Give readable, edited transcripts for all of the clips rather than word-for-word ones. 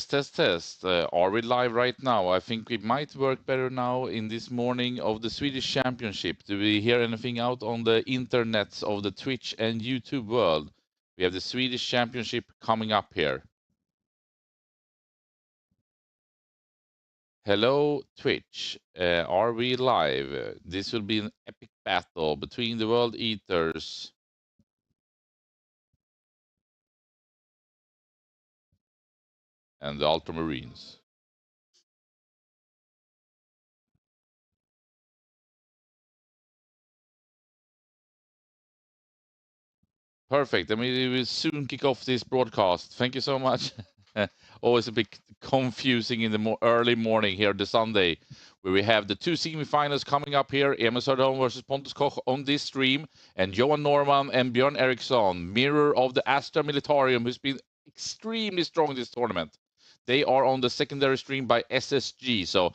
Test. Are we live right now? I think we might work better now in this morning of the Swedish Championship. Do we hear anything out on the internets of the Twitch and YouTube world? We have the Swedish Championship coming up here. Hello, Twitch. Are we live? This will be an epic battle between the World Eaters and the Ultramarines. Perfect. I mean, we will soon kick off this broadcast. Thank you so much. Always a bit confusing in the early morning here, the Sunday, where we have the two semifinals coming up here. Emil Söderholm versus Pontus Koch on this stream, and Johan Norman and Björn Eriksson, mirror of the Astra Militarium, who's been extremely strong this tournament. They are on the secondary stream by SSG. So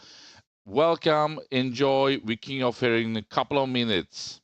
welcome, enjoy. We kick off here in a couple of minutes.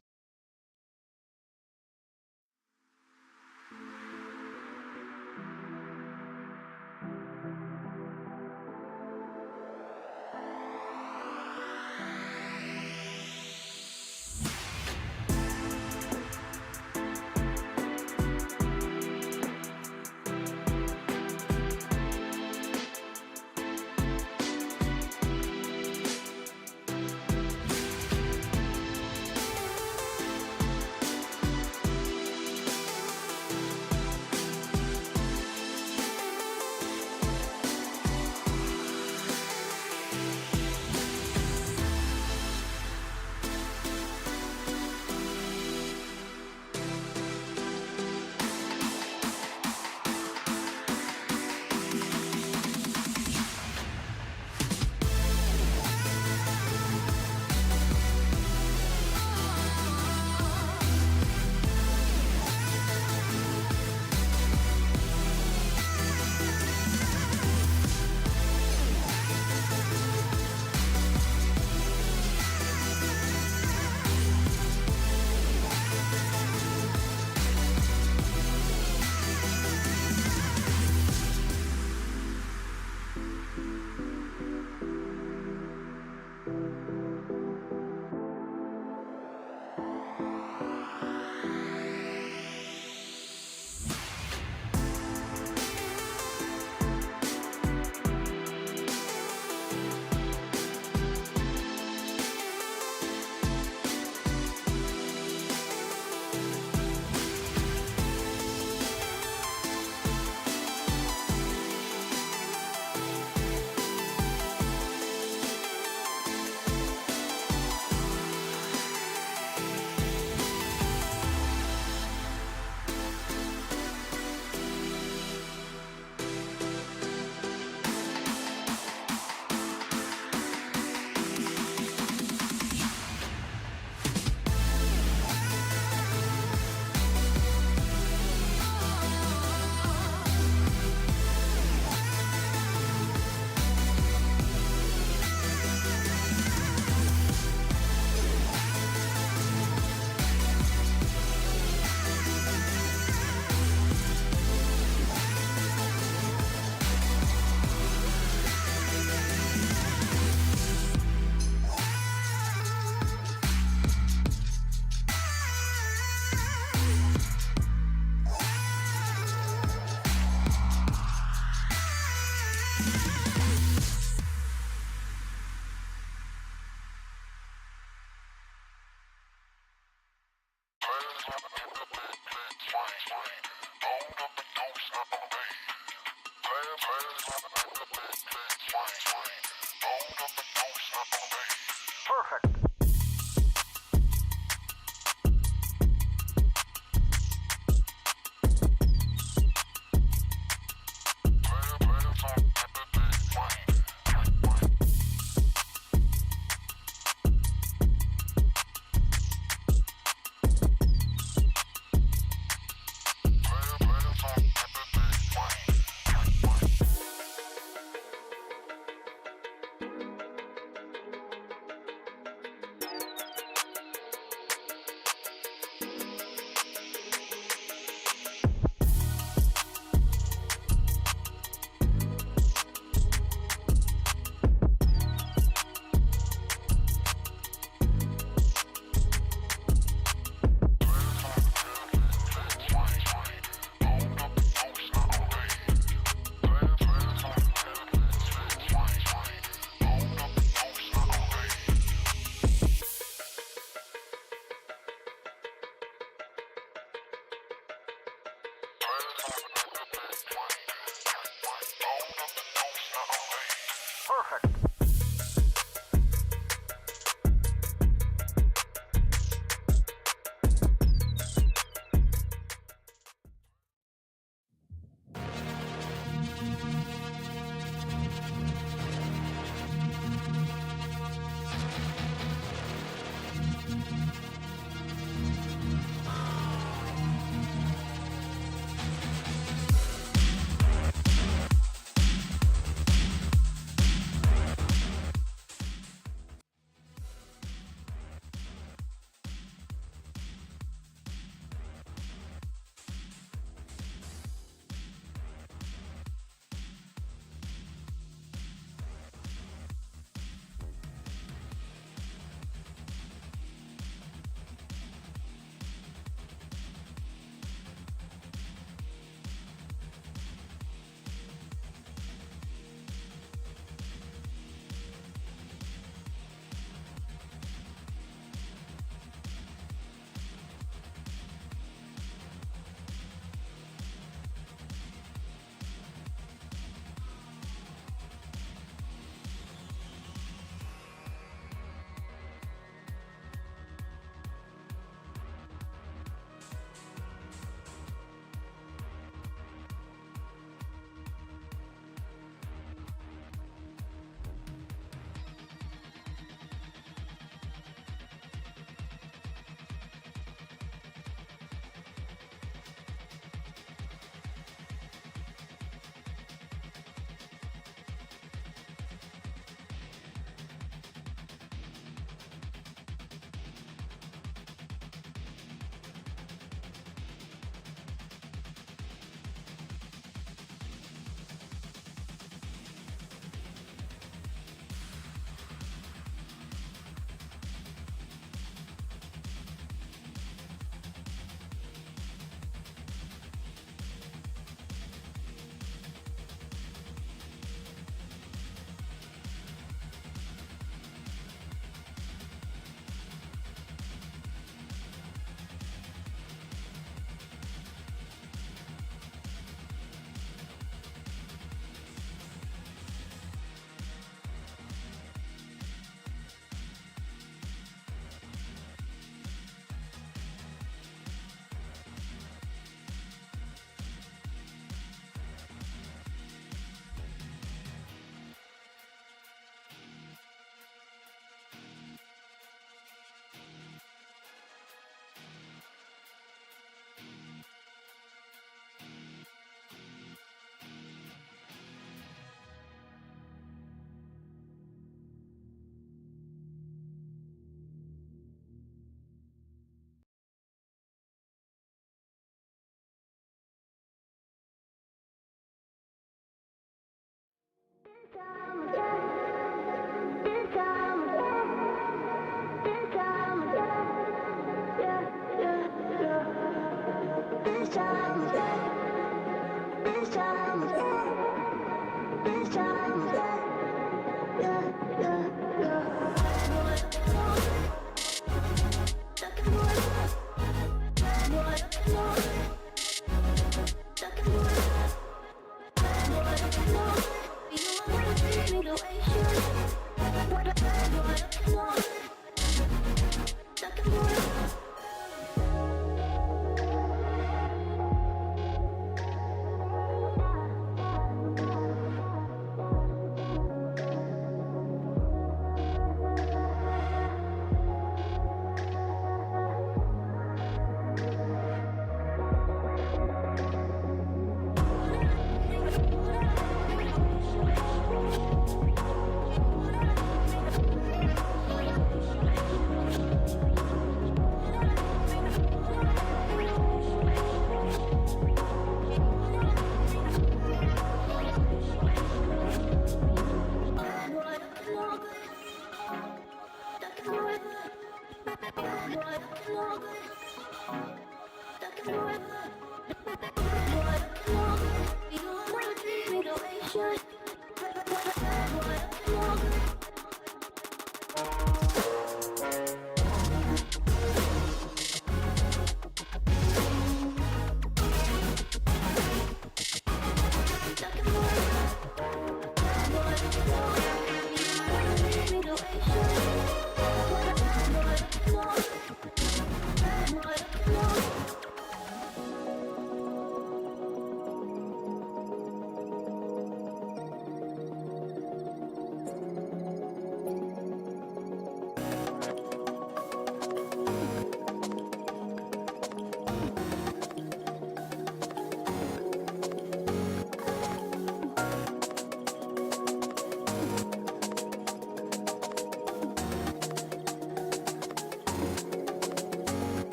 Perfect.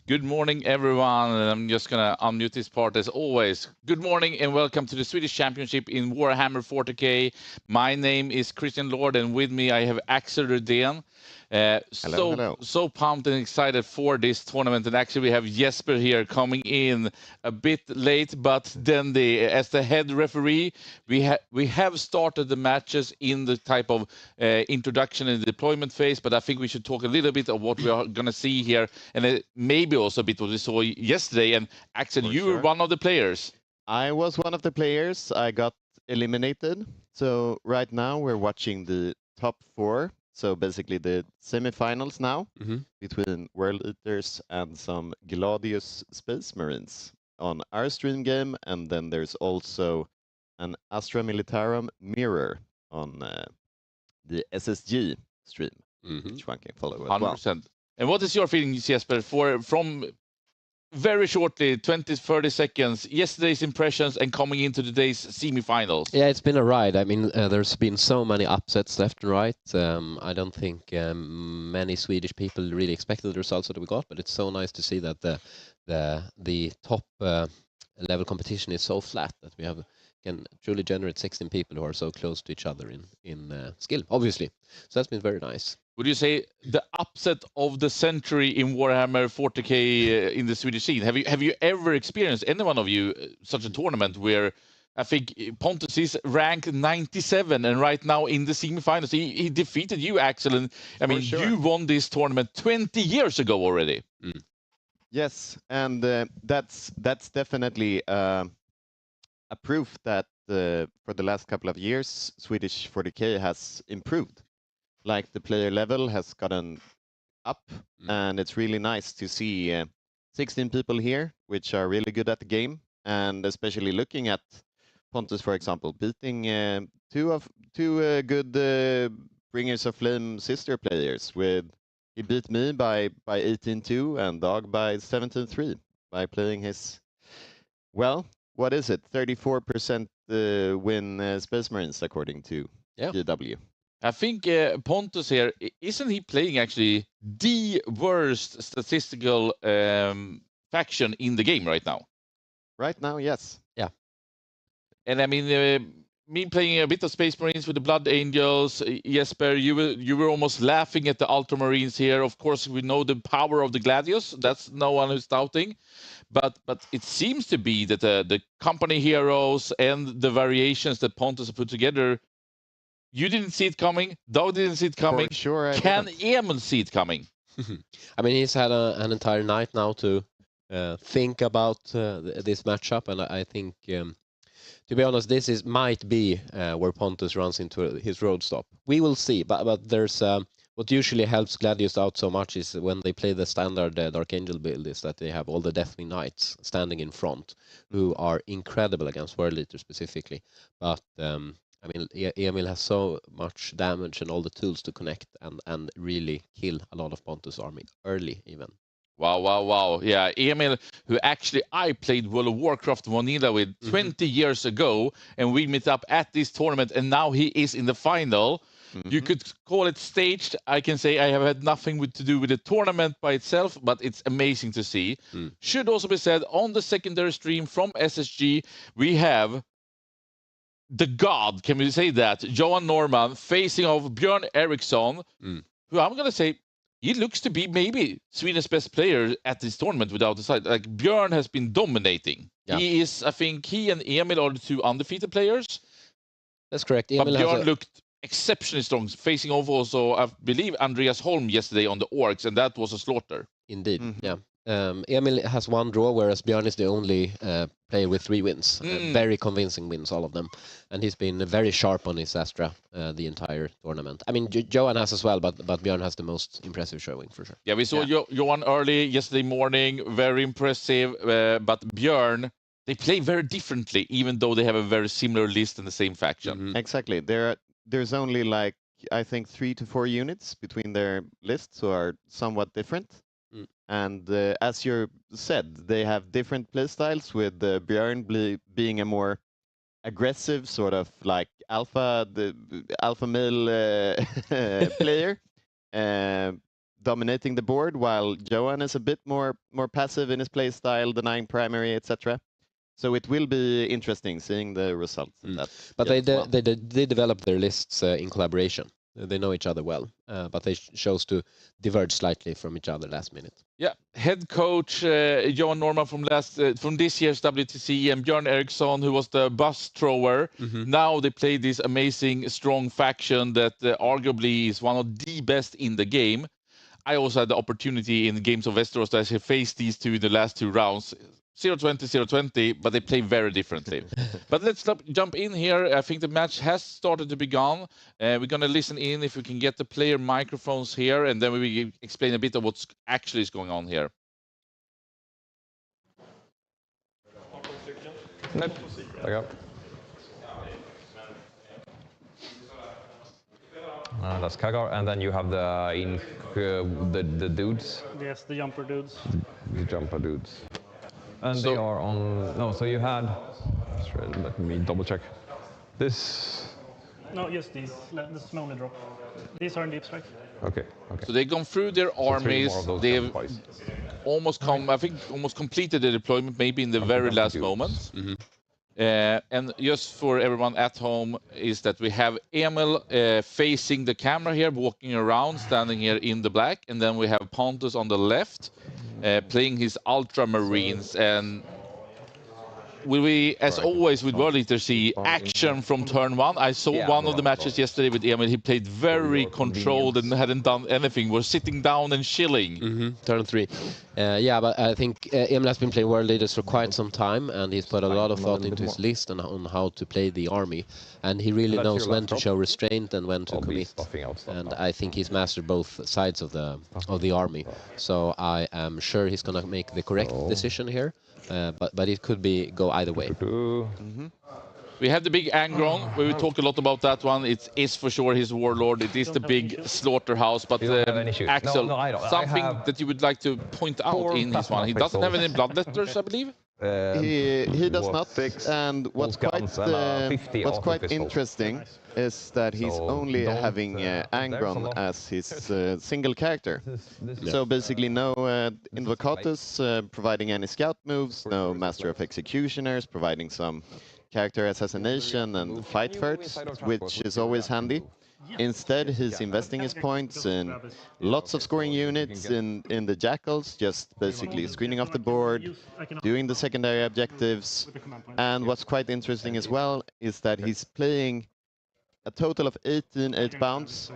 Good morning, everyone. And I'm just going to unmute this part as always. Good morning and welcome to the Swedish Championship in Warhammer 40k. My name is Christian Lord, and with me I have Axel Rudén. Hello. So pumped and excited for this tournament, and actually we have Jesper here coming in a bit late, but then as the head referee, we have started the matches in the type of introduction and deployment phase, but I think we should talk a little bit of what we are going to see here, and maybe also a bit what we saw yesterday. And Axel, you were one of the players. I was one of the players. I got eliminated. So right now we're watching the top 4. So basically the semifinals now between World Eaters and some Gladius Space Marines on our stream game. And then there's also an Astra Militarum mirror on the SSG stream, which one can follow as 100%. well. And what is your feeling, Jesper, from very shortly, 20, 30 seconds, yesterday's impressions and coming into today's semi-finals? Yeah, it's been a ride. I mean, there's been so many upsets left and right. I don't think many Swedish people really expected the results that we got, but it's so nice to see that the top level competition is so flat that we can truly generate 16 people who are so close to each other in skill, obviously. So that's been very nice. Would you say the upset of the century in Warhammer 40k in the Swedish scene? Have you ever experienced, any one of you, such a tournament where I think Pontus is ranked 97 and right now in the semifinals he defeated you, Axel, and I mean you won this tournament 20 years ago already. Yes, and that's definitely a proof that for the last couple of years Swedish 40k has improved. Like the player level has gotten up, and it's really nice to see 16 people here, which are really good at the game, and especially looking at Pontus, for example, beating two good Bringers of Flame sister players. He beat me by 18-2 and Dog by 17-3 by playing his, well, what is it, 34% win Space Marines according to GW. I think Pontus here, isn't he playing actually the worst statistical faction in the game right now? Right now, yes. Yeah. And I mean, me playing a bit of Space Marines with the Blood Angels, Jesper, you were almost laughing at the Ultramarines here. Of course, we know the power of the Gladius. That's no one who's doubting. But it seems to be that the company heroes and the variations that Pontus put together, you didn't see it coming. Doug didn't see it coming. For sure, I Can didn't. Emil see it coming? I mean, he's had an entire night now to think about this matchup, and I think, to be honest, this might be where Pontus runs into his road stop. We will see, but there's what usually helps Gladius out so much is when they play the standard Dark Angel build, is that they have all the Deathwing Knights standing in front, who are incredible against World Eater specifically. But I mean, Emil has so much damage and all the tools to connect and really kill a lot of Pontus' army early even. Wow. Yeah, Emil, who actually I played World of Warcraft Vanilla with 20 years ago, and we met up at this tournament, and now he is in the final. You could call it staged. I can say I have had nothing to do with the tournament by itself, but it's amazing to see. Should also be said, on the secondary stream from SSG, we have the god, can we say that? Johan Norman facing off Björn Eriksson, who I'm going to say, he looks to be maybe Sweden's best player at this tournament without a side. Like, Björn has been dominating. Yeah. He is, I think, he and Emil are the two undefeated players. That's correct. But Björn looked exceptionally strong, facing off also, I believe, Andreas Holm yesterday on the Orcs, and that was a slaughter. Indeed, yeah. Emil has one draw, whereas Björn is the only player with 3 wins. Very convincing wins, all of them. And he's been very sharp on his Astra the entire tournament. I mean, Johan has as well, but Björn has the most impressive showing, for sure. Yeah, we saw Johan early yesterday morning, very impressive. But Björn, they play very differently, even though they have a very similar list in the same faction. Exactly. There's only, like, I think 3 to 4 units between their lists who are somewhat different. And as you said, they have different playstyles, with Björn being a more aggressive, sort of like alpha male player, dominating the board, while Johan is a bit more passive in his playstyle, denying primary, etc. So it will be interesting seeing the results. But they developed their lists in collaboration. They know each other well, but they chose to diverge slightly from each other last minute. Yeah, head coach Johan Norman from this year's WTC, and Björn Eriksson, who was the bus thrower. Now they play this amazing, strong faction that arguably is one of the best in the game. I also had the opportunity in Games of Westeros to actually face these two in the last 2 rounds. 0-20, 0-20, but they play very differently. But let's jump in here. I think the match has started to begin. We're going to listen in if we can get the player microphones here, and then we will explain a bit of what's actually going on here. That's Kagar, and then you have the dudes. Yes, the jumper dudes. The jumper dudes. And they are on. No, so you had. Let me double check. This. No, just these. Let this only drop. These are in deep strike. Okay. So they've gone through their armies. They've almost completed the deployment, maybe in the very last moments. And just for everyone at home, is that we have Emil facing the camera here, walking around, standing here in the black, and then we have Pontus on the left, playing his Ultramarines. And will we, as always with World Eater, see action from turn 1? I saw one of the matches yesterday with Emil. He played very controlled and hadn't done anything. Was sitting down and chilling. Turn 3. Yeah, but I think Emil has been playing World Leaders for quite some time, and he's put a lot of thought into his list and on how to play the army. And he really knows when to show restraint and when to commit. And I think he's mastered both sides of the army. So I am sure he's going to make the correct decision here. But it could go either way. We have the big Angron. We will talk a lot about that one. It is for sure his warlord. It is the big slaughterhouse. But Axel, something that you would like to point out in this one. He doesn't have any bloodletters, I believe. He does not. And what's quite interesting is that he's only having Angron as his single character. So basically no Invocatus providing any scout moves, no Master of Executioners providing some character assassination and fight first, which is always handy. Instead, he's investing his points in lots of scoring units in the jackals, just basically screening off the board, doing the secondary objectives. And what's quite interesting as well is that he's playing a total of 18 8-bounds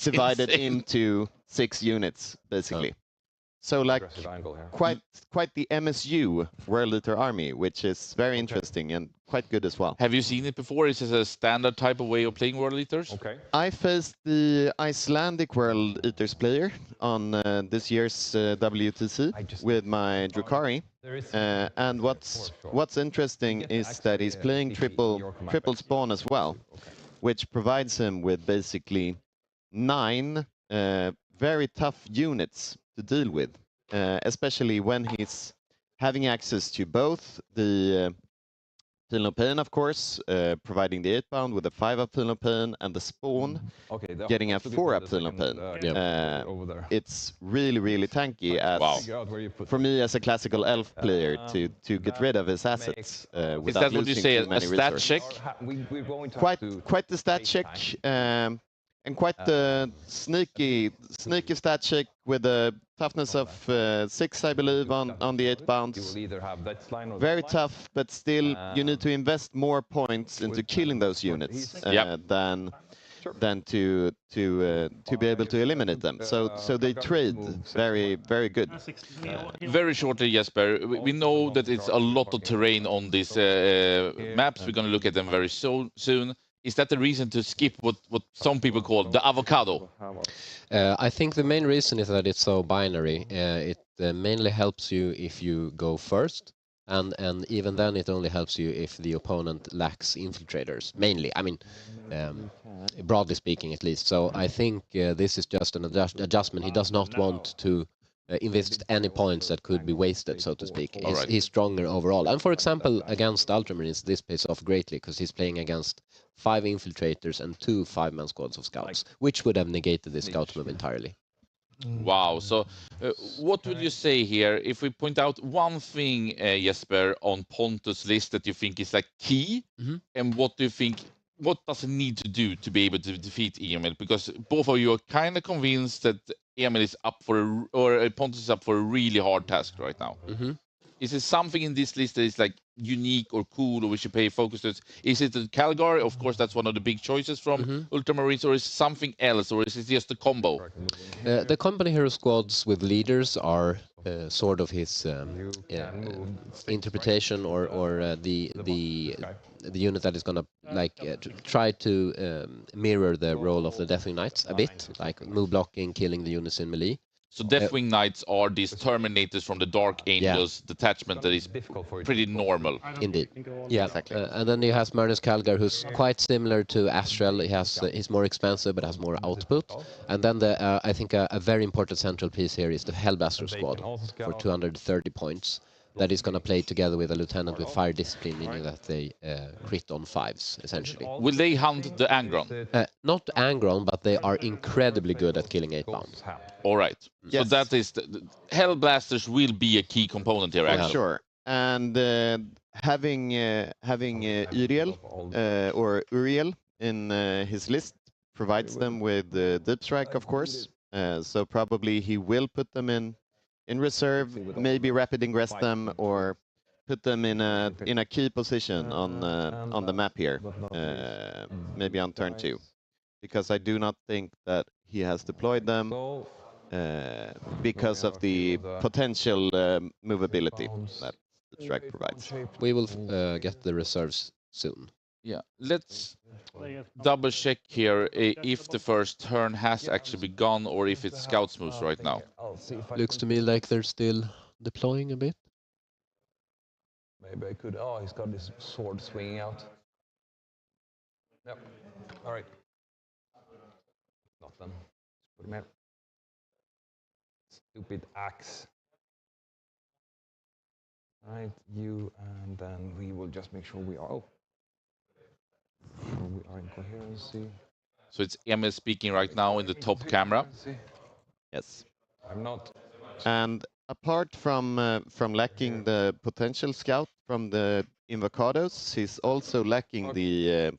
divided insane. into 6 units, basically. So like quite the MSU World Eater army, which is very interesting and quite good as well. Have you seen it before? Is it a standard type of way of playing World Eaters? Okay. I faced the Icelandic World Eaters player on this year's WTC with my Drukhari. And what's interesting is that he's playing triple spawn as well, which provides him with basically 9 very tough units to deal with, especially when he's having access to both the Peel No Pain, of course, providing the 8-bound with a 5 up Peel No Pain, and the spawn getting a 4 up Peel No Pain. It's really, really tanky for me as a classical elf player to get rid of his assets Is that what you say, a stat check? Quite the stat check. And quite the sneaky stat check with a toughness of 6, I believe, on the 8-bounds. Very tough, but still you need to invest more points into killing those units than to be able to eliminate them. So they trade very, very good. Very shortly, Jesper, we know that it's a lot of terrain on these maps. We're going to look at them very soon. Is that the reason to skip what some people call the avocado? I think the main reason is that it's so binary. It mainly helps you if you go first, and even then it only helps you if the opponent lacks infiltrators, mainly. I mean, broadly speaking, at least. So I think this is just an adjustment. He does not want to invest any points that could be wasted, so to speak. He's stronger overall. And for example, against Ultramarines, this pays off greatly because he's playing against 5 infiltrators and 2 5-man squads of scouts, which would have negated this scout move entirely. Wow. So what would you say here if we point out one thing, Jesper, on Pontus' list that you think is like key, and what do you think, what does it need to do to be able to defeat Emil? Because both of you are kind of convinced that Emil is up for, or Pontus is up for a really hard task right now. Is there something in this list that is like unique or cool, or we should pay focus to it? Is it the Calgar? Of course, that's one of the big choices from Ultramarines, or is it something else, or is it just a combo? The company hero squads with leaders are sort of his interpretation, or the unit that is gonna try to mirror the role of the Deathwing Knights a bit, like move blocking, killing the units in melee. So Deathwing Knights are these Terminators from the Dark Angels detachment that is pretty normal. Indeed. Yeah, exactly. And then he has Murnus Calgar, who's quite similar to Astral. He's more expensive but has more output. And then I think a very important central piece here is the Hellblaster squad for 230 points. That is going to play together with a lieutenant with fire discipline, meaning that they crit on 5s, essentially. Will they hunt the Angron? Not Angron, but they are incredibly good at killing 8-bound. All right. Yes. So that is the Hellblasters will be a key component here, actually. Sure. And having Uriel or Uriel in his list provides them with Deep Strike, of course. So probably he will put them in reserve, maybe rapid ingress them, or put them in a key position on the map here, maybe on turn 2, because I do not think that he has deployed them because of the potential movability that the strike provides. We will get the reserves soon. Yeah, let's double check here if the first turn has actually begun or if it's scouts moves right now. Looks to me like they're still deploying a bit. Maybe I could. Oh, he's got his sword swinging out. Yep. All right. Nothing. Put him here. Stupid axe. Right, you, and then we will just make sure we are. Oh. We are in coherency. So it's Emil speaking right now in the top camera. Yes. I'm not. And apart from lacking the potential scout from the Invocados. He's also lacking the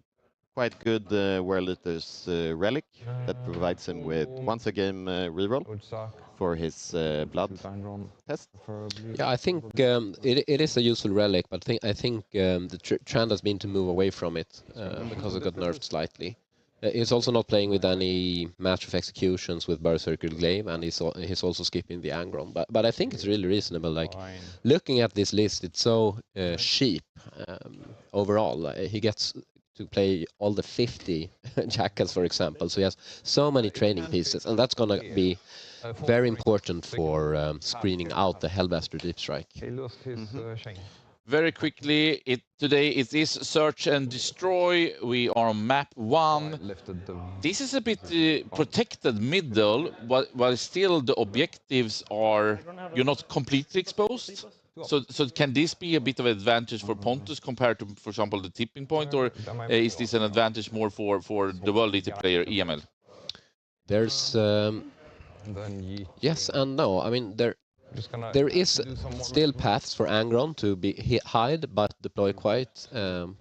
quite good World Eater's relic that provides him with once a game reroll for his blood test. Yeah, I think it is a useful relic, but I think the trend has been to move away from it because it got nerfed slightly. He's also not playing with any match of executions with Berserker Glaive, and he's also skipping the Angron. But I think it's really reasonable. Like looking at this list, it's so cheap overall. He gets to play all the 50 jackals, for example. So he has so many training pieces, and that's gonna be very important for screening out the Hellblaster Deep Strike. He lost his chain. Very quickly, today it is search and destroy. We are on map 1. This is a bit protected middle, while still the objectives are, you're not completely exposed. So can this be a bit of an advantage for Pontus compared to, for example, the tipping point, or is this an advantage more for the World Eater player, EML? There's yes and no. I mean, there is still paths for Angron to be hide, but deploy quite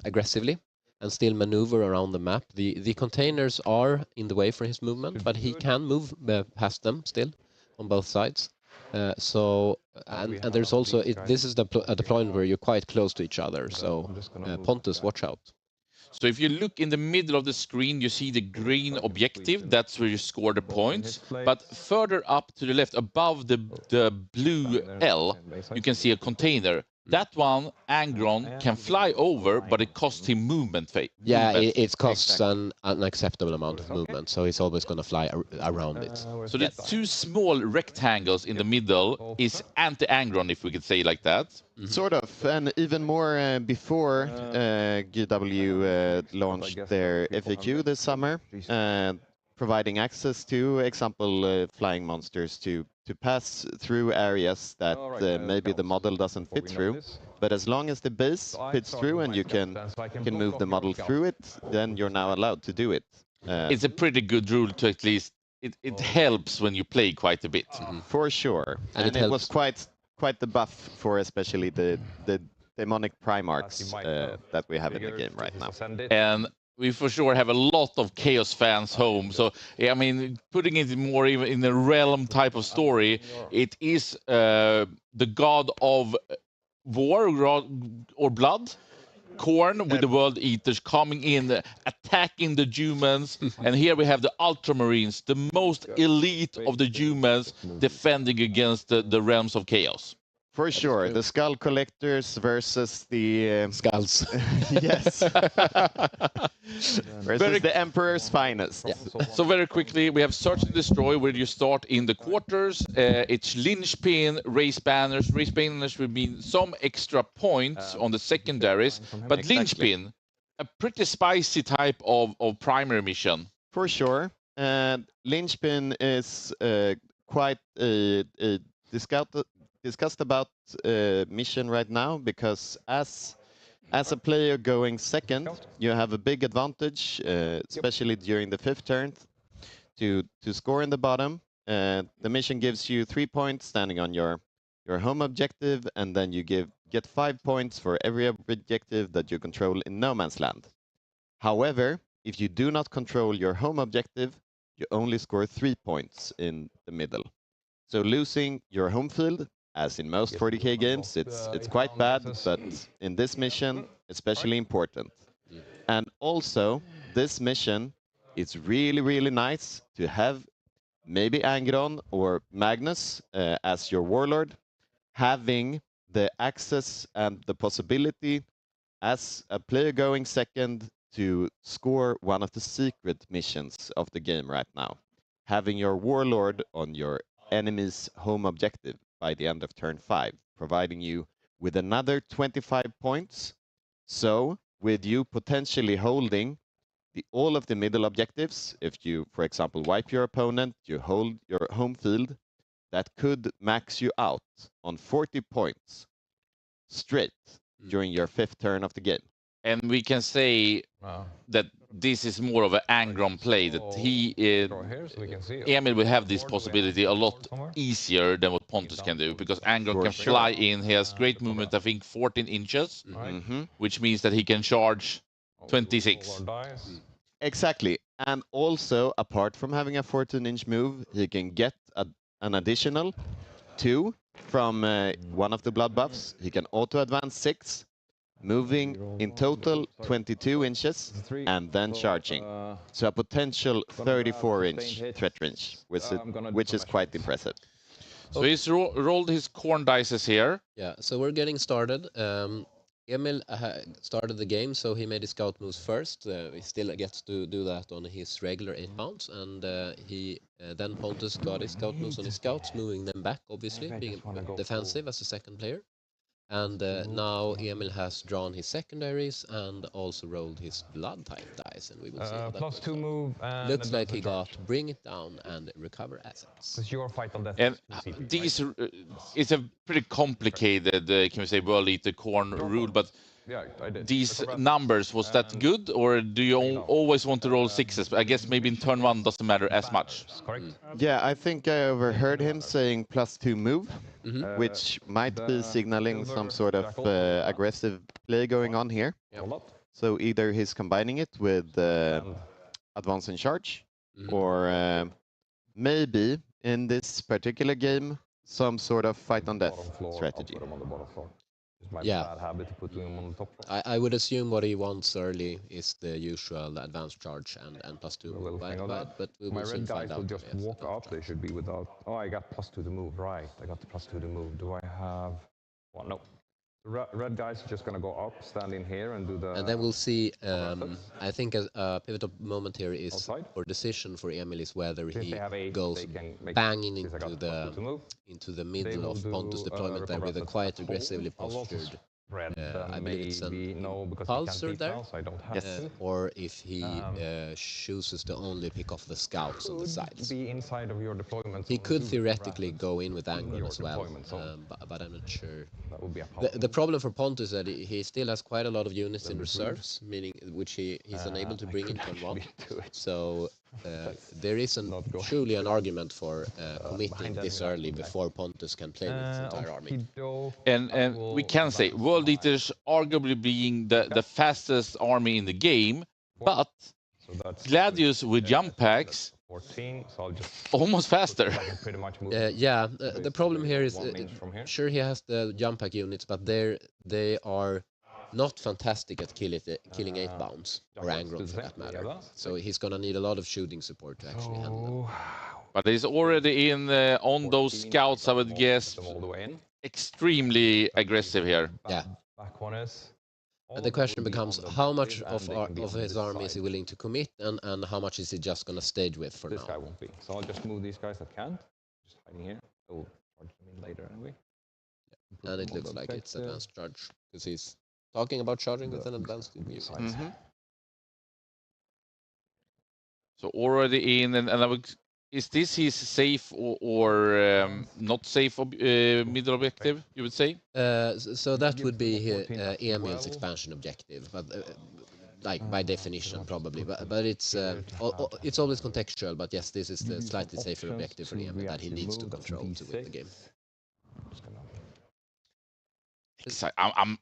aggressively and still maneuver around the map. The containers are in the way for his movement, but he can move past them still on both sides. And there's also this is a deployment where you're quite close to each other. So Pontus, watch out. So if you look in the middle of the screen, you see the green objective. That's where you score the points. But further up to the left, above the blue L, you can see a container. That one, Angron, can fly over, but it costs him movement. Yeah, it costs an unacceptable amount of movement, so he's always going to fly around it. So the two small rectangles in the middle is anti-Angron, if we could say like that. Sort of, and even more before GW launched their FAQ this summer, providing access to, example, flying monsters to pass through areas that maybe the model doesn't fit through. But as long as the base fits through and you can move the model through it, then you're now allowed to do it. It's a pretty good rule to at least, it helps when you play quite a bit. For sure. And it was quite the buff for especially the demonic Primarchs that we have in the game right now. And we for sure have a lot of Chaos fans home. So, I mean, putting it more even in the realm type of story, it is the god of war or blood, Khorne, with the World Eaters coming in, attacking the humans. And here we have the Ultramarines, the most elite of the humans, defending against the realms of Chaos. For sure, the Skull Collectors versus the Skulls. Yes. Versus the Emperor's finest. Yeah. So very quickly, we have Search and Destroy, where you start in the quarters. It's Linchpin, Race Banners. Race Banners will mean some extra points on the secondaries. But Linchpin, a pretty spicy type of primary mission. For sure. Linchpin is quite a discussed about mission right now, because as a player going second, you have a big advantage, especially during the 5th turn, to score in the bottom. The mission gives you 3 points standing on your home objective, and then you get 5 points for every objective that you control in no man's land. However, if you do not control your home objective, you only score 3 points in the middle. So losing your home field, as in most 40k games, it's quite bad, but in this mission, especially important. And also, this mission, it's really, really nice to have maybe Angron or Magnus as your warlord, having the access and the possibility as a player going second to score one of the secret missions of the game right now. Having your warlord on your enemy's home objective by the end of turn 5, providing you with another 25 points. So, with you potentially holding all of the middle objectives, if you, for example, wipe your opponent, you hold your home field, that could max you out on 40 points straight during your 5th turn of the game. And we can say that this is more of an Angron play that Draw here so we can see. Emil will have this Board, do we possibility a have lot somewhere? easier than what Pontus can do, because Angron For can sure. fly in. He has great movement, I think 14 inches, Mhm. which means that he can charge Oh, 26. roll our dice. Exactly. And also, apart from having a 14-inch move, he can get an additional 2 from one of the blood buffs. He can auto-advance 6, moving in total 22 inches, and then charging. So a potential 34-inch threat range, which is quite impressive. So he's rolled his corn dices here. Yeah, so we're getting started. Emil started the game, so he made his scout moves first. He still gets to do that on his regular 8 pounds, and then Pontus got his scout moves on his scouts, moving them back, obviously, being defensive as a second player. And now Emil has drawn his secondaries and also rolled his blood type dice, and we will see how that Plus goes 2 out. move. And Looks then like he charge. got bring it down and recover assets. Because your fight on that And is 2 CP, these, right? it's a pretty complicated, can we say, World Eater Corn rule, but Yeah, I did. these Recover numbers, was that good, or do you always want to roll 6s? I guess maybe in turn 1 doesn't matter as much. assets, correct? Yeah, I think I overheard him saying +2 move, Mm-hmm. which might be signaling some sort of aggressive play going on here. Yeah. Roll up. So either he's combining it with advance and charge, Mhm. or maybe in this particular game, some sort of fight on death Bottom floor, strategy. I'll put them on the bottom floor. It's my Yeah. bad habit to put them on the top floor. I would assume what he wants early is the usual advanced charge and +2 A little move, thing of that. but we My will soon red find guys out. will when just he has walk advanced up. They charge. should be without. Oh, I got +2 to move. Right, I got the +2 to move. Do I have? Well, no. The red guys are just gonna go up, stand in here, and do the. And then we'll see. assets. I think a pivotal moment here is Outside. or decision for Emil is whether Since he they have 8, goes they can make. banging since I got into +2 to move. the They middle will of do, Pontus' deployment there recover with a assets quite at home. aggressively I'll also postured. spread I believe it's an maybe no, because he can't impulsor beat there. now, so I don't have Yes. to. Or if he chooses to only pick off the scouts on the Could sides. be inside of your deployment. He zone could too, theoretically rather. go in with Angron your as well, deployment zone. but I'm not sure. That would be a The problem for Pontus is that he still has quite a lot of units in Little bit rude. reserves, meaning which he's unable to I bring in could turn 1. actually do it. So there isn't not going truly an argument for committing behind this enemy early lines. before Pontus can play with his entire army. Okey-doke. And I we will can say advance World my Eaters arguably being the fastest army in the game, but So that's Gladius with jump packs 14, so I'll just almost faster. I can pretty much move. The problem here is, 1 inch from here. sure he has the jump pack units, but they are not fantastic at killing 8 bounds or jump packs Angron do for the that same. matter. Yeah, So he's gonna need a lot of shooting support to actually handle them. But he's already in on those 14, scouts, I would put guess, them all the way in. extremely aggressive here. Yeah. Back one is. And the question becomes how much of of his army is he willing to commit, and how much is he just gonna stage with for This guy now? won't be. So I'll just move these guys that can't. Just hiding here. I'll charge them in later anyway. Put And them it on looks the like it's objective. advanced charge because he's talking about charging with an advanced unit. Mhm. So already in, and I would, is this his safe or not safe middle objective, you would say? So that would be 14 as Emil's well. expansion objective, but like by definition probably. But it's always contextual. But yes, this is the slightly safer objective for Emil that he needs to control to win the game. Just gonna- I'm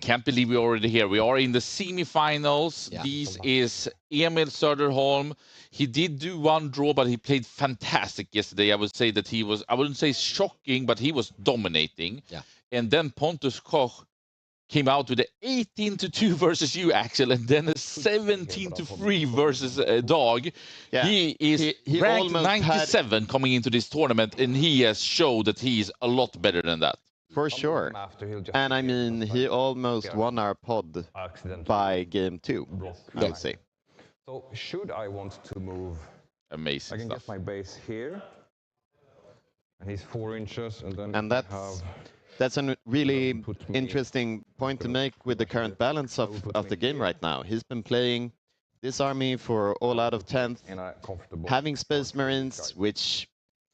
can't believe we're already here. We are in the semi-finals. Yeah. This is Emil Söderholm. He did do one draw, but he played fantastic yesterday. I would say that he was, I wouldn't say shocking, but he was dominating. Yeah. And then Pontus Koch came out with an 18-2 versus you, Axel, and then a 17-3 versus Dog. Yeah. He is He ranked almost had- 97 coming into this tournament, and he has showed that he is a lot better than that. For sure. After he'll just And I escape mean, from he time. almost won our pod Accident. by game 2, I would say. So should I want to move? I Amazing can stuff. get my base here. And he's 4 inches, and then And I that's have that's a really Put me- interesting point to make with the current balance of the game right now. He's been playing this army for all out of 10th, in a comfortable. having Space Marines, which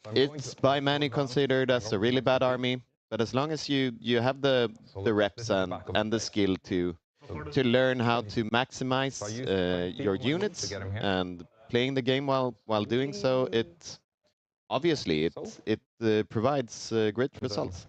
So I'm going it's to by up, many down, considered as a really bad army. But as long as you have the this reps is the and back of the base. skill to to learn how to maximize So I used your 15 to units get him here. and playing the game while doing so. It obviously it provides great results.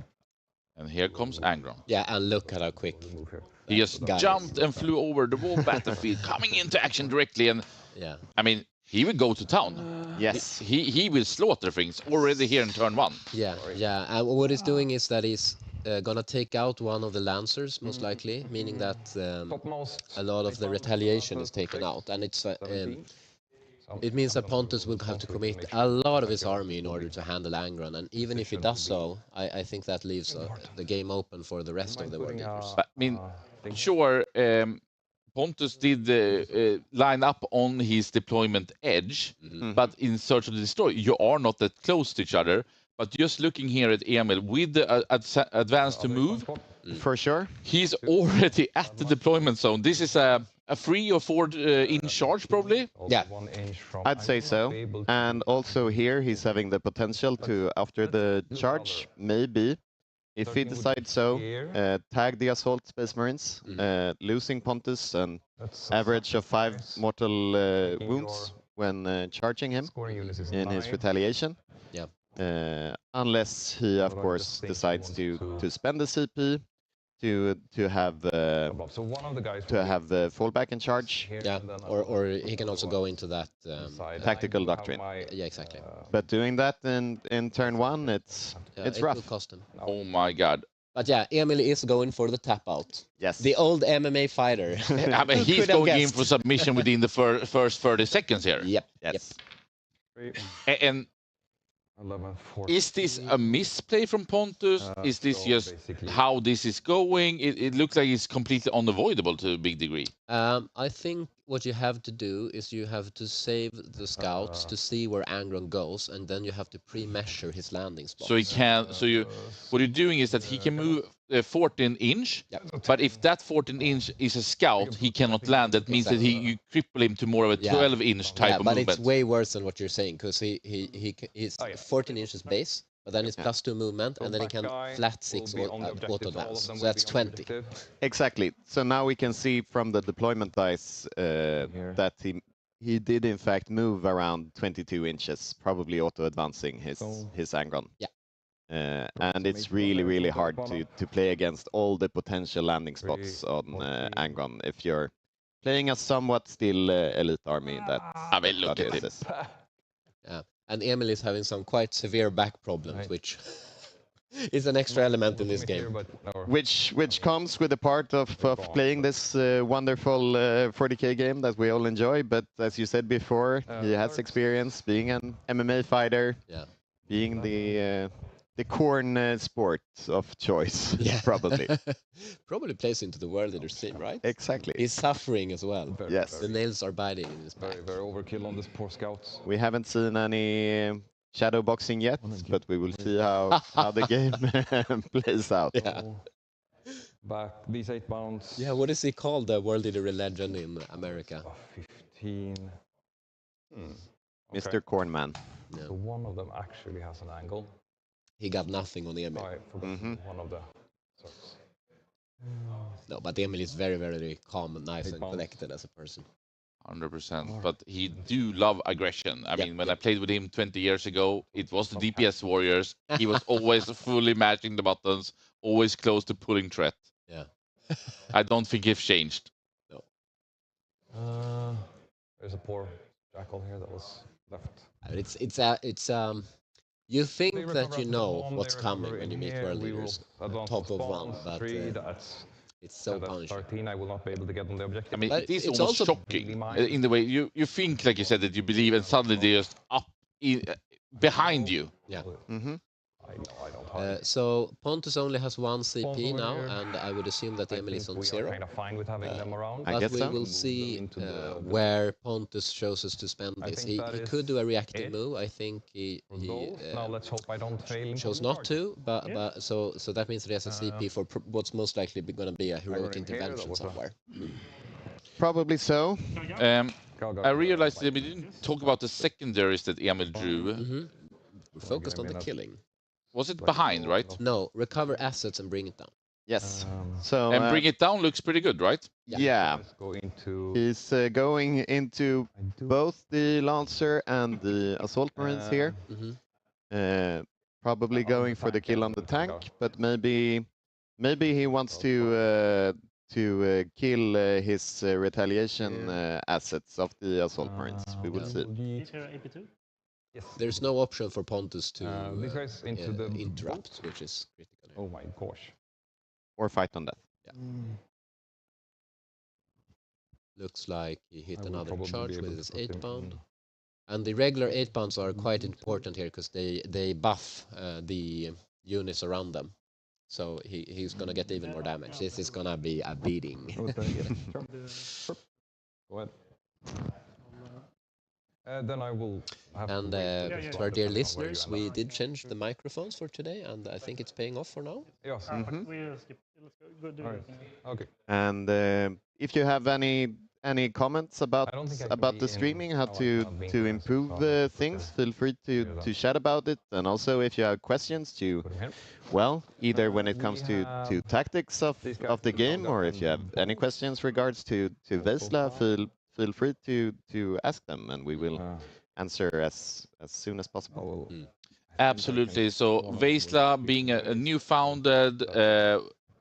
And here comes Angron. Yeah, and look at how quick. Move here. He just guy is. jumped and flew over the whole battlefield, coming into action directly. And Yeah. I mean, he will go to town. Yes. He will slaughter things already here in turn 1. Yeah, yeah. And what he's doing is that he's gonna take out one of the lancers, most likely, meaning that Topmost. a lot of the retaliation is taken out, and it's it means that Pontus will have to commit a lot of his army in order to handle Angron, and even if he does so, I think that leaves the game open for the rest of the war leaders. But, I mean, sure, Pontus did line up on his deployment edge, but in Search and Destroy, you are not that close to each other. But just looking here at Emil, with the advance to move, For sure. he's already at the deployment zone. This is a 3 or 4 inch charge, probably. Yeah. 1 inch from. I'd say so. And also here he's having the potential to, after the charge, maybe, if he decides so, tag the assault Space Marines, losing Pontus and That's average of 5 nice. mortal wounds when charging him Scoring units is in his 9. retaliation. Yeah. Unless he, of But I'm course, just thinking decides one, to spend the CP to have So one of the guys to have the fallback in charge. here, Yeah, and then or he can also go into that. side. Tactical I do have doctrine. my, Yeah, exactly. But doing that in turn 1, it's Yeah, it rough. will cost him. Oh my God. But yeah, Emil is going for the tap out. Yes. The old MMA fighter. I mean, Who he's could have going in guessed? for submission within the first 30 seconds here. Yep. Yes. And 11, is this a misplay from Pontus? Is this so just basically- how this is going? It looks like it's completely unavoidable to a big degree. I think what you have to do is you have to save the scouts to see where Angron goes, and then you have to pre-measure his landing spot. So he can. So what you're doing is that he can move 14 inch, but if that 14 inch is a scout, he cannot land. That means that you cripple him to more of a 12 inch type yeah, of but movement. it's way worse than what you're saying, because he's 14 inches base, but then it's +2 movement, and then he can flat 6 auto advance. So that's 20. Exactly. So now we can see from the deployment dice that he did in fact move around 22 inches, probably auto advancing his Angron. Yeah. And it's really hard to play against all the potential landing spots on Angron if you're playing a somewhat still elite army. That I mean, look at it. this. Yeah, and Emil is having some quite severe back problems, which is an extra element in this game. Which comes with a part of playing this wonderful 40k game that we all enjoy. But as you said before, he has experience being an MMA fighter, being the corn sport of choice, probably. Probably plays into the world leader's team, right? Exactly. He's suffering as well. Yes. The nails are biting in his back. Very overkill on this poor scouts. We haven't seen any shadow boxing yet, but we will see how the game plays out. Yeah. Back these 8 bounds. Yeah, what is he called, the world leader legend in America? 15. Mr. Cornman. Yeah. So one of them actually has an angle. He got nothing on Emil. I forgot one of the. Sorts. No, but Emil is very calm and nice and connected as a person. 100%. But he do love aggression. I mean, when I played with him 20 years ago, it was the DPS warriors. He was always fully matching the buttons, always close to pulling threat. Yeah. I don't think he's changed. No. There's a poor jackal here that was left. It's you think that you know what's coming when you meet world leaders top of one, but it's so punishing. 13, I will not be able to get on the objective. I mean, But it is it's almost also shocking in the way you think, like you said, that you believe, and suddenly they're just up behind you. Yeah. I don't have it. So Pontus only has 1 CP now, and I would assume that Emil is on We are 0. kind of fine with having them around. I But guess we so. will see Into the- where Pontus chooses to spend I this. think He that could do a is reactive it move. I think he Goals. Now let's hope I don't fail. in chose pulling not cards. to, but so that means that he has a CP for what's most likely going to be a heroic in here, that intervention was a- somewhere. Probably so. Go. I realized that we didn't talk about the secondaries that Emil drew. We're focused on the killing. Was it behind, right? No, recover assets and bring it down. Yes. So And bring it down looks pretty good, right? yeah, Let's go into. he's going into both the Lancer and the Assault Marines here. Probably going for the kill on the tank, but maybe he wants to kill his retaliation assets of the Assault Marines. We will see. He's here AP2. Yes. There's no option for Pontus to these guys into the interrupt, which is critical here. Oh my gosh. Or fight on death. Looks like he hit I will another probably charge be able with to his put him 8-pound. in. And the regular 8-pounds are quite important here because they buff the units around them. So he's going to get even more damage. This is going to be a beating. Sure. Go ahead. Then I will have And to wait yeah. to our dear depending on where listeners, you we end did change the microphones for today, and I think it's paying off for now. up. Yes. We skip. Let's go do All right. it. Okay. And if you have any comments about I don't think I can the be in- streaming, how no, I cannot be to in improve class, so things, it's, feel free do that. to chat about it. And also, if you have questions to, Put him here. well, either when it We comes to have tactics of these guys the to game, round up or if you have and any bolt. questions regards to Veizla, feel free to ask them, and we will answer as soon as I possible. will. Absolutely. So Veizla being a new founded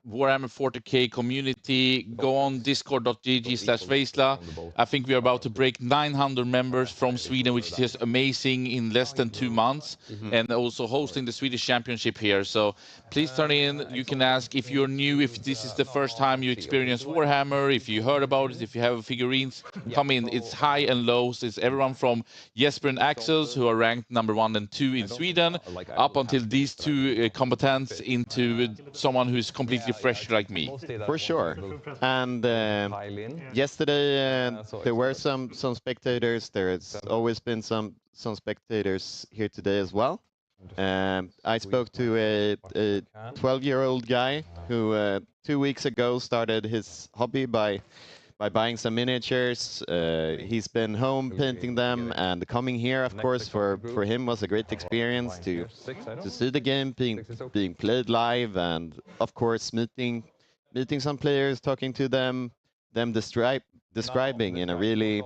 Warhammer 40k community, go on discord.gg/Veizla. I think we are about to break 900 members from Sweden, which is just amazing in less than 2 months. And also hosting the Swedish Championship here. So please turn in. You can ask if you're new, if this is the first time you experience Warhammer, if you heard about it, if you have figurines, come in. It's high and lows. It's everyone from Jesper and Axels, who are ranked number 1 and 2 in Sweden, up until these two combatants into someone who's completely fresh like me. For sure. And yesterday there were some spectators. There's always been some spectators here today as well. I spoke to a 12-year-old guy who 2 weeks ago started his hobby by buying some miniatures. He's been home painting them, and coming here, of course, for him was a great experience to see the game being played live, and of course meeting some players, talking to them describing in a really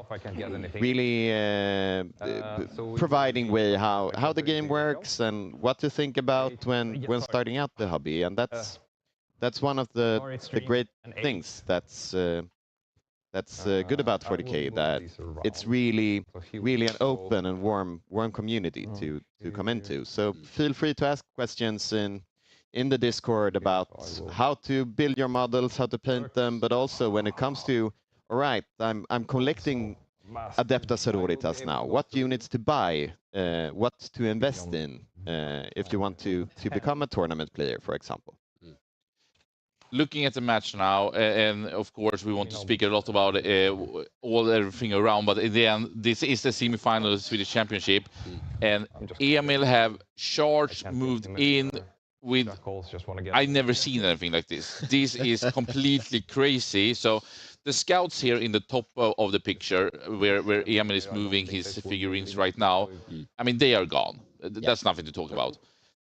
providing way how the game works and what to think about when starting out the hobby. And that's one of the great things that's good about 40k, that it's really an open and warm community to come into. So feel free to ask questions in the Discord about how to build your models, how to paint them, but also when it comes to, all right, I'm collecting Adepta Sororitas now. What units to buy? What to invest in if you want to become a tournament player, for example. Looking at the match now, and of course we want to speak a lot about everything around, but in the end, this is the semi-final of the Swedish Championship, and Emil have charged, moved in with. I never seen anything like this. This is completely crazy. So the scouts here in the top of the picture, where Emil is moving his figurines right now, I mean they are gone. That's nothing to talk about.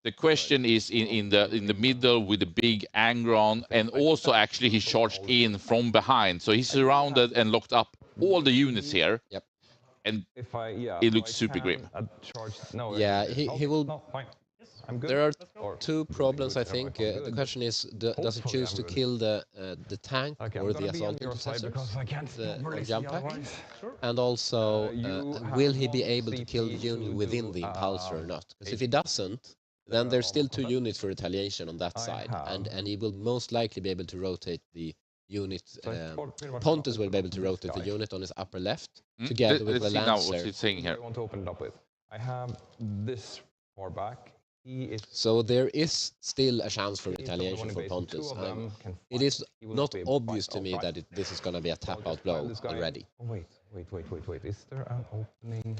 The question is in the middle with the big Angron, and also actually he charged in from behind. So he's surrounded and locked up all the units here. Yep. And it looks super grim. Yeah, he will. There are two problems, I think. The question is, does it choose to kill the tank or the assault intercessors of jump pack? And also, will he be able to kill the unit within the impulsor or not? Because if he doesn't, then there's still 2 units for retaliation on that side, and he will most likely be able to rotate the unit. Pontus will be able to rotate the unit on his upper left together with the Let's see now Lancer. what he's saying here. I want to open it up with. I have this far back. So there is still a chance for retaliation for Pontus. It is not obvious to me that this is going to be a tap-out blow already. Oh, wait. Is there an opening?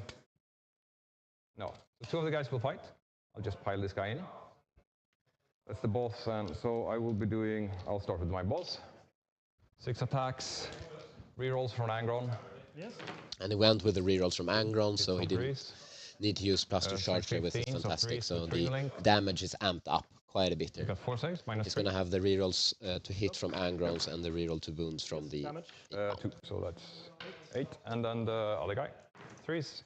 No. The 2 of the guys will fight. I'll just pile this guy in. That's the boss, and so I will be doing. I'll start with my boss. 6 attacks, rerolls from Angron. Yes. And he went with the rerolls from Angron, so he didn't need to use plus 2 charge here, which is fantastic. So the damage is amped up quite a bit You here. got 4 saves, minus He's 3. going to have the rerolls to hit from Angrons and the reroll to wounds from the... Damage. 2, so that's 8. And then the other guy. 3s.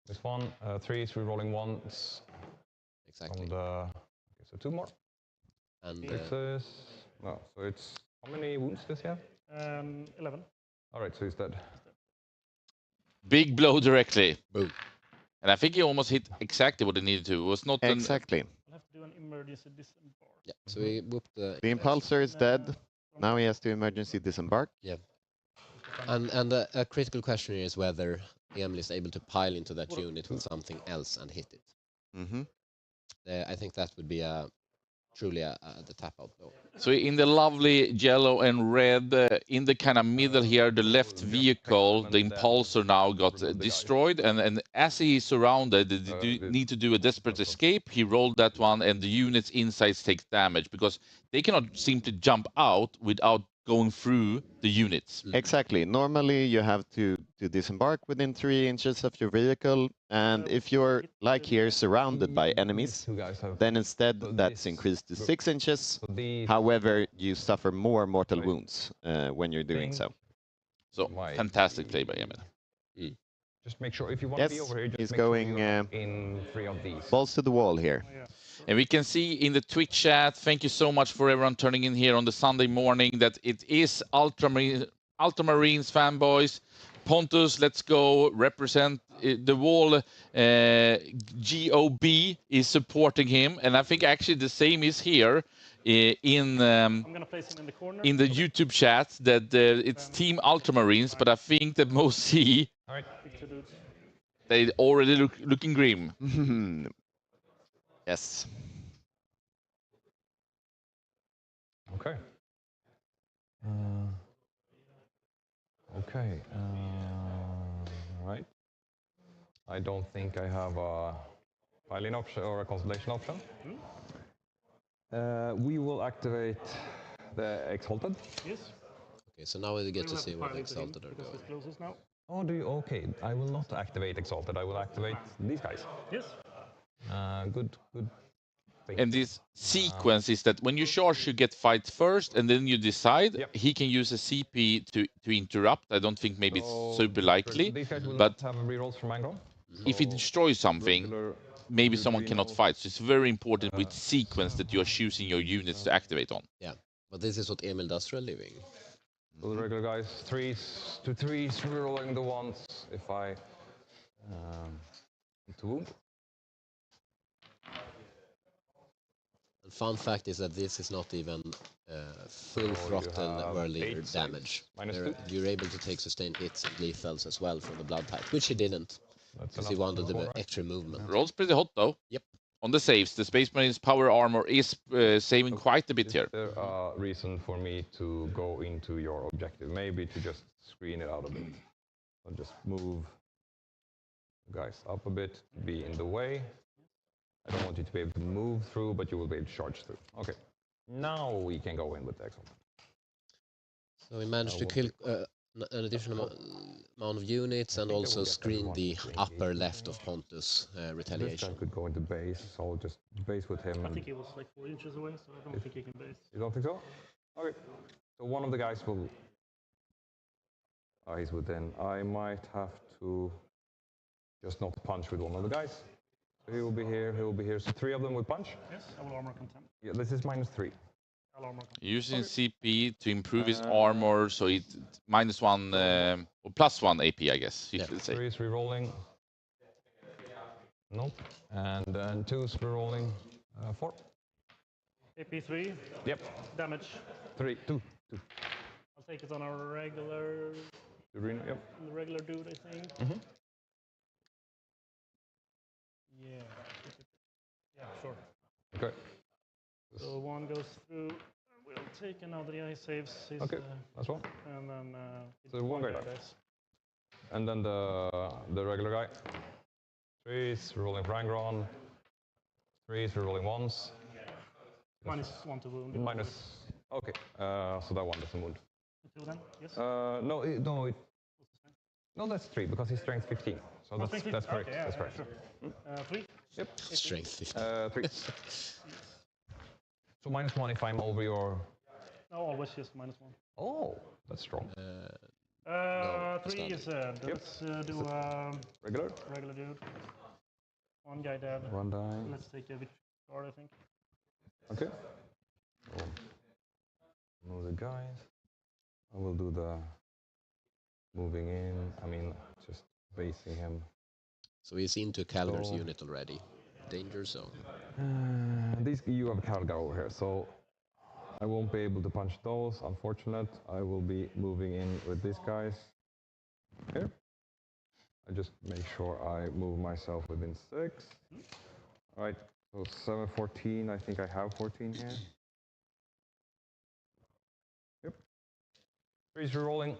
This one, 3s, rerolling 1s. Exactly. From the... Okay, so 2 more. And 6s. No, so it's... How many wounds does he have? 11. All right, so he's dead. Big blow directly. boom. And I think he almost hit exactly what he needed to. It was not an... Exactly. I'll have to do an emergency disembark. Yeah, so we whooped the... The impulsor is dead. Now he has to emergency disembark. Yeah. And a critical question here is whether Emil is able to pile into that unit with something else and hit it. Mm-hmm. I think that would be truly the tap out blow. So in the lovely yellow and red, in the kind of middle here, the left vehicle, the impulsor now got destroyed. And as he is surrounded, they need to do a desperate escape. He rolled that one, and the unit's insides take damage because they cannot simply jump out without going through the units. Exactly. Normally, you have to disembark within 3 inches of your vehicle, and if you're, like here, surrounded by enemies, then instead that's increased to 6 inches. However, you suffer more mortal wounds when you're doing so. So, fantastic play by Emil. Just make sure, if you want to be over here, just he's make sure going you're not in 3 of these. balls to the wall here. Oh, yeah. And we can see in the Twitch chat, thank you so much for everyone turning in here on the Sunday morning, that it is Ultramarines fanboys. Pontus, let's go, represent the wall. GOB is supporting him, and I think actually the same is here in I'm gonna place him in the corner. in the YouTube chat, that it's Team Ultramarines, but I think that most see All right. they already looking grim. Yes. Okay. Okay. Right. I don't think I have a pile-in option or a consolidation option. We will activate the Exalted. Yes. Okay, so now we get to We'll have see where pile the into him Exalted are because going. he's closest now. Oh, do you? Okay. I will not activate Exalted. I will activate these guys. Yes. Good. Thing. And this sequence is that when you charge, you get fight first, and then you decide. Yep. He can use a CP to interrupt. I don't think maybe it's super likely, These guys will but not have rerolls from Angron. if he destroys something, maybe someone cannot fight. So it's very important with sequence that you are choosing your units to activate on. Yeah, but this is what Emil does for a living. So the regular guys, 3s to 3s, rerolling the 1s if I to wound. And fun fact is that this is not even full throttle have world leader 8 saves, damage. -2. You're able to take sustained hits and lethals as well from the blood type, which he didn't, because he wanted the extra movement. Rolls pretty hot though. Yep. On the saves, the Space Marines power armor is saving quite a bit here. Is there a reason for me to go into your objective? Maybe to just screen it out a bit. I'll just move the guys up a bit, be in the way. I don't want you to be able to move through, but you will be able to charge through. Okay. Now we can go in with the Exalted. So we managed to kill an additional amount of units and also screen the upper left of Pontus This guy retaliation. could go into base, so I'll just base with him. I And think he was like 4 inches away, so I don't think he can base. you don't think so? Okay. So one of the guys will... he's within. I might have to just not punch with one of the guys. So he will be here, he will be here. So 3 of them will punch. Yes, I will armor contempt. Yeah, this is -3. I'll armor contempt. Using CP to improve his armor, so it -1 or +1 AP, I guess you should say. 3 is rerolling. Nope. And then 2 is rerolling 4. AP3. Yep. Damage. 3, 2. I'll take it on a regular, Yep. the regular dude, I think. Yeah. Yeah, sure. Okay. So 1 goes through. We'll take another guy saves. His, Okay, that's one. And then So 1 guy dies. And then the regular guy. 3 is rolling for Angron. 3 is rolling 1s. -1 to wound. Okay. So that one doesn't wound. 2 then? Yes. No, that's 3 because he's strength 15. So that's correct. Okay, yeah, That's correct. sure. 3. Yep. Strength 50. 3. So -1 if I'm over your. No, always just -1. Oh, that's strong. Three standard. is dead. Let's do Regular. regular dude. One guy dead. One die. Let's take a victory card, I think. Okay. So, move the guys. I will do the moving in. I mean, just basing him. So he's into Calgar's So- unit already. Danger zone. These you have Calgar over here, so I won't be able to punch those. Unfortunate. I will be moving in with these guys here. I just make sure I move myself within 6. All right. So 7, 14. I think I have 14 here. Yep. 3's rerolling.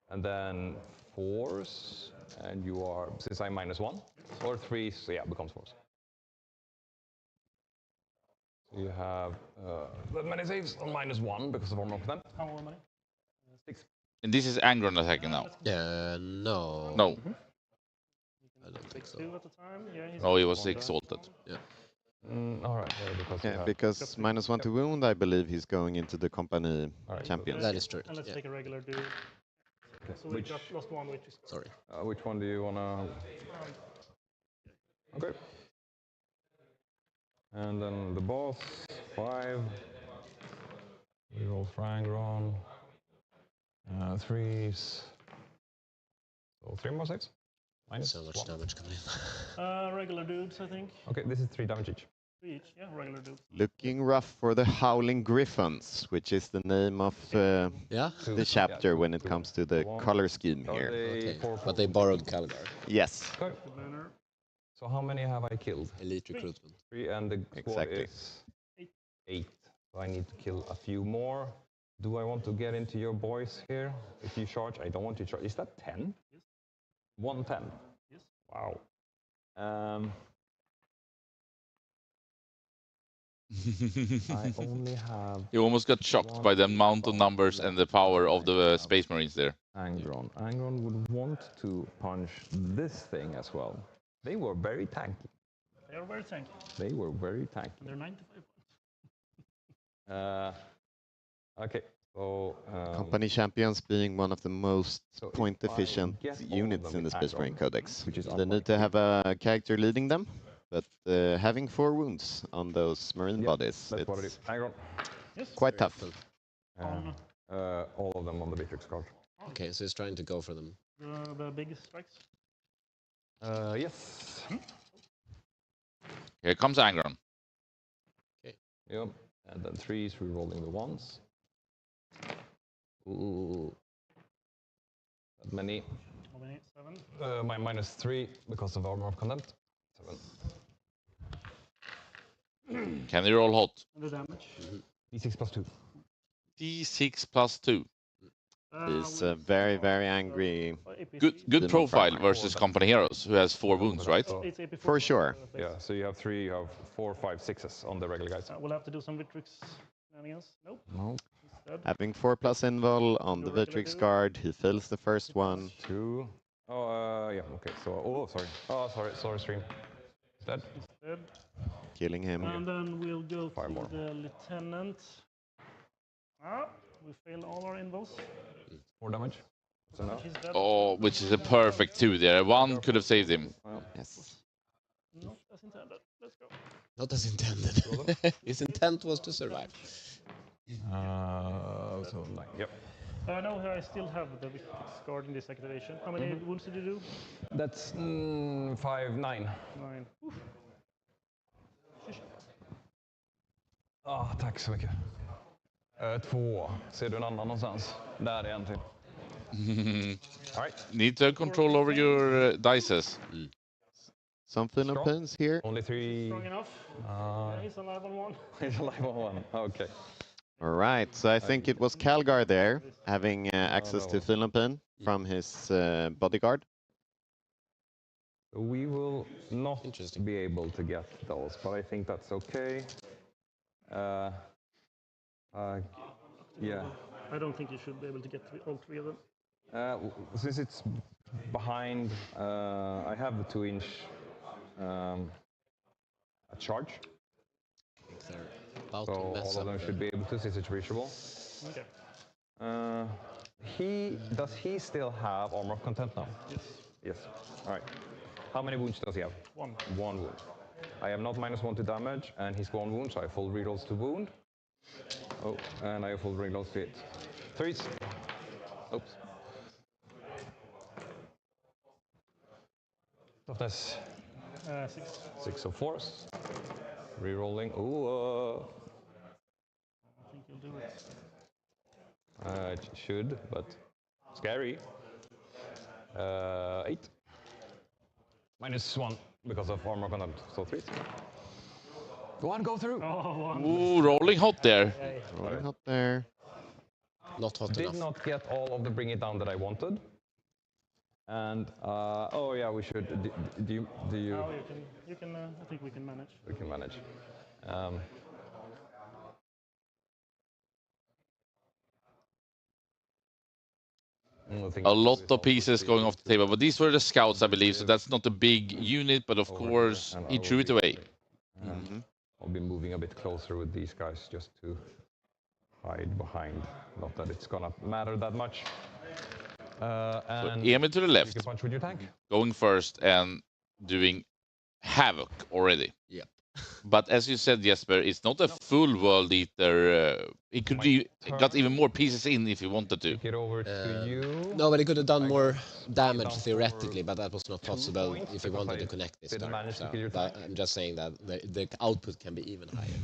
And then 4s, and you are, since I'm -1, or 3s, so yeah, becomes 4s. So you have that many saves on -1 because of armor of them. How more money? 6. And this is Angron attacking now. No. No. I don't think so. 2 at a time. Yeah, he's Oh, he was one die. exalted. All right, because you Yeah, have, because -1 to wound, I believe he's going into the company Alright, champions. That is true. And let's Yeah. take a regular dude. okay, So we got lost one, which is Sorry. which one do you wanna? Okay. And then the boss 5. We roll Frangron. 3s. So 3 more saves. So much -1. damage coming in. regular dudes, I think. Okay, this is 3 damage each. 3 each. Yeah, regular dudes. Looking rough for the Howling Griffons, which is the name of Yeah? Two. the chapter Yeah, when it two. comes to the One. color scheme Are here. they Okay. four, But they borrowed Calgar. Yes, Okay. The banner. So how many have I killed? Elite 3. recruitment. 3, and the squad Exactly. is 8. 8. So I need to kill a few more. Do I want to get into your boys here? If you charge, I don't want to charge. Is that 10? Yes. 110. Yes. Wow. I only have You almost got shocked by the amount of numbers and the power of the Space Marines there. Angron. Angron would want to punch this thing as well. They were very tanky. They are very tanky. They were very tanky. And they're 95 points. Okay, so company champions being one of the most So if point I efficient get all of units them in the with Space Marine aggro, Codex. which is They need to have a character leading them, but having 4 wounds on those Marine bodies, that's what it is. it's Angron. Yes. quite tough. On All of them on the Victrix card. Okay, so he's trying to go for them. the big strikes. Yes. Here comes Angron. Yep. And then 3s, re-rolling the 1s. Ooh. That many. How many? 7. My -3 because of armor of contempt. 7. Can they roll hot? And the damage. D6 plus 2. D6 plus 2. He's very, very angry. Good Demon profile Fragment. versus company heroes who has 4 wounds, right? It's AP For sure. Yeah, so you have 3, you have 4, 5, 6s on the regular guys. We'll have to do some Victrix shenanigans. Nope. No. Instead. Having 4+ invul on the Do regular Vitrix dude. card, he fails the first one. 2. Oh, yeah, okay. So, sorry. Oh, sorry, stream. Dead. Instead. Killing him. And then we'll go 5 to more. the lieutenant. We failed all our invos. 4 damage. That's enough. He's dead. Oh, which is a perfect 2 there. 1 could have saved him. Well, Yes. Not as intended. Let's go. Not as intended. His intent was to survive. so 9. Yep. No, I still have the Victrix card in this activation. How many wounds did you do? That's 5, 9. 9. Oof. Tack så mycket. 2. Ser du en annan någonstans? Där är en till. All right. Need to have control over your dices. Some Philippines here. Only 3. Strong enough. Yeah, he's alive on 1. He's alive on 1. Okay. All right, so I think it was Calgar there, having access to Philippine from his bodyguard. We will not Interesting. be able to get those, but I think that's okay. Yeah. I don't think you should be able to get all three of them. Since it's behind, I have the 2-inch charge, I think they're about so to mess all of up them the- should be able to, since it's reachable. Okay. Does he still have armor of content now? Yes. Yes. All right. How many wounds does he have? 1. 1 wound. I have not -1 to damage, and he's 1 wound, so I have full rerolls to wound. Oh, and I have full rerolls to hit. 3s. Oops. Toughness. 6. 6 of force. Rerolling. Ooh. I think you'll do it. It should, but scary. 8. -1 because of armor content, so 3. Go on, go through. Oh, 1. Ooh, rolling hot there. Rolling up there. Not hot Did enough. not get all of the bring it down that I wanted. And oh yeah, we should. Do you? Now you can. I think we can manage. We can manage. A lot of pieces going off the table, but these were the scouts, I believe, so that's not a big unit, but of course, he threw it away. I'll be moving a bit closer with these guys just to hide behind. Not that it's gonna matter that much. So And Emil to the you left, can punch with your tank. going first and doing havoc already. Yep. But as you said, Jesper, it's not a full world eater. He could be got even more pieces in if he wanted to. Get over to you. No, but he could have done more damage down theoretically, but that was not possible points if he because wanted I to connect this didn't turn. manage to So kill your that- tank. I'm just saying that the output can be even higher.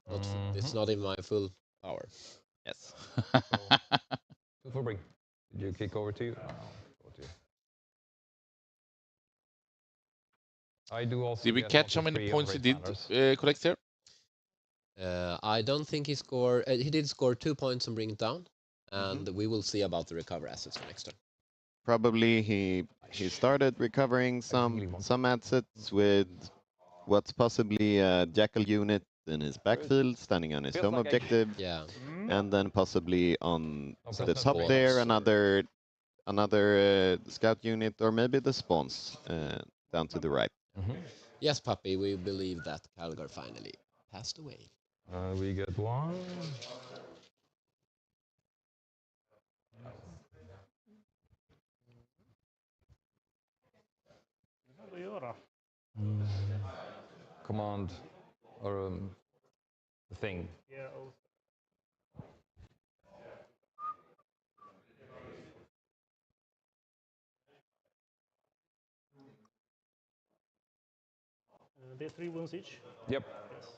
Times. It's not in my full power. Yes. 2 for bring. Did you kick over to you? No, go to you. I do also. Did we get catch how one to many 3 points he of did banners. collect here? I don't think he scored. He did score 2 points and bring it down, and we will see about the recover assets for next turn. Probably he started recovering some assets with what's possibly a jackal unit in his backfield, standing on his Feels home like I- objective, Yeah, and then possibly on Oh, the that's top spawns. there another scout unit, or maybe the spawns down to the right. yes, puppy. We believe that Calgar finally passed away. We get 1. Vad ska vi göra? Command or the thing. Yeah. They're 3 wounds each. Yep. Yes.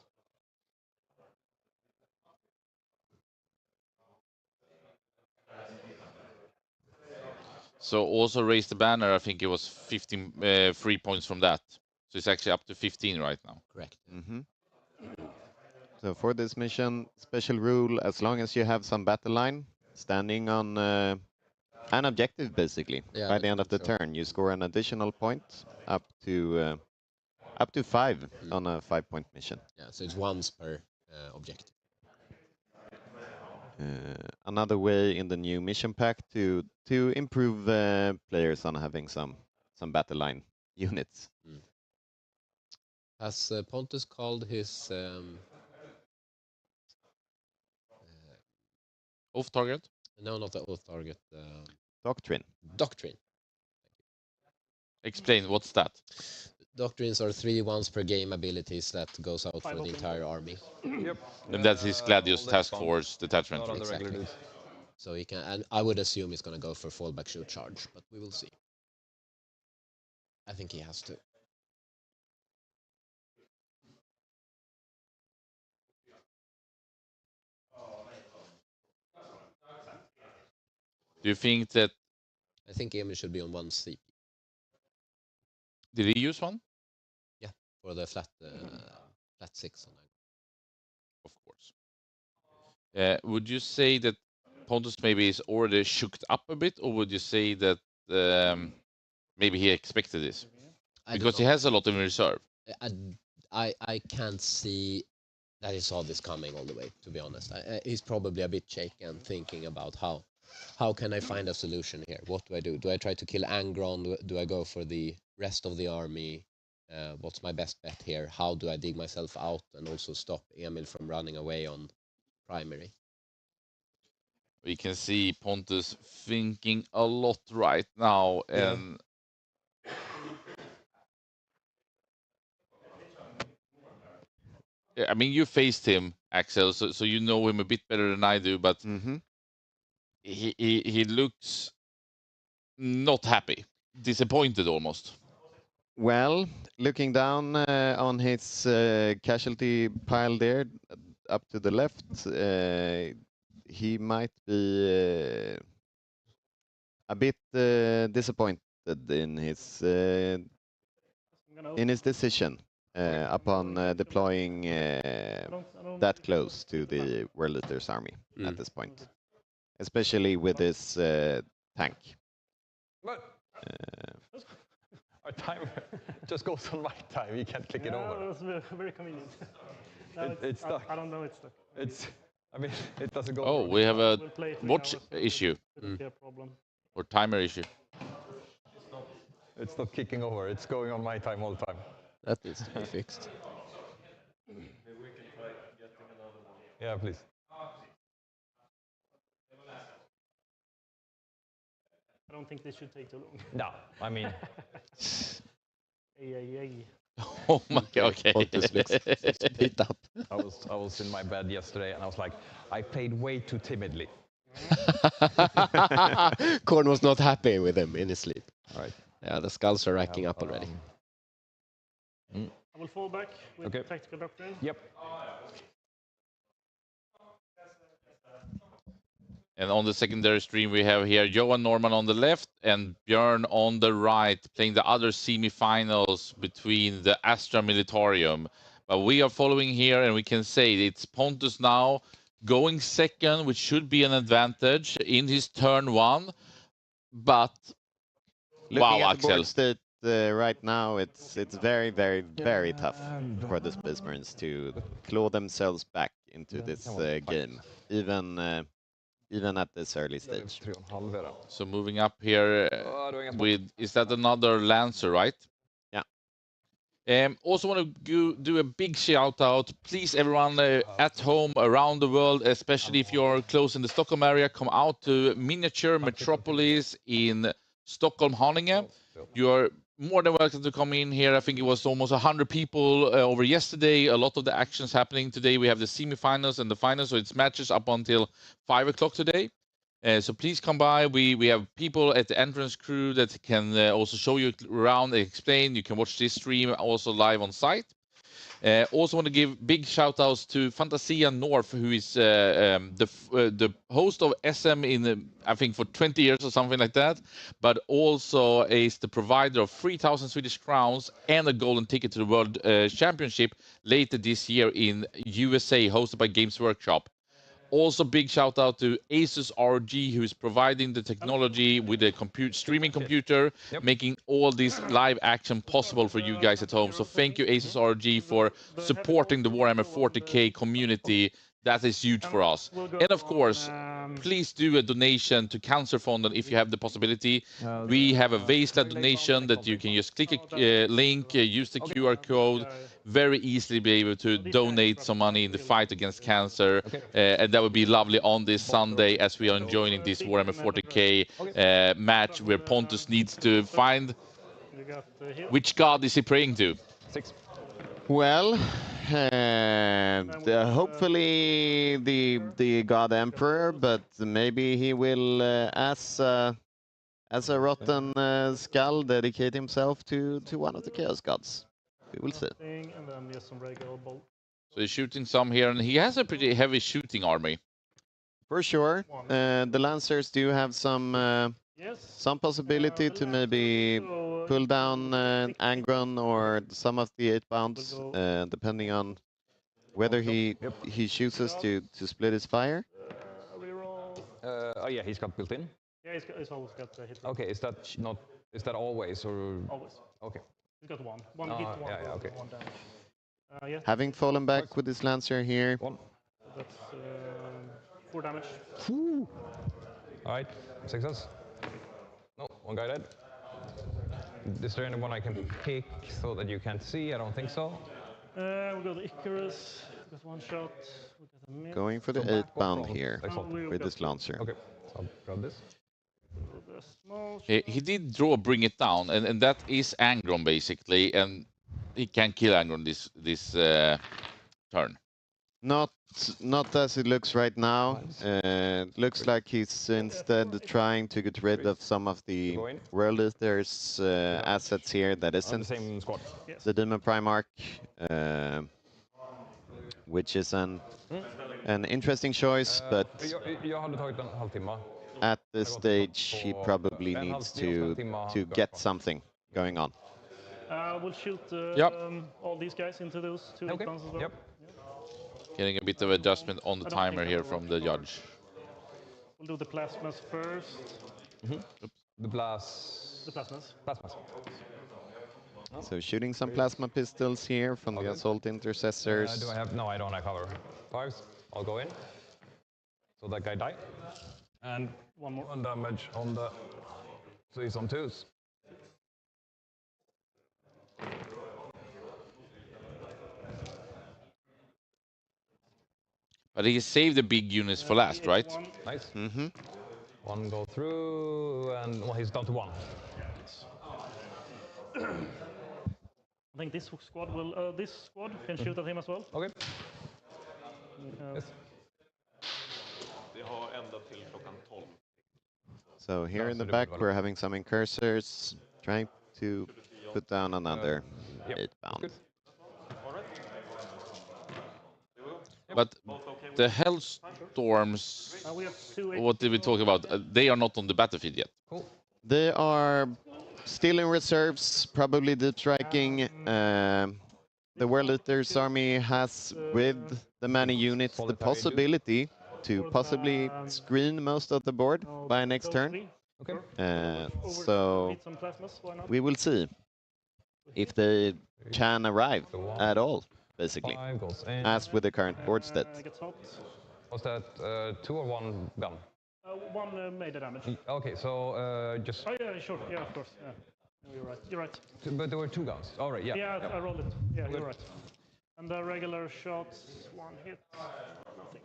So also raise the banner. I think it was 15 free points from that. So it's actually up to 15 right now. Correct. So for this mission, special rule: as long as you have some battle line standing on an objective, basically, Yeah, by the end of the sure. turn, you score an additional point up to 5 on a 5-point mission. Yeah, so it's once per objective. Another way in the new mission pack to improve players on having some battle line units. Has Pontus called his Off target. no, not the oath target, Doctrine. doctrine. Explain what's that. Doctrines are 3 once per game abilities that goes out for 5 the of them. entire army. Yep. And that's his Gladius all the task response. force detachment. Not on the Exactly. regular dudes. So he can, and I would assume he's going to go for fallback shoot charge, but we will see. I think he has to. Do you think that I think Emil should be on 1 CP did he use one? for the flat 6 on that. Of course. Would you say that Pontus maybe is already shooked up a bit, or would you say that maybe he expected this? I don't Because he know. has a lot in reserve. I can't see that he saw this coming all the way. To be honest, he's probably a bit shaken, thinking about how can I find a solution here? What do I do? Do I try to kill Angron? Do I go for the rest of the army? What's my best bet here? How do I dig myself out and also stop Emil from running away on primary? We can see Pontus thinking a lot right now, and I mean, you faced him, Axel, so you know him a bit better than I do, but he looks not happy, disappointed almost. Well, looking down on his casualty pile there, up to the left, he might be a bit disappointed in his decision upon deploying that close to the World Eaters army at this point, especially with this tank. Our timer just goes on my time. You can't click it over. That's very convenient. It's stuck. I don't know it's stuck. I mean, it doesn't go. Oh, we have a We'll play 3 watch hours, so issue Shouldn't be a problem. or timer issue. It's not kicking over. It's going on my time all the time. That needs to be fixed. Maybe we can try getting another one. Yeah, please. I don't think this should take too long. No, I mean. Ay. Oh my god, okay. Pontus looks beat up. I was in my bed yesterday and I was like, I played way too timidly. Korn was not happy with him in his sleep. All right. Yeah, the skulls are racking up already. I will fall back with tactical doctrine. Yep. And on the secondary stream, we have here Johan Norman on the left and Björn on the right, playing the other semi-finals between the Astra Militarium. But we are following here, and we can say it's Pontus now going second, which should be an advantage in his turn 1. But looking wow, at the board Axel. state right now, it's very, very, very tough for the Space Marines to claw themselves back into this game, even at this early stage. So moving up here with, is that another Lancer, right? Yeah. Also want to do a big shout out. Please, everyone at home, around the world, especially if you're close in the Stockholm area, come out to Miniature Metropolis in Stockholm, Haninge. You are more than welcome to come in here. I think it was almost 100 people over yesterday. A lot of the actions happening today. We have the semifinals and the finals, so it's matches up until 5 o'clock today. So please come by. We have people at the entrance crew that can also show you around and explain. You can watch this stream also live on site. Also want to give big shout outs to Fantasia North, who is the host of SM in I think for 20 years or something like that, but also is the provider of 3,000 Swedish crowns and a golden ticket to the World Championship later this year in USA, hosted by Games Workshop. Also, big shout out to Asus RG, who is providing the technology with a streaming computer, making all this live action possible for you guys at home. So thank you, Asus RG, for supporting the Warhammer 40K community. That is huge for us. And of course, please do a donation to Cancer Fund if you have the possibility. We have a Veizla donation that you can just click a link, use the QR code, very easily be able to donate some money in the fight against cancer. And that would be lovely on this Sunday as we are enjoying this Warhammer 40K match where Pontus needs to find which god is he praying to? 6. Well, hopefully the God Emperor, but maybe he will, as a rotten skull, dedicate himself to one of the Chaos Gods. We will see. And then just some regular bolt. So he's shooting some here, and he has a pretty heavy shooting army. For sure, the Lancers do have some possibility to maybe pull down Angron or some of the 8-bounds, depending on whether he chooses to split his fire. Oh yeah, he's got built in. Yeah, he's always got the hit. Okay, is that always or? Always. Okay. He's got one hit, one okay. damage. Yeah. Having fallen back with his Lancer here. One. That's 4 damage. All right, success. No, one guy dead. Is there anyone I can pick so that you can't see? I don't think so. We got the Icarus. We got 1 shot. We got a miss. Going for the So 8 back or bound front? here Excellent. with his Lancer. Okay, so I'll grab this. The small He did draw Bring It Down, and that is Angron basically, and he can kill Angron this turn. Not as it looks right now. Looks like he's instead trying to get rid of some of the World Eater's assets here that On the isn't same squad. the Demon Primarch, which is an interesting choice, but Jag hade tagit en halvtimme. at this stage he probably needs to get something going on. We'll shoot all these guys into those 2 Okay. bounds as well. Yep. Getting a bit of adjustment on the I don't think timer I here will from the roll. judge. We'll do the plasmas first. The blast. The plasmas. Plasmas. So shooting some plasma pistols here from the assault intercessors. Do I have? No, I don't have cover. 5s. I'll go in. So that guy died. And 1 more. 1 damage on the 3s on 2s. But he saved the big units for last, right? Nice. Mm-hmm. 1 go through, and well, he's down to 1. I think this squad will. This squad can shoot at him as well. Okay. Yes. Vi har ända till klockan 12. So here in the so back the- we're having some incursors trying to put down another Yep. 8 bound. Good. All right. But Both okay with the Hellstorms, We have 2 what did we talk about? They are not on the battlefield yet. Cool. They are still in reserves, probably deep striking. The World Eater's army has, with the many units, the possibility to possibly screen most of the board by next turn. Okay. So Need some plasmas, why not? we will see if they can arrive at all, basically, 5 goes in. as with the current board stat. Gets hot. Was that 2 or 1 gun? 1 made the damage. Okay, so just. Oh yeah, sure. Yeah, of course. Yeah. No, you're right. You're right. But there were 2 guns. All right. Yeah. Yeah, I rolled it. Yeah, you're right. And the regular shots, 1 hit, nothing.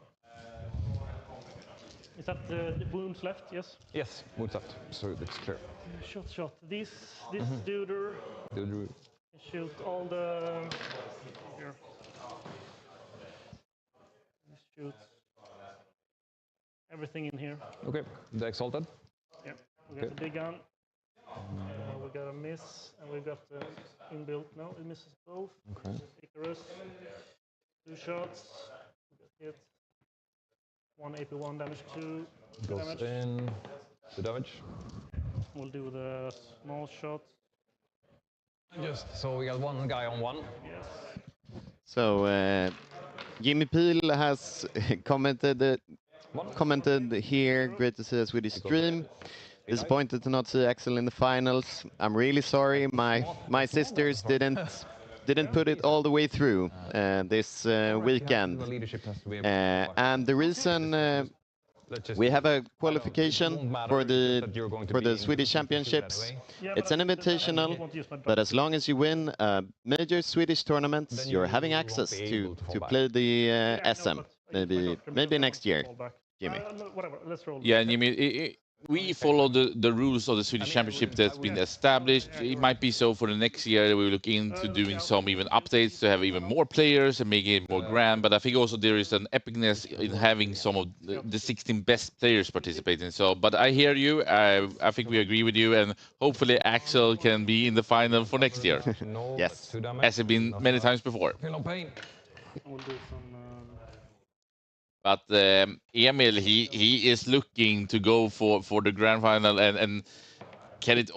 Is that the wounds left? Yes. Yes. Moves left. So it's clear. Shot. This duder can shoot all the. Here. Shoot everything in here. Okay. The exalted. Yeah. We got the big gun. We got a miss, and we got the inbuilt. No, it misses both. Okay. Icarus. 2 shots. We got hit. 1 AP1 damage, 2 Goes damage. in. The damage. We'll do the small shot. Just so we got 1 guy on 1. Yes. So Jimmy Peel has commented here, great to see a Swedish stream. Disappointed to not see Axel in the finals. I'm really sorry, my sisters didn't put it all the way through this weekend. And the reason we have a qualification for the Swedish Championships. It's an invitational, but as long as you win major Swedish tournaments, you're having access to play the SM. Maybe next year, Jimmy. Whatever. Let's roll. Yeah, and you mean we follow the rules of the Swedish Championship that's been established. It might be so for the next year. We look into doing some even updates to have even more players and making it more grand. But I think also there is an epicness in having some of the 16 best players participating. So, but I hear you. I think we agree with you, and hopefully Axel can be in the final for next year, Yes. as it's been many times before. We'll do some. But Emil, he is looking to go for the grand final, and can it?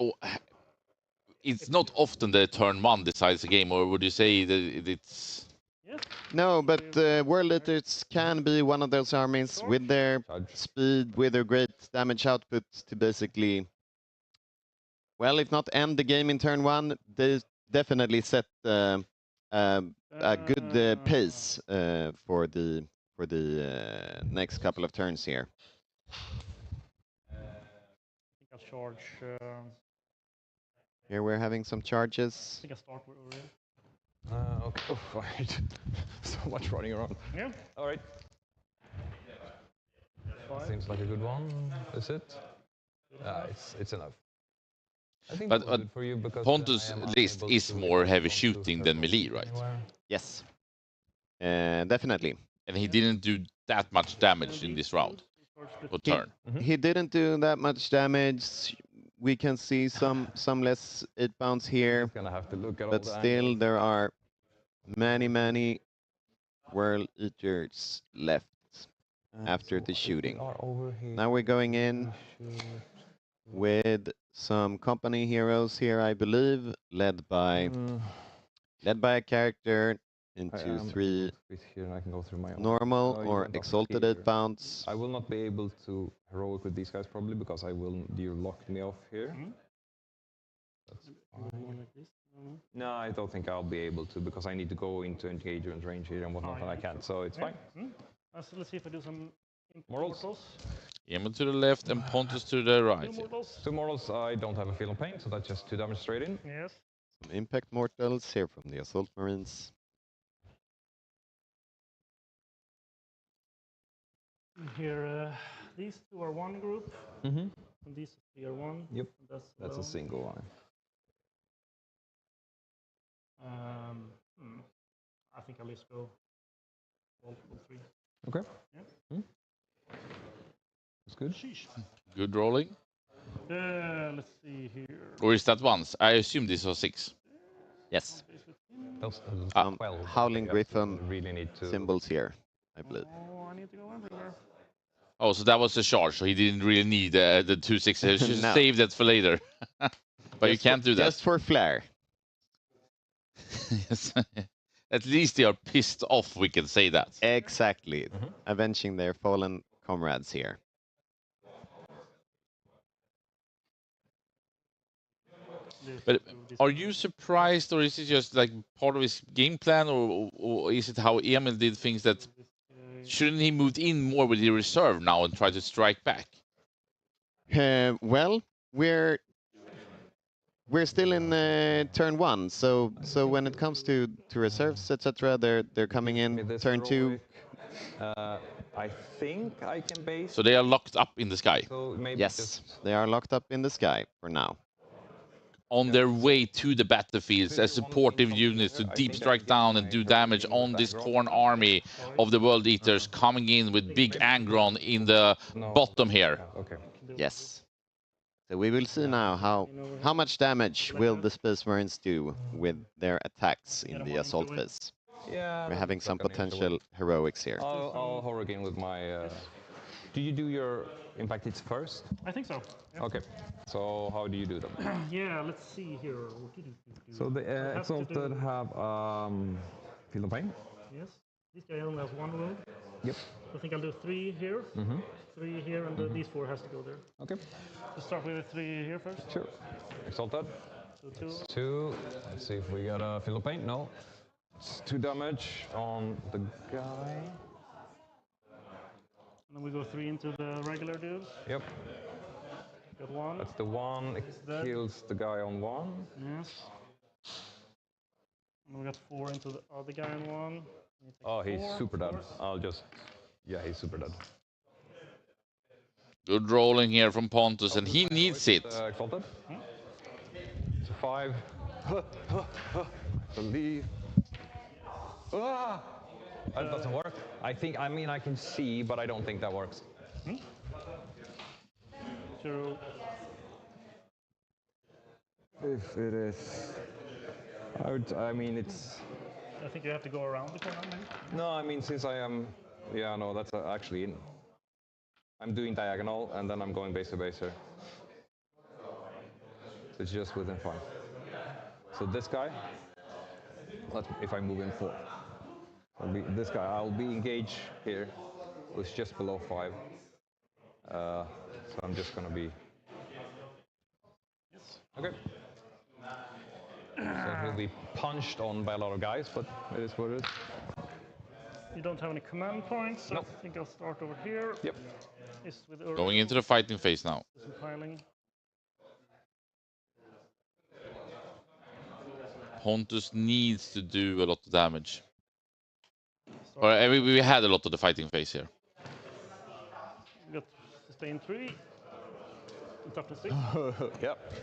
It's not often the turn 1 decides the game, or would you say that it's? Yes. No, but World Eaters can be one of those armies with their speed, with their great damage output to basically, well, if not end the game in turn 1, they definitely set a a good pace for the next couple of turns here. I think I'll charge. Here we're having some I charges. think I'll start with Uriel. Okay. Oh, right. So much running around. Yeah. All right. 5. Seems like a good one. Is it? It's enough. I think But that was good for you because Pontus' I am list unable is to more invest heavy onto shooting than heroes melee, right? anywhere. Yes, definitely. And he didn't do that much damage in this round or turn. He didn't do that much damage. We can see some less 8-bounds here, Just gonna have to look at but all the still angles. there are many World Eaters left after So the if we shooting. are over here, Now we're going in we should- with some company heroes here, I believe, led by a character I into am 3 able to fit here and I can go through my own. normal Oh, you or went up exalted here. 8-bounds. I will not be able to heroic with these guys probably because you locked me off here. That's fine. Like this. No, I don't think I'll be able to because I need to go into engagement range here and whatnot, and I can't. So it's fine. So let's see if I do some Mortals? Emil to the left and Pontus to the right. Two mortals. 2 mortals. I don't have a feel of pain, so that's just 2 damage straight in. Yes. Some impact mortals here from the Assault Marines. Here, these two are one group, Mm-hmm. and these three are one. Yep. And That's a alone. single one. I think I'll just go all 3. Okay. Yeah. That's good. Sheesh. Good rolling. Let's see here. Or is that once? I assume this was 6. Yes, Those, some 12, Howling I think I Griffin really need to. symbols here, I believe. Oh, I need to go everywhere. Oh, so that was the charge. So he didn't really need the 2 6s. He should No. save that for later. But you Just for- can't do that. Just for flair. Yes. At least they are pissed off, we can say that. Exactly. Avenging their fallen comrades here. But are you surprised, or is it just like part of his game plan, or is it how Emil did things that shouldn't he moved in more with the reserve now and try to strike back? Well, we're still in turn 1, so when it comes to reserves, etc., they're coming in turn 2. I think I can base. So they are locked up in the sky, So maybe Yes, just they are locked up in the sky for now. on their way to the battlefields as Since you want supportive something units to here, I deep think I strike can get down my and do heroic damage in with on this Angron. Khorne army of the World Eaters coming in with big Angron in the No. bottom here. Yeah, okay. Yes. So we will see now how much damage will the Space Marines do with their attacks in the assault phase. Yeah. We're that having looks some like an interesting one. potential heroics here. I'll heroic in with my. Do you do your impact hits first? I think so. Yeah. Okay. So how do you do them? Yeah, let's see here. So the have to exalted do- have feel no pain. Yes. This guy only has 1 wound. Yep. I think I'll do 3 here, 3 here, and these 4 has to go there. Okay. Let's start with the 3 here first. Sure. Exalted. So 2. 2. Let's see if we got a feel of pain. No. It's 2 damage on the guy. And then we go 3 into the regular dudes. Yep. Got 1. That's the one. It dead. kills the guy on 1. Yes. And we got 4 into the other guy in 1. Oh, he's 4, super dead. of course. I'll just. Yeah, he's super dead. Good rolling here from Pontus, and he needs it. Exalted. So 5. Believe. Ah! That doesn't work. I mean, I can see, but I don't think that works. 2. If it is. I mean, it's. I think you have to go around the corner, maybe. No, I mean, since I am. Yeah, no, that's actually in. I'm doing diagonal, and then I'm going base to base here. So it's just within 5. So this guy, if I move in 4, this guy, I'll be engaged here, who's just below 5. So I'm just gonna be. Okay. So he'll be punched on by a lot of guys, but it is what it is. You don't have any command points, so Nope. I think I'll start over here. Yep. Is with Going into the fighting phase now. some piling. Pontus needs to do a lot of damage. Or we had a lot of the fighting phase here. We got sustain 3. And toughness 6. Yep.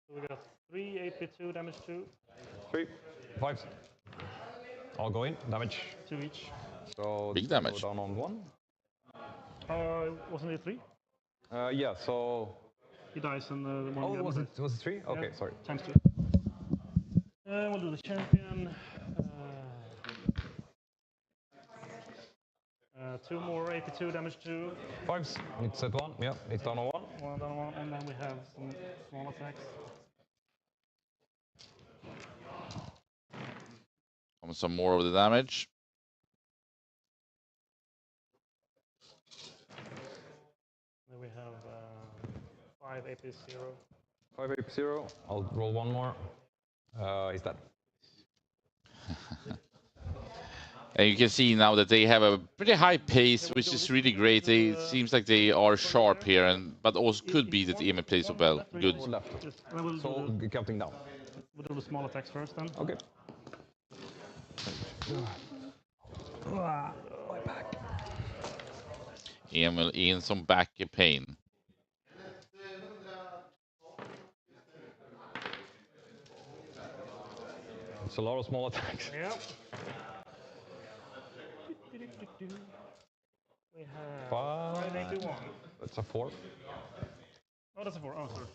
So we got 3 AP 2, damage 2. 3, 5. All going, damage. 2 each. So Big go damage. down on 1. Wasn't it 3? Yeah, so... He dies and the one. Oh, was it 3? Okay, Yeah, sorry. Times 2. We'll do the champion. 2 more AP2, damage 2. 5s, it's at 1. Yeah, it's down on 1. One down one, and then we have some small attacks. Some more of the damage. Then we have 5 AP0. 5 AP 0. I'll roll 1 more. He's dead. And you can see now that they have a pretty high pace, which is really great. It seems like they are sharp here, but also could be that Emil plays so well. Good. Or left. Yes, and then So counting down. we'll do the small attacks first then. Okay. Emil in some back pain. It's a lot of small attacks. Yeah. We have 5. 81. That's a 4. Oh, that's a 4. Oh, sorry.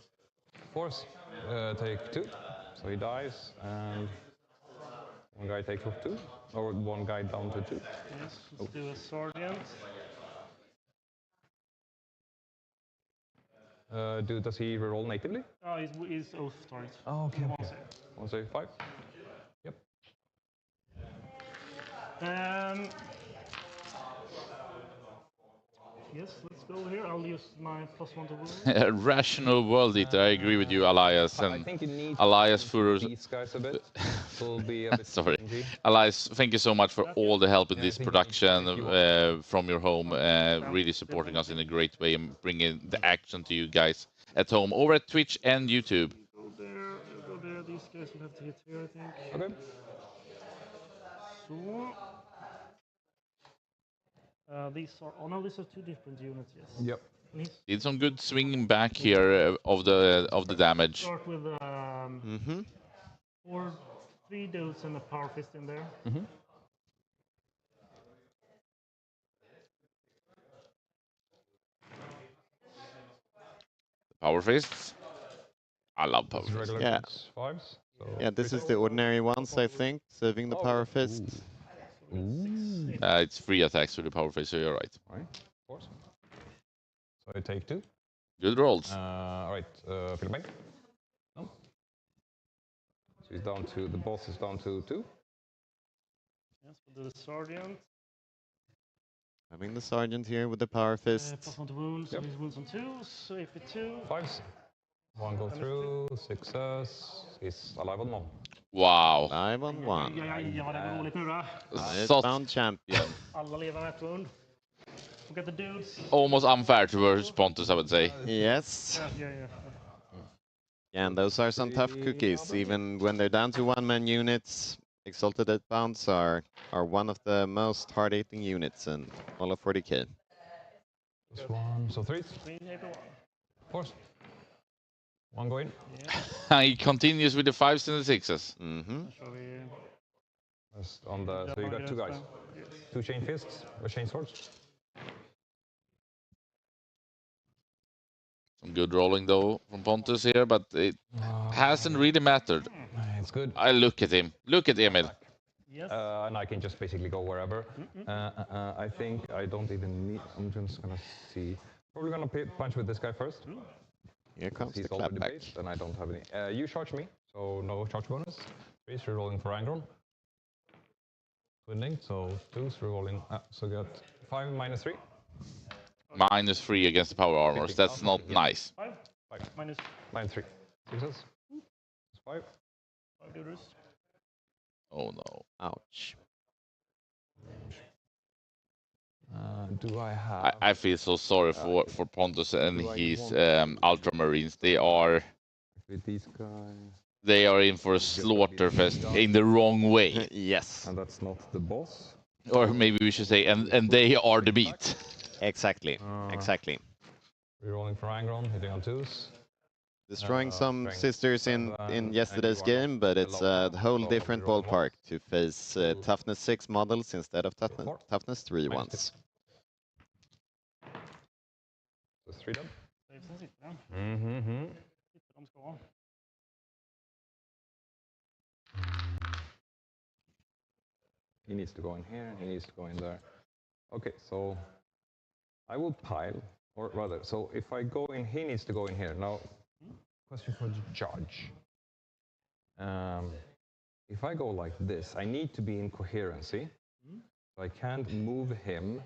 4s. Take 2. So he dies, and one guy takes off 2. Or one guy down to 2. Yes, let's do a sergeant. Does he reroll natively? Oh, he's oath target. Oh, okay. One Okay. save. 1 save 5. Yep. Yes, let's go over here. I'll use my +1 to wound. Rational world eater. I agree with you, Elias. I And think you need Elias to Furus. these guys a bit. Will be a bit Sorry. stingy. Elias, thank you so much for all the help in Yeah, this I think production if you from your home. Really supporting us in a great way and bringing the action to you guys at home over at Twitch and YouTube. Go there, go there. These guys will have to hit here, I think. Okay. So. These are. Oh no, these are 2 different units. Yes. Yep. And he's Did some good swinging back here of the damage. start with 3 dudes and a power fist in there. Power fists. I love power This is fists. regular Yeah. dudes, 5s. So Yeah, this is the ordinary ones, I think, saving the power fist. It's 3 attacks with the power fist, so you're right. Right. 4s. So I take 2. Good rolls. All right. Philippine. No. So he's down to the boss is down to 2. Yes, we'll do the sergeant. Having the sergeant here with the power fist. +1 to wounds. Yep. So he's wounds on 2. So AP2. 5s. 1 go through. 6s. He's alive on 1. Wow. 5 on 1. Ja, det var roligt nu då. Found champion. Alla lever med ett wound. Look at the dudes. Almost unfair towards Pontus, I would say. Yes. Yeah. And those are some tough cookies. Even when they're down to 1-man units, Exalted Outbounds are one of the most hard-hitting units in all of 40k. This one. So 3s. 3 AP1. 4s. 1 going. Yeah. He continues with the 5s and the 6s. Shall we? That's on the. So you got 2 guys. 2 chain fists or chain swords. Some good rolling though from Pontus here, but it hasn't really mattered. It's good. I look at him. Look at Emil. Yes. And I can just basically go wherever. I think I don't even need. I'm just gonna see. Probably gonna punch with this guy first. Here comes He's the already clapback. based, and I don't have any. You charge me, so no charge bonus. 3s rerolling for Angron. Twinning, so 2s rerolling. So got 5 minus 3. -3 against the power armors. That's not nice. 5. Five. Minus. Minus 3. Success. 5. 5 gooders. Oh no. Ouch. Do I have? I feel so sorry for Pontus and do I his want to- Ultramarines. They are With these guys. in for a slaughter fest in the wrong way. Yes, And that's not the boss. Or maybe we should say, and they are the beat. exactly. Uh, Exactly. Rerolling for Angron, hitting on 2s. Destroying some strength sisters in 7, and yesterday's you are game, but it's below a whole so different reroll ballpark once. to face Roll toughness 6 models instead of four. toughness 3 Minus ones. So 3 done. Savesen sitter den. Mm-hmm. Sitter de ska. He needs to go in here, he needs to go in there. Okay, so I will pile, or rather, so if I go in, he needs to go in here. Now, question for the judge. If I go like this, I need to be in coherency. So I can't move him.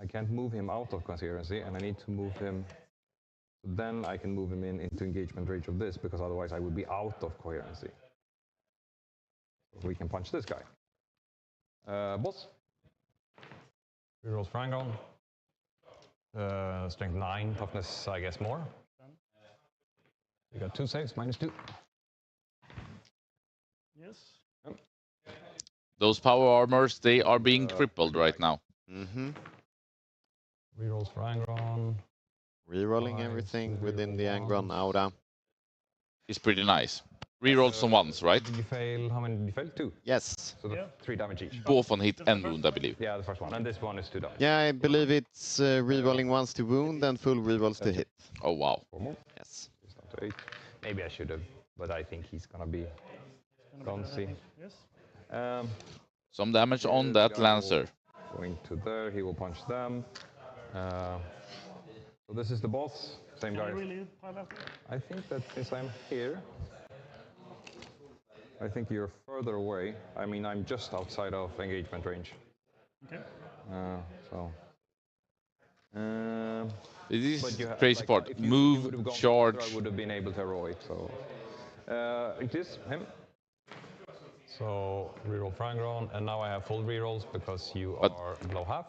I can't move him out of coherency, and I need to move him. Then I can move him into engagement range of this, because otherwise I would be out of coherency. So we can punch this guy. Boss. Rerolls for Angron. Strength 9, toughness, I guess, more. You got 2 saves, -2. Yes. Those power armors, they are being crippled right now. Mm-hmm. Rerolls for Angron. Rerolling Nice. everything within the Reroll Angron ones. aura. It's pretty nice. Reroll some ones, right? Did you fail? How many did you fail? 2. Yes. So Yeah. 3 damage each. Both on hit and wound, I believe. Yeah, the first one. And this one is 2 damage. Yeah, I believe it's rerolling once to wound and full rerolls to hit. Oh wow. 4 more. Yes. He's down to 8. Maybe I should have, but I think he's gonna be bouncy. Yes. Some damage on that Lancer. Going to there, he will punch them. So this is the boss. Same Can I guy. really pile after? I think that since I'm here, I think you're further away. I mean, I'm just outside of engagement range. Okay. So. This But is you the have, crazy like, part. if you Move, would have gone charge. faster, I would have been able to heroic. So it is him. So reroll Frangron, and now I have full rerolls because you are below half.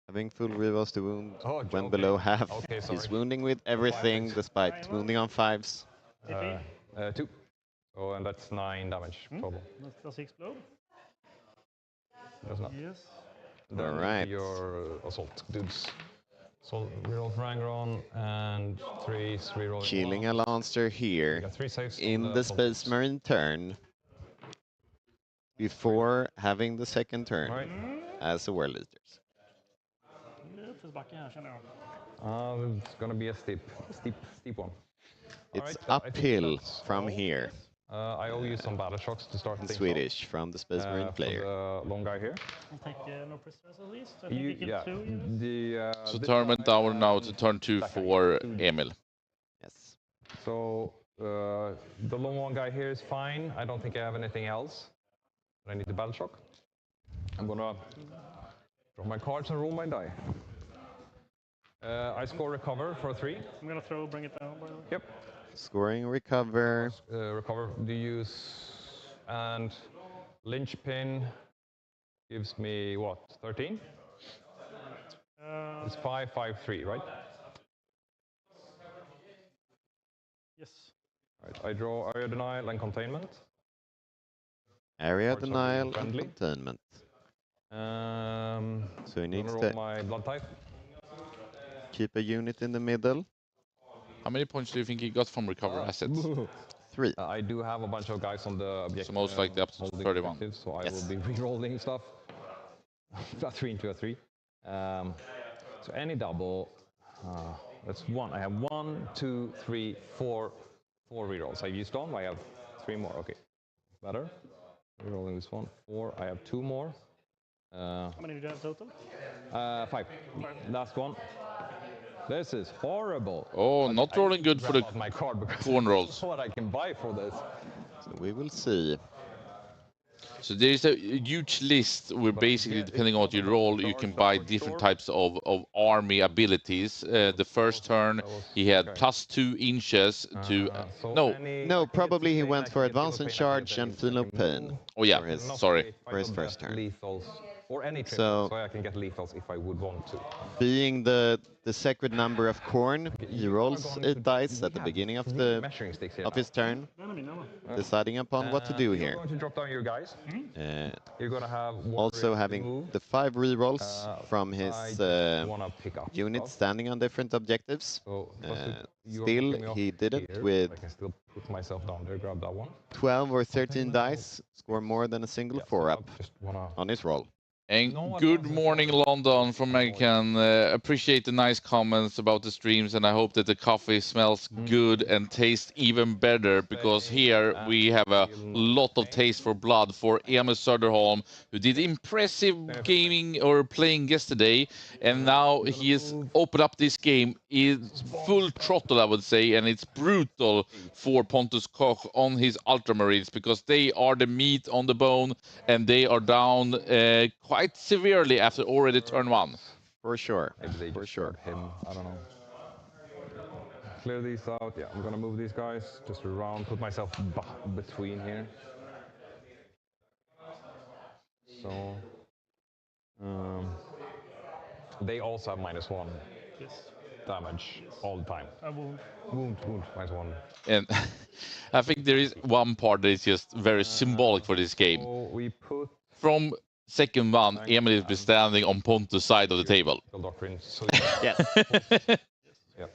Having full rerolls to wound Oh, when okay. below half. Okay, He's sorry. wounding with everything hits. despite wounding on 5s. 2. Oh, and that's 9 damage total. Does he explode? Does not. Yes. Then Alright. your assault dudes. So reroll Frangron and 3s reroll. Killing a Lancer You here got 3 saves in on the assault Space dudes. Marine turn before having the second turn Right. as a War Leaders. Det är uppförsbacke här känner jag. It's gonna be a steep one. It's Alright, I think uphill that's from all. here I owe you some battle shocks to start in things Swedish from the Space Marine off. player. For the long guy here. I'll take no prisoners at least. I think he killed 2. Yes. So this turn went guy down now to and turn 2 that guy. for Emil. Yes. So the long one guy here is fine. I don't think I have anything else. But I need the battle shock. I'm gonna draw my cards and roll my die. I score recover for 3. I'm gonna bring it down by the way. Yep. Scoring recover. Recover. Do you use and linchpin gives me what? 13. It's 5, 5, 3, right? Yes. Right. I draw area denial and containment. Area Cards are denial and friendly. containment. So he needs roll to my blood type. keep a unit in the middle. How many points do you think he got from recover assets? 3. I do have a bunch of guys on the objective. So most likely up to holding 31. objectives, so I Yes. will be re-rolling stuff. A 3 into a 3. So any double. That's 1. I have 1, 2, 3, 4 re-rolls. I've used one. I have 3 more. Okay. Better. Re-rolling this one. 4. I have 2 more. How many did you have total? 5. Last one. This is horrible. Oh, not rolling good for the Grab out my card because corn rolls. that's what I can buy for this. So we will see. So there is a huge list where basically, depending on what you roll, you can buy different types of army abilities. The first turn, he had +2 inches to... no. No, probably he went for advance and charge and feel no pain. Oh, yeah. Sorry. For his first turn. Lethals or any So- so I can get lethals if I would want to. Being the sacred number of corn, he rolls 8 dice at the beginning of Measuring sticks here his turn, deciding upon what to do You're here. going to drop down your guys. You're going to have Also having move. the 5 rerolls from his I just wanna pick up units stuff. standing on different objectives. So, you're Still, picking me up he did it here. with I can still put myself down there, grab that one. 12 or 13 dice, score more than a single 4-up Just wanna on his roll. And good morning, London, from Megan. Appreciate the nice comments about the streams, and I hope that the coffee smells good and tastes even better, because here we have a lot of taste for blood for Emil Söderholm, who did impressive gaming or playing yesterday, and now he has opened up this game in full throttle, I would say, and it's brutal for Pontus Koch on his Ultramarines, because they are the meat on the bone, and they are down quite severely after already turn 1. For sure, maybe they for just sure. grab him. I don't know. Clear these out. Yeah, I'm gonna move these guys just around. Put myself between here. So they also have -1 damage all the time. Wound -1. And I think there is one part that is just very symbolic for this game. So we put From second one, Emil is been standing on Pontus' side of the table. doctrine. So Yes. yeah.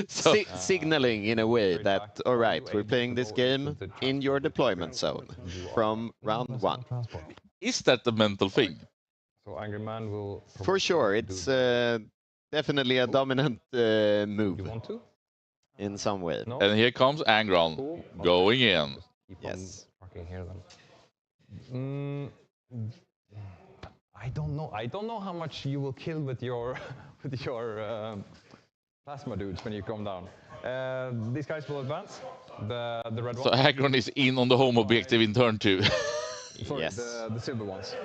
So, Signaling in a way that, all right, we're playing this game in your deployment zone from round 1. is that the mental thing? So Angry Man will. For sure, it's definitely a dominant move You want to? in some way. No. And here comes Angron Cool. going in. Just keep Yes. on fucking here then. I don't know. I don't know how much you will kill with your with your plasma dudes when you come down. These guys will advance. The red So ones. Angron is in on the home objective in turn 2. Sorry, Yes. the silver ones.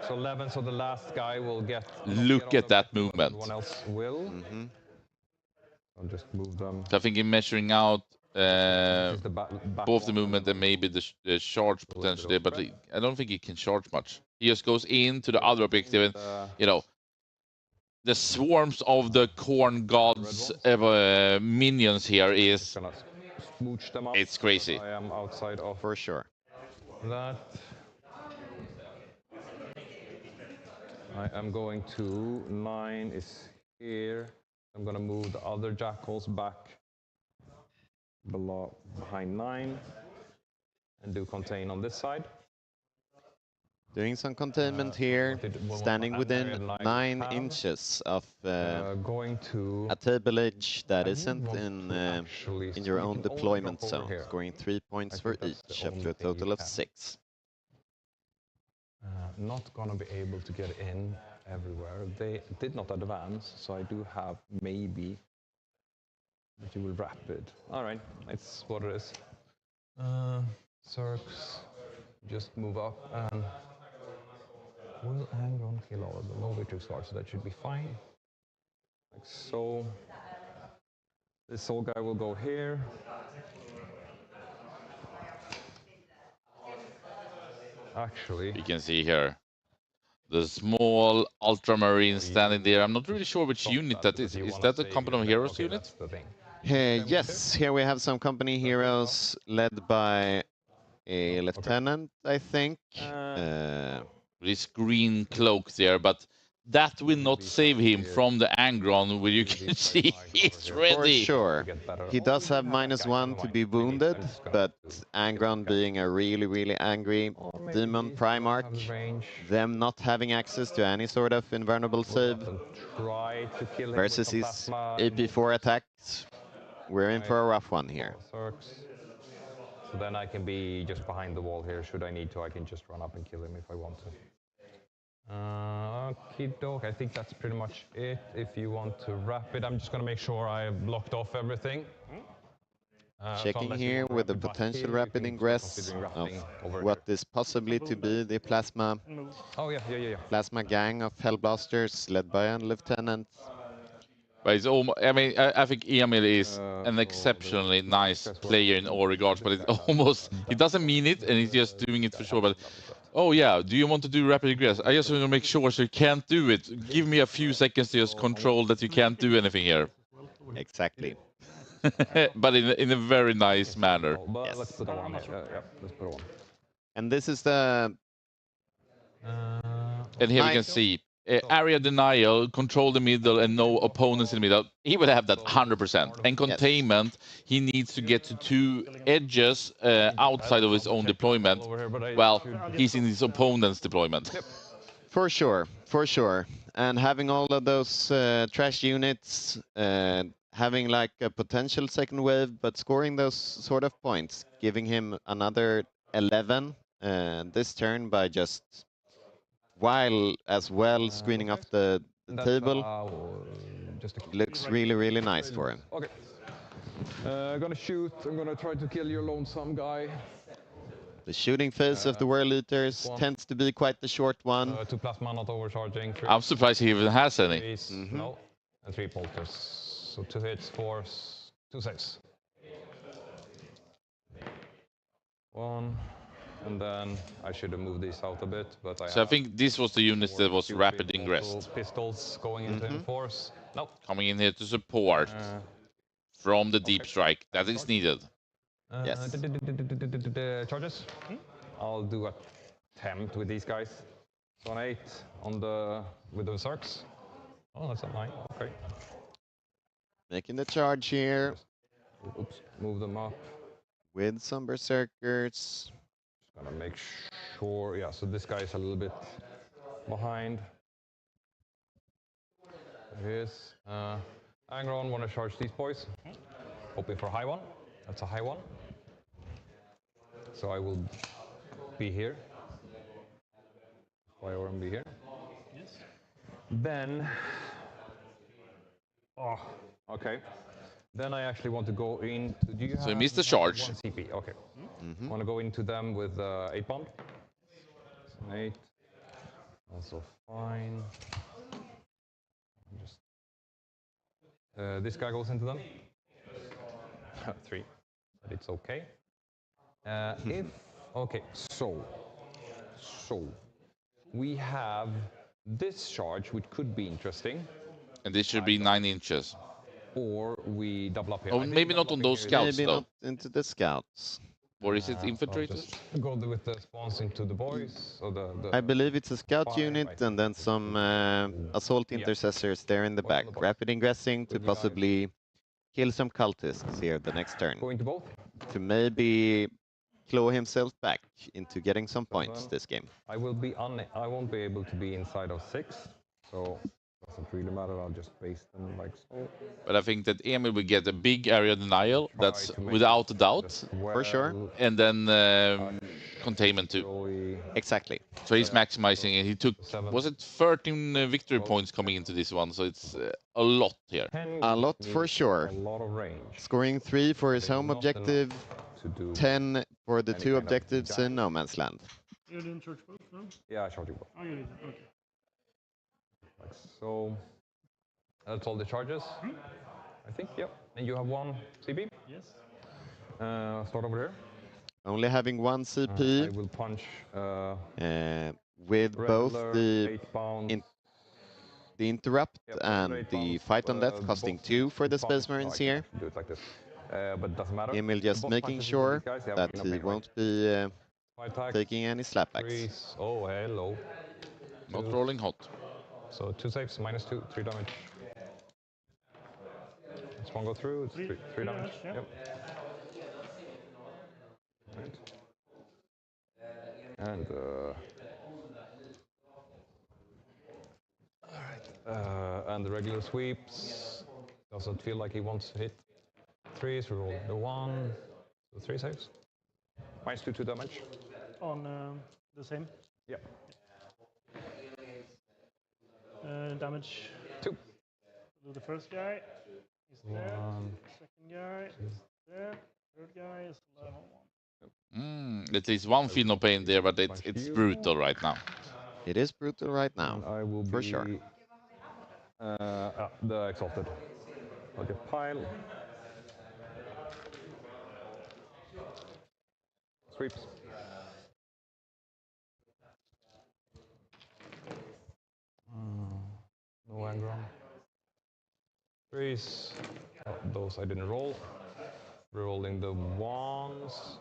So 11. So the last guy will get. Look get on at the that objective, movement. Everyone else will. I'll just move them. So I think in measuring out This is the back both the one, movement and maybe the charge potentially, but I don't think he can charge much. He just goes into the other objective, and you know, the swarms of the corn gods minions here is Gonna smooch them up. it's crazy. I am outside of For sure. that. I am going to 9 is here. I'm gonna move the other jackals back behind 9 and do contain on this side. Doing some containment here, standing within 9 inches of Going to a table edge that I isn't would in want to actually in your you own can only deployment drop over zone, here. scoring 3 points I for think that's each the up to only a thing total you of can. 6. Not gonna be able to get in everywhere. They did not advance, so I do have maybe that you will rapid. All right, it's what it is. Circs, just move up and will Angron kill all of them? No Victory Scar, so that should be fine. Like so. This soul guy will go here. Actually, You can see here the small ultramarine standing there. I'm not really sure which unit that is. Is that the Company of Heroes unit? that's the thing. Yes, here we have some company heroes led by a lieutenant, I think. This green cloak there, but that will not save him from the Angron, where you can see he's For ready. sure. He does have -1 to be wounded, but Angron being a really, really angry demon Primarch, them not having access to any sort of invulnerable save Try to kill him versus with his some plasma. AP4 attacks, we're in for a rough one here. Circs. So then I can be just behind the wall here. Should I need to, I can just run up and kill him if I want to. Okie doke, I think that's pretty much it. If you want to wrap it, I'm just going to make sure I blocked off everything. So Checking unless you here want with the rapid butt potential kill, you rapid can start ingress considering of rafting over what here. is possibly to be the plasma Move. Oh yeah. gang of Hellblasters led by a lieutenant. But it's almost, I mean, I think Emil is an So exceptionally the nice stress work player in all regards, but it's almost, he doesn't mean it and he's just doing it for sure. But oh yeah, do you want to do rapid regress? I just want to make sure so you can't do it. Give me a few seconds to just control that you can't do anything here. Exactly. But in a very nice manner. But Yes. let's put it on. Yeah, let's put it on. And this is the And here we can nice. see area denial, control the middle, and no opponents in the middle. He will have that 100%. And containment, he needs to get to 2 edges outside of his own deployment. Well, he's in his opponent's deployment. For sure, for sure. And having all of those trash units, having like a potential second wave, but scoring those sort of points, giving him another 11 this turn by just while as well screening off the table. Looks really, really nice for him. Okay. Gonna shoot. I'm gonna try to kill your lonesome guy. The shooting phase of the World Eaters tends to be quite the short one. 2 plasma not overcharging. I'm surprised he even has any. No. And 3 polters. So 2 hits, 4, 2 saves. 1. And then I should have moved this out a bit, but So I think this was the unit that was rapid ingress. Pistols going into enforce. No. Coming in here to support from the deep strike. That is needed. Yes. Charges. I'll do a attempt with these guys. So an 8 on with the Berserks. Oh, that's a 9. Okay. Making the charge here. Oops. Move them up. With some Berserkers. Just gonna make sure. Yeah. So this guy is a little bit behind. There he is. Angron, want to charge these boys. Hoping for a high one. That's a high one. So I will be here. Firearm be here. Yes. Then, okay. Then I actually want to go into. Do you So he have missed the charge. 1 CP? Okay. Want to go into them with 8 bomb. 8. Also fine. Just this guy goes into them. 3, but it's okay. Okay, so we have this charge, which could be interesting, And this should be 9 inches. or we double up here. Oh, I think maybe not double on up those here is- scouts, Maybe though. not into the scouts. Or is it I'll infiltrators? just go with the spawns into the boys. Or I believe it's a scout Fire, unit right. and then some assault Yeah. intercessors there in the What's on back. the box? Rapid ingressing to With the possibly kill some cultists here the next turn. Going to both. To maybe claw himself back into getting some points Seven. this game. I won't be able to be inside of 6, so doesn't really matter. I'll just base them like so. But I think that Emil will get a big area denial. Try That's to make without a it doubt. as For sure. well And then containment too. Joey. Exactly. So he's maximizing it. He took, 7. was it 13 victory points coming into this one? So it's a lot here. 10 A lot gives for me sure. A lot of range. Scoring 3 for his They home will not objective, to do 10 for the any 2 kind of objectives in damage. No Man's Land. You didn't charge both, no? Yeah, I shot you both. Oh, you did. Okay. Like so. That's all the charges. I think, yep. And you have 1 CP. Yes. Start over here. Only having 1 I CP will punch with both regular the 8 pounds. the interrupt Yep, and 8 the pounds, fight on death costing both 2 for the 8 Space pounds. Marines I can here. actually do it like this. But it doesn't matter. Emil just Both making punches into sure these guys, they have that enough he range. won't be 5 attacks, taking any slapbacks. 3s. Oh, hello. Not 2. rolling hot. So 2 saves, -2, 3 damage. Does 1 go through? It's 3 damage. yeah. Yep. Right. And and the regular sweeps. Doesn't feel like he wants to hit 3s. We roll the 1. So 3 saves. -2, 2 damage. On the same. Yep. Damage 2. to the first guy. Is there. 1. Second guy is there. Third guy is level 1. At least one feel no pain there, but it's brutal right now. It is brutal right now, And I will for be sure. The exalted. I'll get pile. Sweeps. No anger. Threes. Oh, those I didn't roll. Rerolling the ones.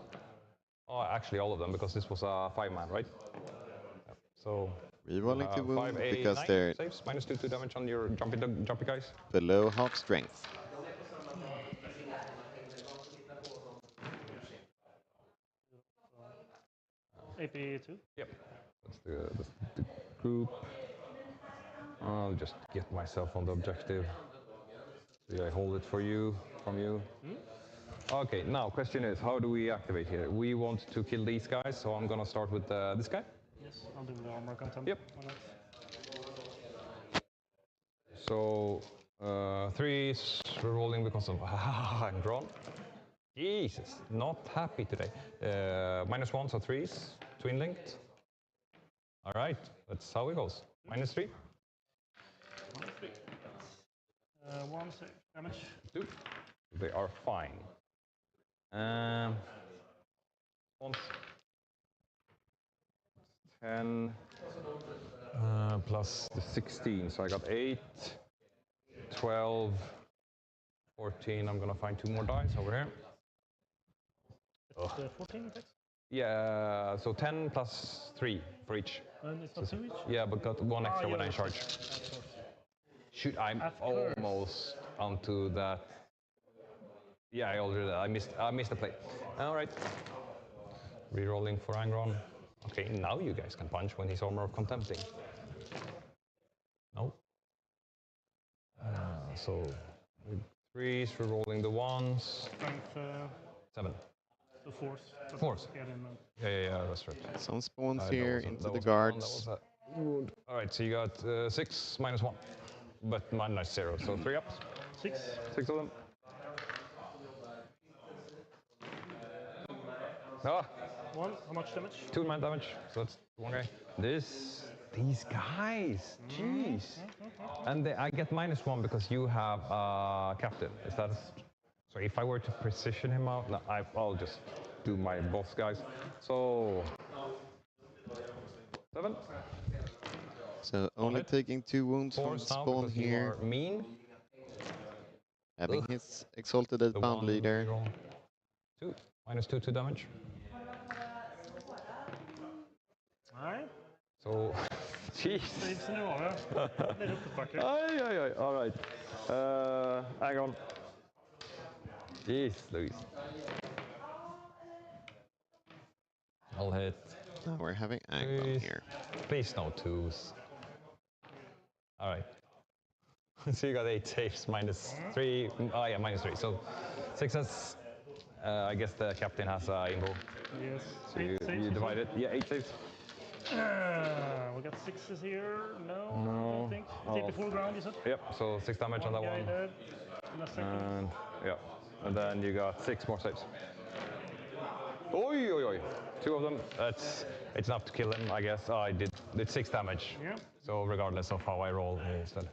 Oh, actually all of them, because this was a 5-man, right? Yep. So Rerolling to wound 5, 8, because 9 they're saves, -2 damage on your jumpy guys. below half strength. AP2. Yep. That's the group. I'll just get myself on the objective. See, I hold it for you, from you. Okay, now question is, how do we activate here? We want to kill these guys, so I'm gonna start with this guy. Yes, I'll do the armor content. Yep. Why not? So 3s, rerolling because of I'm drawn. Jesus, not happy today. -1, so 3s, twin linked. All right, that's how it goes. -3. 1 save damage. 2. They are fine. Once. 10 plus the 16, so I got 8, 12, 14. I'm gonna find 2 more dice over here. It's 14 attacks. Yeah, so 10 plus 3 for each. And it's not 2 each? Yeah, but got 1 extra when I yes, charge. of course. Shoot, I'm Of course. almost onto that. Yeah, I already I missed the play. All right. Rerolling for Angron. Okay, now you guys can punch when he's armor of contempting. No. So with 3s, rerolling the 1s. Strength 7. to force. but Force. get in and- Yeah, that's right. Some spawns That here wasn't- into that the wasn't one, that guards. was a wound. All right, so you got 6 -1, but -0, so 3 ups. 6. 6 of them. Ah, 1. How much damage? 2 man damage, so that's 1 guy. These guys, jeez. And I get -1 because you have captain. Is that so? If I were to precision him out, no, I'll just do my boss guys. So 7. So only hit. taking 2 wounds from the Force now spawn because you here. are mean. Having Ugh. his exalted as The bound 1 leader. reroll. 2 -2 damage. Nej, So, jeez. saves in a row. Ja. Det är uppförsbacke. Ay. All right. Hang on. Jeez, Louise. I'll hit. Now we're having Angron Please. here. Please no 2s. All right. So you got 8 saves, -3. Oh yeah, -3. So 6s. I guess the captain has a invo. Yes. So 8 saves, you you divide said? it. Yeah, 8 saves. We got 6s here. No, No. I don't think. Take the full ground, you said? Yep. So 6 damage on that Guy one. dead. In a second. And yeah, and then you got 6 more saves. Oi. 2 of them. It's enough to kill him, I guess. I did 6 damage. Yeah. So regardless of how I roll instead.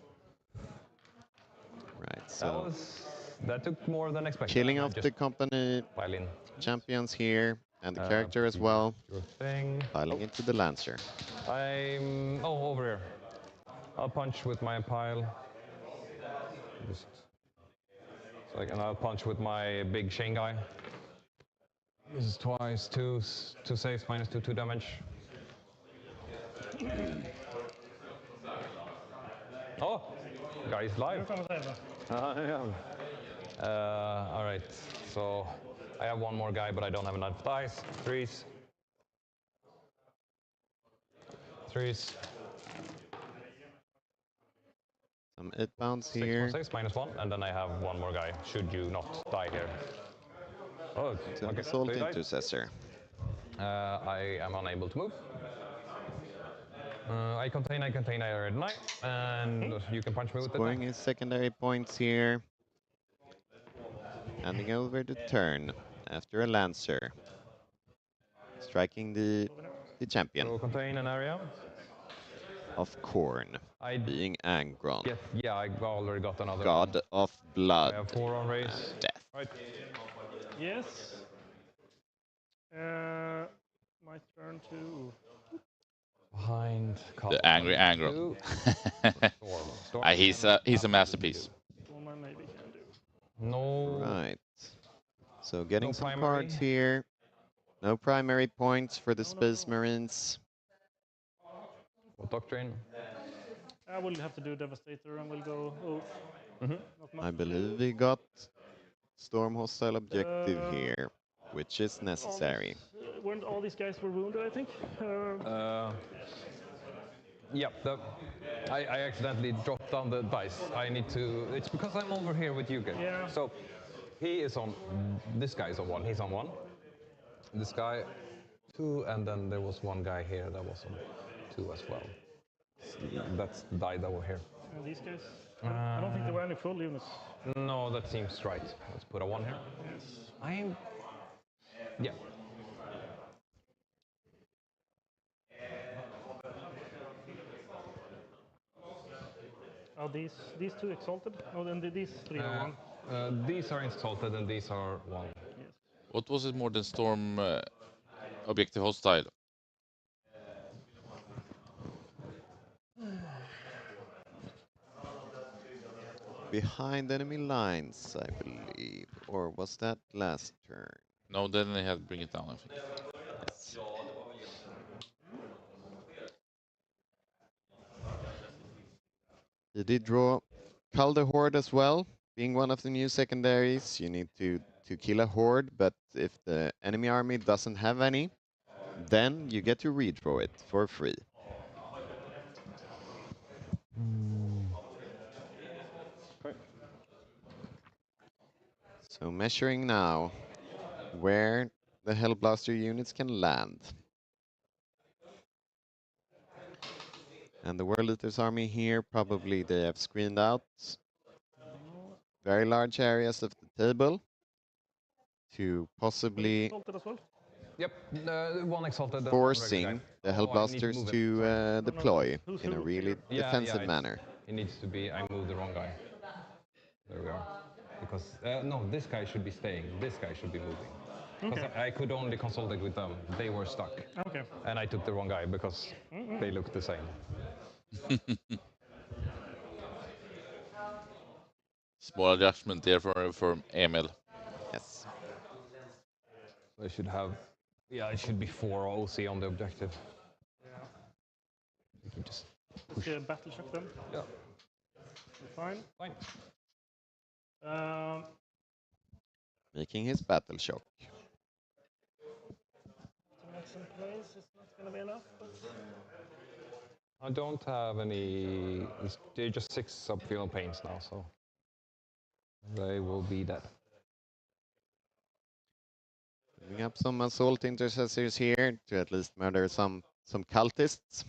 Right, so That took more than expected. killing I off just the company pile in champions here and the character as well. your thing. Piling into the Lancer. I'm over here. I'll punch with my pile. And I'll punch with my big chain guy. This is twice, 2 saves, -2 damage. Oh, guy's live. Nu får man säga det. All right, so I have 1 more guy, but I don't have enough dice. 3s. 3s. Some 8 bounds 6 more here. saves, -1, and then I have 1 more guy. Should you not die here? Oh, To okay. Assault So you died. Intercessor. I am unable to move. I contain, I already deny, and you can punch me with the Scoring tank. his secondary points here. Handing over the turn. after a Lancer. Striking the champion So contain an area. of Corn, being Angron. Yes, yeah, I already got another God one. of blood I have 4 on race. and death. Right. Yes. My turn to. Behind The angry Angron. He's a masterpiece. Storm I maybe can do. No. Right. So getting No some primary. cards here. No primary points for the Space Marines. What doctrine? I will have to do Devastator and we'll go Oath. Not much I to believe do. we got Storm Hostile Objective here, which is necessary. Weren't all these guys were wounded, I think? Yeah, I accidentally dropped down the dice. I need to. It's because I'm over here with you guys. Yeah. So he is on. This guy is on 1. He's on 1. This guy 2, and then there was one guy here that was on 2 as well. That's the die that were here. And these guys? I don't think there were any full units. No, that seems right. Let's put a 1 here. Yes. Yeah. Are these 2 exalted? No, then these 3 are 1. These are insulted and these are 1. Yes. What was it more than Storm Objective Hostile? Behind enemy lines, I believe. Or was that last turn? No, then they had to bring it down, I think. Yes. You did draw Calder Horde as well. Being one of the new secondaries, you need to kill a horde, but if the enemy army doesn't have any, then you get to redraw it for free. So measuring now where the Hellblaster units can land. And the World Eaters army here, probably they have screened out very large areas of the table to possibly Exalted as well? Yep, 1 exalted. And forcing the I need to Hellblasters move it. to Sorry. deploy Who's in a who really here? defensive manner. It needs to be. I moved the wrong guy. There we are. Because no, this guy should be staying. This guy should be moving. Because Okay. I could only consolidate with them. They were stuck. Okay. And I took the wrong guy because they looked the same. Small adjustment there for Emil. Yes. So I should have. Yeah, it should be 4 OC on the objective. Yeah. You can just Let's see a battle shock then. yeah, Fine. fine. Making his battle shock. That's in place. It's not going to be enough, but I don't have any. They're just 6 subfield paints now, so they will be dead. Bringing up some assault intercessors here to at least murder some cultists.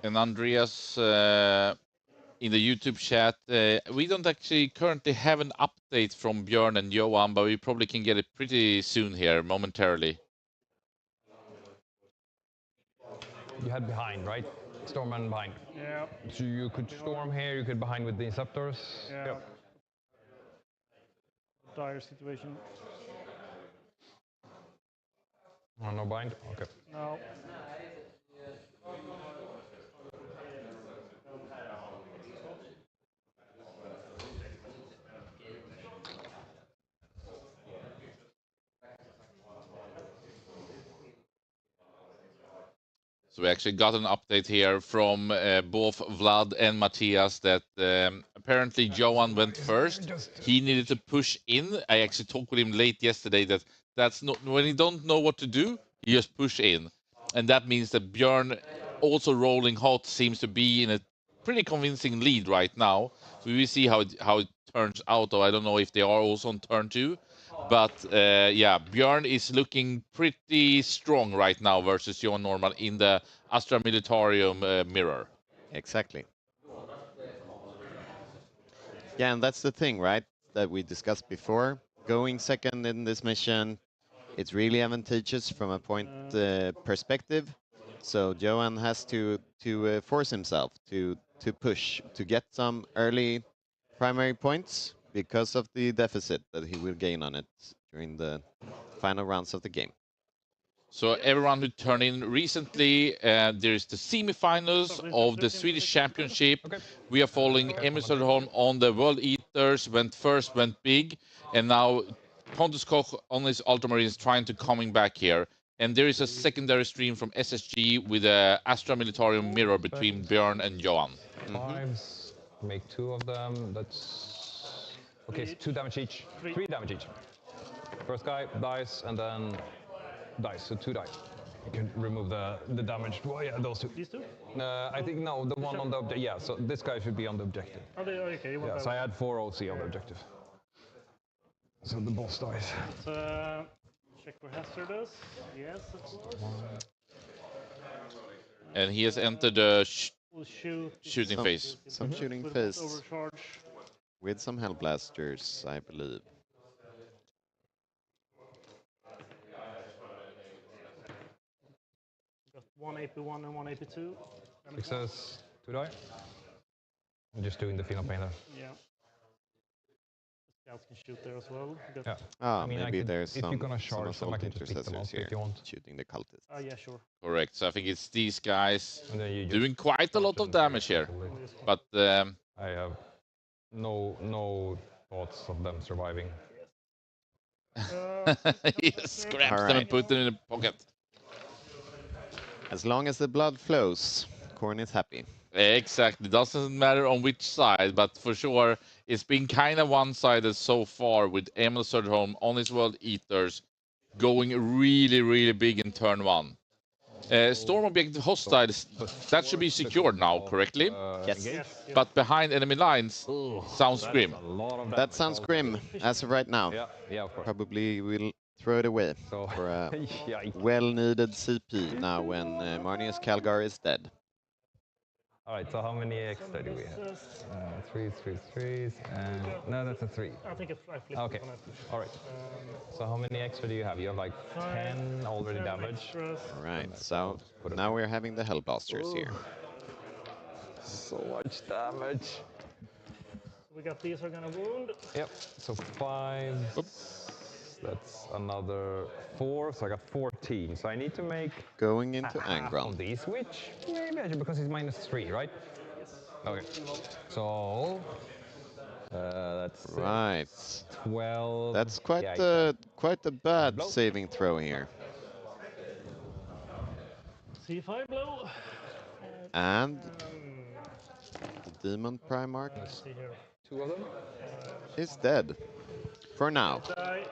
And Andreas in the YouTube chat, we don't actually currently have an update from Björn and Johan, but we probably can get it pretty soon here, momentarily. You had behind, right? Storm and behind. yeah. So you could storm here, you could behind with the Inceptors. Yeah. Yep. Dire situation. Oh, no bind? Okay. No. So we actually got an update here from both Vlad and Matthias that apparently Johan went first. He needed to push in. I actually talked with him late yesterday that's not when you don't know what to do, you just push in. And that means that Björn, also rolling hot, seems to be in a pretty convincing lead right now. So we will see how it turns out, though I don't know if they are also on turn 2. But yeah, Björn is looking pretty strong right now versus Johan Norman in the Astra Militarium mirror. Exactly. Yeah, and that's the thing, right? That we discussed before. going second in this mission, it's really advantageous from a point perspective. So Johan has to force himself to push to get some early primary points because of the deficit that he will gain on it during the final rounds of the game. So everyone who turned in recently, there's the semi-finals of the Swedish Championship. Okay. We are following Emil Söderholm on the World Eaters, went first, went big, and now Pontus Koch on his Ultramarines trying to coming back here. And there is a secondary stream from SSG with a Astra Militarium mirror between Björn and Johan. Fives, make 2 of them. That's okay. So 2 damage each. 3 damage each. First guy dies, and then dice. So 2 dice. You can remove the damage. Oh yeah, those 2. These two? I think no, the one on the objective. Yeah, so this guy should be on the objective. Oh, okay. You want Yeah, that so I one. had 4 OC on the objective. So the boss dies. Let's check for hazardous. Yes, of course. And he has entered the We'll shoot. shooting Some- phase. Some shooting With phase overcharge. with some Hellblasters, I believe. Got 1 AP1 and 1 AP2. Success, 2 die. I'm just doing the final pain there. Yeah. The scouts can shoot there as well. Got, Yeah. Ah, I mean, maybe could- there's if some, you're gonna charge them, I assault can just pick them intercessors up here if you want. shooting the cultists. yeah, sure. Correct. So I think it's these guys And then you just doing quite a lot of damage here. But I have no thoughts of them surviving. he scraps them and Alright. puts them in the pocket. As long as the blood flows, Korn is happy. Exactly. Doesn't matter on which side, but for sure it's been kind of one-sided so far with Emil Söderholm on his World Eaters going really, really big in turn 1. Storm objective hostiles, that should be secured now, correctly? Yes. Yes. But behind enemy lines, sounds grim. A lot of That sounds grim as of right now. Yeah, of course. Probably will throw it away So for a yeah. well-needed CP now when Marnius Calgar is dead. All right. So how many extra do we have? Threes, and no, that's a 3. I think I flipped Okay. on it. All right. So how many extra do you have? You have like 10 already 10 damaged. extras. All right, so now we're having the Hellblasters here. So much damage. So we got these are gonna wound. Yep. So 5. That's another 4. So I got 14. So I need to make Going into half Angron. of these, which maybe I should, because it's -3, right? Okay. So that's Right. 12. That's quite yeah, quite a bad Blow. saving throw here. C5 blow. And the Demon Primarch Let's see here. 2 of them. is dead. For now. Die.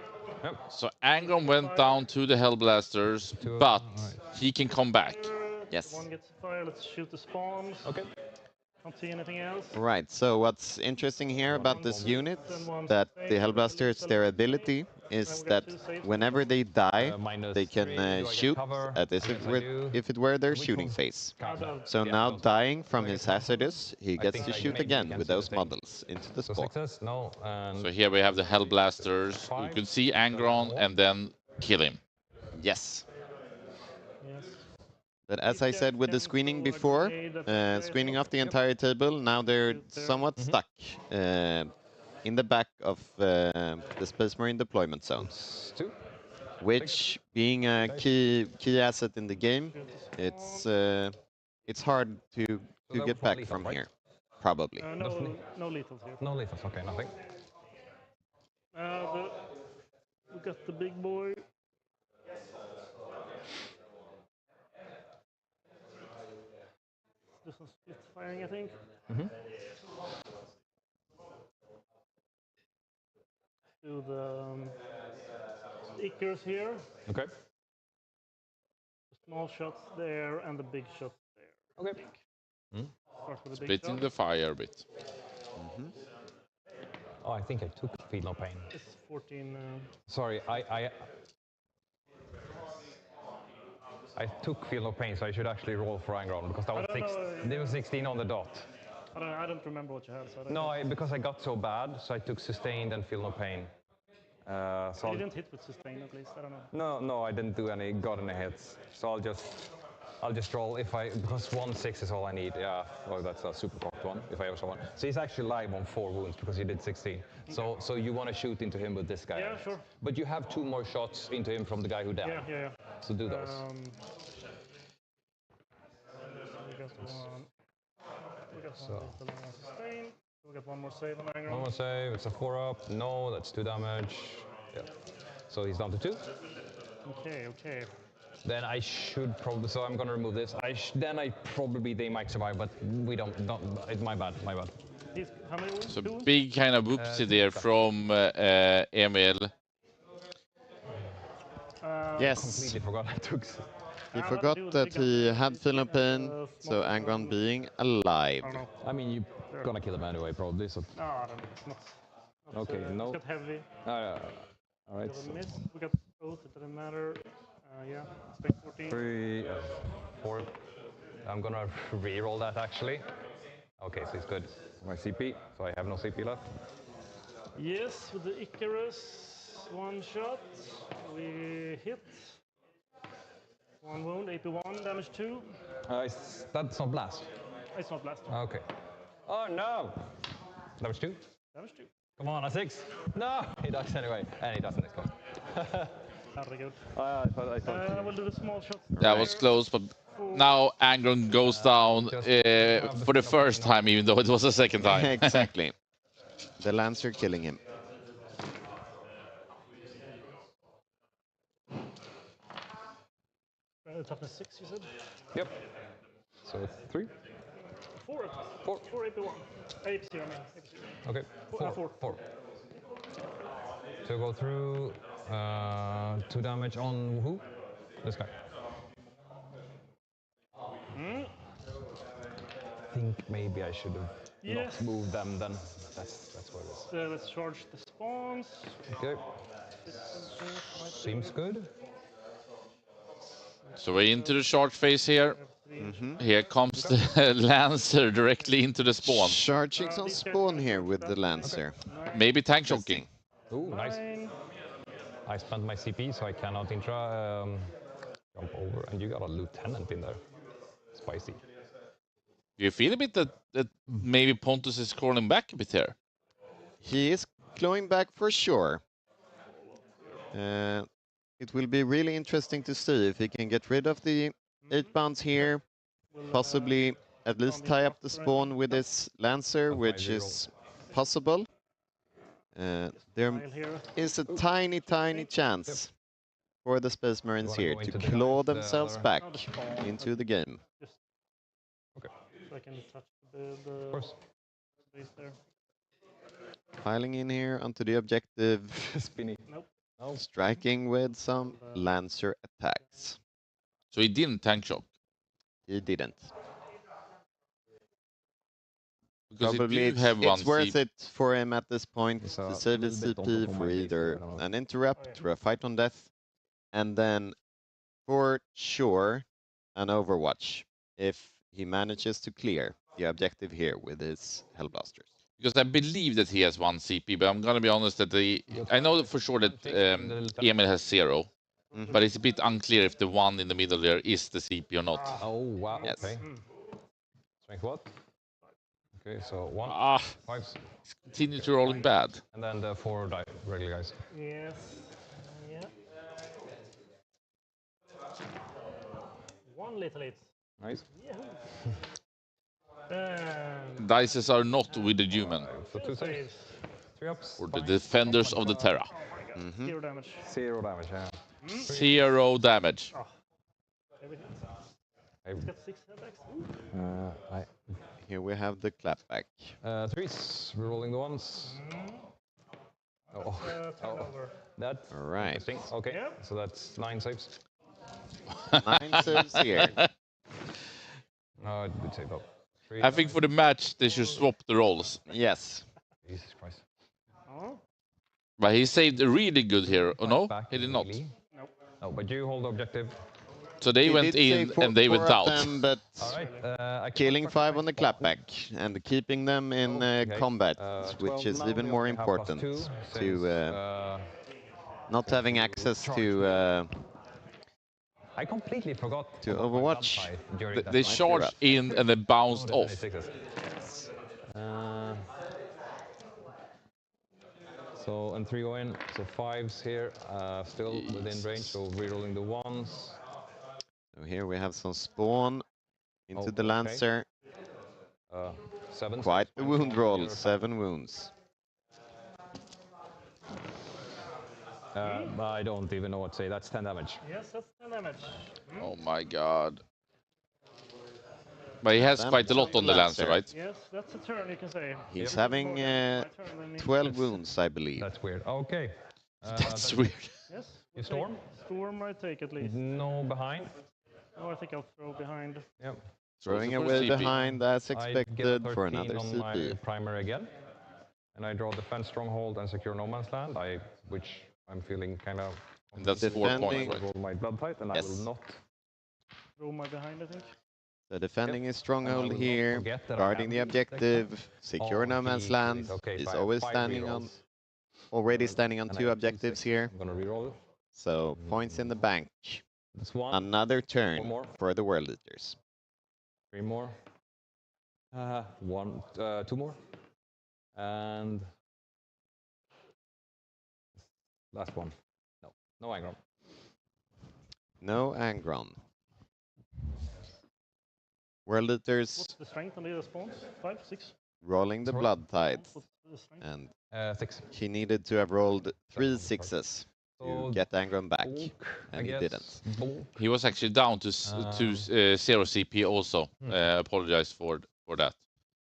So Angron went down to the Hellblasters, but he can come back. Yes. One gets fire. Let's shoot the spawns. Okay. Can't see anything else. Right, so what's interesting here about this unit, that the Hellblasters, their ability is that whenever they die, they can shoot if it were their shooting phase. So now dying from his hazardous, he gets to shoot again with those models into the So spawn. success, no, and So here we have the Hellblasters. You can see Angron and then kill him. Yes. Yes. But as I said with the screening before, screening off the entire table, now they're somewhat stuck in the back of the Space Marine deployment zones, 2. which being a key asset in the game, it's hard to get back from here, probably. No lethals here. No lethals, okay, nothing. We got the big boy. Do some split firing, I think. Do the stickers here. Okay. The small shots there and the big shots there. Okay. Start with the big Splitting shot. the fire a bit. Oh, I think I took Feel No Pain. It's 14. Sorry, I took Feel No Pain, so I should actually roll for Angron, because that was there was 16 on the dot. I don't remember what you had. So I don't No, because I got so bad, so I took Sustained and Feel No Pain. So You I'll, didn't hit with sustain at least. I don't know. no, I didn't do any, got any hits. So I'll just roll if I, because 1/6 is all I need. Yeah, well, that's a super cocked one, if I ever saw one. So he's actually live on 4 wounds because he did 16. So you want to shoot into him with this guy. Yeah, sure. But you have 2 more shots into him from the guy who died. Yeah. So do those. We got one. We got So. one lethal and one sustain. We got one more save on Angron. One more save, it's a 4-up. No, that's 2 damage. Yeah. So he's down to 2. Okay. Then I should probably, so I'm gonna remove this. Then they might survive, but we don't, it's my bad. How many wounds? So 2 wounds? big kind of whoopsie there from Emil. Yes, Completely forgot I took. he forgot that he had feel no pain, so Angron being alive. I don't know. I mean, you're gonna kill him anyway, probably. So. No, I don't know. It's not Okay, no. It's got heavy. All We right. got So a miss. We got both. It doesn't matter. Yeah. Spec 14. 3, 4. I'm gonna re-roll that actually. Okay, so it's good. My CP, so I have no CP left. Yes, with the Icarus, 1 shot. We hit. 1 wound, AP1, damage 2. That's not blast. It's not blast. Okay. Oh no! Damage 2. Damage 2. Come on, a 6. No, he dies anyway, and he doesn't. Herregud. I thought. We'll do the small shots. That was close, but now Angron goes down for the first time, even though it was the second time. Exactly. The Lancer killing him. Toughness 6, you said? Yep. So 3. 4 AP1. AP0, I mean. AP0. Okay. 4. 4. So go through 2 damage on who? This guy. I think maybe I should have not moved them then. That's what it is. Let's charge the spawns. Okay. Seems good. So we're into the charge phase here. Here comes the Lancer directly into the spawn. Charging some spawn here with the Lancer. Maybe tank shocking. Ooh, nice. I spent my CP, so I cannot jump over. And you got a lieutenant in there. Spicy. Do you feel a bit that maybe Pontus is crawling back a bit here? He is clawing back for sure. It will be really interesting to see if he can get rid of the 8 bounds here, possibly at least tie up the spawn with his Lancer, which is possible. There is a tiny chance for the Space Marines here to claw themselves back into the game. Okay. So I can touch the base there. Piling in here onto the objective. Spinny. Nope. Striking with some Lancer attacks. So he didn't tank shock? He didn't. Because Probably it's worth it for him at this point to save his CP for either an interrupt or a fight on death, and then for sure an Overwatch if he manages to clear the objective here with his Hellblasters. Because I believe that he has 1 CP, but I'm going to be honest that I know for sure that Emil has 0, but it's a bit unclear if the 1 in the middle there is the CP or not. Oh, wow. Yes. Okay. Strength what? Okay, so 1. 5. Continue to rolling bad. And then the 4 regular guys. Yes. Yeah. 1 little hit. Nice. Dices are not with the human, So 2 saves. 3 ups. or the defenders of the Terra. 0 damage. 0 damage, yeah. 0 damage. Every hit. It's got 6 attacks. Here we have the clapback. 3s. We're rolling the ones. Turnover. That's All right. interesting. Okay, Yep. so that's 9 saves. 9 saves here. No, I would say about 3. I think for the match they should swap the roles. Yes. Jesus Christ. Oh. But he saved really good here. Oh no, Back he did not. Nope. No, but you hold the objective. So they He went did in save and they four went of out. them, but All right. I killing 5 on the clapback and keeping them in Okay. combat, 12 which is now, even we more only have important +2 to since, not having access to I completely forgot to about my Overwatch. blood type during that They fight. charged in and then bounced Oh, off. there's many sixes. So, and 3 go in, so 5s here, still within range, so rerolling the 1s. So here we have some spawn into the okay. Lancer. 7s. Quite the wound roll, Here, 7 wounds. I don't even know what to say, that's 10 damage. Yes, that's 10 damage. Oh my god. But he has Then quite a lot on the Lancer, right? Yes, that's a turn, you can say. He's Yep. having More damage my turn than me. 12 wounds, I believe. That's weird. Okay. That's weird. Yes. You storm? Storm I take at least. No behind. No, I think I'll throw behind. Yep. Throwing So for away CP. behind as I get a expected 13 for another on my CP. primer again. And I draw Defense Stronghold and Secure No Man's Land, which I'm feeling kind of... And that's 4 Defending. points, I roll my blood type, and Yes. I will not... Throw my behind, I think. So defending his And I stronghold will not here, forget that I guarding have the this deck objective, secure no man's he land. is okay, He's so I have always 5 standing on, rerolls. already standing on And I 2 have objectives 6. here. I'm gonna reroll it. So points in the bank. That's 1. Another turn more. for the World Eaters. 3 more. 2 more. And last one. No anger. No Angron. World Eaters What's the strength on the spawns? 5, 6? rolling the Sorry? blood tide. What's the strength? And 6. he needed to have rolled 3 6s to So get Angron back. bulk, I And he guess. didn't. Bulk. He was actually down to 0 CP also. Apologize for that.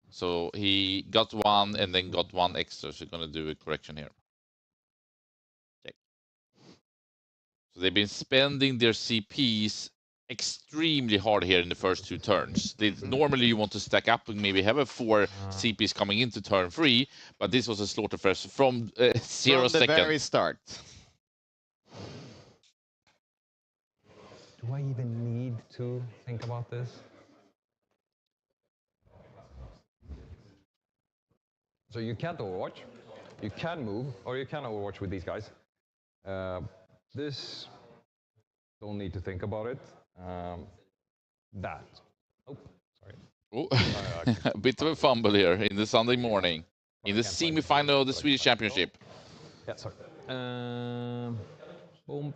So he got 1 and then got 1 extra. So going to do a correction here. Check. So they've been spending their CPs extremely hard here in the first 2 turns. Normally you want to stack up and maybe have a 4 CPs coming into turn 3, but this was a slaughterfest from 0 From the second. very start. Do I even need to think about this? So you can't overwatch. You can move, or you can overwatch with these guys. This, don't need to think about it. That. Oh, sorry. Oh, a bit of a fumble here in the Sunday morning. In the semi-final of the Swedish Championship. Yeah, sorry. Boom.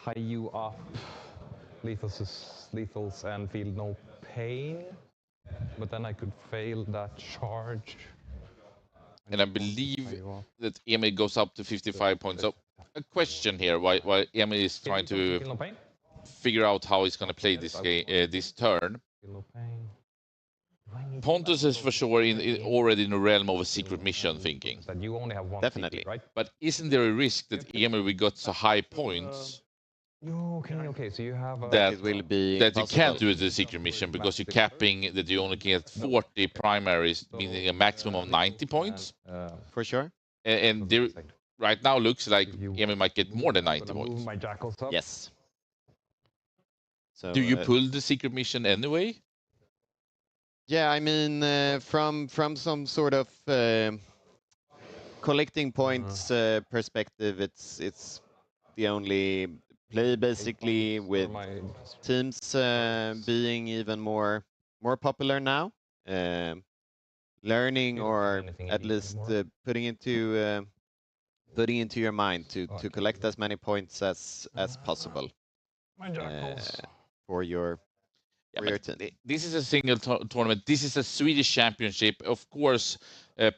Tie you up. Lethals and feel no pain. But then I could fail that charge. And I believe that Emil goes up to 55 points. So a question here, why Emil is trying to Feel no pain? figure out how he's going to play this game, this turn. Feel no pain. Do I need Pontus is for sure already in the realm of a secret mission thinking. that you only have 1 Definitely. CP, right? But isn't there a risk that Emil will got so high points Okay, so you have that It will be that you possible. can't do the secret mission because you're capping that you only can get 40 primaries, meaning a maximum of 90 points. For sure. And there, right now looks like Emil might get more than 90 move points. my jackals up. Yes. So, Do you pull the secret mission anyway? yeah, I mean, from some sort of collecting points perspective, it's the only play basically with teams being even more popular now. Learning or at least putting into your mind to collect as many points as possible My jackals. for your team. This is a single tournament. This is a Swedish championship. Of course,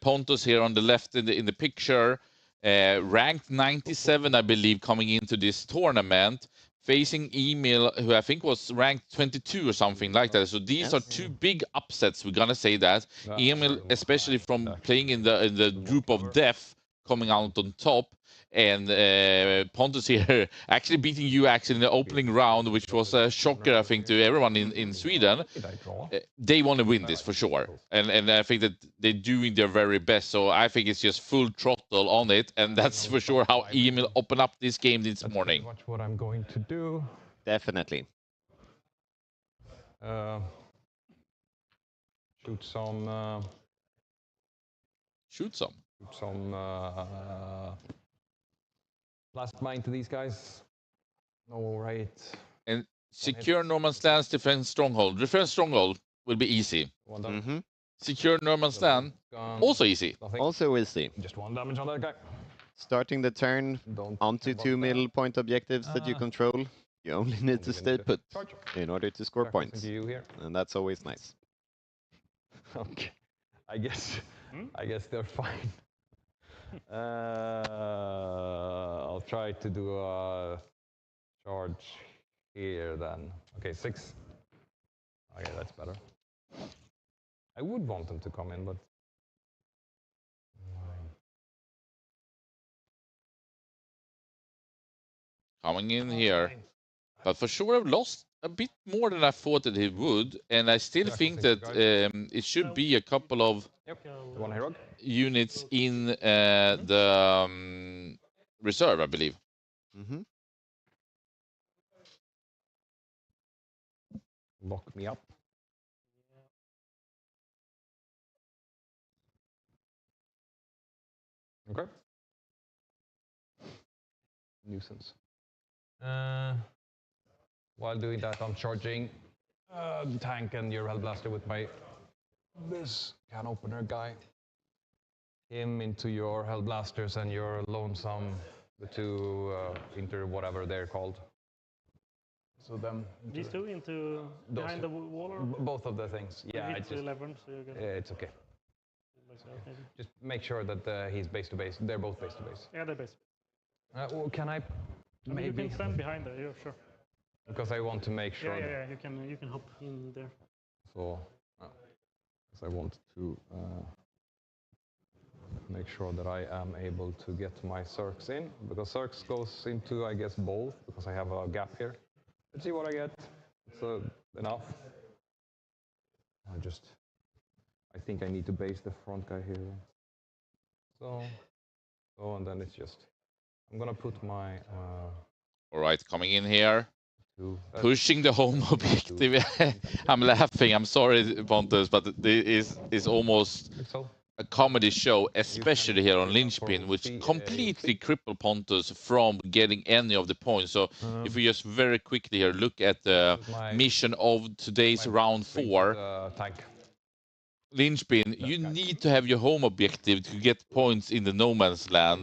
Pontus here on the left in the picture, ranked 97, I believe, coming into this tournament, facing Emil, who I think was ranked 22 or something like that. So these are 2 big upsets. We're gonna say that Emil, especially from playing in the group of death, coming out on top. And Pontus here actually beating you actually in the opening round, which was a shocker, I think, to everyone in Sweden. They want to win this for sure. And I think that they're doing their very best. So I think it's just full throttle on it. And that's for sure how Emil opened up this game this morning. Watch what I'm going to do. Definitely. Shoot some. Shoot some. Blast mine to these guys. No right. And secure no man's land's defense stronghold. Defense stronghold will be easy. One down. Mm-hmm. Secure no man's land, Gone. also easy. Nothing. Also easy. Just 1 damage on that guy. Starting the turn Don't onto care about 2 that. middle point objectives that you control. You only need to stay put Charge. in order to score Back into points. you here. And that's always nice. Okay. I guess they're fine. I'll try to do a charge here then. Okay, 6. Okay, that's better. I would want them to come in, but Coming in here. But for sure I've lost a bit more than I thought that he would. And I still think that it should be a couple of yep, one hero. units in the reserve, I believe. Mm-hmm. Lock me up. Okay. Nuisance. While doing that, I'm charging the tank and your Hellblaster with my this can opener guy. Him into your Hellblasters and your lonesome, the two inter whatever they're called. So them. These two into behind the wall, or Both of the things. Yeah, it's 11, so you're good. it's okay. Like that, maybe. Just make sure that he's base to base. They're both base to base. Yeah, they're base. Well, can I I mean, maybe you can stand behind there, yeah, sure. because I want to make sure. Yeah, you can hop in there. So, because I want to make sure that I am able to get my Circs in, because Circs goes into, I guess, both, because I have a gap here. Let's see what I get. It's enough. I think I need to base the front guy here. So, and then it's just, I'm gonna put my All right, coming in here. two. Pushing the home objective. I'm laughing. I'm sorry, Pontus, but this is almost So, a comedy show, especially here on Linchpin, which completely crippled Pontus from getting any of the points. So if we just very quickly here look at the mission of today's round 4, tank. Linchpin, you need to have your home objective to get points in the no man's land,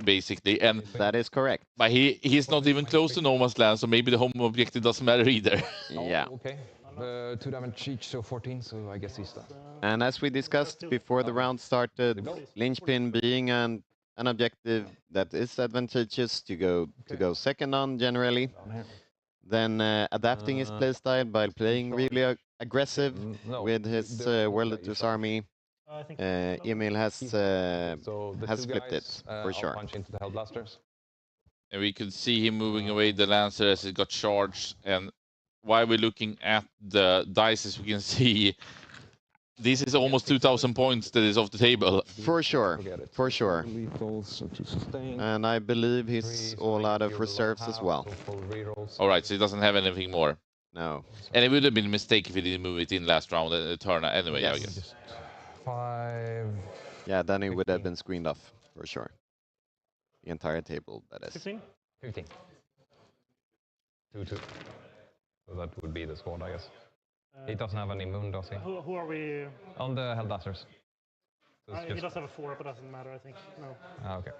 basically. And That is correct. but he's not even close to no man's land, so maybe the home objective doesn't matter either. Yeah. Okay. 2 damage each, so 14. So I guess he's done. And as we discussed before the round started, Linchpin being an objective that is advantageous to go second on generally, then adapting his playstyle by playing really aggressive with his World Eaters army. Emil has flipped it for sure. Punch into the Hellblasters. And we could see him moving away the Lancer as it got charged. And while we're looking at the dice, we can see this is almost 2,000 points that is off the table. For sure, for sure. And I believe he's all out of reserves as well. All right, so he doesn't have anything more. No. And it would have been a mistake if he didn't move it in last round, turn anyway, Yes. I guess. 5. Yeah, then he would have been screened off, for sure. The entire table, that is. 15? 15. 2-2. So that would be the squad, I guess. He doesn't have any moon, does he? Who are we? On the Hellblasters. So He does have a 4, but doesn't matter, I think. No. Okay.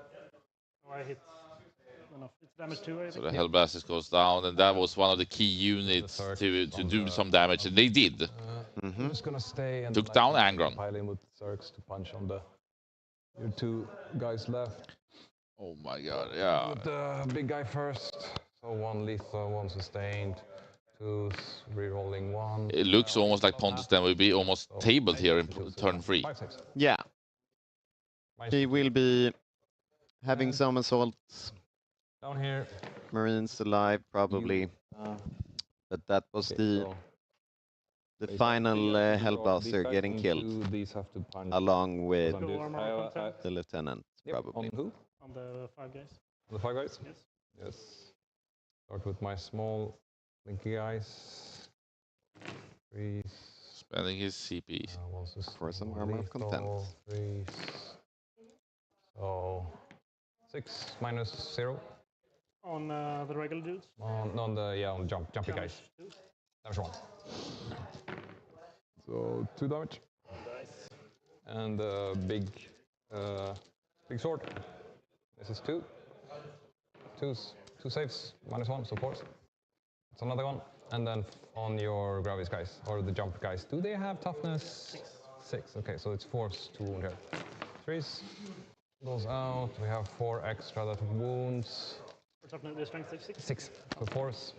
Oh, I hit enough. It's damage 2, I So think. the Hellblasters goes down, and that was one of the key units to do some damage, and they did. I'm just gonna stay and Took down Angron. pile in with Circs to punch on your 2 guys left. Oh my god, yeah. With the big guy first. So 1 lethal, 1 sustained, 2 rerolling 1. It looks almost like Pontus then will be almost tabled here in turn 3. 5 saves. Yeah. He will be having some assaults, Down here. Marines alive probably. But that was the final Hellblaster getting killed, These have to punch. along with Go armor content the lieutenant, probably. On who? on the 5 guys. The 5 guys? Yes. Yes. Start with my small linky guys. Freeze. Spending his CP. For some armor of content. Freeze. So 6 minus 0. On the regular dudes? On the jumpy guys. Damage 1. So 2 damage. Nice. And big sword. This is 2. Two saves, -1, so 4. It's another one. And then on your Gravis guys, or the jump guys, do they have toughness? 6. Okay, so it's 4s to wound here. 3s goes out. We have 4 extra that wounds. The strength 6. 6. So 4s.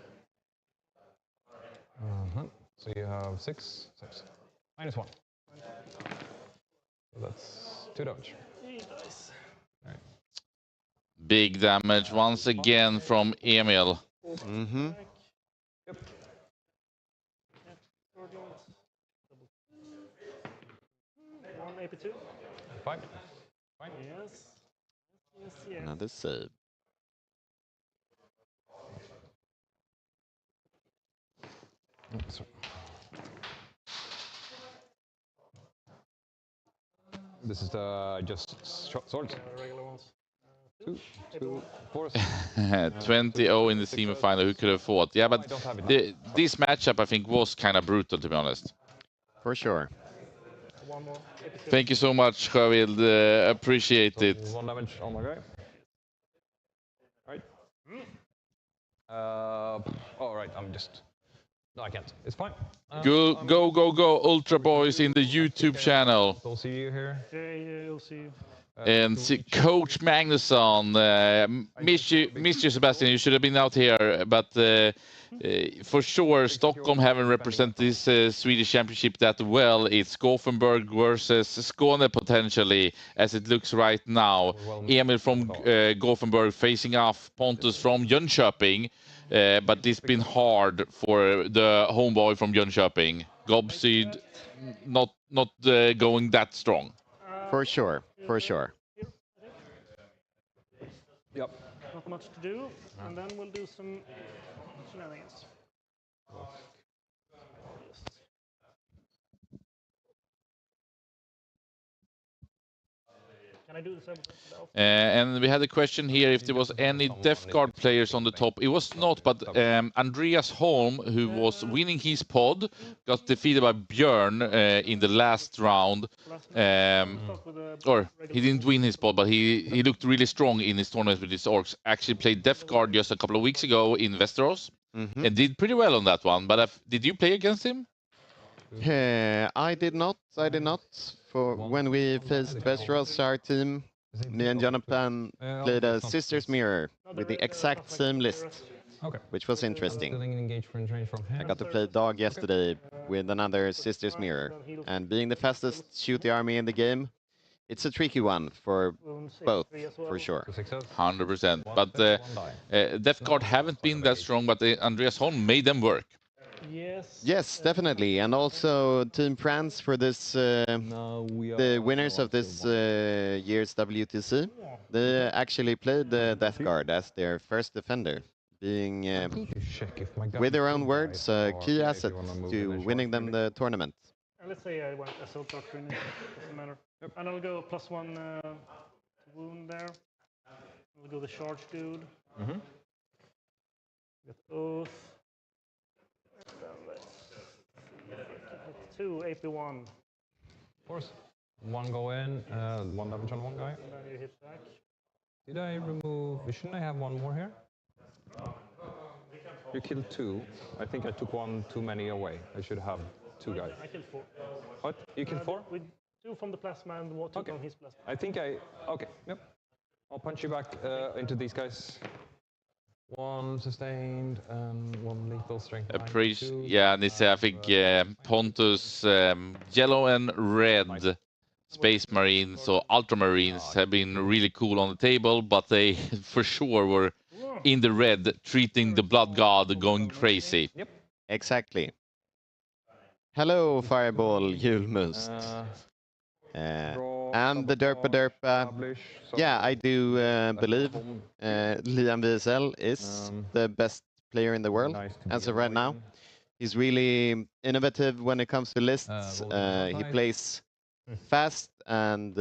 So you have 6 saves. -1. So that's 2 damage. Nice. Right. Big damage once again from Emil. Mm-hmm. Yep. One AP2. Fine. Yes. Another save. This is the just swords. Regular ones. 2, 4. 20-0 in the semi-final. Who could have thought? Yeah, but this matchup I think was kind of brutal, to be honest. For sure. One more. Thank you so much, Javild. Appreciate it. 1 damage on my guy. Right. All right. I'm just. No, I can't. It's fine. Go, Ultra Boys in the YouTube channel. We'll see you here. Yeah, you'll see. And Coach Magnusson, miss you, Sebastian. You should have been out here, but for sure, Stockholm haven't represented this Swedish Championship that well. It's Gothenburg versus Skåne potentially, as it looks right now. Emil from Gothenburg facing off Pontus from Jönköping, but it's been hard for the homeboy from Jönköping. Gobseed not going that strong. For sure. For sure. Yep. Not much to do, and then we'll do some shenanigans. Can I do this? And we had a question here if there was any Death Guard players on the top. It was not, but Andreas Holm, who was winning his pod, got defeated by Björn in the last round. Or he didn't win his pod, but he looked really strong in his tournament with his orcs. Actually played Death Guard just a couple of weeks ago in Westeros and did pretty well on that one. But did you play against him? I did not. For when we faced Westeros, our team, me and Jonathan played a Sisters Mirror with the exact same list, which was interesting. I got to play Dog yesterday with another Sisters Mirror, and being the fastest shooty army in the game, it's a tricky one for both, for sure. 100%. But Death Guard haven't been that strong, but Andreas Holm made them work. Yes, definitely. And also Team France for this, the winners of this year's WTC, they actually played the Death Guard as their first defender, being, with their own words, a key asset to winning them the tournament. Let's say I went Assault Doctrine, doesn't matter. And I'll go +1 wound there. We'll go the Charge dude. Get Oath. 2 AP1. Of course. 1 go in, 1 damage on one guy. And then you hit back. Did I remove? Shouldn't I have 1 more here? You killed 2. I think I took 1 too many away. I should have 2 guys. I killed 4. What? You killed 4? With 2 from the plasma and 2 from his plasma. I think okay, yep. I'll punch you back into these guys. 1 sustained and 1 lethal strength. Yeah, and it's, I think Pontus, yellow and red Space Marines or Ultramarines have been really cool on the table, but they for sure were in the red, treating the Blood God going crazy. Yep. Exactly. Hello, Fireball Julmust. And the Derpa. Yeah, I do believe Liam Wiesel is the best player in the world as of right now. He's really innovative when it comes to lists. He plays fast and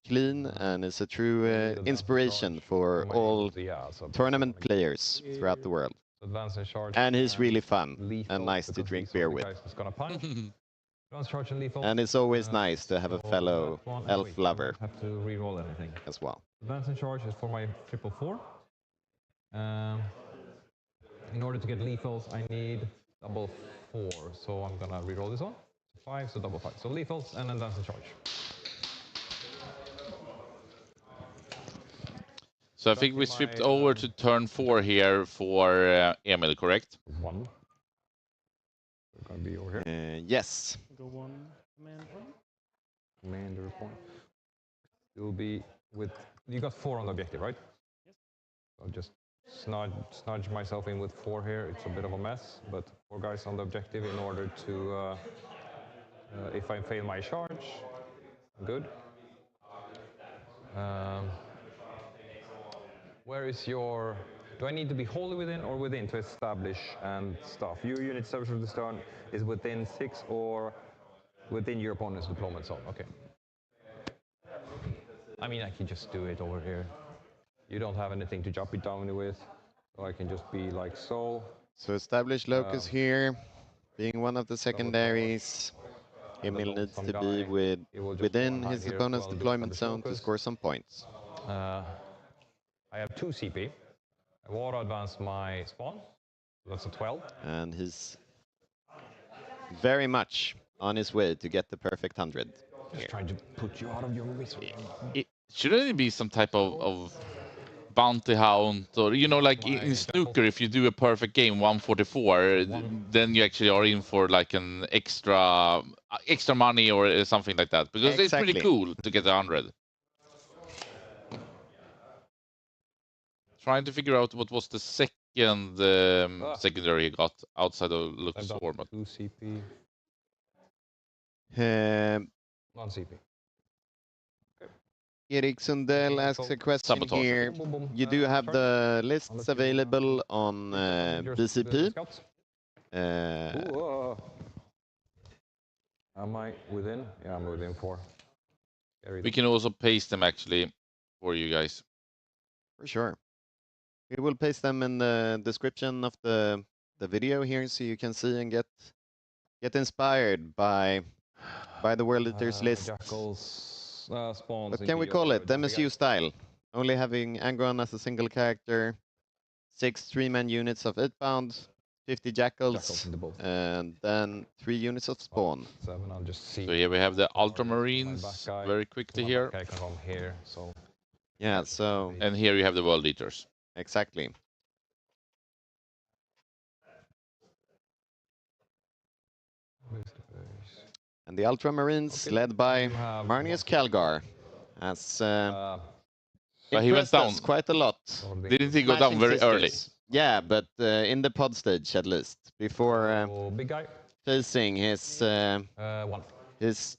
clean, and is a true inspiration for Am I all able to- yeah, so tournament I'm gonna players throughout the world. advance and charge. And he's really fun lethal and nice to because drink these are beer the with. guys that's gonna punch. Advance charge and lethal. And it's always nice to have a so fellow that one- elf wait, I lover don't have to re-roll anything. as well. Advance and charge is for my 444. In order to get lethals, I need double 4. So I'm gonna re-roll this one. 5, so double 5. So lethals and advance and charge. So I think we stripped over to turn 4 here for Emil, correct? 1. We're gonna be over here. Yes. Go 1 command point. Commander point. You'll be with. You got 4 on the objective, right? Yes. I'll just snudge myself in with 4 here. It's a bit of a mess, but 4 guys on the objective in order to. If I fail my charge, good. Where is your? Do I need to be wholly within or within to establish and stuff? Your unit establishment of this turn is within 6 or within your opponent's deployment zone. Okay. I mean, I can just do it over here. You don't have anything to jump it down with, so I can just be like so. So establish locus here, being one of the secondaries. Emil needs to be within his opponent's deployment zone to score some points. I have 2 CP. I auto advance my spawn. That's a 12. And he's very much on his way to get the perfect 100. Just trying to put you out of your misery. Shouldn't it be some type of bounty hound, or like in snooker, if you do a perfect game 144, then you actually are in for like an extra money or something like that, because it's pretty cool to get 100. Trying to figure out what was the second secondary he got outside of Lux Storm. 2 CP. 1 CP. Erik Sundell asks a question here. You do have the lists available on BCP. Am I within? Yeah, I'm within 4. We can also paste them actually for you guys. For sure. We will paste them in the description of the video here, so you can see and get inspired by the World Eaters list. What can we call it? MSU style. Only having Angron as a single character, 6 3-man units of 8-pound, 50 jackals, and then 3 units of spawn. 7, I'll just see. So here we have the Ultramarines very quickly here. I can come here, so. Yeah, so. And here you have the World Eaters. Exactly. And the Ultramarines, led by Marnius Calgar, has but he went down quite a lot. Didn't he go down very early? Yeah, but in the pod stage at least, before big guy. facing his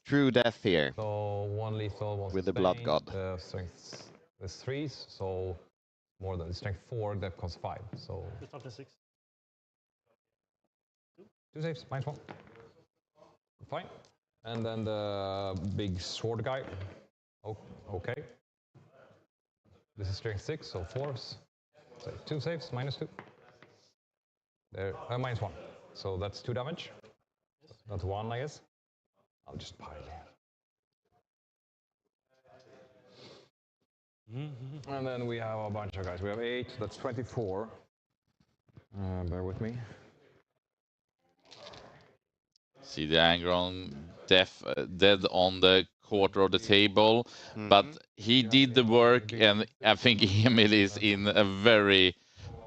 true death here. So 1 lethal with the Blood God. Strength is 3, so more than strength 4, that costs 5. So Just up to 6. 2 saves, -1. Fine. And then the big sword guy. Oh, okay. This is strength 6, so 4s. So 2 saves, -2. There, -1. So that's 2 damage. That's 1, I guess. I'll just pile here. And then we have a bunch of guys. We have 8, that's 24. Bear with me. See the Angron dead on the quarter of the table, but he did the work, and I think Emil is in a very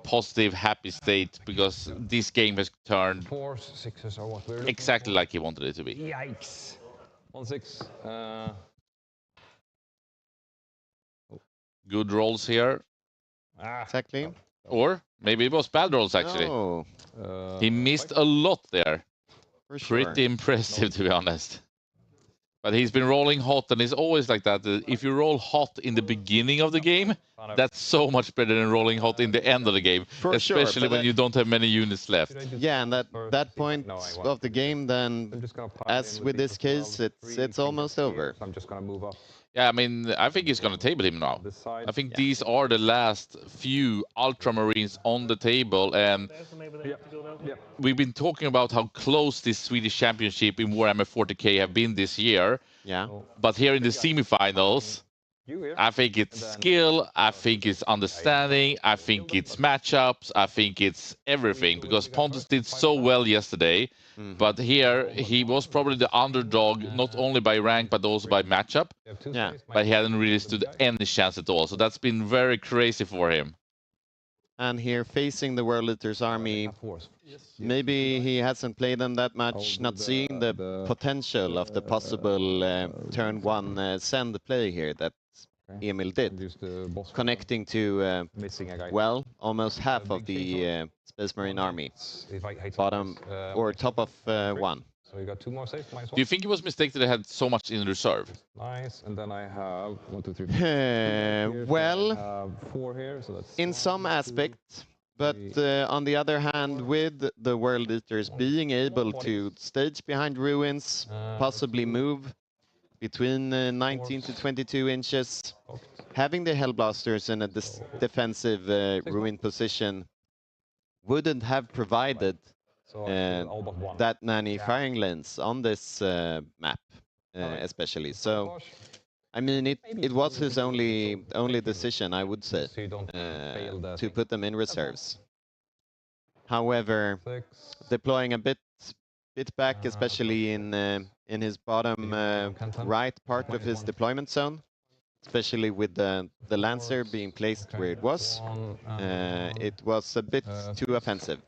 positive, happy state, because this game has turned 4s, 6s are what we're exactly like he wanted it to be. Yikes. 1, 6. Good rolls here. Exactly. Or maybe it was bad rolls, actually. No. He missed a lot there. For sure. Pretty impressive, to be honest. But he's been rolling hot, and it's always like that. If you roll hot in the beginning of the game, that's so much better than rolling hot in the end of the game, For sure, especially but when you don't have many units left. Yeah, and that point of the game, then, as with this case, it's almost over. I'm just gonna move up. Yeah, I mean, I think he's going to table him now. This side. I think these are the last few Ultramarines on the table, and There, so maybe they have to go that way. Yep. we've been talking about how close this Swedish championship in Warhammer 40k have been this year. Yeah. But here in the semifinals, You here. I think it's skill, I think it's understanding, I think it's matchups, I think it's everything. Because Pontus did so well yesterday, but here he was probably the underdog, not only by rank but also by matchup. You have two Yeah. space, But he hadn't really stood any chance at all. So that's been very crazy for him. And here, facing the World Eaters army, maybe he hasn't played them that much, not seeing the potential of the possible turn one send play here that Emil did, Use the boss connecting to, missing a guy. well, almost half of the Space Marine army, If I hate bottom or top of one. So you got two more saves, minus Do one. you think it was a mistake that they had so much in reserve? Nice, and then I have 1, 2, 3. Well, I have 4 here, so that's in some aspect, but on the other hand, with the World Eaters being able to stage behind ruins, possibly move between 19 to 22 inches, having the Hellblasters in a defensive ruin position wouldn't have provided so all but one. that many firing lanes on this map, especially. So, I mean, it was his only decision, I would say, So you don't fail the to put them in reserves. However, deploying a bit back, especially in his bottom right part of his deployment zone, especially with the Lancer being placed where it was a bit too offensive.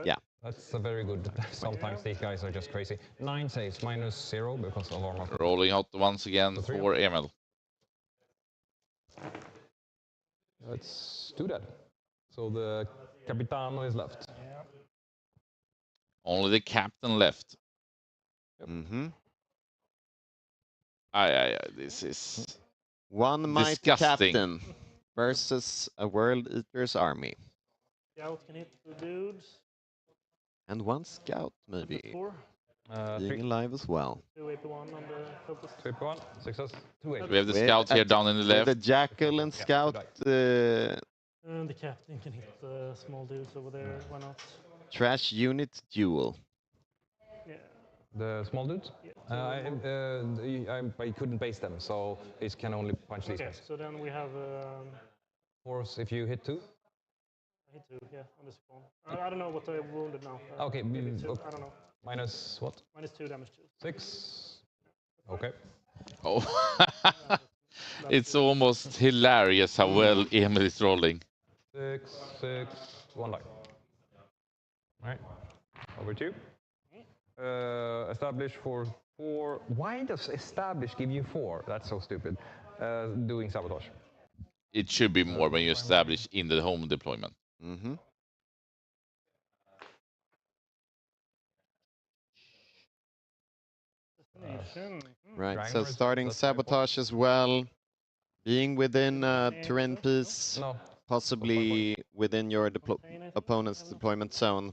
Yeah. That's a very good. Sometimes these guys are just crazy. 9 saves, minus 0 because of armor. Rolling out once again for Emil. Let's do that. So the Capitano is left. Only the captain left. Mm-hmm. This is one mighty disgusting. captain versus a World Eaters army. Scout can hit 2 dudes. And one scout, maybe, 4. being 3. alive as well. 2 AP1 on the focus. 2 AP1, success. 2 AP. We have the With scout here down in the The left. Jackal and Scout And the captain can hit the small dudes over there. Why not? trash unit duel. Yeah. The small dudes? I couldn't base them, so he can only punch these Okay, guys. so then we have Force if you hit 2. I hit 2, yeah, on this one. I don't know what I wounded now. Okay, maybe 2, okay. I don't know. Minus what? Minus 2 damage too. 6. Okay. Oh, it's almost hilarious how well Emil is rolling. 6, 6, 1 die. Alright. Over to you. Establish for 4. Why does establish give you 4? That's so stupid. Doing sabotage. It should be more when you establish in the home deployment. Mm-hmm. Destination. Right, Dragon so Lords, starting that's very sabotage as well, being within a terrain piece, No. possibly within your opponent's deployment zone,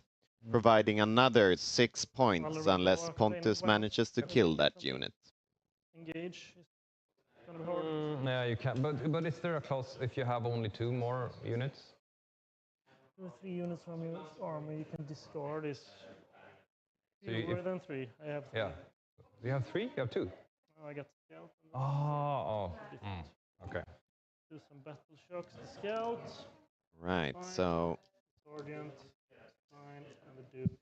providing another 6 points unless Pontus manages to kill that unit. Engage. It's gonna be hard. Yeah, you can. But is there a clause if you have only 2 more units? 2 or 3 units from your army you can discard is So you- fewer than 3. I have 3. Yeah. You have 3? You have 2? Oh, I got scout. Oh. Okay. Do some battle shocks. The scout, Right, so sergeant, fine, and the dude.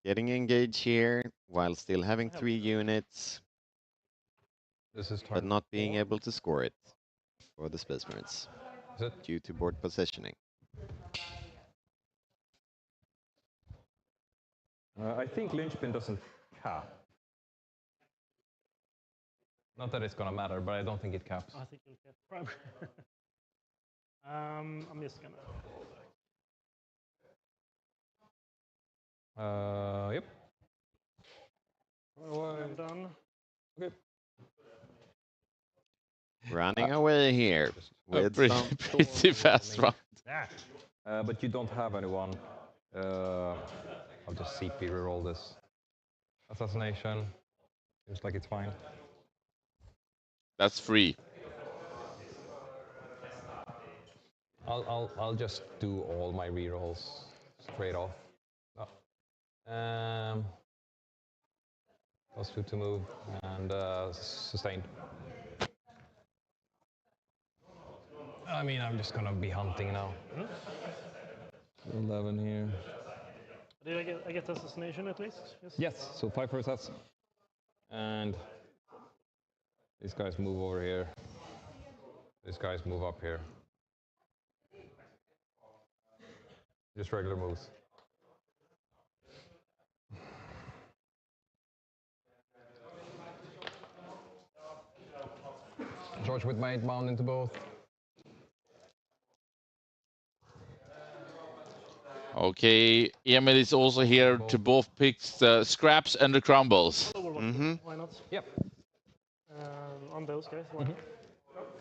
getting engaged here while still having 3 units, This is but turn not being 4. able to score it for the Space Marines Is it? due to board positioning. I think linchpin doesn't cap. Not that it's gonna matter, but I don't think it caps. I think you'll get primary. I'm just gonna go back. Yep. I'm done. Okay. Running away here A with pretty, some pretty fast run. But you don't have anyone. I'll just CP reroll this. Assassination. Seems like it's fine. That's free. I'll just do all my rerolls straight off. Plus 2 to move and sustained. I mean, I'm just gonna be hunting now. 11 here. Did I get assassination at least? Yes, so 5 for assess. And these guys move over here. These guys move up here. Just regular moves. Charge with my 8 bound into both. Okay, Emil is also here to both pick the scraps and the crumbles. Why not? Yep. On those guys. Why?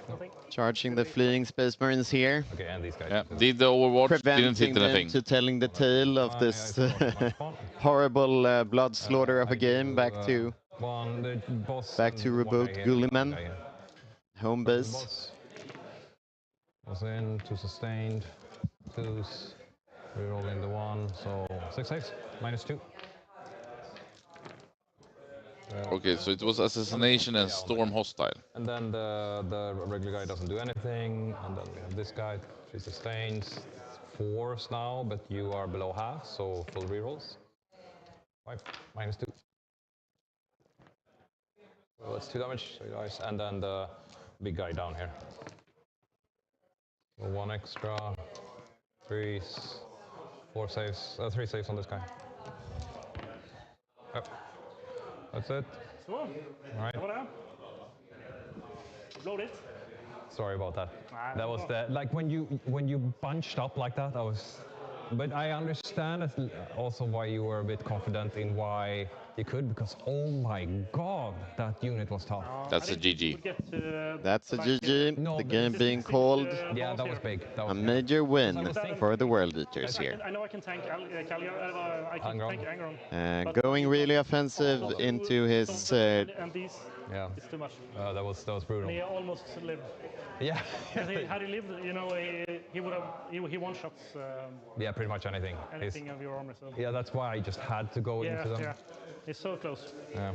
Nothing. charging the fleeing Space Marines here. Okay, and these guys. Yeah, did the Overwatch, didn't Preventing hit them anything. to telling the tale of this horrible blood slaughter of a game back to Reboot Gulliman. Home base. Was in, 2 sustained, 2s, reroll in the 1, so 6 saves, -2. Okay, so it was assassination and storm hostile. And then the regular guy doesn't do anything, and then we have this guy, 3 sustains, 4s now, but you are below half, so full rerolls. 5, -2. So that's 2 damage, so guys, and then the big guy down here. So 1 extra, 3s, 4 saves, 3 saves on this guy. Yep. That's it. So, All right. Load it. Sorry about that. That was the like when you bunched up like that. I was, but I understand also why you were a bit confident in why you could, because oh my god, that unit was tough. That's a GG. That's a GG. No, The but game being called Yeah, that was big. That a was major win for the World Eaters here. I know I can tank Calgar. I can tank Angron. Going really offensive into his And these, yeah. it's too much. That was brutal. And he almost lived. Yeah. Had he lived, you know, he would have he one shots Yeah, pretty much anything. anything of your armor. So. Yeah, that's why I just had to go into them. Yeah, it's so close. Yeah.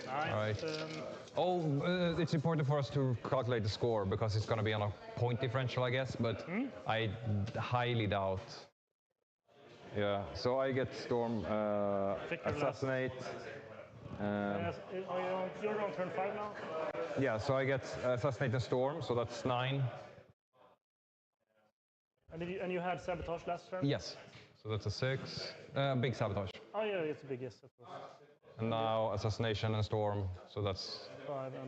All right. It's important for us to calculate the score because it's going to be on a point differential, I guess, but I highly doubt. Yeah, so I get Storm, Assassinate. You're on turn 5 now? Yeah, so I get Assassinate and Storm, so that's 9. And you had Sabotage last turn? Yes, so that's a 6. Big Sabotage. Oh yeah, it's a big yes. And now Assassination and Storm, so that's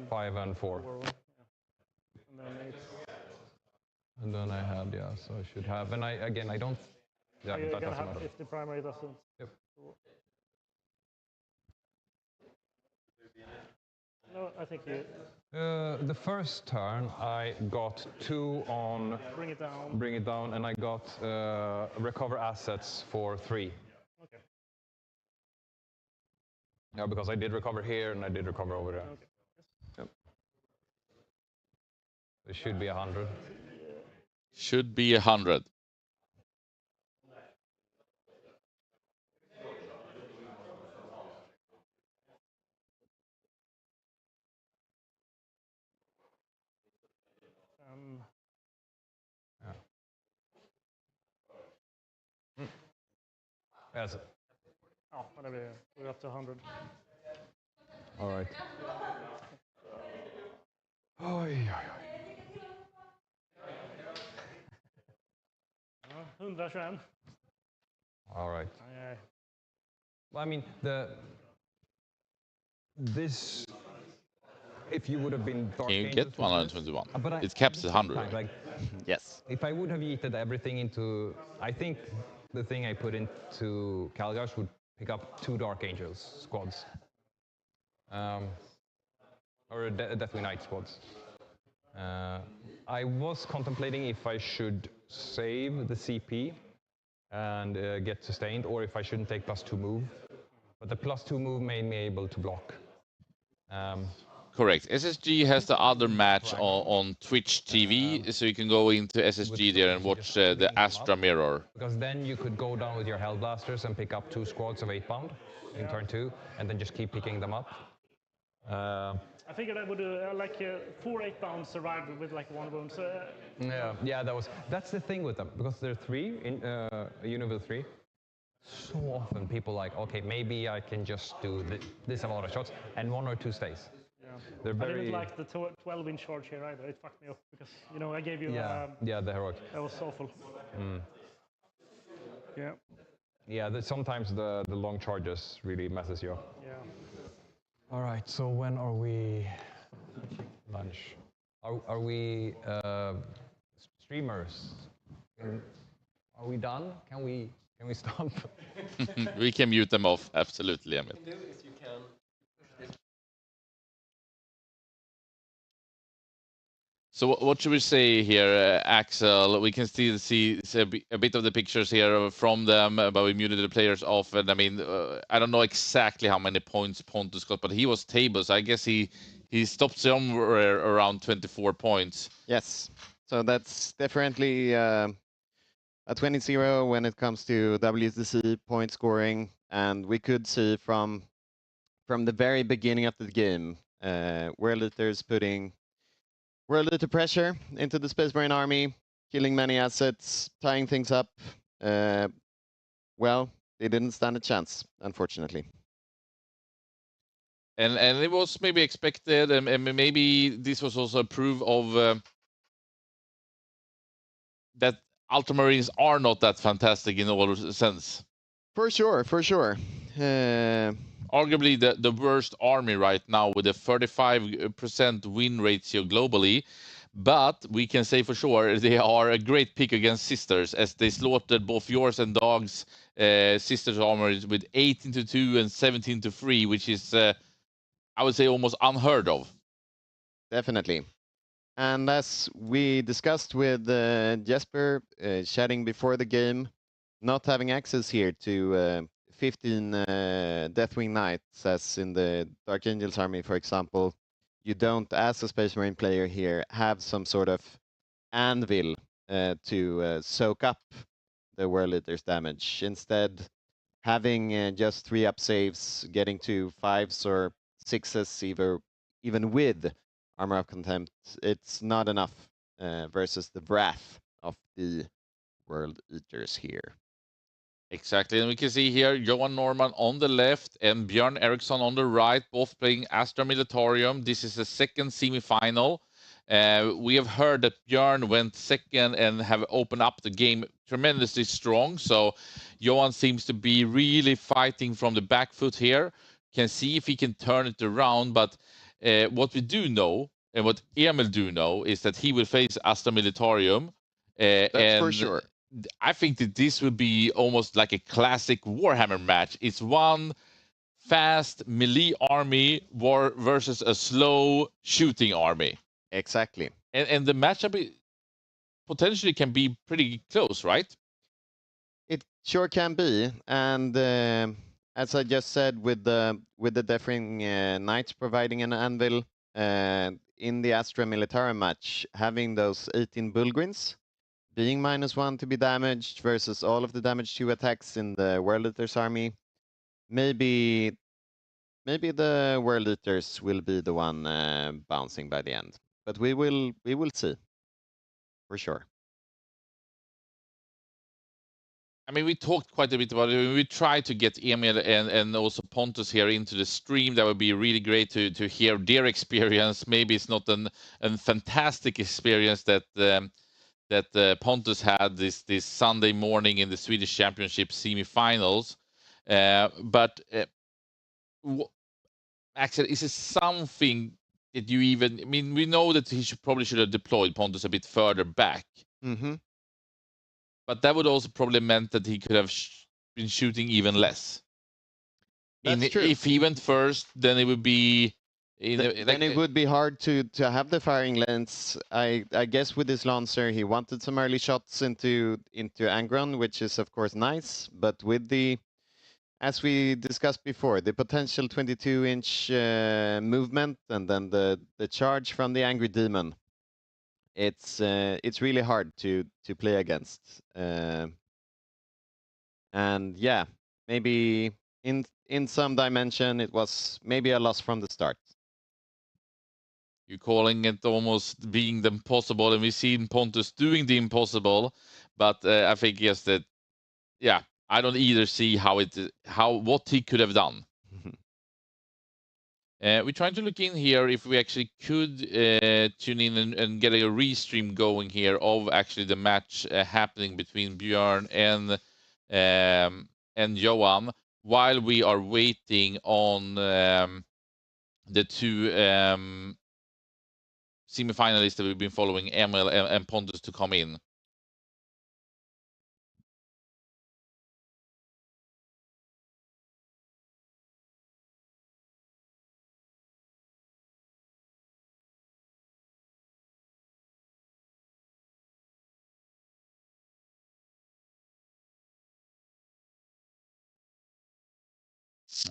5 and 4. Yeah. And then 8. And then I had, yeah, so I should have, and I don't, yeah, You're that gonna doesn't have matter. if the primary doesn't. Yep. No, I think you The first turn I got 2 on bring it down, and I got recover assets for 3. Okay. Yeah, because I did recover here and I did recover over there. Okay. Yes. Yep. It should be 100. Should be 100. Yeah. Yes. Oh, whatever. We're up to 100. All right. Oj, oj, oj. 121. All right. Aye. Well, I mean, this, if you would have been Dark Can you Angels get with 121? this, but It caps at 100. like, yes. if I would have yeeted everything into, I think the thing I put into Calgash would pick up 2 Dark Angels squads. Or Deathwing Knight squads. I was contemplating if I should save the CP and get sustained, or if I shouldn't take +2 move. But the +2 move made me able to block. Correct. SSG has the other match on Twitch TV, so you can go into SSG there and watch the Astra Mirror. Because then you could go down with your Hellblasters and pick up 2 squads of 8-pound in turn 2, and then just keep picking them up. I figured I would do 4 8-pound survived with like 1 wound. So, yeah, that's the thing with them, because they're 3 in Univille 3. So often people like, okay, maybe I can just do this amount of shots, and 1 or 2 stays. yeah. They're I very... didn't like the 12-inch charge here either. It fucked me up because I gave you. Yeah, the heroic. That was awful. Yeah. Yeah, sometimes the long charges really messes you up. Yeah. All right, so when are we lunch? Are we streamers? Are we done? Can we stop? We can mute them off, absolutely, Emil. So what should we say here, Axel? We can still see a bit of the pictures here from them, but we muted the players off. And I mean, I don't know exactly how many points Pontus got, but he was tables. I guess he stopped somewhere around 24 points. Yes, so that's definitely a 20-0 when it comes to WTC point scoring, and we could see from the very beginning of the game, World Eaters putting World Eater pressure into the Space Marine army, killing many assets, tying things up. Well, they didn't stand a chance, unfortunately. And it was maybe expected, and maybe this was also a proof of that Ultramarines are not that fantastic in all sense. For sure, for sure. Arguably the worst army right now with a 35% win ratio globally, but we can say for sure they are a great pick against Sisters, as they slaughtered both yours and Dog's Sisters armories with 18-2 and 17-3, which is I would say almost unheard of. Definitely. And as we discussed with Jesper, chatting before the game, not having access here to 15 Deathwing Knights, as in the Dark Angels army, for example, you don't, as a Space Marine player here, have some sort of anvil to soak up the World Eater's damage. Instead, having just 3-up saves, getting to 5s or 6s, even with Armor of Contempt, it's not enough versus the wrath of the World Eaters here. Exactly, and we can see here Johan Norman on the left and Björn Eriksson on the right, both playing Astra Militarium. This is the second semi-final. We have heard that Björn went second and have opened up the game tremendously strong. So Johan seems to be really fighting from the back foot here. Can see if he can turn it around, but what we do know, and what Emil do know, is that he will face Astra Militarium. That's for sure. I think that this would be almost like a classic Warhammer match. It's one fast melee army versus a slow shooting army. Exactly. And the matchup potentially can be pretty close, right? It sure can be. And as I just said, with the Deathwing Knights providing an anvil, in the Astra Militarium match, having those 18 Bullgryns, being -1 to be damaged versus all of the damage 2 attacks in the World Eaters army, maybe the World Eaters will be the one bouncing by the end. But we will see, for sure. I mean, we talked quite a bit about it. We tried to get Emil and also Pontus here into the stream. That would be really great to hear their experience. Maybe it's not a fantastic experience that Pontus had this Sunday morning in the Swedish Championship semi-finals. But Axel, is it something that you even... I mean, we know that he probably should have deployed Pontus a bit further back. Mm-hmm. But that would also probably meant that he could have been shooting even less. That's true. If he went first, then it would be. Then it would be hard to have the firing lanes. I guess with this Lancer, he wanted some early shots into Angron, which is of course nice. But with the, as we discussed before, the potential 22-inch movement and then the charge from the Angry Demon, it's really hard to play against. And yeah, maybe in some dimension it was maybe a loss from the start. You're calling it almost being the impossible, and we've seen Pontus doing the impossible, but I think yes that, yeah, I don't either see what he could have done. We're trying to look in here if we actually could tune in and get a restream going here of actually the match happening between Björn and Johan, while we are waiting on the two semi-finalists that we've been following, Emil and Pontus, to come in.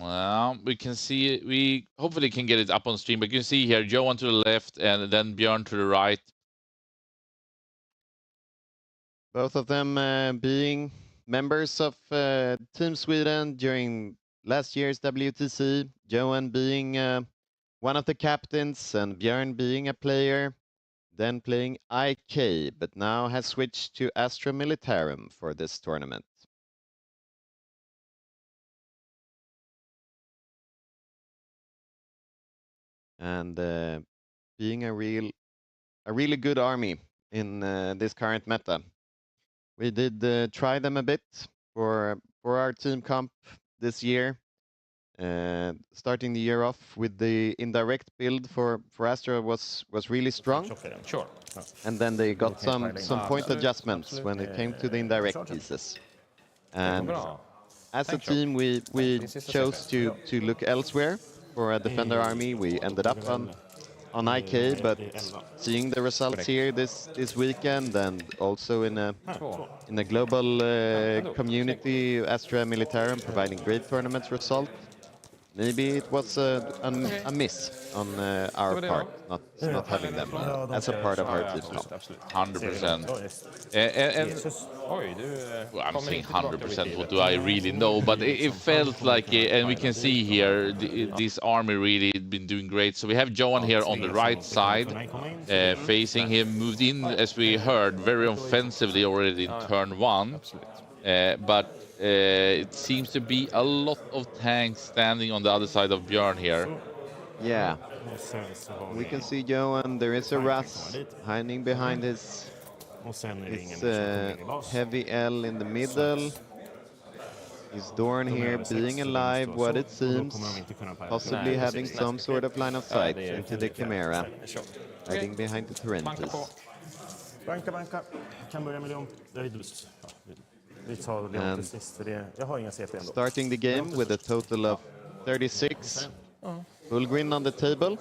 Well, we can see, we hopefully can get it up on stream, but you can see here Johan to the left and then Björn to the right. Both of them being members of Team Sweden during last year's WTC. Johan being one of the captains and Björn being a player, then playing IK, but now has switched to Astra Militarum for this tournament. And being a really good army in this current meta. We did try them a bit for our team comp this year, starting the year off with the indirect build for Astra was really strong. Sure. And then they got some point adjustments when it came to the indirect pieces. And as a team, we chose to look elsewhere for a defender army. We ended up on IK, but seeing the results here this weekend and also in a global community, Astra Militarum providing great tournament result, maybe it was a miss on our part, not having them as a part of our team. 100%. And well, I'm saying 100%. What do I really know? But it felt like, and we can see here, this army really been doing great. So we have Johan here on the right side, facing him, moved in, as we heard, very offensively already in turn one. But it seems to be a lot of tanks standing on the other side of Björn here. Yeah, we can see Johan. There is a Russ hiding behind his heavy L in the middle. Is Dorn here being alive, what it seems, possibly having some sort of line of sight into the Chimera, hiding behind the Torrentis. And starting the game with a total of 36 full green on the table.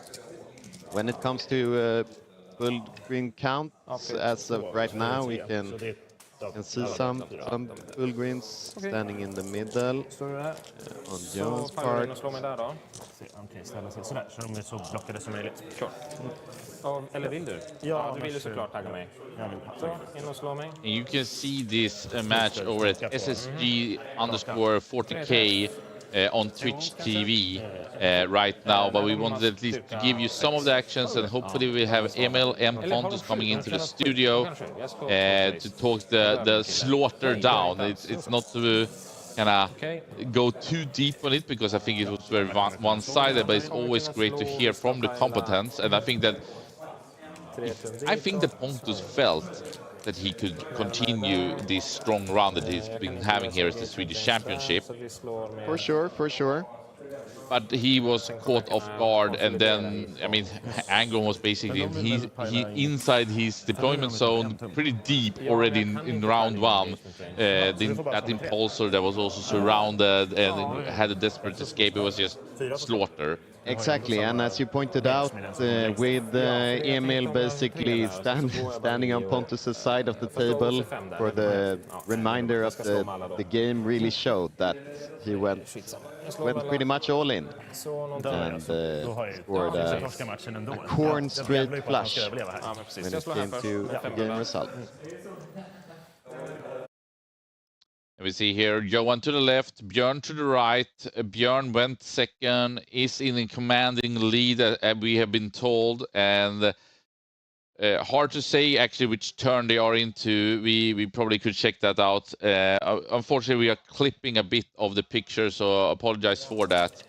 When it comes to full green counts, as of right now, we can see some full greens standing in the middle on John's part. And you can see this match over at SSG_40K on Twitch TV right now, but we wanted at least to give you some of the actions, and hopefully we have Emil and Pontus coming into the studio to talk the slaughter down. It's not to kind of go too deep on it, because I think it was very one-sided, but it's always great to hear from the combatants. And I think that Pontus felt that he could continue this strong run that he's been having here as the Swedish Championship. For sure, for sure. but he was caught off guard, and then I mean, Angron was basically he inside his deployment zone, pretty deep already in round one. That impulsor that was also surrounded and had a desperate escape. It was just slaughter. Exactly, and as you pointed out, with Emil basically standing on Pontus's side of the table for the reminder of the game, really showed that he went pretty much all in and scored a corn straight flush when it came to the game result. We see here Johan to the left, Björn to the right. Björn went second, is in a commanding lead, we have been told, and hard to say actually which turn they are into. We probably could check that out. Unfortunately, we are clipping a bit of the picture, so apologize for that.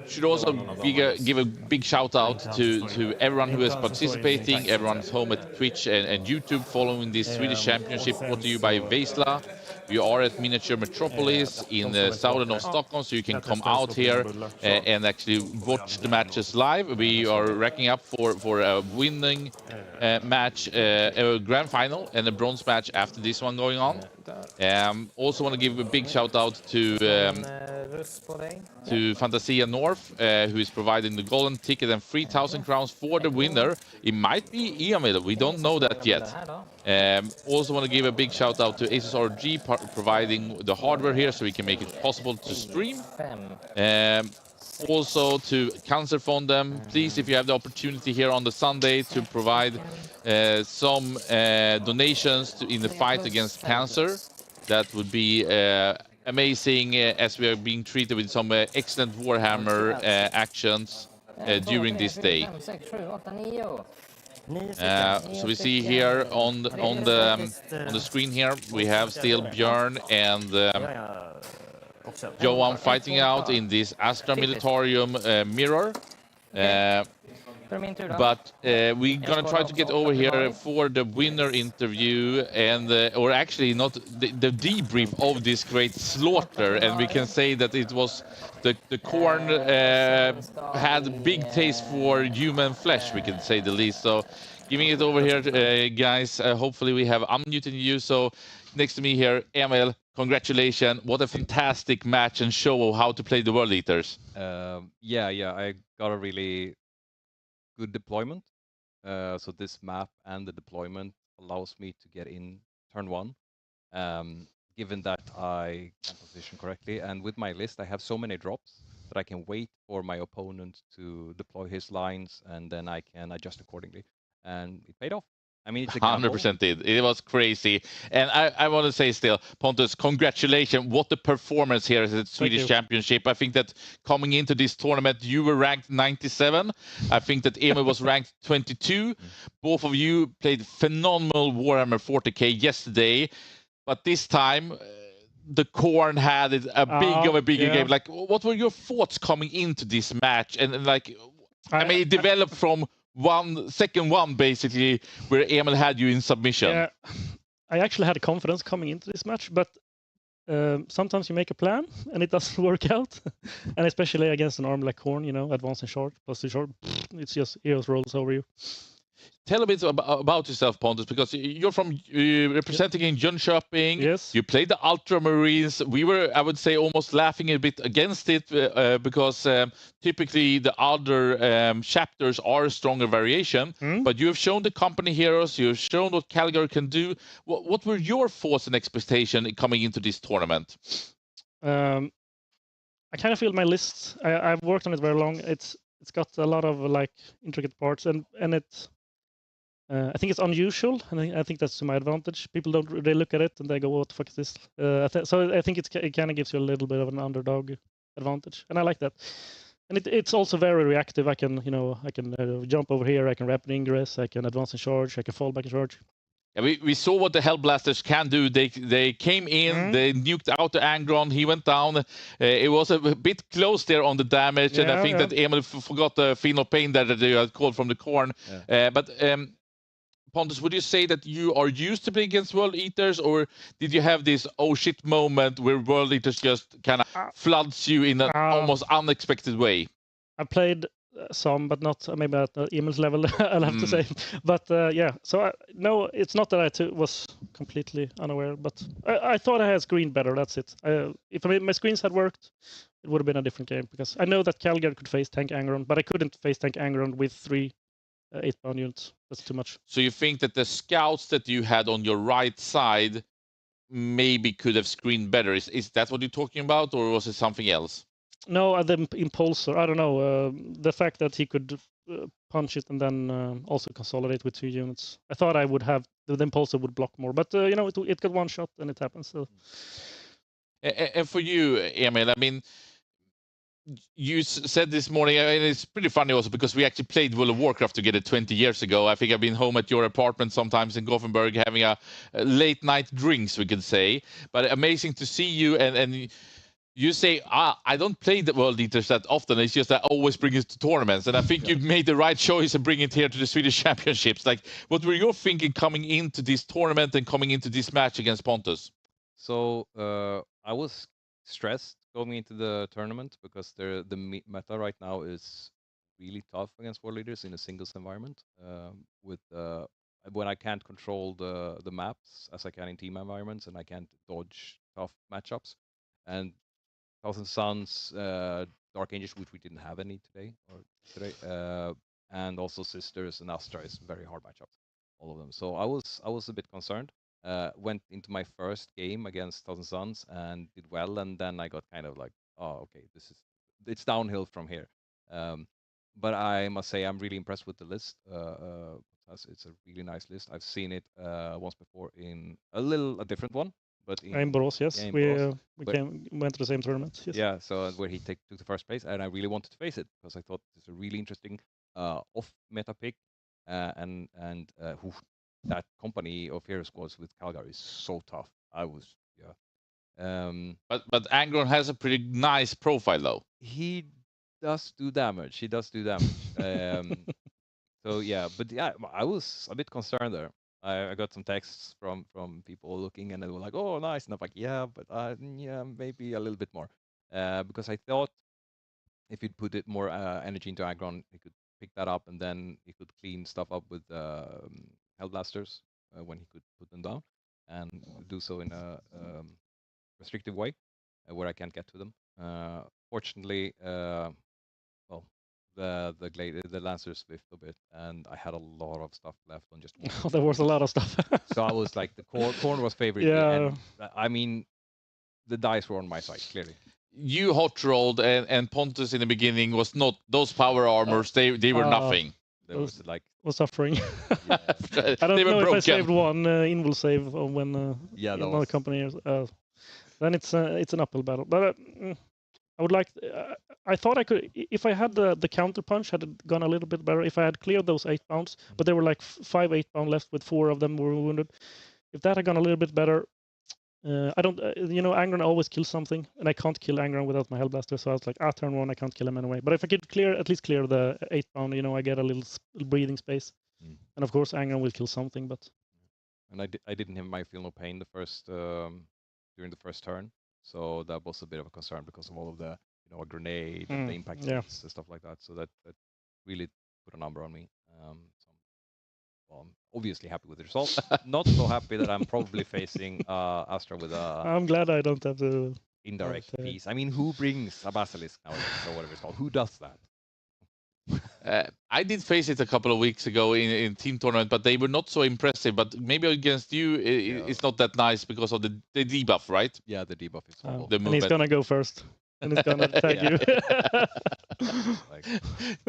Should also give a big shout out to everyone who is participating, everyone's home at Twitch and YouTube following this Swedish Championship brought to you by Veizla. We are at Miniature Metropolis in the southern of Stockholm, so you can come out here and actually watch the matches live. We are racking up for a winning match, a grand final and a bronze match after this one going on. Also want to give a big shout out to Fantasia North, who is providing the golden ticket and 3,000 crowns for the winner. It might be Emil, we don't know that yet. Also want to give a big shout out to Asus RG providing the hardware here so we can make it possible to stream. Also to Cancerfonden, please, if you have the opportunity here on the Sunday to provide some donations in the fight against cancer, that would be amazing, as we are being treated with some excellent Warhammer actions during this day. So we see here on the screen here we have still Björn and Johan fighting out in this Astra Militarium mirror. But we're gonna try to get over here for the winner interview and or actually not the debrief of this great slaughter, and we can say that it was the corn had big taste for human flesh, we can say the least. So giving it over here, guys, hopefully we have unmuted you. So next to me here, Emil, congratulations. What a fantastic match and show of how to play the World Eaters. Yeah, I got a really good deployment. So this map and the deployment allows me to get in turn one, given that I can position correctly. And with my list, I have so many drops that I can wait for my opponent to deploy his lines, and then I can adjust accordingly. And it paid off. I mean, it's a 100% did. It was crazy. And I want to say still, Pontus, congratulations. What a performance here at the Swedish Championship. I think that coming into this tournament, you were ranked 97. I think that Emil was ranked 22. Both of you played phenomenal Warhammer 40k yesterday. But this time, the Corn had it a bigger game. Like, what were your thoughts coming into this match? And like, I mean, it developed from second one basically, where Emil had you in submission. Yeah, I actually had confidence coming into this match, but sometimes you make a plan and it doesn't work out, and especially against an arm like Corn, you know, advance and short plus the short, it's just EOS rolls over you. Tell a bit about yourself, Pontus, because you're from representing in Jönköping. Yes. You played the Ultramarines. We were, I would say, almost laughing a bit against it because typically the other chapters are a stronger variation. But you have shown the company heroes. You've shown what Calgary can do. What were your thoughts and expectations coming into this tournament? I kind of feel my list. I've worked on it very long. It's got a lot of like intricate parts, and it. I think it's unusual, and I think that's to my advantage. People don't really look at it and they go, "What the fuck is this?" So I think it kind of gives you a little bit of an underdog advantage, and I like that. And it's also very reactive. I can jump over here. I can rapid ingress. I can advance and charge. I can fall back and charge. Yeah, we saw what the Hellblasters can do. They came in, they nuked out the Angron, he went down. It was a bit close there on the damage, and I think that Emil forgot the final pain that they had called from the Corn. But Pontus, would you say that you are used to playing against World Eaters, or did you have this oh shit moment where World Eaters just kind of floods you in an almost unexpected way? I played some, but not maybe at Emil's level, I'll have to say. But yeah, so no, it's not that I was completely unaware, but I thought I had screened better, that's it. If my screens had worked, it would have been a different game, because I know that Calgar could face tank Angron, but I couldn't face tank Angron with 3 8-pound units. That's too much. So you think that the scouts that you had on your right side maybe could have screened better? Is that what you're talking about, or was it something else? No, the impulsor. I don't know. The fact that he could punch it and then also consolidate with 2 units. I thought I would have the impulsor would block more, but you know, it got one shot and it happens. So. And for you, Emil, I mean, you said this morning, and it's pretty funny also because we actually played World of Warcraft together 20 years ago. I think I've been home at your apartment sometimes in Gothenburg having a late night drinks, we could say. But amazing to see you, and you say, I don't play the World Eaters that often. It's just I always bring it to tournaments. And I think you've made the right choice and bring it here to the Swedish Championships. Like, what were you thinking coming into this tournament and coming into this match against Pontus? So I was stressed going into the tournament because the meta right now is really tough against World Leaders in a singles environment. With when I can't control the maps as I can in team environments, and I can't dodge tough matchups. And Thousand Suns, Dark Angels, which we didn't have any today, and also Sisters and Astra is very hard matchups, all of them. So I was a bit concerned. Went into my first game against Thousand Suns and did well, and then I got kind of like, oh, okay, it's downhill from here. But I must say I'm really impressed with the list. It's a really nice list. I've seen it once before in a different one. But in Borås, yes, we went to the same tournament. Yes. Yeah, so where he took the first place, and I really wanted to face it because I thought it's a really interesting off meta pick, and who that company of hero squads with Calgar is so tough. But Angron has a pretty nice profile though. He does do damage. So yeah, but yeah, I was a bit concerned there. I got some texts from people looking, and they were like, "Oh, nice," and I'm like, "Yeah, but yeah, maybe a little bit more," because I thought if you'd put it more energy into Angron, he could pick that up, and then he could clean stuff up with Hellblasters when he could put them down, and do so in a restrictive way where I can't get to them. Fortunately, well, the Lancers whiffed a bit, and I had a lot of stuff left on just one. There was a lot of stuff. So I was like, the corn was favored. Yeah. And, I mean, the dice were on my side, clearly. You hot rolled, and Pontus in the beginning was not those power armors. They were nothing. There was like suffering. Yeah. I don't know if I saved one invul save when another company. Then it's an uphill battle. But I would like. I thought I could, if I had the counter punch, had it gone a little bit better. If I had cleared those 8 pounds, but there were like 5 8-pound left with 4 of them were wounded. If that had gone a little bit better, I don't. Angron always kills something, and I can't kill Angron without my Hellblaster. So I was like, turn 1, I can't kill him anyway. But if I could at least clear the 8 pound, I get a little breathing space. And of course, Angron will kill something, but. And I didn't have my feel no pain during the first turn, so that was a bit of a concern because of all of the a grenade and the impact and stuff like that. So that really put a number on me. So I'm obviously happy with the result. Not so happy that I'm probably facing Astra with a. I'm glad I don't have to. Indirect piece. I mean, who brings a basilisk nowadays or whatever it's called? Who does that? I did face it a couple of weeks ago in team tournament, but they were not so impressive. But maybe against you, it's not that nice because of the debuff, right? Yeah, the debuff is horrible. And he's gonna go first. And it's gonna tag you.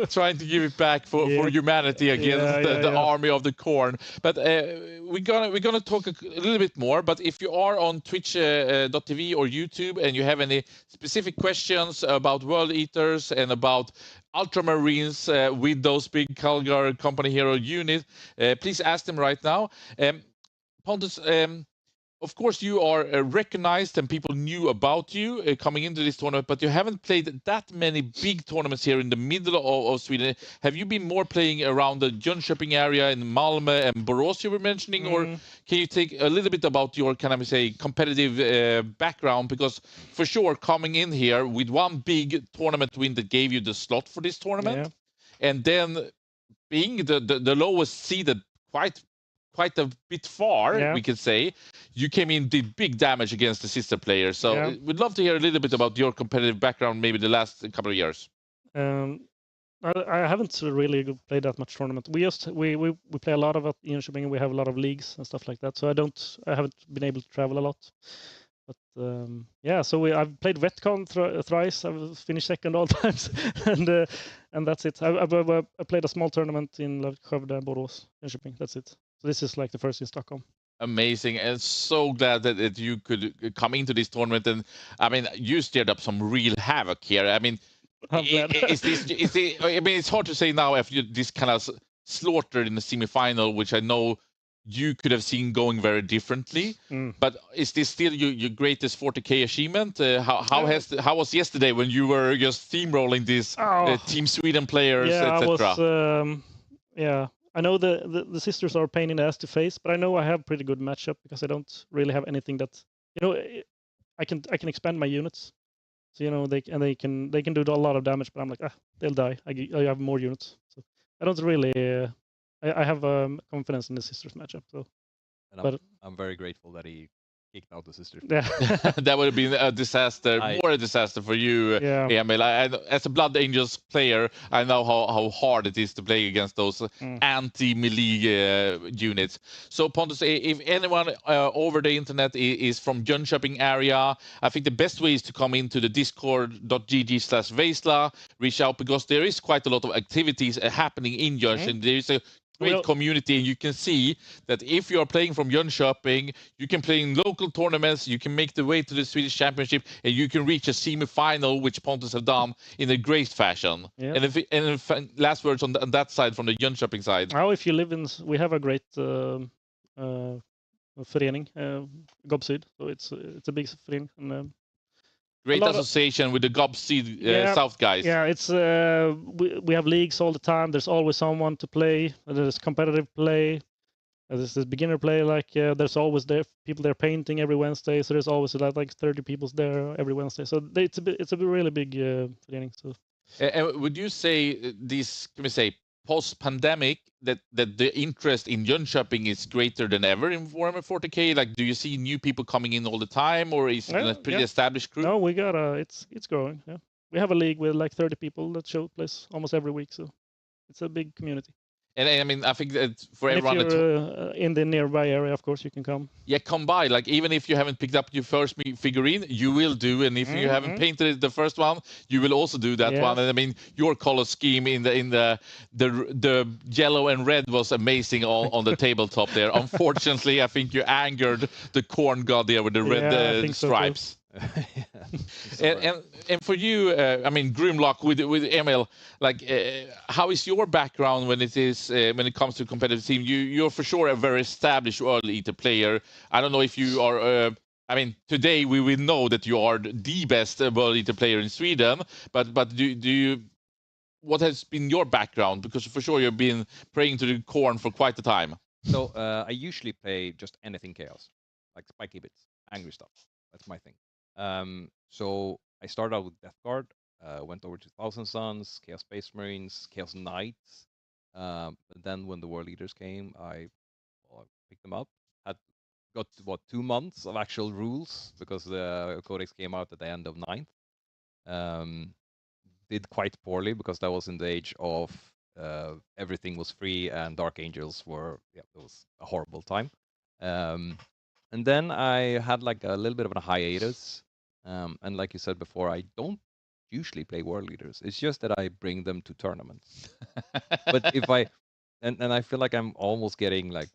Trying to give it back for humanity against the army of the corn. But we're gonna talk a little bit more. But if you are on Twitch.tv or YouTube and you have any specific questions about World Eaters and about Ultramarines with those big Calgar company hero units, please ask them right now. Pontus, of course, you are recognized and people knew about you coming into this tournament, but you haven't played that many big tournaments here in the middle of Sweden. Have you been more playing around the Jönköping area in Malmö and Borås you were mentioning, or can you take a little bit about your kind of say competitive background? Because for sure, coming in here with one big tournament win that gave you the slot for this tournament, and then being the lowest seeded quite a bit far, we could say, you came in, did big damage against the sister players. So we'd love to hear a little bit about your competitive background, maybe the last couple of years. I haven't really played that much tournament. We play a lot of it in Jönköping, and we have a lot of leagues and stuff like that. So I haven't been able to travel a lot. But so I've played Vetcon thrice. I've finished second all times, and that's it. I played a small tournament in Skövde and Borås, Jönköping. That's it. So this is like the first in Stockholm. Amazing, and so glad that you could come into this tournament. And I mean, you stirred up some real havoc here. I mean, it's hard to say now after this kind of slaughtered in the semifinal, which I know you could have seen going very differently. But is this still your greatest 40K achievement? How was yesterday when you were just steamrolling these Team Sweden players, etc.? I know the sisters are a pain in the ass to face, but I know I have pretty good matchup because I don't really have anything that I can expand my units, so they can do a lot of damage, but I'm like they'll die. I have more units, so I don't really. I have confidence in the sisters matchup. So, I'm very grateful that he kicked out the sisters. Yeah. That would have been a disaster, more a disaster for you, Emil. As a Blood Angels player, I know how hard it is to play against those anti-melee units. So Pontus, if anyone over the internet is from Jönköping area, I think the best way is to come into the discord.gg/Veizla, reach out, because there is quite a lot of activities happening in Jönköping. There is a great community, and you can see that if you are playing from Jönköping, you can play in local tournaments, you can make the way to the Swedish Championship, and you can reach a semi-final, which Pontus have done in a great fashion. And last words on that side, from the Jönköping side. If you live we have a great förening, Gobsyd, so it's a big förening. And, great association with the Gobsyd South guys. Yeah, it's we have leagues all the time. There's always someone to play. There's competitive play. There's this beginner play. There's always people there painting every Wednesday. So there's always like 30 people there every Wednesday. So it's a really big thing. So. Would you say this? Can we say post-pandemic that the interest in Jönköping is greater than ever in Warhammer 40K? Like, do you see new people coming in all the time, or is it a pretty established crew? No, we got it's growing. Yeah, we have a league with like 30 people that plays almost every week. So it's a big community. And I mean, I think that for everyone if you're in the nearby area, of course, you can come. Yeah, come by. Like, even if you haven't picked up your first figurine, you will do. And if you haven't painted the first one, you will also do that one. And I mean, your color scheme in the yellow and red was amazing on the tabletop there. Unfortunately, I think you angered the corn god there with the red stripes. And for you, I mean, Grimlock with Emil, like, how is your background when it comes to competitive team? You're for sure a very established World Eater player. I don't know if you are. I mean, today we will know that you are the best World Eater player in Sweden. But do you? What has been your background? Because for sure you've been praying to the corn for quite a time. So I usually play just anything chaos, like spiky bits, angry stuff. That's my thing. So I started out with Death Guard, went over to Thousand Suns, Chaos Space Marines, Chaos Knights. Then when the World Leaders came, I picked them up. Got 2 months of actual rules because the Codex came out at the end of 9th. Did quite poorly because that was in the age of everything was free and Dark Angels were, it was a horrible time. And then I had like a little bit of a hiatus. And like you said before, I don't usually play World Leaders. It's just that I bring them to tournaments. But if and I feel like I'm almost getting like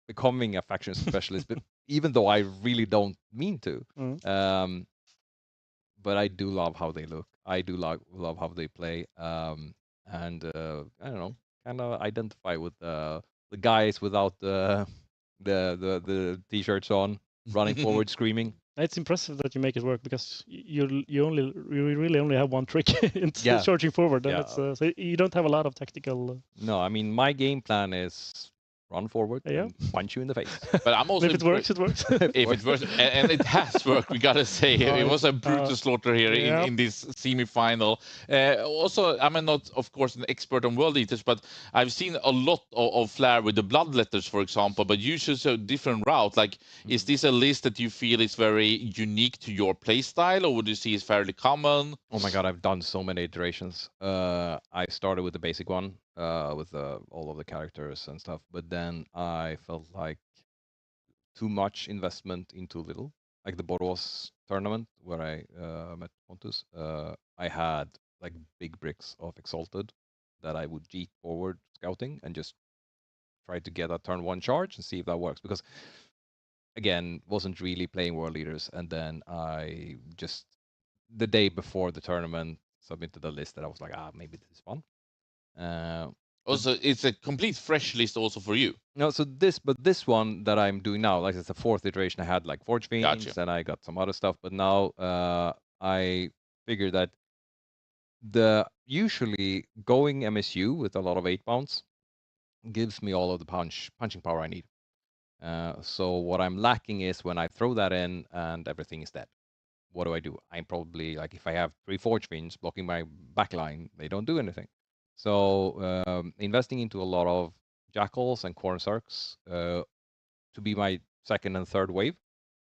becoming a faction specialist, but even though I really don't mean to. But I do love how they look. I do love how they play. And I don't know, kind of identify with the guys without the the t-shirts on, running forward, screaming. It's impressive that you make it work because you really only have one trick in Yeah. charging forward, and Yeah. it's so you don't have a lot of tactical. No, I mean my game plan is run forward Yeah. and punch you in the face. But I'm also If it works, it works. if it works, and it has worked, we gotta say it was a brutal slaughter here yeah. in this semi-final. Also, I'm not, of course, an expert on World Eaters, but I've seen a lot of flair with the Bloodletters, for example. But you choose a different route. Like, is this a list that you feel is very unique to your playstyle, or would you see is fairly common? Oh my god, I've done so many iterations. I started with the basic one, with all of the characters and stuff, but then I felt like too much investment into little. Like the Boros tournament where I met Pontus, I had like big bricks of Exalted that I would jeet forward scouting and just try to get a turn 1 charge and see if that works. Because again, wasn't really playing World Leaders, and then I just the day before the tournament submitted a list that I was like, maybe this is fun. Also, it's a complete fresh list also for you. No, so this one that I'm doing now, like it's the 4th iteration. I had like Forge Fiends, Gotcha. and I got some other stuff, but now I figure that the usually going MSU with a lot of 8 pounds gives me all of the punching power I need. So what I'm lacking is when I throw that in and everything is dead. What do? I'm probably like, if I have 3 Forge Fiends blocking my backline, they don't do anything. So investing into a lot of Jackals and Corn Circs to be my 2nd and 3rd wave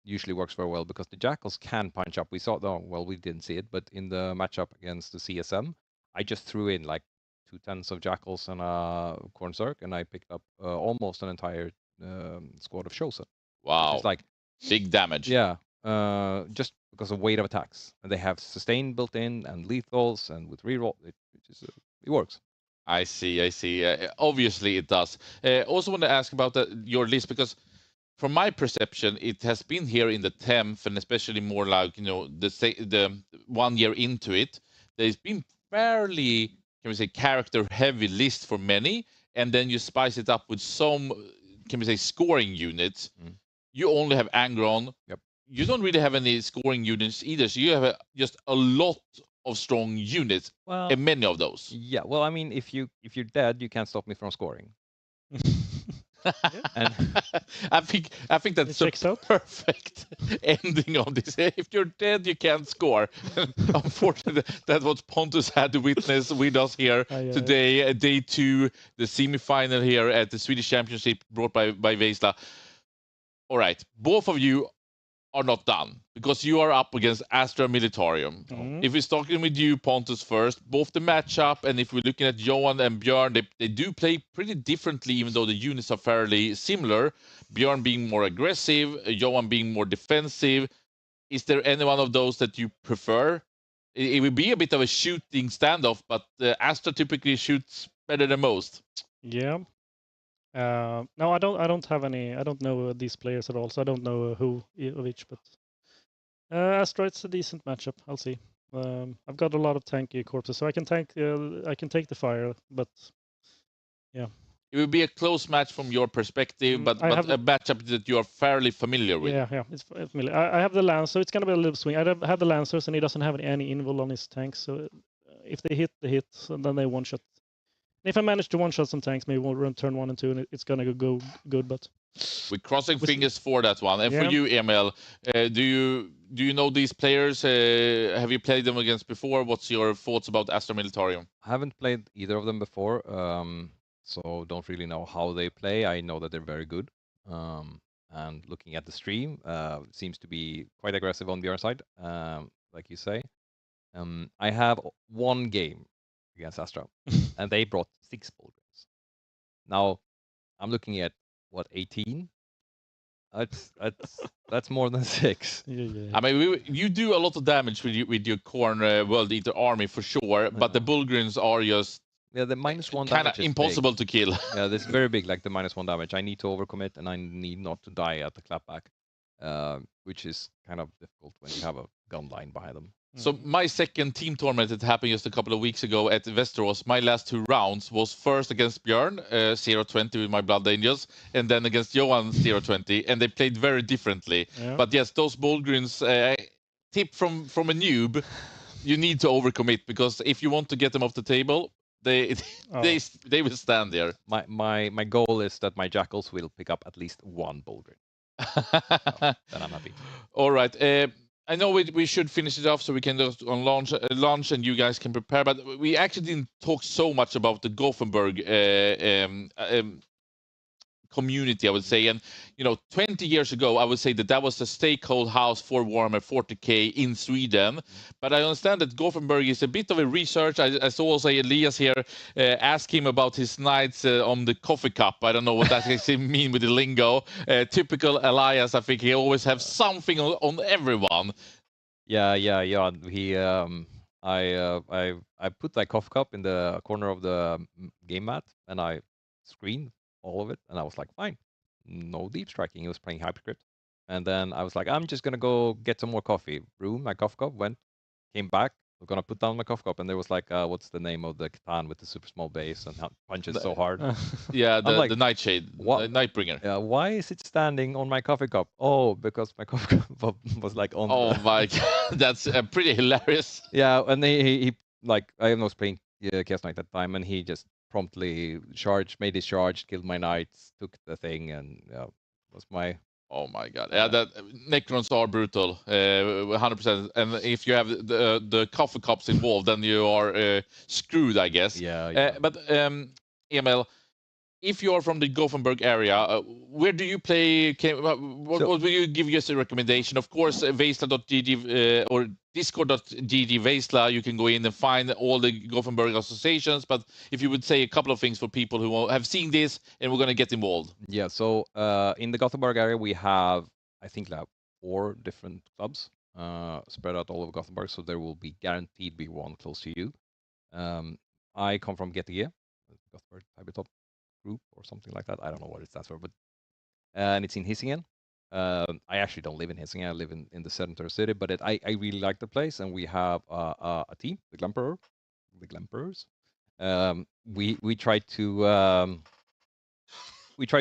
usually works very well, because the Jackals can punch up. We saw, well, we didn't see it, but in the matchup against the CSM, I just threw in like 2/10 of Jackals and a Corn Circ, and I picked up almost an entire squad of Chosen. Wow. It's like big damage. Yeah, just because of weight of attacks, and they have sustain built in and lethals, and with reroll, it works. I see. Obviously, it does. Also, want to ask about your list, because from my perception, it has been here in the 10th, and especially more like the 1 year into it. There's been fairly, can we say, character heavy list for many, and then you spice it up with some, can we say, scoring units. You only have Angron. Yep. You don't really have any scoring units either, so you have just a lot of strong units, and many of those. Yeah, well, I mean, if you're dead, you can't stop me from scoring. And I think that's a perfect ending of this. If you're dead, you can't score. Unfortunately, that's what Pontus had to witness with us here today, day 2, the semi-final here at the Swedish Championship, brought by Veizla. All right, both of you are not done, because you are up against Astra Militarium. If we're starting with you, Pontus, first, both the matchup, and if we're looking at Johan and Björn, they do play pretty differently, even though the units are fairly similar. Björn being more aggressive, Johan being more defensive. Is there any one of those that you prefer? It would be a bit of a shooting standoff, but Astra typically shoots better than most. Yeah. No, I don't have any. I don't know these players at all, so I don't know who of each. But Astra, it's a decent matchup. I'll see. I've got a lot of tanky corpses, so I can tank. I can take the fire, but yeah. It would be a close match from your perspective, but a matchup that you are fairly familiar with. Yeah, it's familiar. I have the lance, so it's gonna be a little swing. I have the lancers, and he doesn't have any invul on his tanks, so if they hit, they hit, and then they one shot. If I manage to one-shot some tanks, maybe we'll run turn 1 and 2, and it's gonna go good. But we're crossing fingers for that one. And for you, Emil, do you know these players? Have you played them against before? What's your thoughts about Astra Militarium? I haven't played either of them before, so don't really know how they play. I know that they're very good. And looking at the stream, seems to be quite aggressive on Björn's side, like you say. I have 1 game against Astra, and they brought 6 Bulgarians. Now, I'm looking at, 18? That's more than 6. Yeah. I mean, you do a lot of damage with your Corn World Eater army for sure, but the Bulgarians are just the -1 kind damage of impossible to kill. Yeah, this is very big, like the -1 damage. I need to overcommit, and I need not to die at the clapback, which is kind of difficult when you have a gun line behind them. So my second team tournament that happened just a couple of weeks ago at Västerås, my last 2 rounds was first against Björn, 0-20 with my Blood Angels, and then against Johan, 0-20, and they played very differently. Yeah. But yes, those Bullgryns, tip from a noob, you need to overcommit, because if you want to get them off the table, they they will stand there. My goal is that my Jackals will pick up at least 1 Bullgryn. Then I'm happy. All right. I know we should finish it off so we can go on launch and you guys can prepare. But we actually didn't talk so much about the Gothenburg community, I would say. And 20 years ago, I would say that was the stakeholder house for Warhammer 40K in Sweden. But I understand that Gothenburg is a bit of a research. I saw also Elias here ask him about his nights on the coffee cup. I don't know what that actually mean with the lingo. Typical Elias, I think he always have something on everyone. Yeah. He I put that coffee cup in the corner of the game mat and I screened all of it, and I was like, fine, no deep striking. He was playing Hyperscript, and then I was like, I'm just gonna go get some more coffee. Brew my coffee cup, came back. I'm gonna put down my coffee cup, and there was like, what's the name of the Catan with the super small base and how it punches so hard? Yeah, like, the Nightshade, Nightbringer. Yeah, why is it standing on my coffee cup? Oh, because my coffee cup was like on. Oh my god, that's pretty hilarious. Yeah, and he like I was playing Chaos Knight at the time, and he just promptly made his charge, killed my knights, took the thing, and was my. Oh my god! Yeah, that Necrons are brutal, 100%. And if you have the coffee cups involved, then you are screwed, I guess. Yeah. But Emil, if you are from the Gothenburg area, where do you play? What will you give us a recommendation? Of course, Veizla.gg or Discord.gg Veizla, you can go in and find all the Gothenburg associations. But if you would say a couple of things for people who have seen this and we're going to get involved. Yeah, so in the Gothenburg area, we have, I think, like 4 different clubs spread out all over Gothenburg. So there will be guaranteed be one close to you. I come from GTG, Gothenburg Tabletop Group or something like that. I don't know what it stands for, but and it's in Hisingen. I actually don't live in Hisingen. I live in the center city, but I really like the place, and we have a team, the Glamperers. We try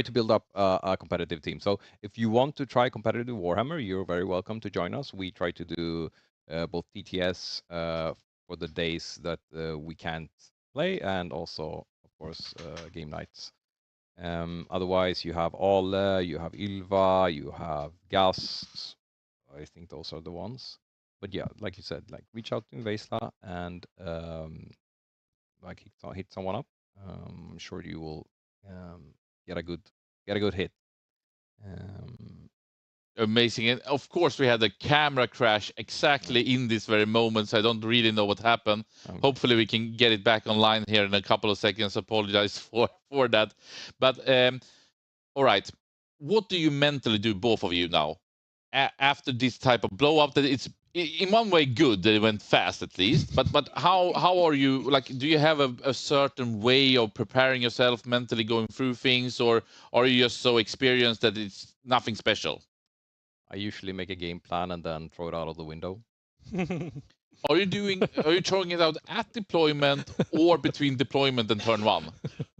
to build up a competitive team. So if you want to try competitive Warhammer, you're very welcome to join us. We try to do both TTS for the days that we can't play, and also, of course, game nights. Otherwise, you have Ole, you have Ylva, you have Gast. I think those are the ones. But yeah, like you said, like reach out to Veizla and like hit someone up. I'm sure you will get a good hit. Amazing. And of course, we had a camera crash exactly in this very moment, so I don't really know what happened. Hopefully, we can get it back online here in a couple of seconds. Apologize for that. But all right, what do you mentally do, both of you now, after this type of blow up? That it's in one way good that it went fast at least. But how are you? Like, do you have a certain way of preparing yourself mentally going through things, or are you just so experienced that it's nothing special? I usually make a game plan and then throw it out of the window. Are you throwing it out at deployment or between deployment and turn 1?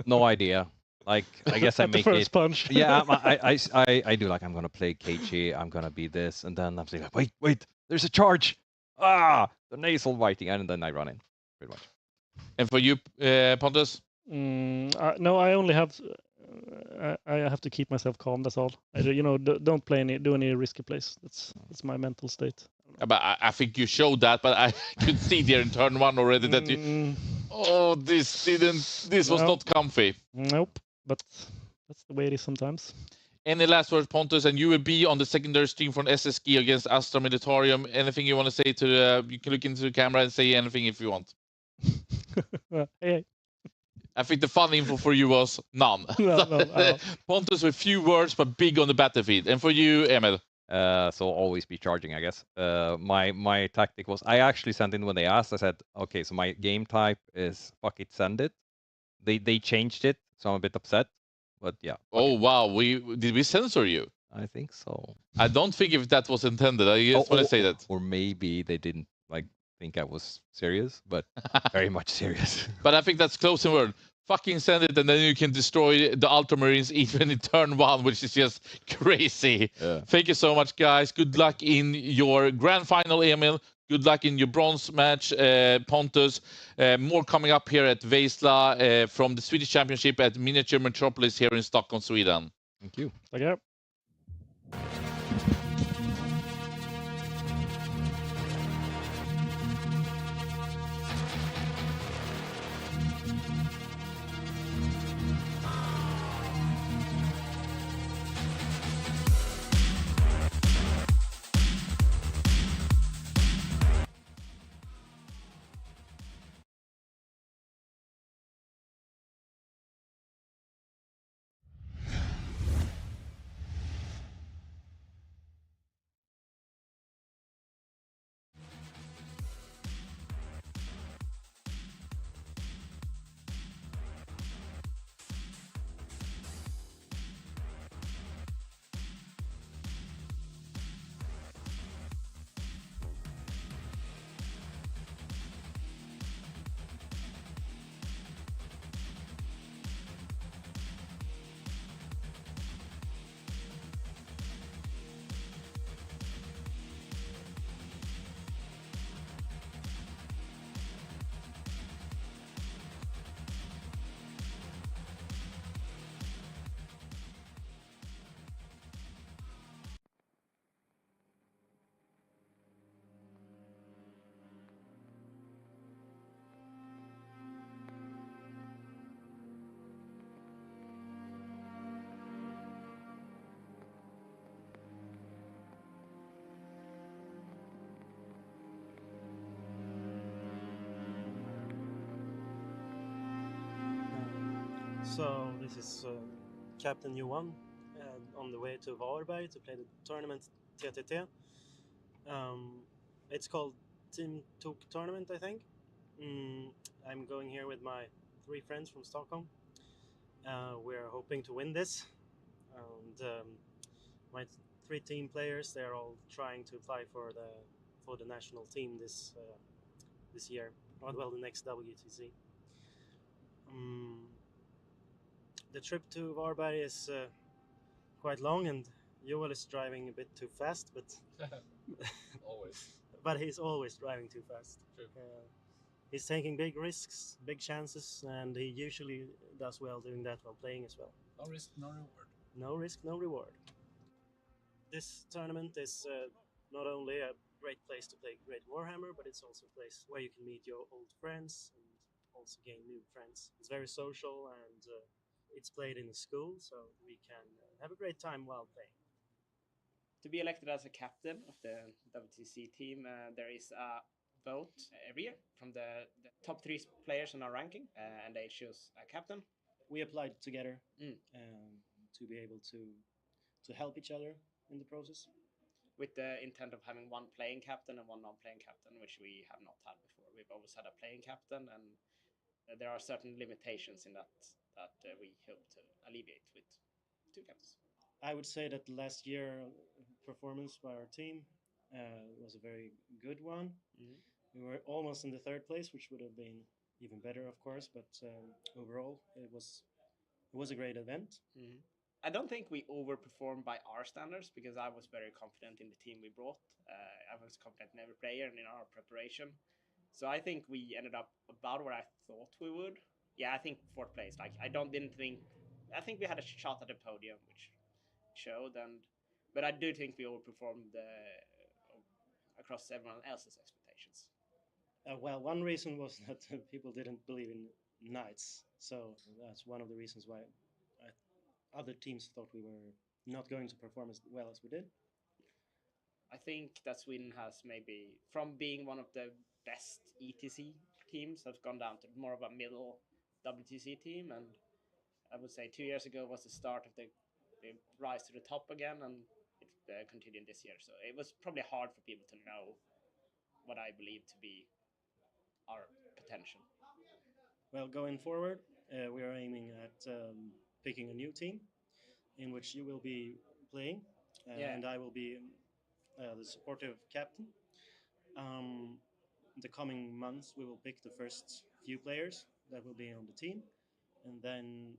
No idea. Like, I guess I make the first punch. Yeah, I do like, I'm gonna play cagey, I'm gonna be this, and then I'm saying like, wait, there's a charge. The nasal biting, and then I run in, pretty much. And for you, Pontus? No, I only have. I have to keep myself calm. That's all. Don't do any risky plays. That's my mental state. But I think you showed that. But I could see there in turn 1 already that you. Oh, this was not comfy. Nope. But that's the way it is sometimes. Any last words, Pontus? And you will be on the secondary stream from SSG against Astra Militarium. Anything you want to say to you can look into the camera and say anything if you want. Hey. I think the fun info for you was none. No. Pontus with few words, but big on the battlefield. And for you, Emil? So always be charging, I guess. My tactic was, I actually sent in when they asked, I said, okay, so my game type is fuck it, send it. They changed it, so I'm a bit upset. But yeah. Oh, wow. Did we censor you? I think so. I don't think if that was intended. I just want to say that. Or maybe they didn't, like, think I was serious, but very much serious. But I think that's closing word. Fucking send it, and then you can destroy the Ultramarines even in turn 1, which is just crazy. Yeah. Thank you so much, guys. Good luck in your grand final, Emil. Good luck in your bronze match, Pontus. More coming up here at Veizla from the Swedish Championship at Miniature Metropolis here in Stockholm, Sweden. Thank you. Tackar. So this is Captain Johan on the way to Varberg to play the tournament TTT. It's called Team Tok Tournament, I think. I'm going here with my 3 friends from Stockholm. We're hoping to win this, and my 3 team players, they're all trying to apply for the national team this year, well, the next WTC. The trip to Varberg is quite long, and Joel is driving a bit too fast, but Always. but he's always driving too fast. True. He's taking big risks, big chances, and he usually does well doing that while playing as well. No risk, no reward. No risk, no reward. This tournament is not only a great place to play great Warhammer, but it's also a place where you can meet your old friends and also gain new friends. It's very social, and it's played in a school, so we can have a great time while playing. To be elected as a captain of the WTC team, there is a vote every year from the top 3 players in our ranking, and they choose a captain. We applied together to be able to help each other in the process. With the intent of having one playing captain and one non-playing captain, which we have not had before. We've always had a playing captain, and there are certain limitations in that we hope to alleviate with 2 captains. I would say that last year performance by our team was a very good one. Mm-hmm. We were almost in the 3rd place, which would have been even better, of course. But overall, it was a great event. Mm-hmm. I don't think we overperformed by our standards, because I was very confident in the team we brought. I was confident in every player and in our preparation. So I think we ended up about where I thought we would. Yeah, I think 4th place. I think we had a shot at the podium, which showed, but I do think we overperformed across everyone else's expectations. Well, one reason was that people didn't believe in knights, so that's one of the reasons why other teams thought we were not going to perform as well as we did. I think that Sweden has maybe, from being one of the best ETC teams, have gone down to more of a middle WTC team, and I would say 2 years ago was the start of the rise to the top again, and it continued this year. So it was probably hard for people to know what I believe to be our potential. Well, going forward, we are aiming at picking a new team in which you will be playing, and I will be the supportive captain. the coming months, we will pick the first few players that will be on the team, and then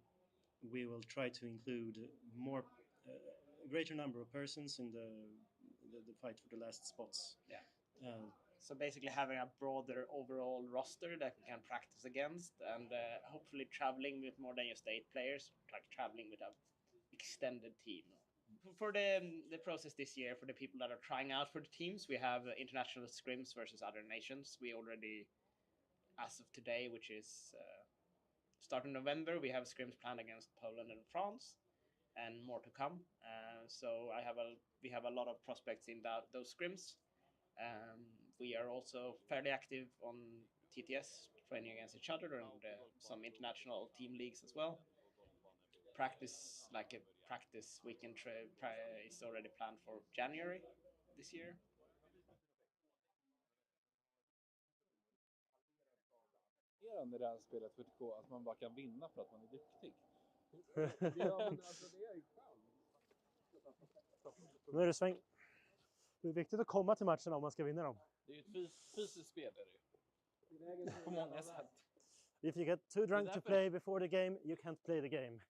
we will try to include more, a greater number of persons in the fight for the last spots. Yeah. Uh, So basically having a broader overall roster that we can practice against, and hopefully traveling with more than just 8 players, like traveling with an extended team. For the process this year, for the people that are trying out for the teams, we have international scrims versus other nations. We already, as of today, which is start of November, we have scrims planned against Poland and France, and more to come. So we have a lot of prospects in those scrims. We are also fairly active on TTS, training against each other, and some international team leagues as well. Practice, like a practice weekend is already planned for January this year. I det här spelet 40K att man bara kan vinna för att man är duktig. Det är ju Nu är det sväng. Det är viktigt att komma till matcherna om man ska vinna dem. Det är ju ett fysiskt spel är det ju. På många sätt. If you get too drunk to play before the game, you can't play the game.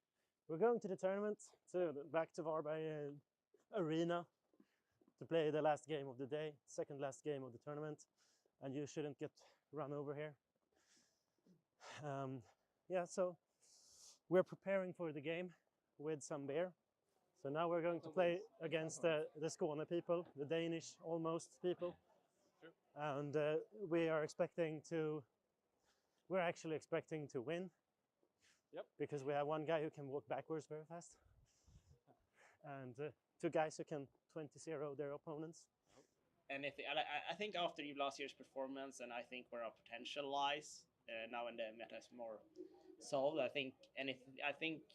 We're going to the tournament, back to Varberg Arena to play the last game of the day, second last game of the tournament, and you shouldn't get run over here. Yeah, so we're preparing for the game with some beer. So now we're going to play against the Skåne people, the Danish almost people, and we're actually expecting to win. Yep. Because we have one guy who can walk backwards very fast, and 2 guys who can 20-0 their opponents. And I think after last year's performance, and I think where our potential lies now, and the meta is more solved, I think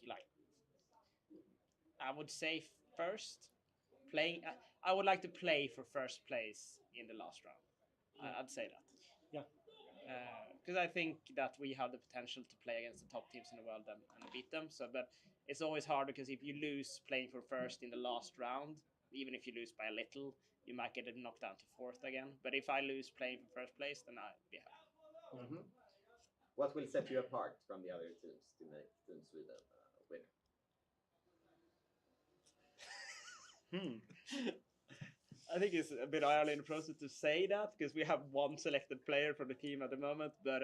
like I would say first playing. I would like to play for first place in the last round. I'd say that. Yeah. Because I think that we have the potential to play against the top teams in the world and beat them. So, but it's always hard because if you lose playing for first in the last round, even if you lose by a little, you might get knocked down to fourth again. But if I lose playing for first place, then I'd be happy. Mm-hmm. What will set you apart from the other teams to make Team Sweden winner? I think it's a bit early in the process to say that because we have one selected player from the team at the moment. But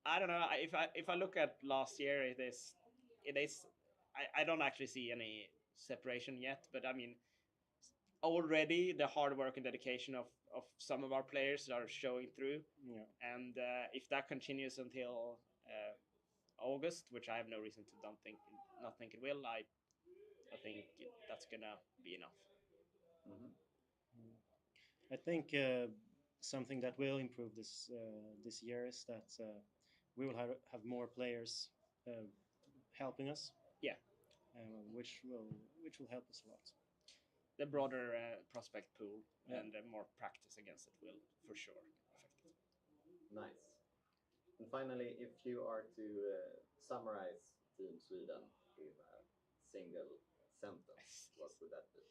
I don't know. If I look at last year, it is. I don't actually see any separation yet. But I mean, already the hard work and dedication of some of our players are showing through. Yeah. And if that continues until August, which I have no reason to not think it will, I think that's gonna be enough. Mm-hmm. I think something that will improve this year is that we will have more players helping us. Yeah. Which will help us a lot. The broader prospect pool and more practice against it will for sure affect it. Nice. And finally, if you are to summarize Team Sweden in a single sentence, what would that be?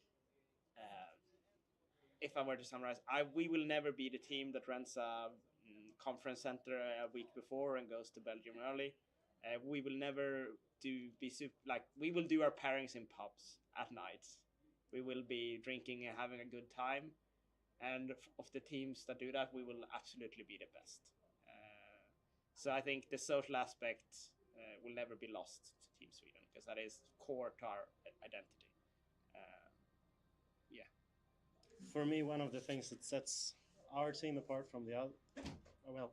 If I were to summarize, we will never be the team that rents a conference center a week before and goes to Belgium early. We will never we will do our pairings in pubs at nights. We will be drinking and having a good time. And of the teams that do that, we will absolutely be the best. So I think the social aspect will never be lost to Team Sweden because that is core to our identity. Yeah. For me, one of the things that sets our team apart from the other, well,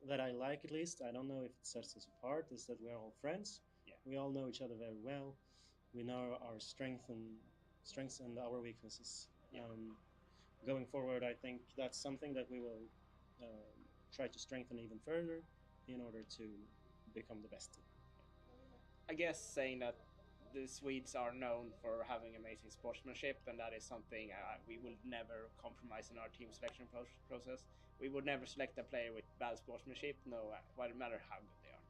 that I like at least, I don't know if it sets us apart, is that we're all friends. Yeah. We all know each other very well. We know our strengths and our weaknesses. Yeah. Going forward, I think that's something that we will try to strengthen even further in order to become the best team. I guess saying that the Swedes are known for having amazing sportsmanship, and that is something we will never compromise in our team selection process. We would never select a player with bad sportsmanship, no matter how good they are.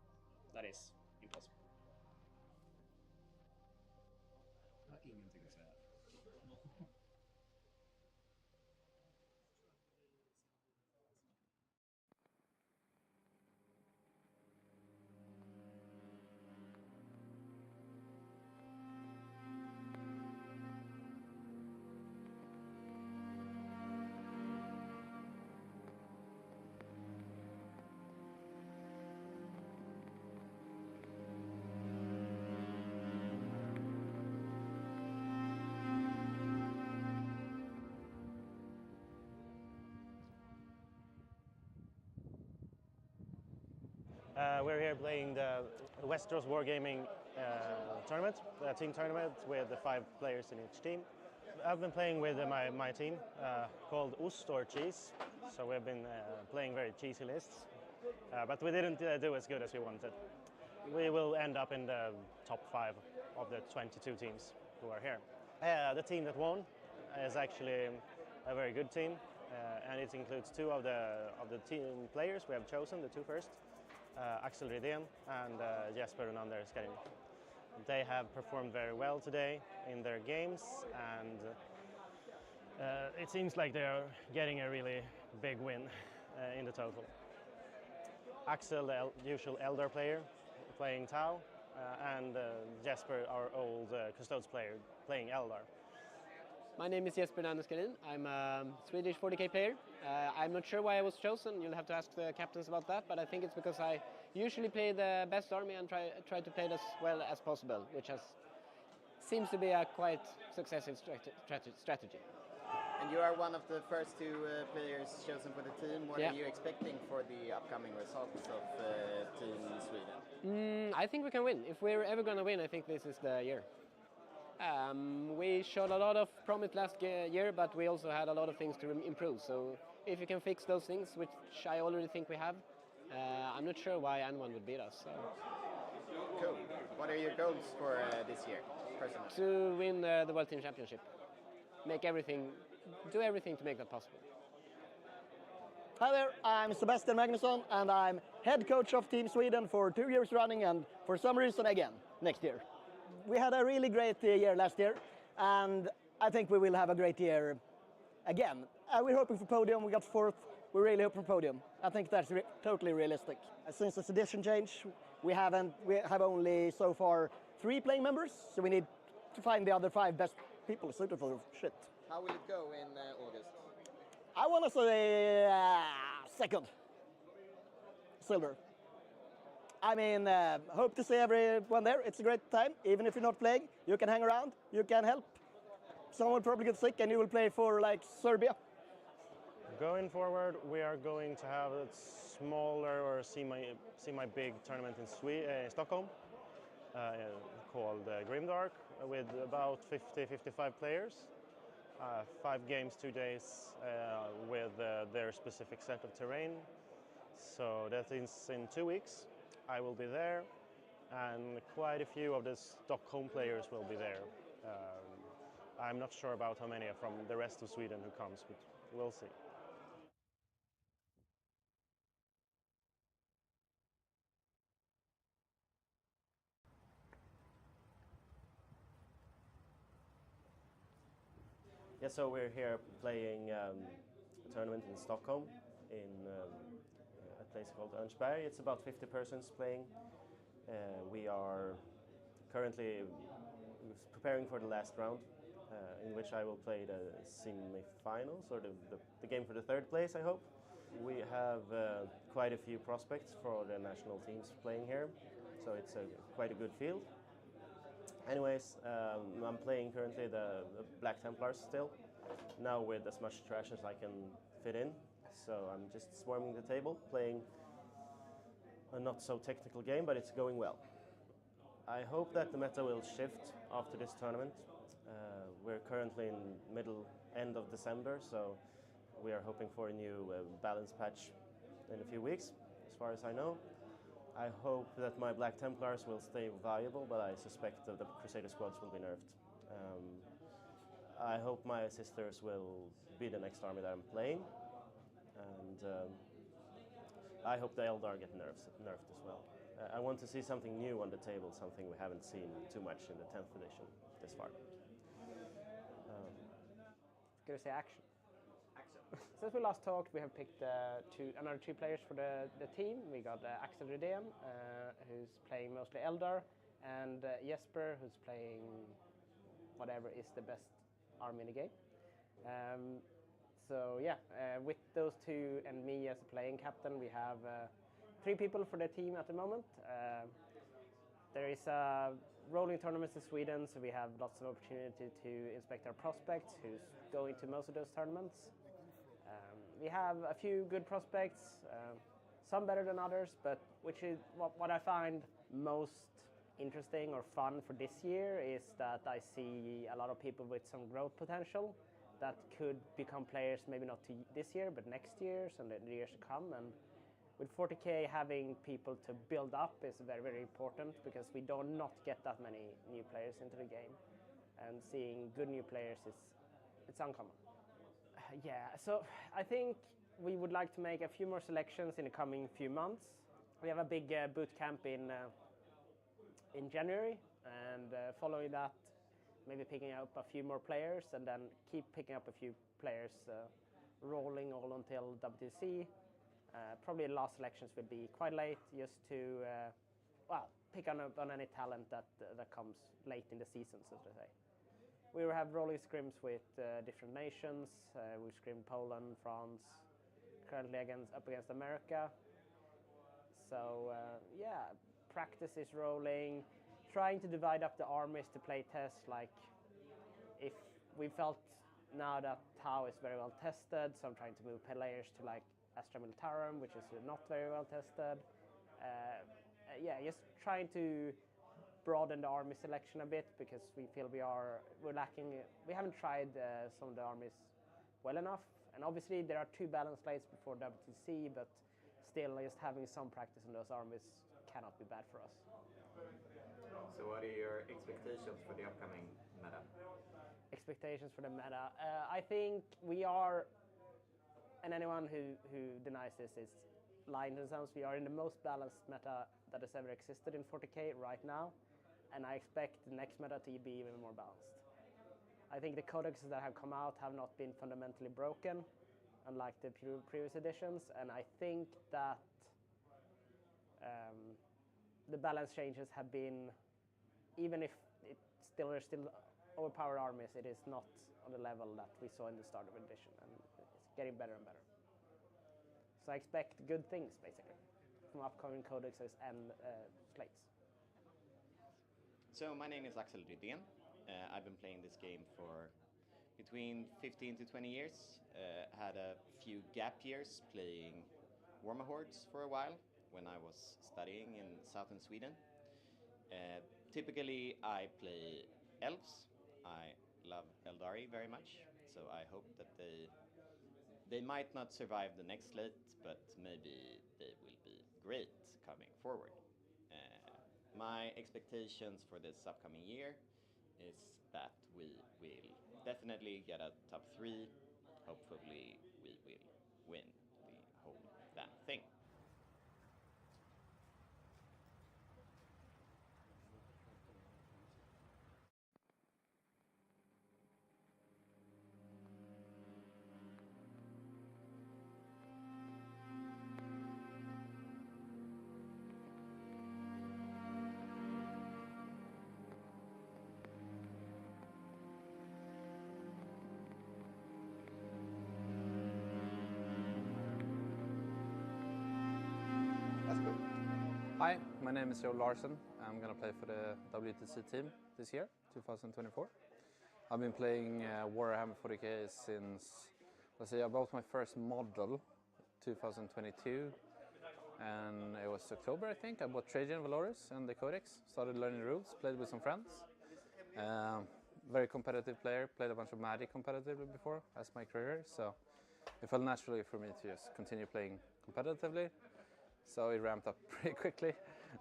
That is impossible. Jag har ingenting att säga. We're here playing the Westeros Wargaming tournament, team tournament with the 5 players in each team. I've been playing with my team called Ost or Cheese, so we've been playing very cheesy lists, but we didn't do as good as we wanted. We will end up in the top 5 of the 22 teams who are here. The team that won is actually a very good team, and it includes 2 of the team players we have chosen, the 2 first. Axel Rydén and Jesper and Anders Skarin. They have performed very well today in their games, and it seems like they are getting a really big win in the total. Axel, the usual Eldar player, playing Tau, and Jesper, our old Custodes player, playing Eldar. My name is Jesper Skarin. I'm a Swedish 40k player. I'm not sure why I was chosen. You'll have to ask the captains about that, but I think it's because I usually play the best army and try to play it as well as possible, which seems to be a quite successful strategy. And you are one of the first 2 players chosen for the team. What are you expecting for the upcoming results of Team Sweden? I think we can win. If we're ever going to win, I think this is the year. We showed a lot of promise last year, but we also had a lot of things to improve. So if you can fix those things, which I already think we have, I'm not sure why anyone would beat us. So. Cool. What are your goals for this year, personally? To win the World Team Championship. Do everything to make that possible. Hi there, I'm Sebastian Magnusson, and I'm head coach of Team Sweden for 2 years running, and for some reason again next year. We had a really great year last year, and I think we will have a great year again. We're hoping for podium. We got 4th. We really hope for podium. I think that's totally realistic. Since the sedition change, we have only so far 3 playing members, so we need to find the other 5 best people suited for shit. How will it go in August? I want to say 2nd. Silver. I mean, hope to see everyone there. It's a great time. Even if you're not playing, you can hang around, you can help. Someone probably gets sick and you will play for, like, Serbia. Going forward, we are going to have a smaller or semi-big tournament in Stockholm called Grimdark with about 50-55 players. 5 games, 2 days with their specific set of terrain. So that is in 2 weeks. I will be there, and quite a few of the Stockholm players will be there. I'm not sure about how many are from the rest of Sweden who comes, but we'll see. Yeah, so we're here playing a tournament in Stockholm in a place called Örnsberg. It's about 50 persons playing. We are currently preparing for the last round, in which I will play the semi-finals, or the game for the 3rd place, I hope. We have quite a few prospects for the national teams playing here, so it's quite a good field. Anyways, I'm playing currently the Black Templars still, now with as much trash as I can fit in. So I'm just swarming the table, playing a not so technical game, but it's going well. I hope that the meta will shift after this tournament. We're currently in end of December, so we are hoping for a new balance patch in a few weeks, as far as I know. I hope that my Black Templars will stay viable, but I suspect that the Crusader squads will be nerfed. I hope my sisters will be the next army that I'm playing, and I hope the Eldar get nerfed as well. I want to see something new on the table, something we haven't seen too much in the 10th edition this far. Gonna say action. Since we last talked, we have picked another 2 players for the team. We got Axel Rydén, who's playing mostly Eldar, and Jesper, who's playing whatever is the best army in the game. So yeah, with those 2 and me as a playing captain, we have 3 people for the team at the moment. There is rolling tournaments in Sweden, so we have lots of opportunity to inspect our prospects, who's going to most of those tournaments. We have a few good prospects. Some better than others, but which is what I find most interesting or fun for this year is that I see a lot of people with some growth potential that could become players, maybe not this year, but next year and the years to come. And with 40K, having people to build up is very, very important because we do not get that many new players into the game. And seeing good new players it's uncommon. Yeah, so I think we would like to make a few more selections in the coming few months. We have a big boot camp in January, and following that, maybe picking up a few more players, and then keep picking up a few players, rolling all until WTC. Probably the last selections will be quite late, just to pick on any talent that comes late in the season, so to say. We will have rolling scrims with different nations. We scrim Poland, France, currently up against America. So yeah, practice is rolling. Trying to divide up the armies to play tests. Like if we felt now that Tau is very well tested, so I'm trying to move players to like Astra Militarum, which is not very well tested. Yeah, just trying to broaden the army selection a bit because we feel we're lacking. We haven't tried some of the armies well enough, and obviously there are 2 balance slates before WTC, but still just having some practice on those armies cannot be bad for us. So what are your expectations for the upcoming meta? Expectations for the meta? I think we are, and anyone who denies this is lying to themselves. We are in the most balanced meta that has ever existed in 40K right now, and I expect the next meta to be even more balanced. I think the codexes that have come out have not been fundamentally broken, unlike the previous editions, and I think that the balance changes have been, even if there's still overpowered armies, it is not on the level that we saw in the start of edition, and it's getting better and better. So I expect good things, basically, from upcoming codexes and slates. So my name is Axel Rydén. I've been playing this game for between 15 to 20 years. Had a few gap years playing Warhammer Hordes for a while when I was studying in southern Sweden. Typically I play elves. I love Eldari very much, so I hope that they might not survive the next slate, but maybe they will be great coming forward. My expectations for this upcoming year is that we will definitely get a top 3. Hopefully we will win the whole damn thing. Hi, my name is Joe Larsen. I'm going to play for the WTC team this year, 2024. I've been playing Warhammer 40K since, I bought my first model 2022, and it was October, I think. I bought Trajan Valorous and the Codex, started learning the rules, played with some friends. Very competitive player, played a bunch of Magic competitively before as my career, so it felt naturally for me to just continue playing competitively. So it ramped up pretty quickly,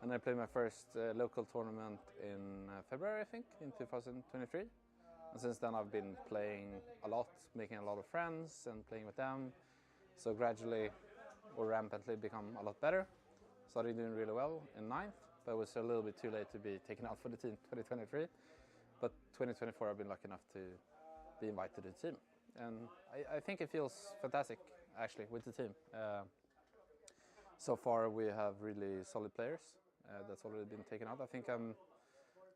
and I played my first local tournament in February, I think, in 2023. And since then I've been playing a lot, making a lot of friends and playing with them. So gradually or rampantly become a lot better. Started doing really well in 9th, but it was a little bit too late to be taken out for the team 2023. But 2024 I've been lucky enough to be invited to the team. And I think it feels fantastic, actually, with the team. So far we have really solid players that's already been taken out. I think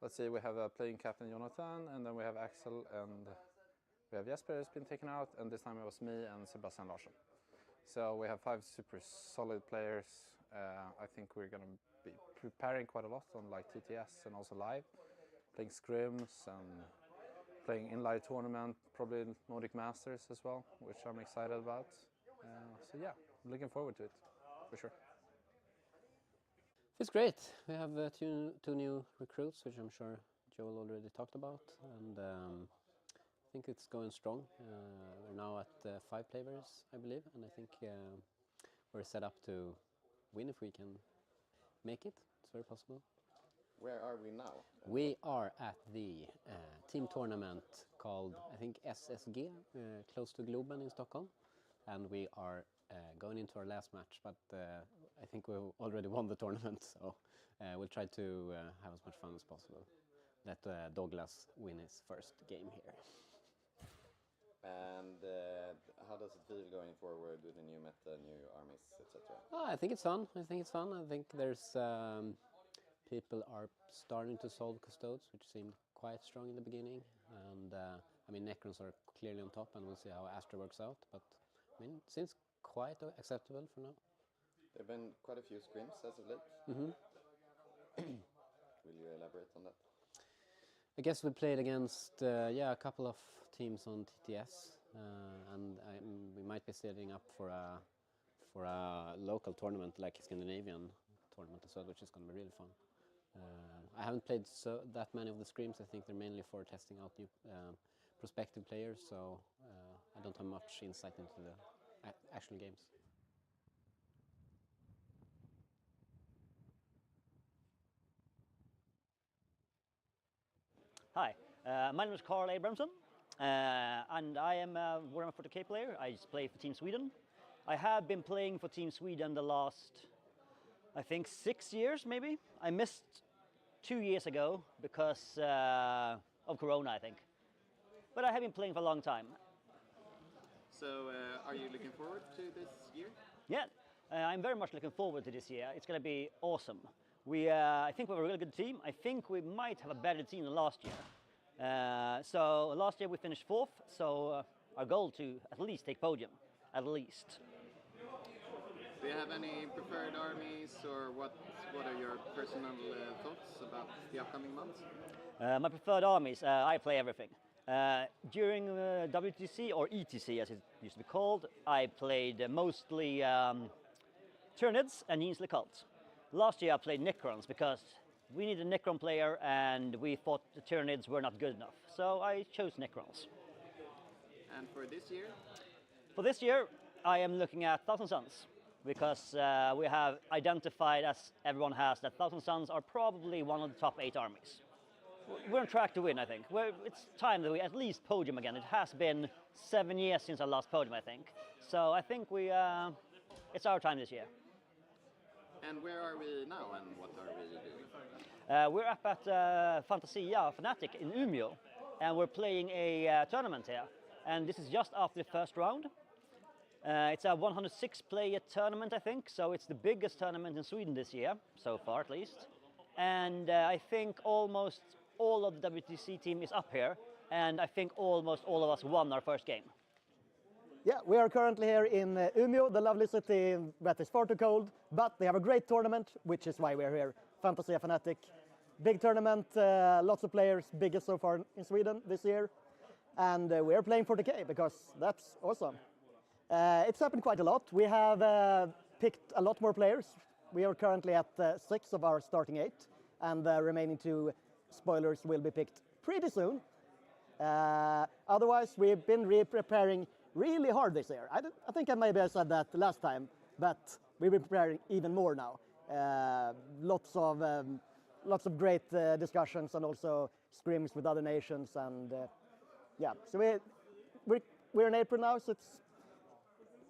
let's see, we have a playing captain Jonathan, and then we have Axel, and we have Jesper has been taken out, and this time it was me and Sebastian Larsson. So we have 5 super solid players. I think we're going to be preparing quite a lot on like TTS and also live, playing scrims and playing in-live tournament, probably Nordic Masters as well, which I'm excited about. So yeah, I'm looking forward to it, for sure. It's great. We have two new recruits, which I'm sure Joel already talked about, and I think it's going strong. We're now at 5 players, I believe, and I think we're set up to win if we can make it. It's very possible. Where are we now? We are at the team tournament called, I think, SSG, close to Globen in Stockholm, and we are going into our last match, but I think we've already won the tournament, so we'll try to have as much fun as possible. Let Douglas win his first game here. And how does it feel going forward with the new meta, new armies, etc.? Oh, I think it's fun. I think there's people are starting to solve custodes, which seemed quite strong in the beginning, and I mean Necrons are clearly on top, and we'll see how Astra works out. But I mean, it seems quite acceptable for now. There've been quite a few scrims as of late. Mm-hmm. Will you elaborate on that? I guess we played against a couple of teams on TTS, and we might be setting up for a local tournament like a Scandinavian tournament as well, which is going to be really fun. I haven't played that many of the scrims. I think they're mainly for testing out new prospective players, so I don't have much insight into the actual games. Hi, my name is Carl Abramson, and I am a Warhammer 40k player. I just play for Team Sweden. I have been playing for Team Sweden the last, I think, 6 years maybe. I missed 2 years ago because of Corona, I think. But I have been playing for a long time. So, are you looking forward to this year? Yeah, I'm very much looking forward to this year. It's going to be awesome. I think we have a really good team. I think we might have a better team than last year. So last year we finished 4th, so our goal to at least take podium, at least. Do you have any preferred armies, or what are your personal thoughts about the upcoming months? My preferred armies, I play everything. During WTC, or ETC as it used to be called, I played mostly Tyranids and Yinzli Cults. Last year I played Necrons because we needed a Necron player and we thought the Tyranids were not good enough. So I chose Necrons. And for this year? For this year I am looking at Thousand Suns because we have identified, as everyone has, that Thousand Suns are probably one of the top 8 armies. We're on track to win, I think. It's time that we at least podium again. It has been 7 years since our last podium, I think. So I think it's our time this year. And where are we now, and what are we doing? We're up at Fantasia Fnatic in Umeå, and we're playing a tournament here. And this is just after the first round. It's a 106-player tournament, I think, so it's the biggest tournament in Sweden this year, so far at least. And I think almost all of the WTC team is up here, and I think almost all of us won our first game. Yeah, we are currently here in Umeå, the lovely city that is far too cold, but they have a great tournament, which is why we're here. Fantasia Fnatic. Big tournament, lots of players, biggest so far in Sweden this year. And we're playing 40k because that's awesome. It's happened quite a lot. We have picked a lot more players. We are currently at 6 of our starting 8, and the remaining 2 spoilers will be picked pretty soon. Otherwise, we've been preparing really hard this year. I think I maybe said that last time, but we've been preparing even more now. Lots of great discussions and also scrims with other nations, and yeah. So we're in April now, so it's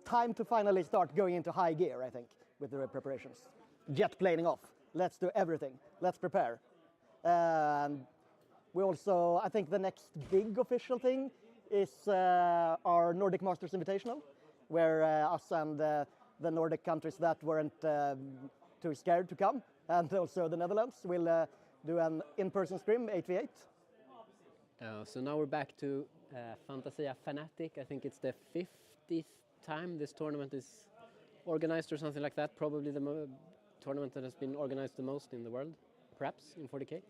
time to finally start going into high gear, I think, with the preparations. Jet planing off. Let's do everything. Let's prepare. And we also, I think the next big official thing is our Nordic Masters Invitational, where us and the Nordic countries that weren't too scared to come, and also the Netherlands, will do an in-person scrim, 8v8. So now we're back to Fantasia Fnatic. I think it's the 50th time this tournament is organized or something like that. Probably the tournament that has been organized the most in the world, perhaps, in 40k.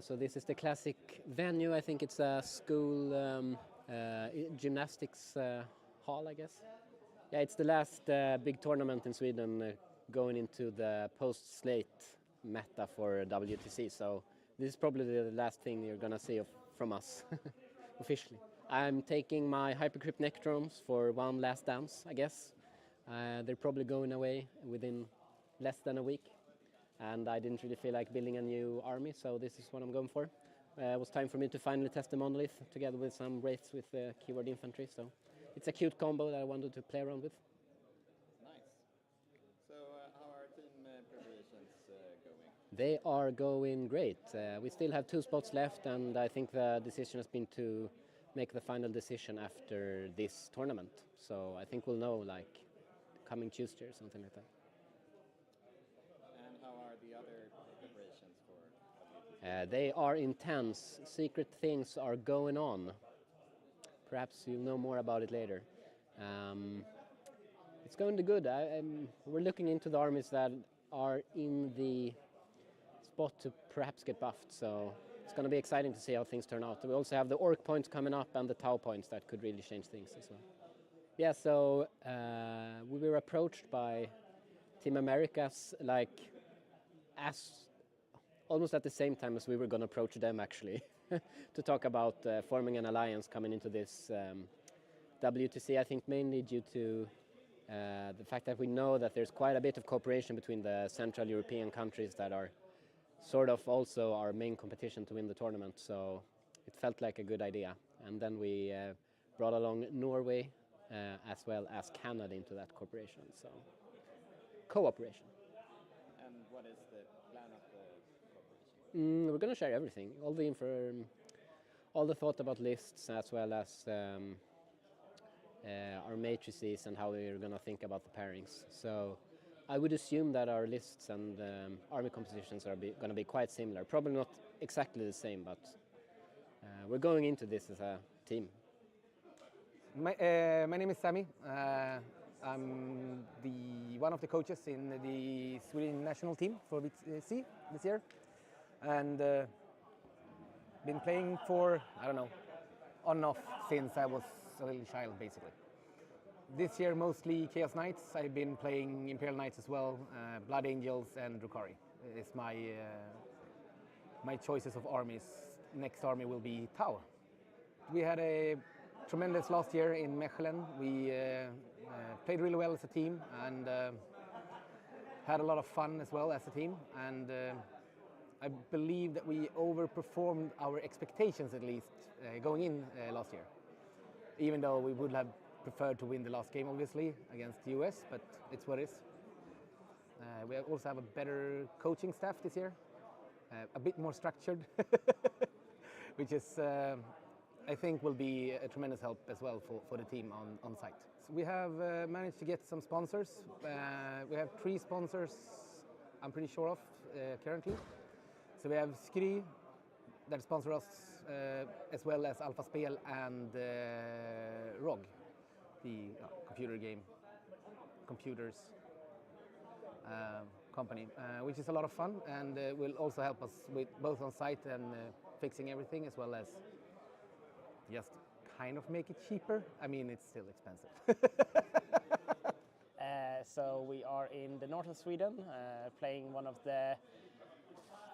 So this is the classic venue. I think it's a school gymnastics hall, I guess. Yeah, it's the last big tournament in Sweden going into the post-slate meta for WTC. So this is probably the last thing you're gonna see from us officially. I'm taking my Hypercrypt Nectrons for one last dance, I guess. They're probably going away within less than a week, and I didn't really feel like building a new army, so this is what I'm going for. It was time for me to finally test the monolith together with some wraiths with keyword infantry, so it's a cute combo that I wanted to play around with. Nice. So how are team preparations going? They are going great. We still have 2 spots left, and I think the decision has been to make the final decision after this tournament. So I think we'll know like coming Tuesday or something like that. And how are the other preparations for WTC? They are intense. Secret things are going on. Perhaps you'll know more about it later. It's going to good. We're looking into the armies that are in the spot to perhaps get buffed, so it's going to be exciting to see how things turn out. We also have the Orc points coming up and the Tau points that could really change things as well. Yeah, so we were approached by Team Americas like as almost at the same time as we were going to approach them actually to talk about forming an alliance coming into this WTC, I think mainly due to the fact that we know that there's quite a bit of cooperation between the Central European countries that are sort of also our main competition to win the tournament, so it felt like a good idea. And then we brought along Norway as well as Canada into that cooperation, so cooperation. And what is the plan of the cooperation? We're going to share everything, all the info, all the thought about lists, as well as our matrices and how we're going to think about the pairings. So I would assume that our lists and army compositions are going to be quite similar. Probably not exactly the same, but we're going into this as a team. My name is Sami. I'm one of the coaches in the Sweden national team for VC this year, and been playing for, I don't know, on and off since I was a little child, basically. This year mostly Chaos Knights. I've been playing Imperial Knights as well, Blood Angels and Drukhari. It's my choices of armies. Next army will be Tau. We had a tremendous last year in Mechelen. We played really well as a team and had a lot of fun as well as a team. And I believe that we overperformed our expectations, at least going in last year. Even though we would have preferred to win the last game, obviously, against the US, but it's what it is. We also have a better coaching staff this year, a bit more structured, which is, I think, will be a tremendous help as well for the team on site. So we have managed to get some sponsors. We have 3 sponsors, I'm pretty sure of, currently. So we have Skry, that sponsor us, as well as Alpha Spel and ROG, the computers company, which is a lot of fun and will also help us with both on site and fixing everything, as well as just kind of make it cheaper. I mean, it's still expensive. So we are in the north of Sweden, playing one of the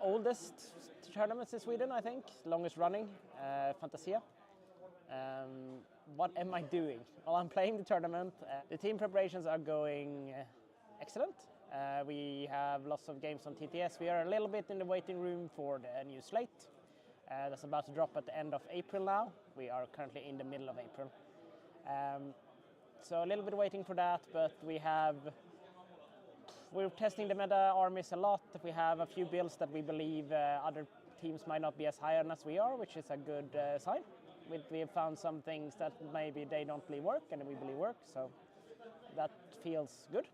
oldest tournaments in Sweden, I think, longest running, Fantasia. What am I doing? Well, I'm playing the tournament. The team preparations are going excellent. We have lots of games on TTS. We are a little bit in the waiting room for the new slate. That's about to drop at the end of April now. We are currently in the middle of April. So a little bit waiting for that, but we're testing the meta armies a lot. We have a few builds that we believe other teams might not be as high on as we are, which is a good sign. We have found some things that maybe they don't believe work, and we believe work, so that feels good.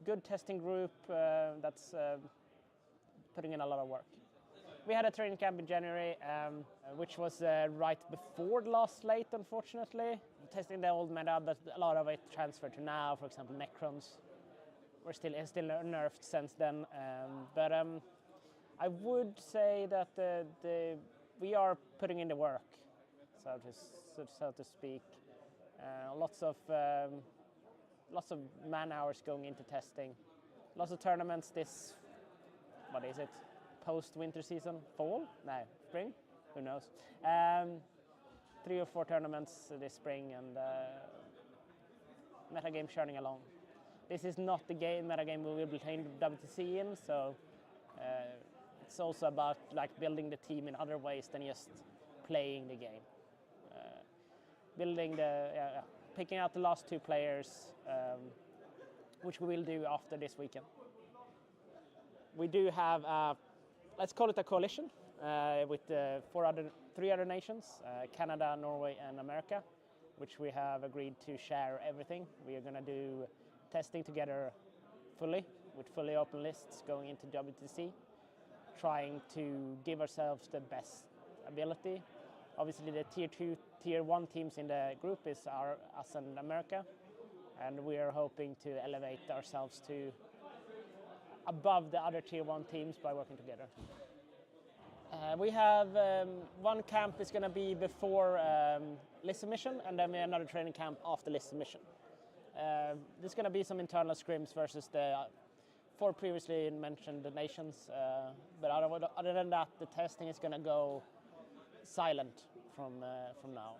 Good testing group that's putting in a lot of work. We had a training camp in January, which was right before the last slate, unfortunately. Testing the old meta, but a lot of it transferred to now. For example, Necrons were still nerfed since then. But I would say that we are putting in the work, so to speak. Lots of lots of man hours going into testing, lots of tournaments this, what is it, post-winter season, fall? No, spring? Who knows? 3 or 4 tournaments this spring, and metagame churning along. This is not the metagame we will be playing WTC in, so it's also about like building the team in other ways than just playing the game. Picking out the last 2 players, which we will do after this weekend. We do have, let's call it a coalition with 3 other nations, Canada, Norway, and America, which we have agreed to share everything. We are going to do testing together fully, with fully open lists going into WTC, trying to give ourselves the best ability. Obviously, the tier 2, tier 1 teams in the group is us and America, and we are hoping to elevate ourselves to above the other tier 1 teams by working together. We have one camp is going to be before list submission, and then we have another training camp after list submission. There's going to be some internal scrims versus the 4 previously mentioned nations, but other than that, the testing is going to go silent from now.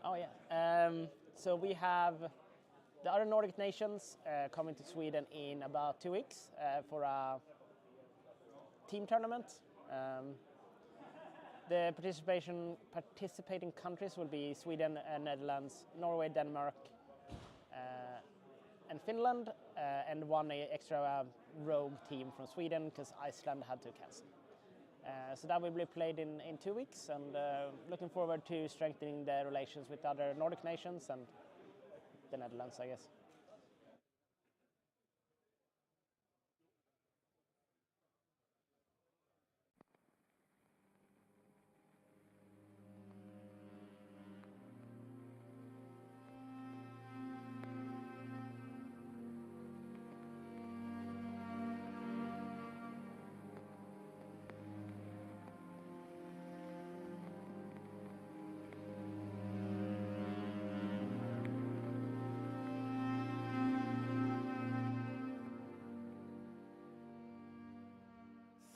Oh yeah. So we have the other Nordic nations coming to Sweden in about 2 weeks for a team tournament. The participating countries will be Sweden, Netherlands, Norway, Denmark, and Finland, and one extra rogue team from Sweden because Iceland had to cancel. So that will be played in 2 weeks, and looking forward to strengthening the relations with other Nordic nations and the Netherlands, I guess.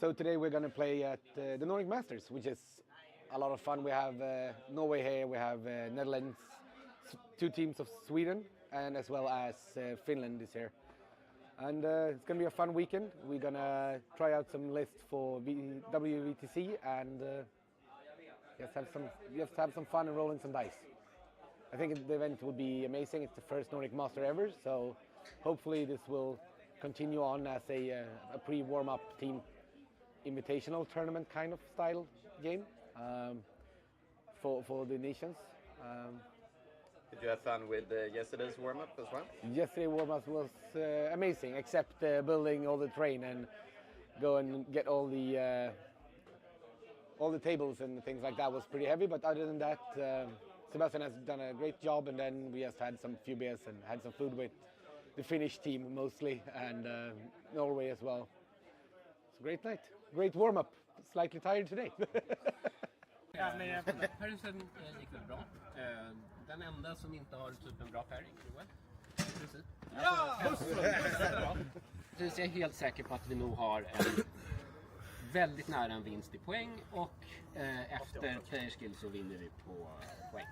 So today we're going to play at the Nordic Masters, which is a lot of fun. We have Norway here, we have Netherlands, 2 teams of Sweden, and as well as Finland this year. And it's going to be a fun weekend. We're going to try out some lists for WVTC and just have some fun and rolling some dice. I think the event will be amazing. It's the first Nordic Master ever, so hopefully this will continue on as a pre-warm-up team invitational tournament kind of style game for the nations. Did you have fun with yesterday's warm-up as well? Yesterday's warm-up was amazing, except building all the terrain and go and get all the tables and things like that was pretty heavy. But other than that, Sebastian has done a great job, and then we just had some few beers and had some food with the Finnish team mostly, and Norway as well. It's a great night. Great warm-up. Slightly tired today. Pärsen gick väl bra. Den enda som inte har typ en bra pairing, Joel. Precis. Ja! Precis, jag är helt säker på att vi nog har en väldigt nära en vinst i poäng, och efter player skill så vinner vi på poäng.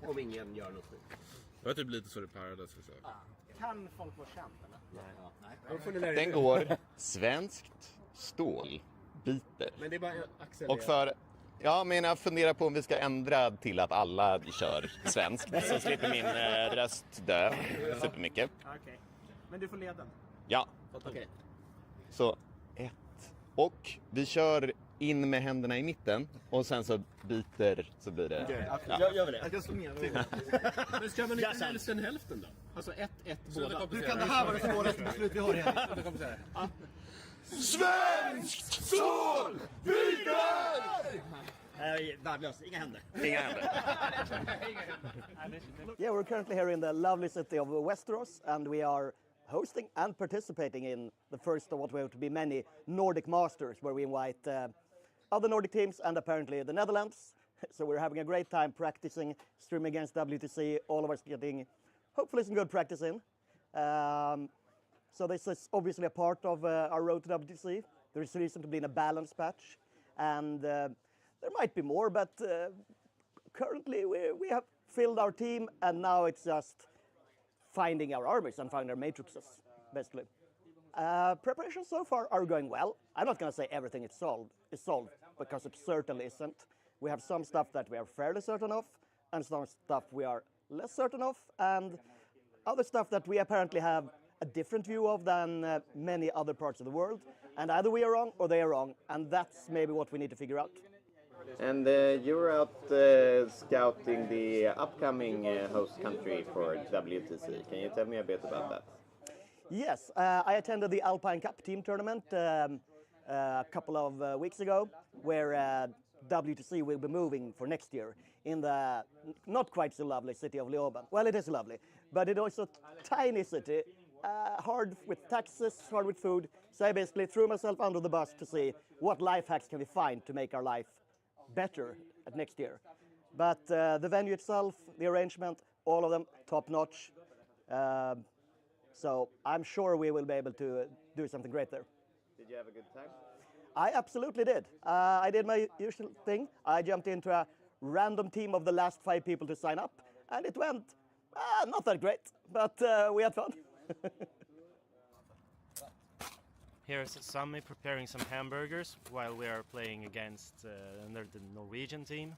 Om ingen gör något sjukt. Det var typ lite så det Paradise. Kan folk vara känt eller? Nej. Den går svenskt stål biter. Men det är bara Axel. Och för men jag funderar på om vi ska ändra till att alla kör svenskt, så slipper min röst dö supermycket. Okej. Men du får leden. Ja. Okej. Så 1. Och vi kör in med händerna i mitten, och sen så biter så blir det. Gör vi det? Jag kan slå ner. Men ska man inte hälften då? Alltså 1-1 båda. Hur kan det här vara det svåraste beslut vi har här? Svenskt stål vinner! Värdelöst, inga händer. Yeah, we're currently here in the lovely city of Westeros, and we are hosting and participating in the first of what will to be many Nordic Masters, where we invite other Nordic teams and apparently the Netherlands. So we're having a great time practicing, streaming against WTC, all of us getting hopefully some good practice in. So this is obviously a part of our road to WTC. There is reason to be in a balanced patch, and there might be more, but currently we have filled our team, and now it's just finding our armies and finding our matrices, basically. Preparations so far are going well. I'm not going to say everything is solved, because it certainly isn't. We have some stuff that we are fairly certain of, and some stuff we are less certain of, and other stuff that we apparently have a different view of than many other parts of the world. And either we are wrong or they are wrong, and that's maybe what we need to figure out. And you were out scouting the upcoming host country for WTC. Can you tell me a bit about that? Yes, I attended the Alpine Cup team tournament a couple of weeks ago, where WTC will be moving for next year in the not quite so lovely city of Leoben. Well, it is lovely, but it is a tiny city, hard with taxes, hard with food. So I basically threw myself under the bus to see what life hacks can we find to make our life better at next year. But the venue itself, the arrangement, all of them top notch. So I'm sure we will be able to do something great there. Did you have a good time? I absolutely did. I did my usual thing. I jumped into a random team of the last 5 people to sign up, and it went not that great, but we had fun. Here's Sami preparing some hamburgers while we are playing against the Norwegian team.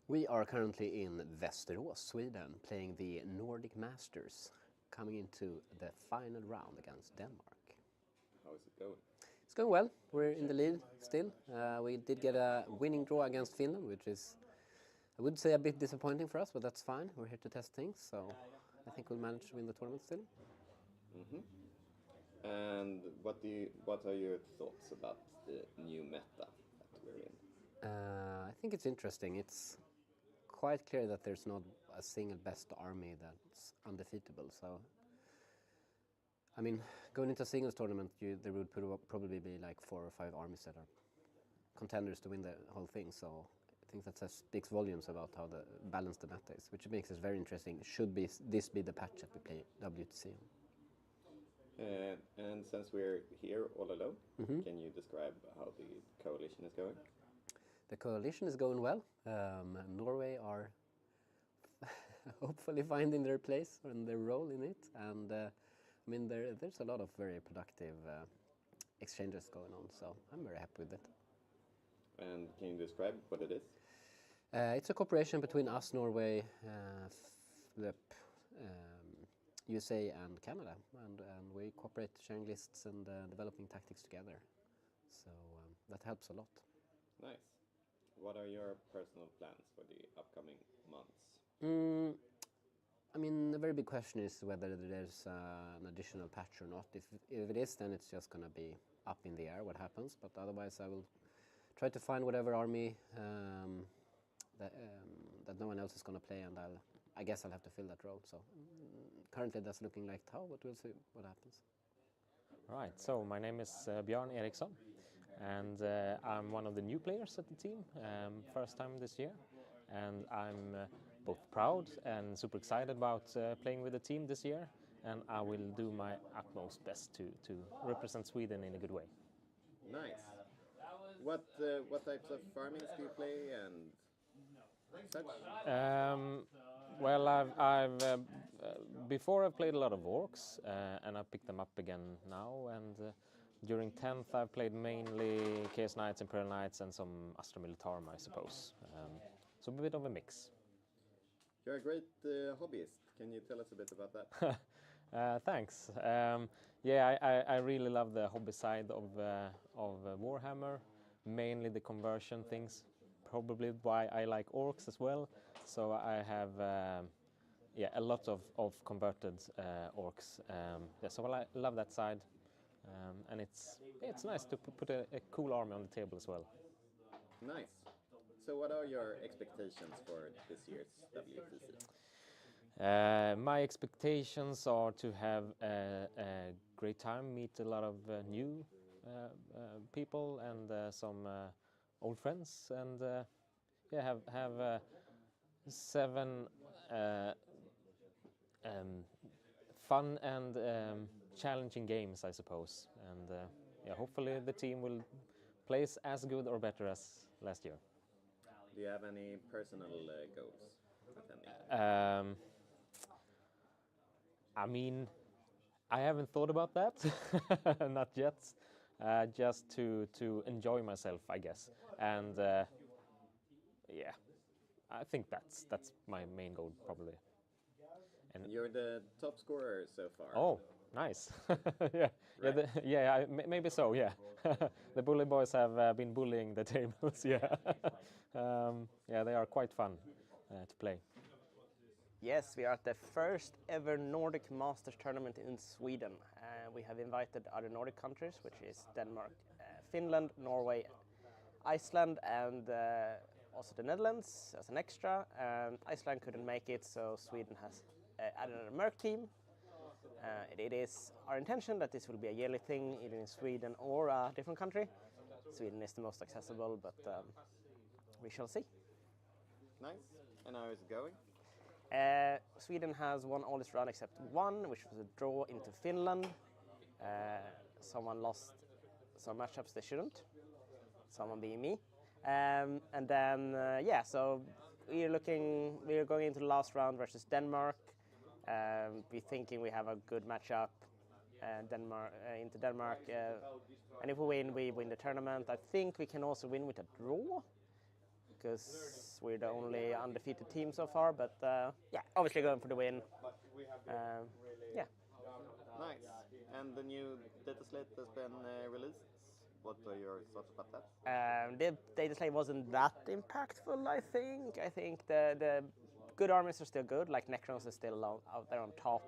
We are currently in Västerås, Sweden, playing the Nordic Masters, coming into the final round against Denmark. How is it going? It's going well. We're in the lead still. We did get a winning draw against Finland, which is, I would say, a bit disappointing for us, but that's fine. We're here to test things, so I think we'll manage to win the tournament still. Mm-hmm. And what are your thoughts about the new meta that we're in? I think it's interesting. It's quite clear that there's not a single best army that's undefeatable. So, I mean, going into a singles tournament, there would probably be like 4 or 5 armies that are contenders to win the whole thing. So I think that speaks volumes about how balanced the meta is, which makes it very interesting. Should this be the patch that we play WTC on? And since we're here all alone, Mm-hmm. can you describe how the coalition is going? The coalition is going well. Norway are hopefully finding their place and their role in it. And I mean, there's a lot of very productive exchanges going on, so I'm very happy with it. And can you describe what it is? It's a cooperation between us, Norway, USA and Canada, and we cooperate sharing lists and developing tactics together. So that helps a lot. Nice. What are your personal plans for the upcoming months? I mean, the very big question is whether there's an additional patch or not. If it is, then it's just going to be up in the air what happens. But otherwise, I will try to find whatever army that no one else is going to play, and I guess I'll have to fill that role. So currently that's looking like Tau, but we'll see what happens. Right, so my name is Björn Eriksson, and I'm one of the new players at the team, first time this year. And I'm both proud and super excited about playing with the team this year, and I will do my utmost best to represent Sweden in a good way. Nice. What types of farmings do you play and such? Well, I've before I've played a lot of orcs, and I picked them up again now. And during 10th, I've played mainly Chaos Knights, Imperial Knights, and some Astra Militarum, I suppose. So a bit of a mix. You're a great hobbyist. Can you tell us a bit about that? Thanks. Yeah, I really love the hobby side of Warhammer, mainly the conversion things. Probably why I like orcs as well. So I have a lot of converted orcs. So I love that side, and it's nice to put a cool army on the table as well. Nice. So what are your expectations for this year's WTC? My expectations are to have a great time, meet a lot of new people and some old friends, and have 7 fun and challenging games, I suppose. And yeah, hopefully the team will play as good or better as last year. Do you have any personal goals attending? I mean, I haven't thought about that, not yet. Just to enjoy myself, I guess. And yeah, I think that's my main goal probably. And you're the top scorer so far. Oh, nice. Yeah, right. Yeah, maybe so. Yeah, the bully boys have been bullying the tables. Yeah, yeah, they are quite fun to play. Yes, we are at the first ever Nordic Masters tournament in Sweden. We have invited other Nordic countries, which is Denmark, Finland, Norway, Iceland, and also the Netherlands as an extra. And Iceland couldn't make it, so Sweden has added a Merc team. It is our intention that this will be a yearly thing, either in Sweden or a different country. Sweden is the most accessible, but we shall see. Nice. And how is it going? Sweden has won all its round except one, which was a draw into Finland. Someone lost some matchups they shouldn't, someone being me. And then, yeah, so we're going into the last round versus Denmark. We're thinking we have a good matchup into Denmark. And if we win, we win the tournament. I think we can also win with a draw, because we're the only undefeated team so far. But yeah, obviously going for the win. Yeah. Nice. And the new data slate has been released. What are your thoughts about that? The data slate wasn't that impactful, I think. I think the good armies are still good, like Necrons is still out there on top.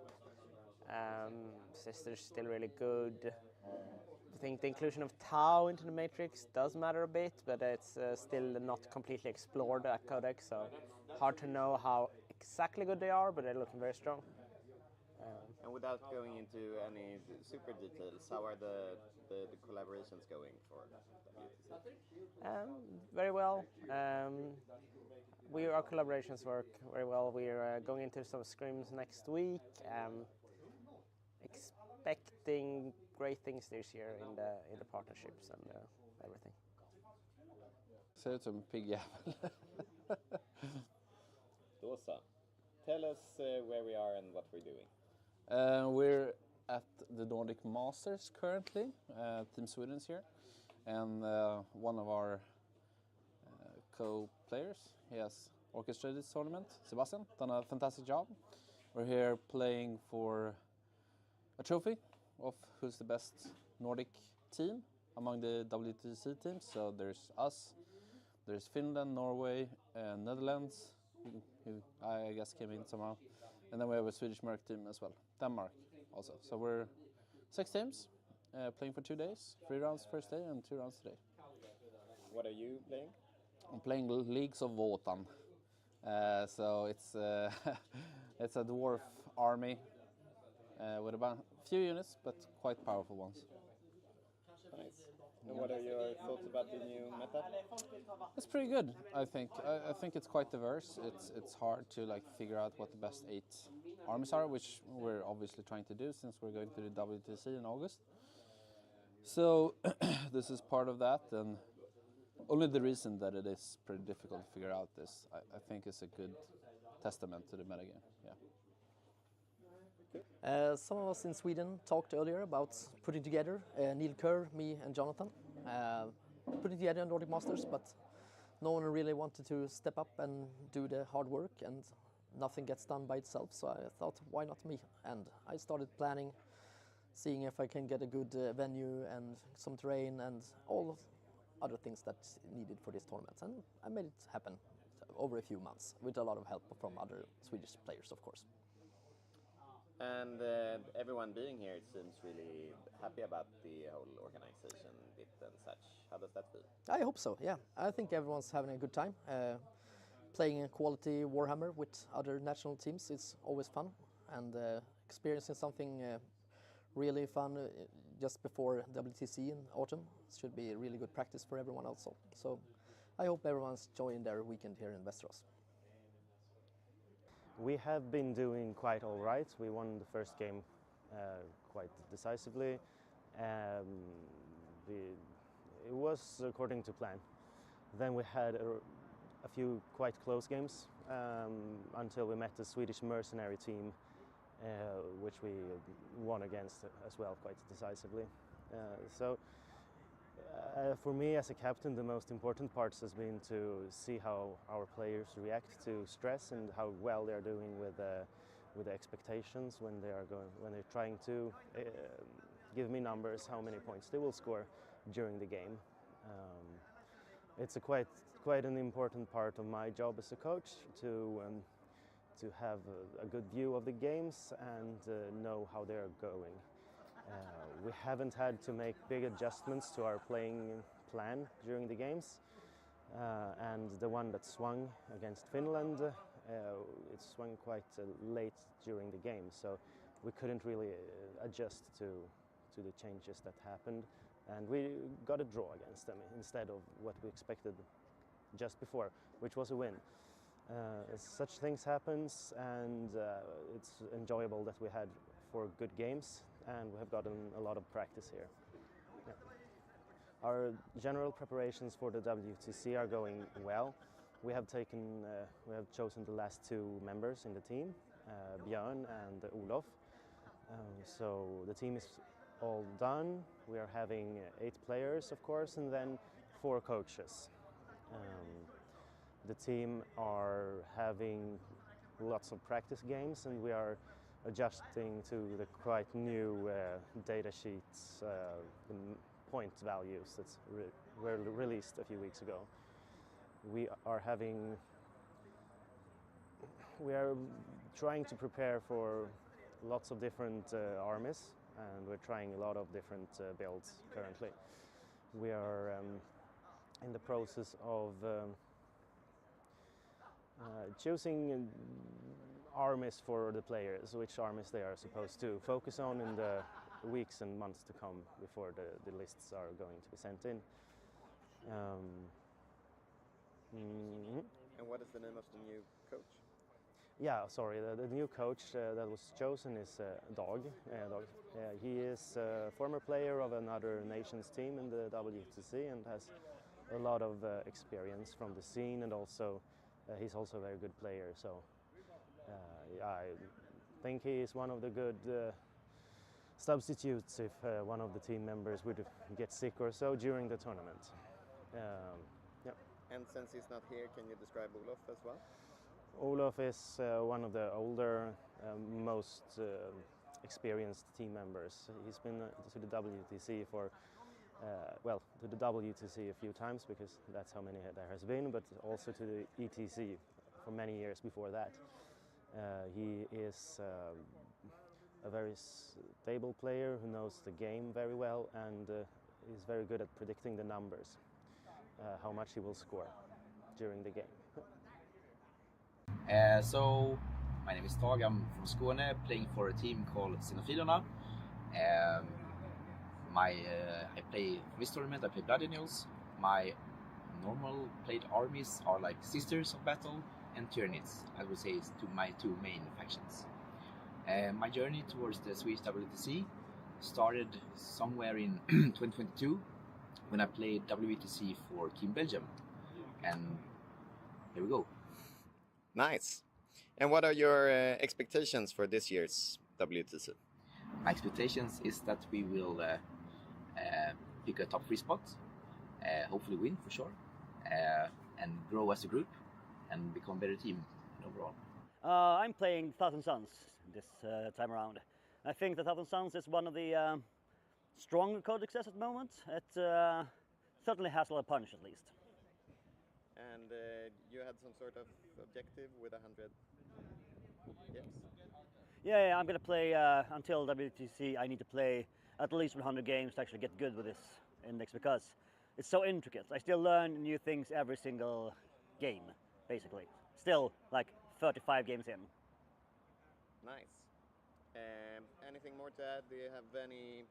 Sister's still really good. I think the inclusion of Tau into the Matrix does matter a bit, but it's still not completely explored, that codex, so hard to know how exactly good they are, but they're looking very strong. And without going into any super details, how are the collaborations going for WTC? Very well. Our collaborations work very well. We're going into some scrims next week. Expecting great things this year in the partnerships and everything. Ser ut som en pigg jävel. Då så. Tell us where we are and what we're doing. We're at the Nordic Masters currently. Team Sweden's here, and one of our co-players, he has orchestrated this tournament. Sebastian, done a fantastic job. We're here playing for a trophy of who's the best Nordic team among the WTC teams. So there's us, there's Finland, Norway, and Netherlands, who I guess came in somehow. And then we have a Swedish Merc team as well, Denmark also. So we're 6 teams playing for 2 days, 3 rounds first day and 2 rounds today. What are you playing? I'm playing Leagues of Wotan. So it's it's a dwarf army with about a few units, but quite powerful ones. Nice. And what are your thoughts about the new meta? It's pretty good, I think. I think it's quite diverse. It's hard to figure out what the best 8 armies are, which we're obviously trying to do since we're going to the WTC in August. So this is part of that, and only the reason that it is pretty difficult to figure out this, I think, is a good testament to the metagame. Yeah. Some of us in Sweden talked earlier about putting together, Neil Kerr, me and Jonathan, putting together a Nordic Masters, but no one really wanted to step up and do the hard work, and nothing gets done by itself, so I thought, why not me? And I started planning, seeing if I can get a good venue and some terrain and all other things that's needed for this tournament, and I made it happen over a few months with a lot of help from other Swedish players, of course. And everyone being here seems really happy about the whole organization bit and such. How does that feel? I hope so, yeah. I think everyone's having a good time. Playing a quality Warhammer with other national teams is always fun, and experiencing something really fun just before WTC in autumn should be really good practice for everyone also. So I hope everyone's enjoying their weekend here in Västerås. We have been doing quite all right. We won the first game quite decisively. It was according to plan. Then we had a few quite close games until we met the Swedish mercenary team, which we won against as well quite decisively. For me as a captain, the most important part has been to see how our players react to stress and how well they're doing with the expectations when they're trying to give me numbers, how many points they will score during the game. It's quite an important part of my job as a coach to have a good view of the games and know how they're going. We haven't had to make big adjustments to our playing plan during the games, and the one that swung against Finland, it swung quite late during the game, so we couldn't really adjust to the changes that happened, and we got a draw against them instead of what we expected just before, which was a win. Such things happens, and it's enjoyable that we had 4 good games, and we have gotten a lot of practice here. Yeah. Our general preparations for the WTC are going well. We have chosen the last 2 members in the team, Björn and Olof. So the team is all done. We are having 8 players, of course, and then 4 coaches. The team are having lots of practice games, and we are adjusting to the quite new data sheets, the point values that were released a few weeks ago. We are trying to prepare for lots of different armies, and we're trying a lot of different builds currently. We are in the process of choosing armies for the players, which armies they are supposed to focus on in the weeks and months to come before the lists are going to be sent in. And what is the name of the new coach? Yeah, sorry, the new coach that was chosen is Dag. He is a former player of another nation's team in the WTC and has a lot of experience from the scene, and also he's also a very good player. So I think he is one of the good substitutes if one of the team members would get sick or so during the tournament. Yeah. And since he's not here, can you describe Olof as well? Olof is one of the older, most experienced team members. He's been to the WTC to the WTC a few times, because that's how many there has been, but also to the ETC for many years before that. He is a very stable player who knows the game very well, and is very good at predicting the numbers, how much he will score during the game. So, my name is Dag, I'm from Skåne, playing for a team called Xenofilerna. I play for this tournament, I play Blood Angels. My normal played armies are like Sisters of Battle and Tyranids, I would say is my 2 main factions. My journey towards the Swedish WTC started somewhere in 2022 when I played WTC for Team Belgium, and here we go. Nice. And what are your expectations for this year's WTC? My expectations is that we will pick a top 3 spot, hopefully win for sure, and grow as a group and become a better team overall. I'm playing Thousand Suns this time around. I think that Thousand Suns is one of the stronger codexes at the moment. It certainly has a lot of punch, at least. And you had some sort of objective with 100 games? Yeah, I'm going to play until WTC. I need to play at least 100 games to actually get good with this index, because it's so intricate. I still learn new things every single game, basically. Still, like 35 games in. Nice. Anything more to add? Do you have any...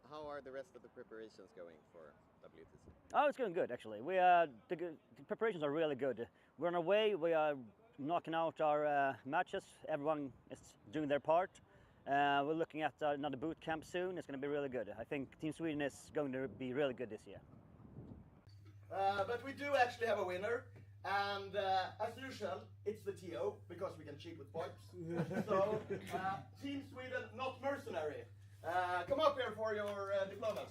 How are the rest of the preparations going for WTC? Oh, it's going good, actually. The preparations are really good. We're on our way. We are knocking out our matches. Everyone is doing their part. We're looking at another boot camp soon. It's going to be really good. I think Team Sweden is going to be really good this year. But we do actually have a winner, and as usual, it's the TO, because we can cheat with points. So, Team Sweden, not mercenary. Come up here for your diplomas.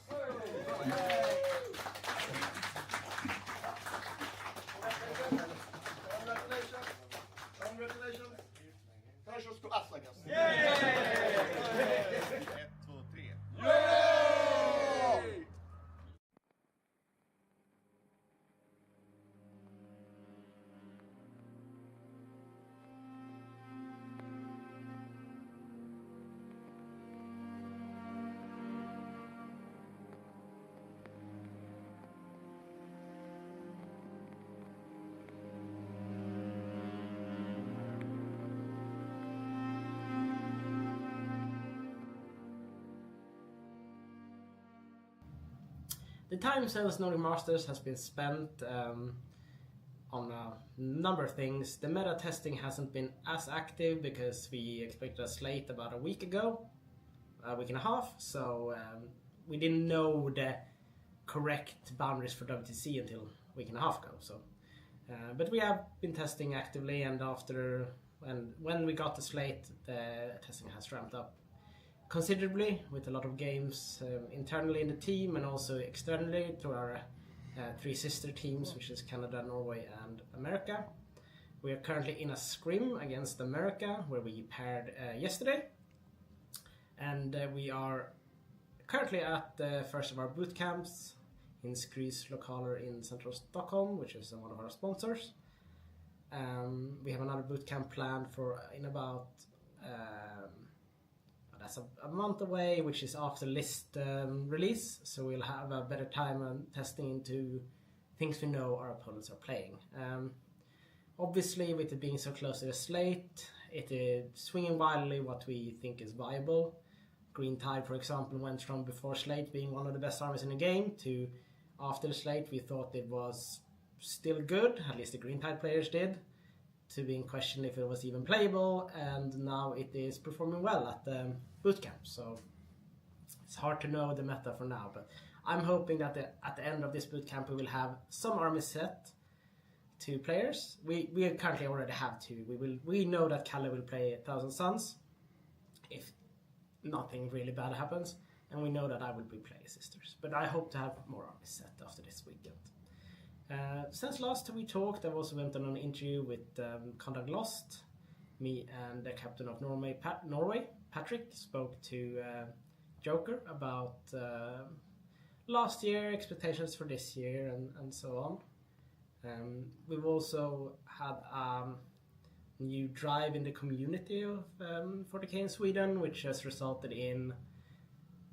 Congratulations. Congratulations. Precious to us, I guess. Yay! 1, 2, 3. Yay! The time since Nordic Masters has been spent on a number of things. The meta testing hasn't been as active because we expected a slate about a week ago, a week and a half, so we didn't know the correct boundaries for WTC until a week and a half ago. So, but we have been testing actively, and when we got the slate, the testing has ramped up considerably with a lot of games internally in the team and also externally through our three sister teams, which is Canada, Norway and America. We are currently in a scrim against America where we paired yesterday, and we are currently at the first of our boot camps in Skirmish Lokaler in central Stockholm, which is one of our sponsors. We have another boot camp planned in about that's a month away, which is after list release, so we'll have a better time on testing into things we know our opponents are playing. Obviously, with it being so close to the slate, it is swinging wildly what we think is viable. Green Tide, for example, went from before slate being one of the best armies in the game to after the slate we thought it was still good, at least the Green Tide players did, to being questioned if it was even playable, and now it is performing well at the bootcamp. So it's hard to know the meta for now, but I'm hoping that at the end of this bootcamp we will have some armies set to players. We currently already have two. We know that Kalle will play 1,000 Suns if nothing really bad happens, and we know that I will be playing Sisters. But I hope to have more armies set after this weekend. Since last we talked, I also went on an interview with Conduct Lost. Me and the captain of Norway, Patrick, spoke to Joker about last year, expectations for this year, and so on. We've also had a new drive in the community of 40k in Sweden, which has resulted in,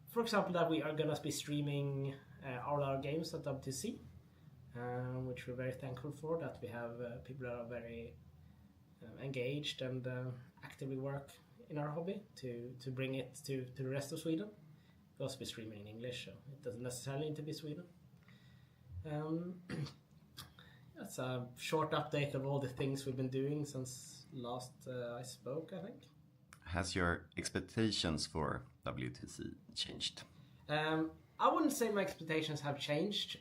for example, that we are going to be streaming all our games at WTC. Which we're very thankful for, that we have people that are very engaged and actively work in our hobby to bring it to the rest of Sweden. We'll also be streaming in English, so it doesn't necessarily need to be Sweden. That's a short update of all the things we've been doing since last I spoke, I think. Has your expectations for WTC changed? I wouldn't say my expectations have changed.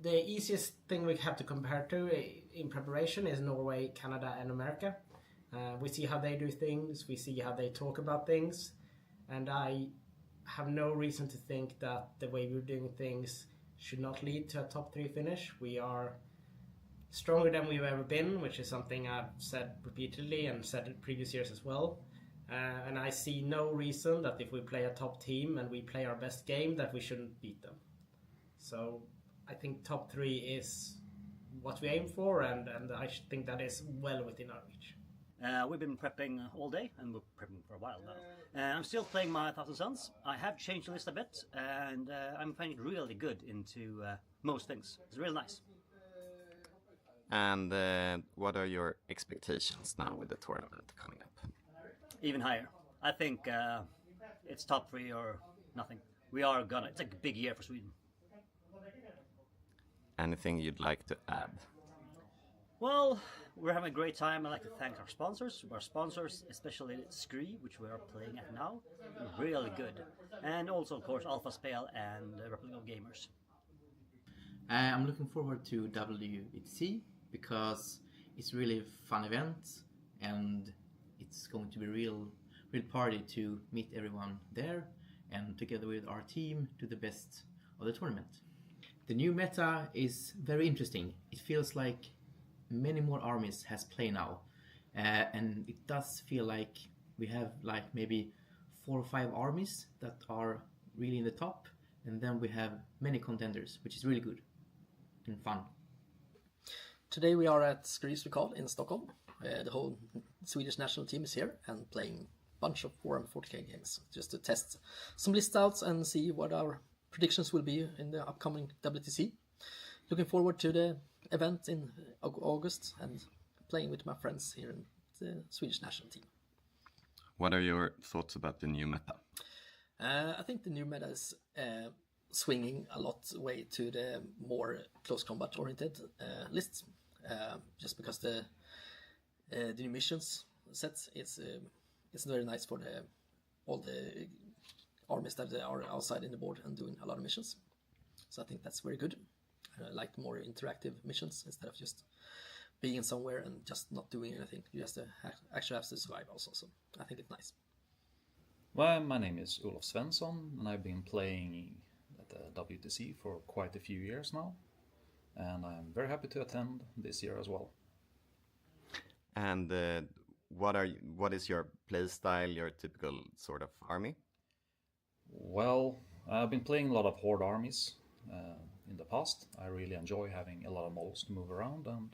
The easiest thing we have to compare to in preparation is Norway, Canada and America. We see how they do things, we see how they talk about things, and I have no reason to think that the way we're doing things should not lead to a top 3 finish. We are stronger than we've ever been, which is something I've said repeatedly and said in previous years as well. And I see no reason that if we play a top team and we play our best game that we shouldn't beat them. So I think top 3 is what we aim for, and I think that is well within our reach. We've been prepping all day, and we're prepping for a while now. I'm still playing my 1,000 Suns. I have changed the list a bit, and I'm finding it really good into most things. It's really nice. And what are your expectations now with the tournament coming up? Even higher. I think it's top 3 or nothing. It's a big year for Sweden. Anything you'd like to add? Well, we're having a great time. I'd like to thank our sponsors. Our sponsors, especially Scree, which we are playing at now, really good. And also, of course, Alpha Spell and Replicable Gamers. I'm looking forward to WETC because it's really a fun event and it's going to be a real party to meet everyone there and together with our team do the best of the tournament. The new meta is very interesting. It feels like many more armies has play now, and it does feel like we have like maybe 4 or 5 armies that are really in the top, and then we have many contenders, which is really good and fun. Today we are at Skirmish in Stockholm. The whole Swedish national team is here and playing a bunch of Warhammer 40k games just to test some list outs and see what our predictions will be in the upcoming WTC. Looking forward to the event in August and playing with my friends here in the Swedish national team. What are your thoughts about the new meta? I think the new meta is swinging a lot way to the more close combat oriented lists, just because the new missions sets it's very nice for all the armies that are outside in the board and doing a lot of missions. So I think that's very good. I like more interactive missions instead of just being somewhere and just not doing anything. You just actually have to survive also. So I think it's nice. Well, my name is Olof Svensson and I've been playing at the WTC for quite a few years now. And I'm very happy to attend this year as well. And what is your play style, your typical sort of army? Well, I've been playing a lot of horde armies in the past. I really enjoy having a lot of models to move around, and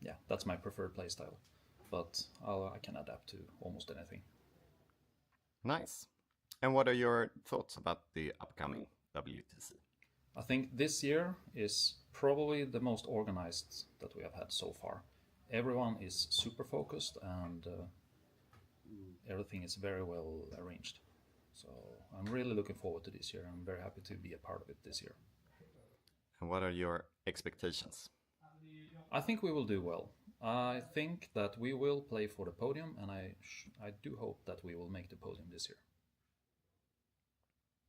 yeah, that's my preferred playstyle. But I can adapt to almost anything. Nice. And what are your thoughts about the upcoming WTC? I think this year is probably the most organized that we have had so far. Everyone is super focused and everything is very well arranged. So I'm really looking forward to this year. I'm very happy to be a part of it this year. And what are your expectations? I think we will do well. I think that we will play for the podium, and I do hope that we will make the podium this year.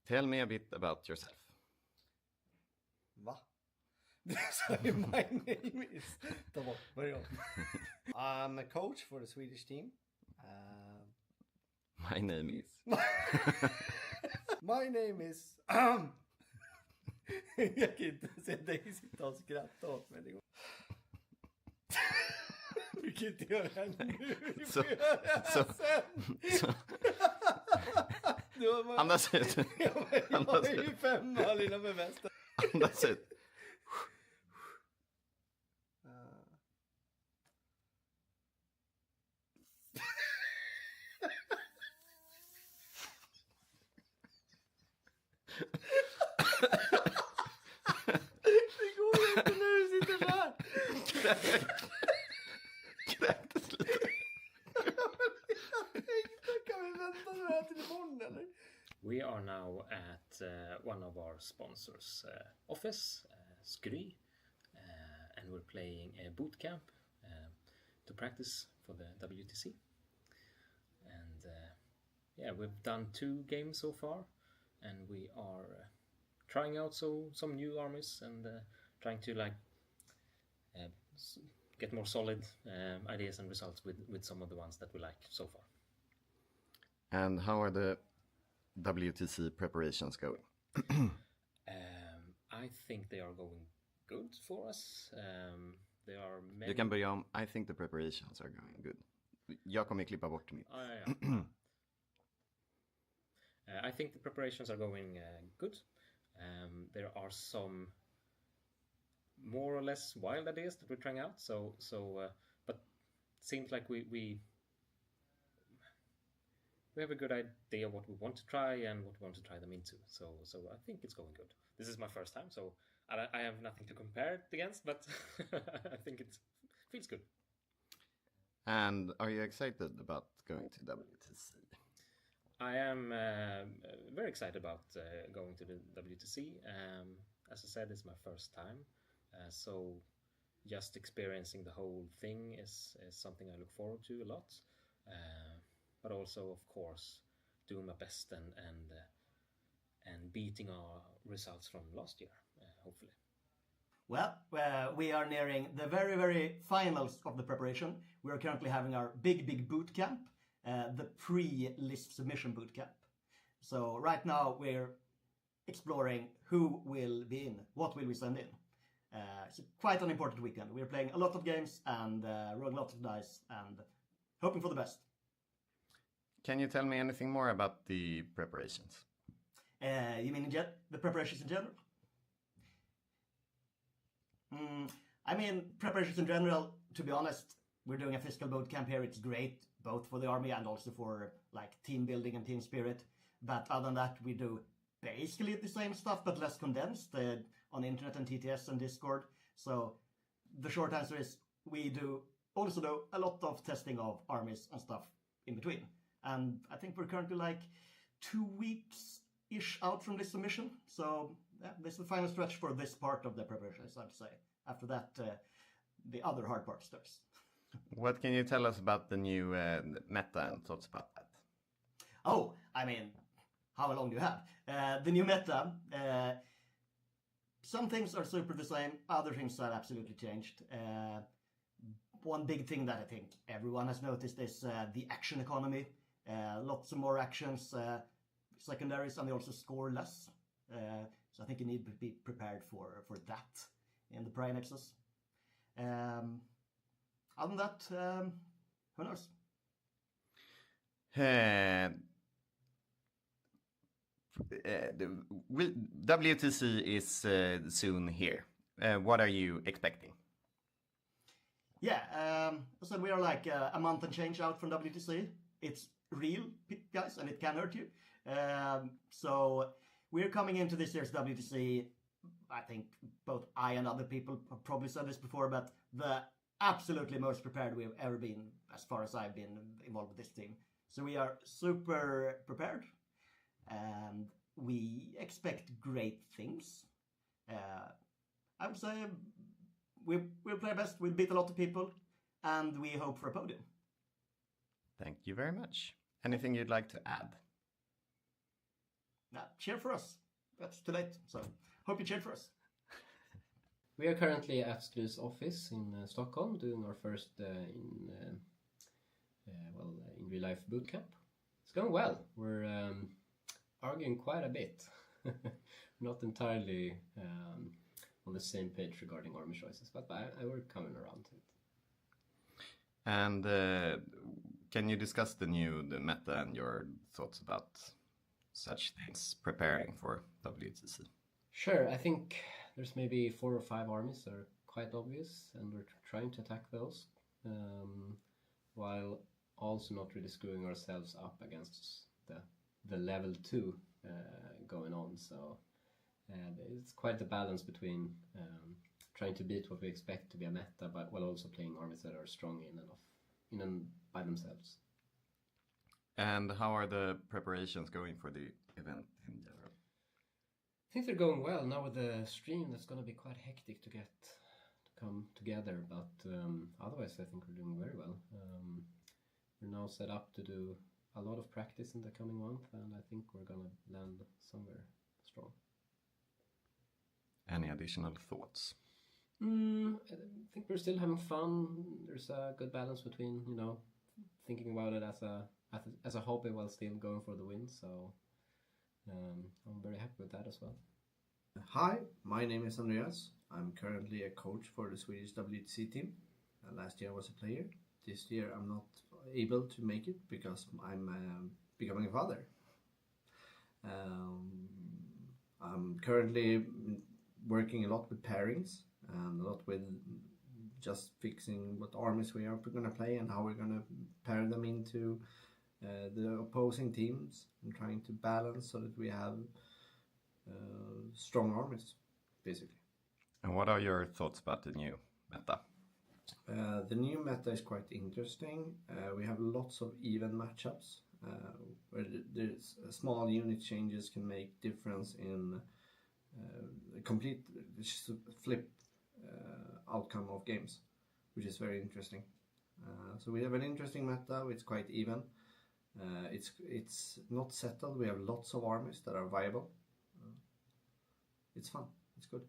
Tell me a bit about yourself. Va? Sorry, my name is... I'm a coach for the Swedish team. My name is... My name is... Jag kan inte se dig sitta och skratta åt mig. Du kan inte göra det nu. Du får göra det sen. Andas ut. Jag är ju 5 mål innan med västen. Andas ut. Det går ju inte när du sitter så här. Kräktes lite. Kan vi vänta med den här telefonen eller? We are now at one of our sponsors' office, Skry, and we're playing a boot camp to practice for the WTC. And yeah, we've done 2 games so far, and we are trying out some new armies and trying to get more solid ideas and results with some of the ones that we like so far. And how are the WTC preparations going? I think they are going good for us. There are many... Du kan börja om. I think the preparations are going good. Jag kommer klippa bort mitt. I think the preparations are going good. There are some more or less wild ideas that we're trying out. But it seems like we have a good idea what we want to try and what we want to try them into. So I think it's going good. This is my first time, so I have nothing to compare it against, but I think it feels good. And are you excited about going to WTC? I am very excited about going to the WTC. As I said, it's my first time, so just experiencing the whole thing is something I look forward to a lot. But also, of course, doing my best and beating our results from last year, hopefully. Well, we are nearing the very, very finals of the preparation. We are currently having our big boot camp, the pre-list submission boot camp. So right now we're exploring who will be in, what will we send in. It's quite an important weekend. We're playing a lot of games and rolling lots of dice and hoping for the best. Can you tell me anything more about the preparations? You mean the preparations in general? I mean, preparations in general, to be honest, we're doing a physical boot camp here. It's great, both for the army and also for like team building and team spirit. But other than that, we do basically the same stuff, but less condensed on internet and TTS and Discord. So the short answer is we also do a lot of testing of armies and stuff in between. And I think we're currently like 2 weeks-ish out from this submission. So yeah, this is the final stretch for this part of the preparation, I'd say. After that, the other hard part starts. What can you tell us about the new meta and thoughts about that? Oh, I mean, how long do you have? The new meta, some things are super the same, other things are absolutely changed. One big thing that I think everyone has noticed is the action economy. Lots of more actions, secondaries, and they also score less. So I think you need to be prepared for that in the Prime Nexus. Other than that, who knows? WTC is soon here. What are you expecting? Yeah, so we are like a month and change out from WTC. It's real, guys, and it can hurt you. So we're coming into this year's WTC. I think both I and other people have probably said this before, but the absolutely most prepared we've ever been as far as I've been involved with this team. So we are super prepared and we expect great things. I would say we'll play best, we'll beat a lot of people, and we hope for a podium. Thank you very much. Anything you'd like to add? Cheer for us. That's too late, so hope you cheer for us. We are currently at Skru's office in Stockholm doing our first in real life boot camp. It's going well. We're arguing quite a bit. Not entirely on the same page regarding army choices, but we're coming around to it. And can you discuss the meta and your thoughts about such things preparing for WTC? Sure, I think there's maybe 4 or 5 armies that are quite obvious, and we're trying to attack those, while also not really screwing ourselves up against the level 2 going on. So it's quite a balance between trying to beat what we expect to be a meta, but while also playing armies that are strong in and by themselves. And how are the preparations going for the event in general? I think they're going well. Now with the stream, that's going to be quite hectic to come together, but otherwise I think we're doing very well. We're now set up to do a lot of practice in the coming month, and I think we're going to land somewhere strong. Any additional thoughts? I think we're still having fun. There's a good balance between, thinking about it as a hobby while still going for the win. So I'm very happy with that as well. Hi, my name is Andreas. I'm currently a coach for the Swedish WTC team. Last year I was a player. This year I'm not able to make it because I'm becoming a father. I'm currently working a lot with pairings and a lot with just fixing what armies we are going to play and how we're going to pair them into the opposing teams and trying to balance so that we have strong armies, basically. And what are your thoughts about the new meta? The new meta is quite interesting. We have lots of even matchups where there's small unit changes can make difference in complete flip outcome of games, which is very interesting. So we have an interesting meta. It's quite even. It's not settled. We have lots of armies that are viable. It's fun. It's good.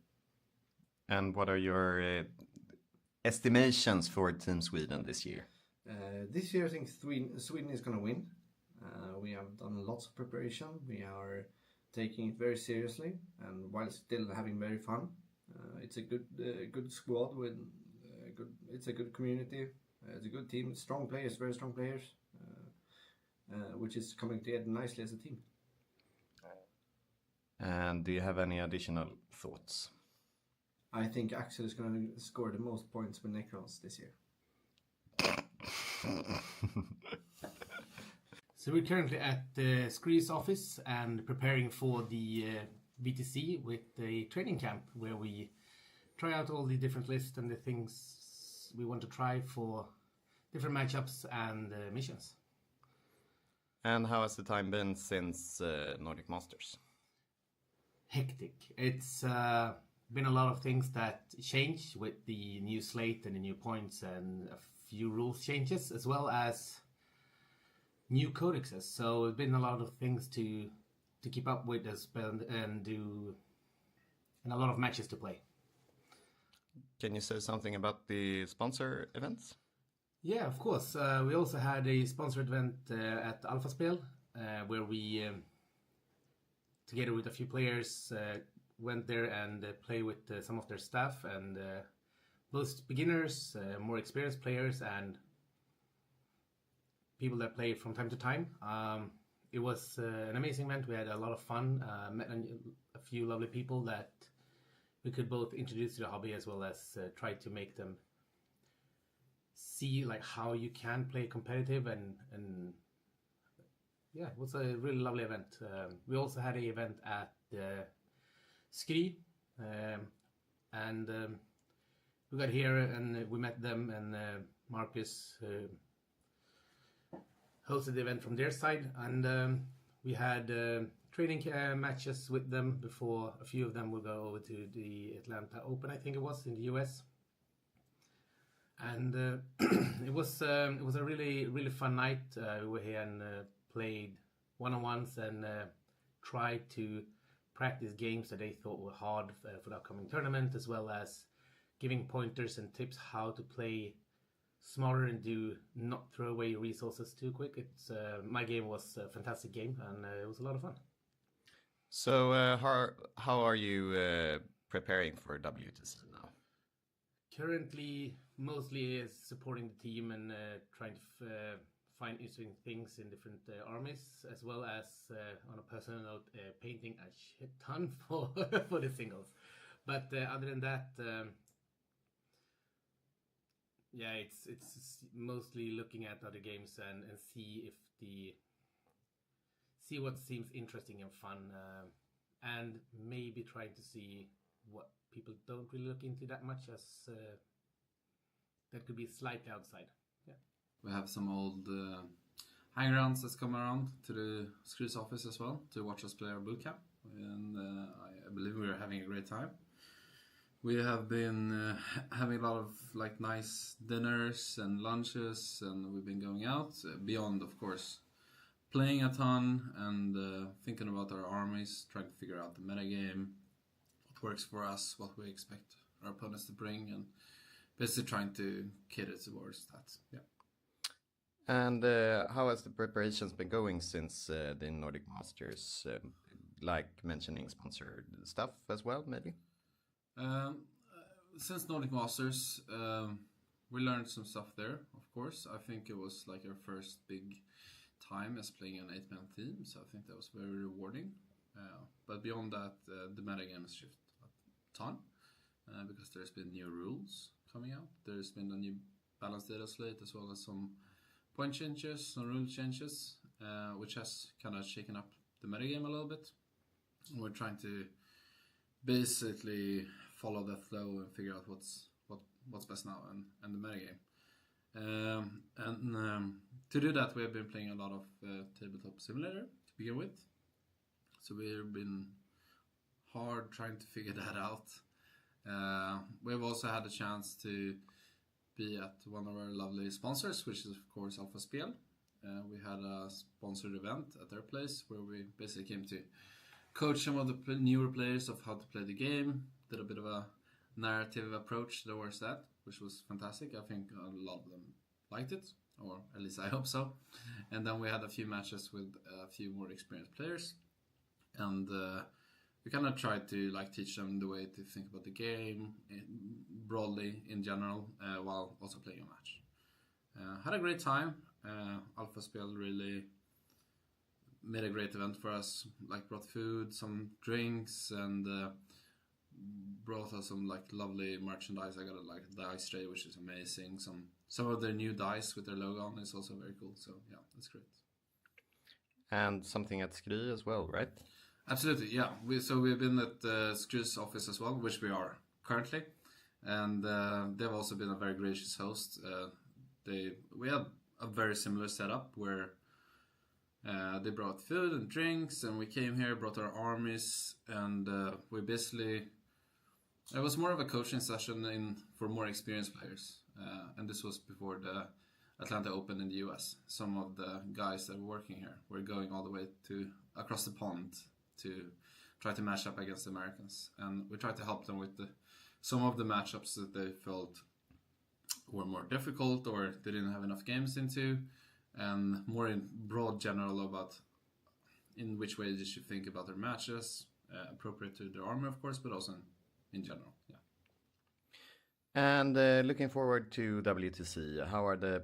And what are your estimations for Team Sweden this year? This year, I think Sweden is going to win. We have done lots of preparation. We are taking it very seriously, and while still having very fun. It's a good squad with it's a good community. It's a good team, strong players, very strong players, which is coming together nicely as a team. And do you have any additional thoughts? I think Axel is going to score the most points with Necrons this year. So we're currently at the Skirmish office and preparing for the BTC with the training camp, where we try out all the different lists and the things we want to try for different matchups and missions. And how has the time been since Nordic Masters? Hectic. It's been a lot of things that change with the new slate and the new points and a few rules changes, as well as new codexes. So it's been a lot of things to keep up with and a lot of matches to play. Can you say something about the sponsor events? Yeah, of course. We also had a sponsored event at Alpha Spel, where we, together with a few players, went there and played with some of their staff, and both beginners, more experienced players, and people that play from time to time. It was an amazing event. We had a lot of fun, met a few lovely people that we could both introduce to the hobby, as well as try to make them see like how you can play competitive, and yeah, it was a really lovely event. We also had an event at Skri, and we got here and we met them, and Marcus hosted the event from their side, and we had training matches with them before. A few of them will go over to the Atlanta Open, I think it was, in the US. And it was a really fun night. We were here and played one-on-ones and tried to practice games that they thought were hard for the upcoming tournament, as well as giving pointers and tips how to play smarter and not throw away your resources too quick. It's my game was a fantastic game, and it was a lot of fun. So how are you preparing for WTC now? Currently, mostly is supporting the team and trying to find interesting things in different armies, as well as on a personal note, painting a shit ton for the singles. But other than that, yeah, it's mostly looking at other games and see what seems interesting and fun, and maybe trying to see what people don't really look into that much, as that could be slightly outside. Yeah. We have some old hang-arounds that's come around to the Skirmish office as well to watch us play our bootcamp, and I believe we are having a great time. We have been having a lot of like nice dinners and lunches, and we've been going out beyond, of course, playing a ton and thinking about our armies, trying to figure out the metagame, what works for us, what we expect our opponents to bring, and basically trying to kid it towards that. Yeah. And how has the preparations been going since the Nordic Masters? Like mentioning sponsored stuff as well, maybe? Since Nordic Masters, we learned some stuff there, of course. I think it was like our first big time as playing an 8-man team, so I think that was very rewarding. But beyond that, the metagame has shifted a ton, because there's been new rules coming out. There's been a new balanced data slate, as well as some point changes, some rule changes, which has kind of shaken up the metagame a little bit. And we're trying to basically follow that flow and figure out what's best now and the metagame. To do that, we have been playing a lot of Tabletop Simulator to begin with. So we've been hard trying to figure that out. We've also had a chance to be at one of our lovely sponsors, which is of course Alpha Spel. We had a sponsored event at their place where we basically came to coach some of the newer players of how to play the game, did a bit of a narrative approach towards that, which was fantastic. I think a lot of them liked it, or at least I hope so. And then we had a few matches with a few more experienced players, and we kind of tried to teach them the way to think about the game broadly in general, while also playing a match. Had a great time. Alpha Spel really made a great event for us. Brought food, some drinks, and brought us some lovely merchandise. I got a dice tray, which is amazing. Some of their new dice with their logo on is also very cool. So yeah, that's great. And something at Skry as well, right? Absolutely, yeah. We've been at Skry's office as well, which we are currently, and they've also been a very gracious host. We had a very similar setup where they brought food and drinks, and we came here, brought our armies, and we basically, it was more of a coaching session for more experienced players, and this was before the Atlanta Open in the US. Some of the guys that were working here were going all the way across the pond to try to match up against the Americans, and we tried to help them with some of the matchups that they felt were more difficult or they didn't have enough games into, and more in broad general about in which way they should think about their matches, appropriate to their army of course, but also in general. Yeah. And looking forward to WTC, how are the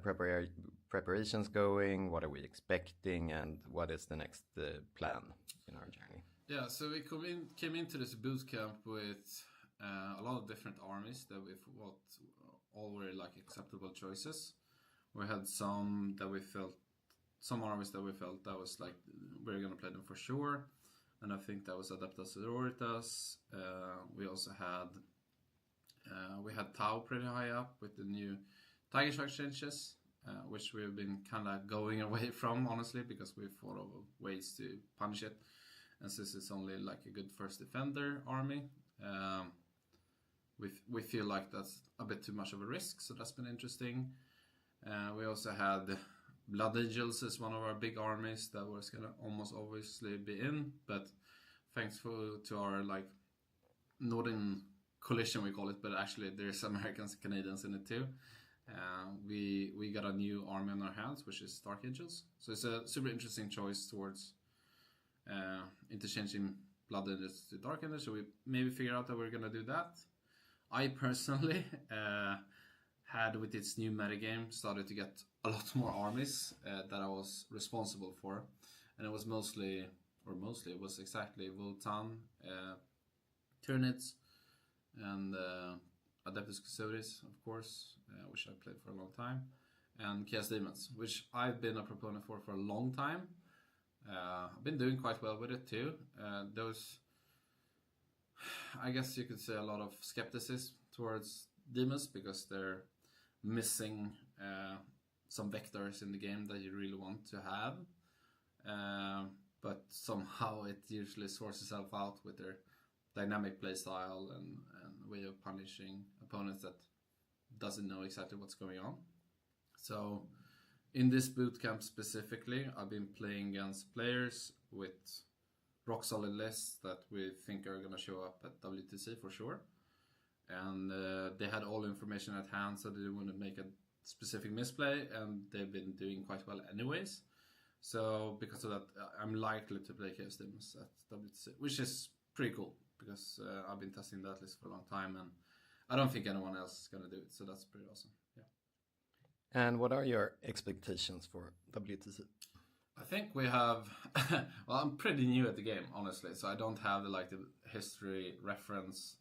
preparations going? What are we expecting, and what is the next plan in our journey? Yeah, so we came into this boot camp with a lot of different armies that we thought all were acceptable choices. We had some armies that we felt that was we're gonna play them for sure, and I think that was Adeptas Sororitas. We also had Tau pretty high up with the new Tiger Shark changes, which we've been kind of going away from, honestly, because we thought of ways to punish it, and since it's only a good first defender army, we feel like that's a bit too much of a risk, so that's been interesting. We also had Blood Angels as one of our big armies that was gonna almost obviously be in, but thanks to our Northern Coalition we call it, but actually there's Americans and Canadians in it too. We got a new army on our hands, which is Dark Angels. So it's a super interesting choice towards interchanging Blood Angels to Dark Angels. So we maybe figure out that we're gonna do that. I personally had, with its new metagame, started to get a lot more armies that I was responsible for, and it was it was exactly Votan, Tyranids, and Adeptus Custodes, of course, which I played for a long time, and Chaos Demons, which I've been a proponent for a long time. I've been doing quite well with it too. Those, I guess you could say, a lot of skepticism towards demons because they're missing some vectors in the game that you really want to have, but somehow it usually sorts itself out with their dynamic playstyle and way of punishing opponents that doesn't know exactly what's going on. So in this bootcamp specifically, I've been playing against players with rock solid lists that we think are going to show up at WTC for sure, and they had all information at hand, so they didn't want to make a specific misplay, and they've been doing quite well anyways. So because of that, I'm likely to play Chaos Demons at WTC, which is pretty cool because I've been testing that list for a long time, and I don't think anyone else is going to do it, so that's pretty awesome. Yeah. And what are your expectations for WTC? I think we have, well, I'm pretty new at the game, honestly, so I don't have the history reference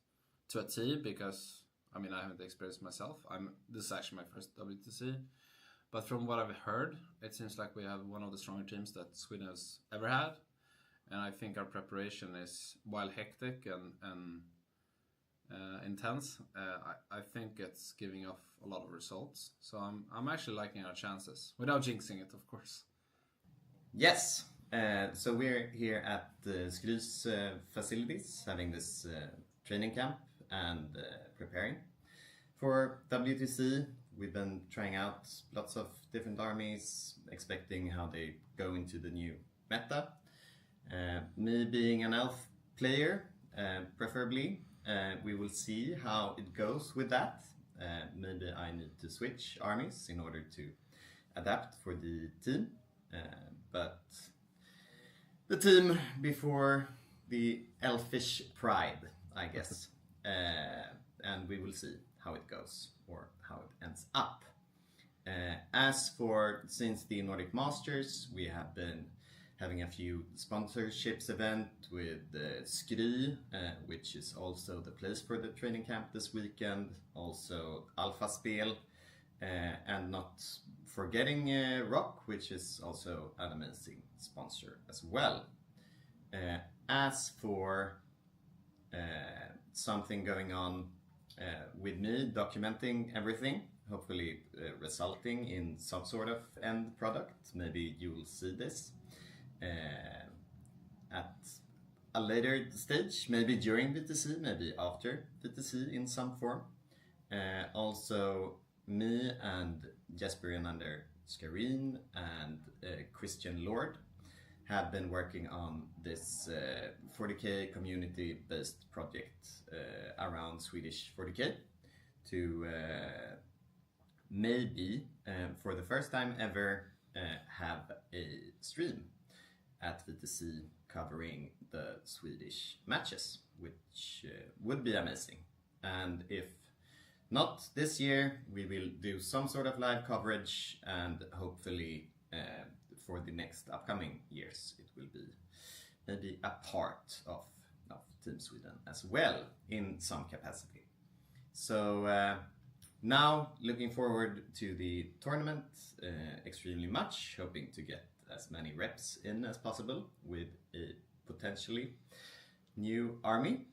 to a T because, I haven't experienced myself. This is actually my first WTC, but from what I've heard, it seems like we have one of the stronger teams that Sweden has ever had, and I think our preparation is, while hectic and intense, I think it's giving off a lot of results. So I'm actually liking our chances, without jinxing it, of course. Yes, so we're here at the Skry's facilities having this training camp, and preparing. For WTC, we've been trying out lots of different armies, expecting how they go into the new meta. Me being an elf player, preferably, we will see how it goes with that. Maybe I need to switch armies in order to adapt for the team. But the team before the elfish pride, I guess. And we will see how it goes or how it ends up. As for since the Nordic Masters, we have been having a few sponsorships event with Skry, which is also the place for the training camp this weekend, also Alpha Spel, and not forgetting Rock, which is also an amazing sponsor as well. As for something going on with me documenting everything, hopefully resulting in some sort of end product. Maybe you will see this at a later stage, maybe during VTC, maybe after VTC in some form. Also, me and Jesper Renander Skarin and Christian Lord have been working on this 40k community-based project around Swedish 40k to maybe, for the first time ever, have a stream at VTC covering the Swedish matches, which would be amazing. And if not this year, we will do some sort of live coverage, and hopefully for the next upcoming years it will be maybe a part of Team Sweden as well in some capacity. So now looking forward to the tournament extremely much, hoping to get as many reps in as possible with a potentially new army.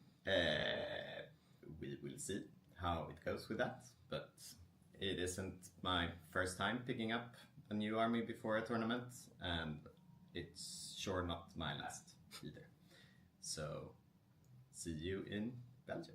We will see how it goes with that, but it isn't my first time picking up a new army before a tournament, and it's sure not my last either. So see you in Belgium.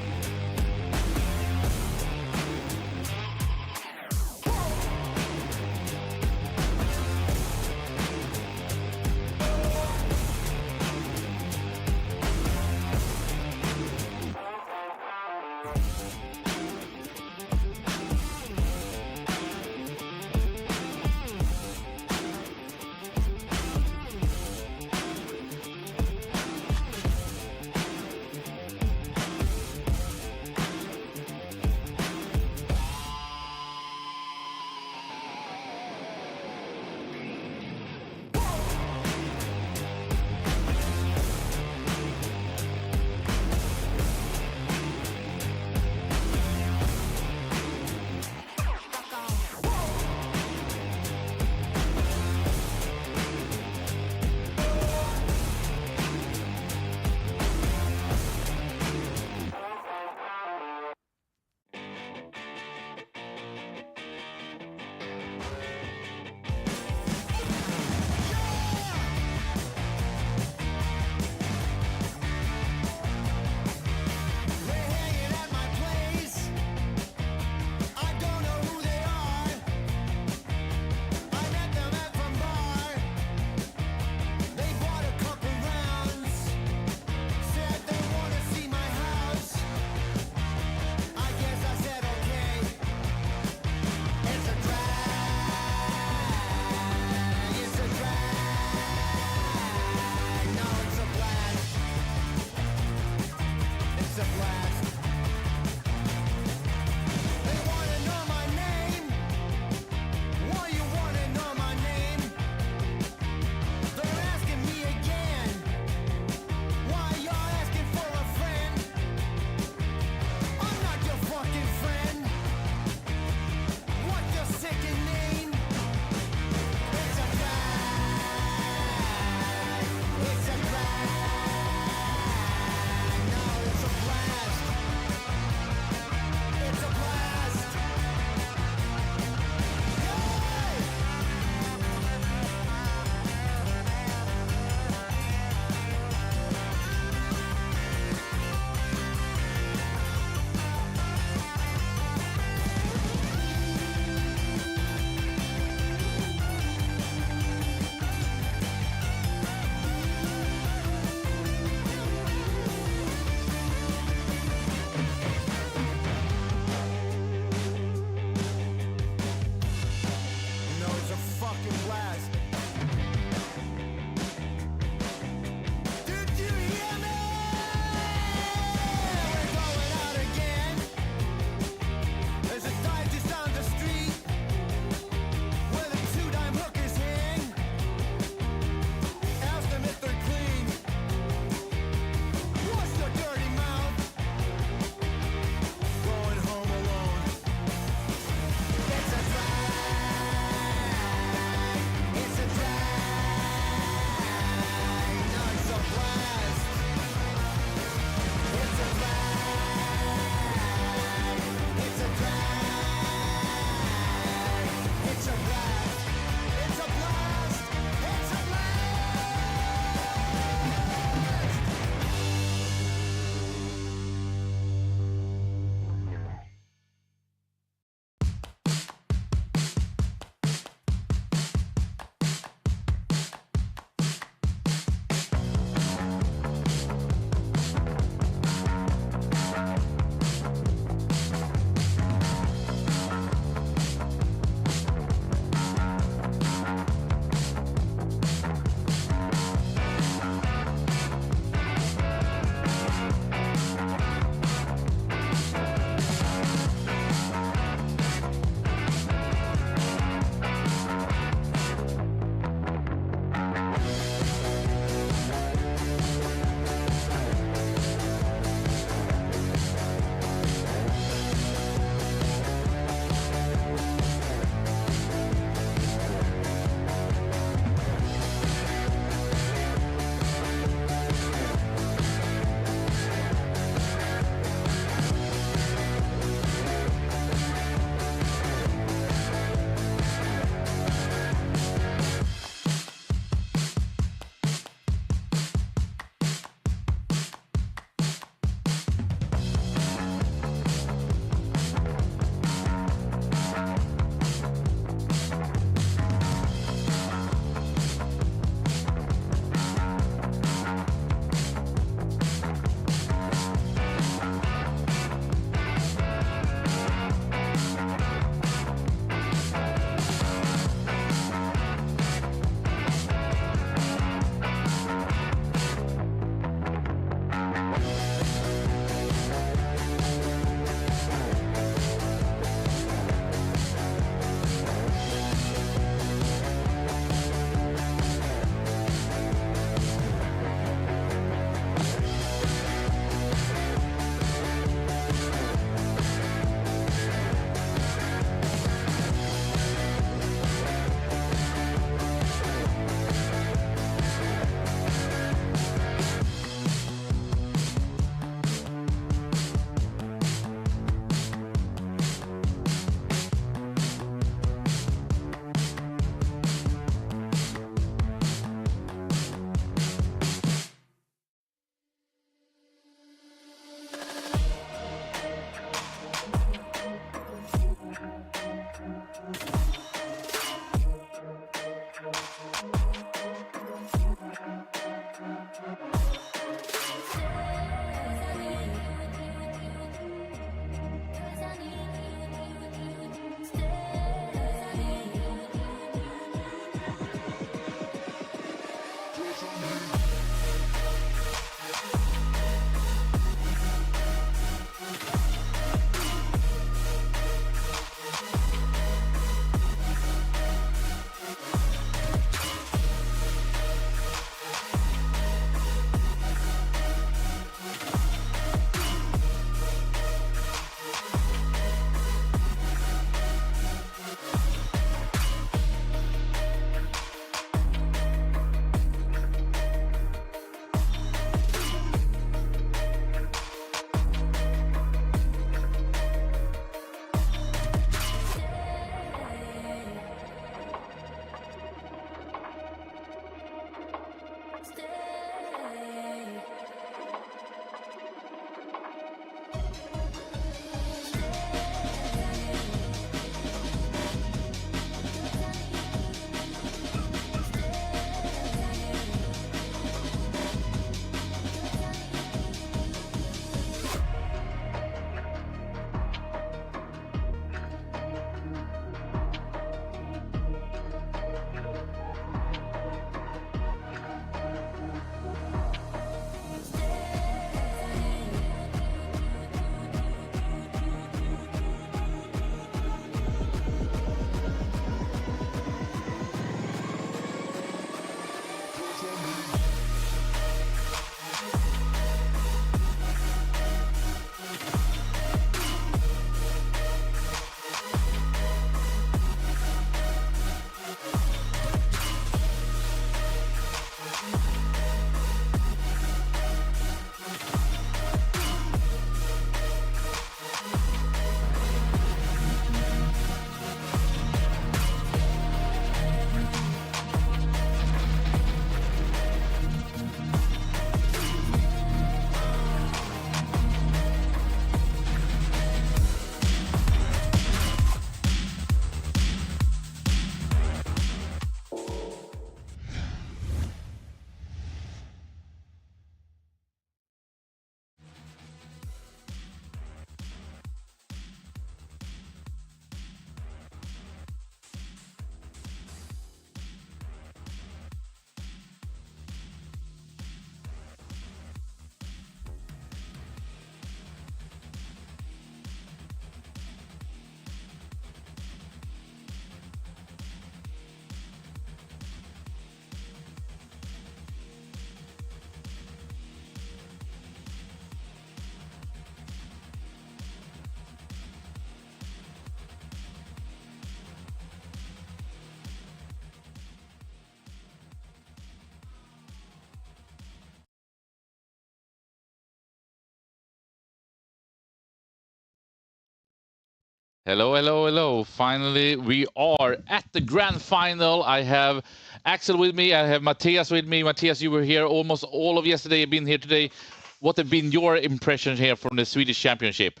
Hello, hello, hello. Finally, we are at the grand final. I have Axel with me. I have Matthias with me. Matthias, you were here almost all of yesterday. You've been here today. What have been your impressions here from the Swedish Championship?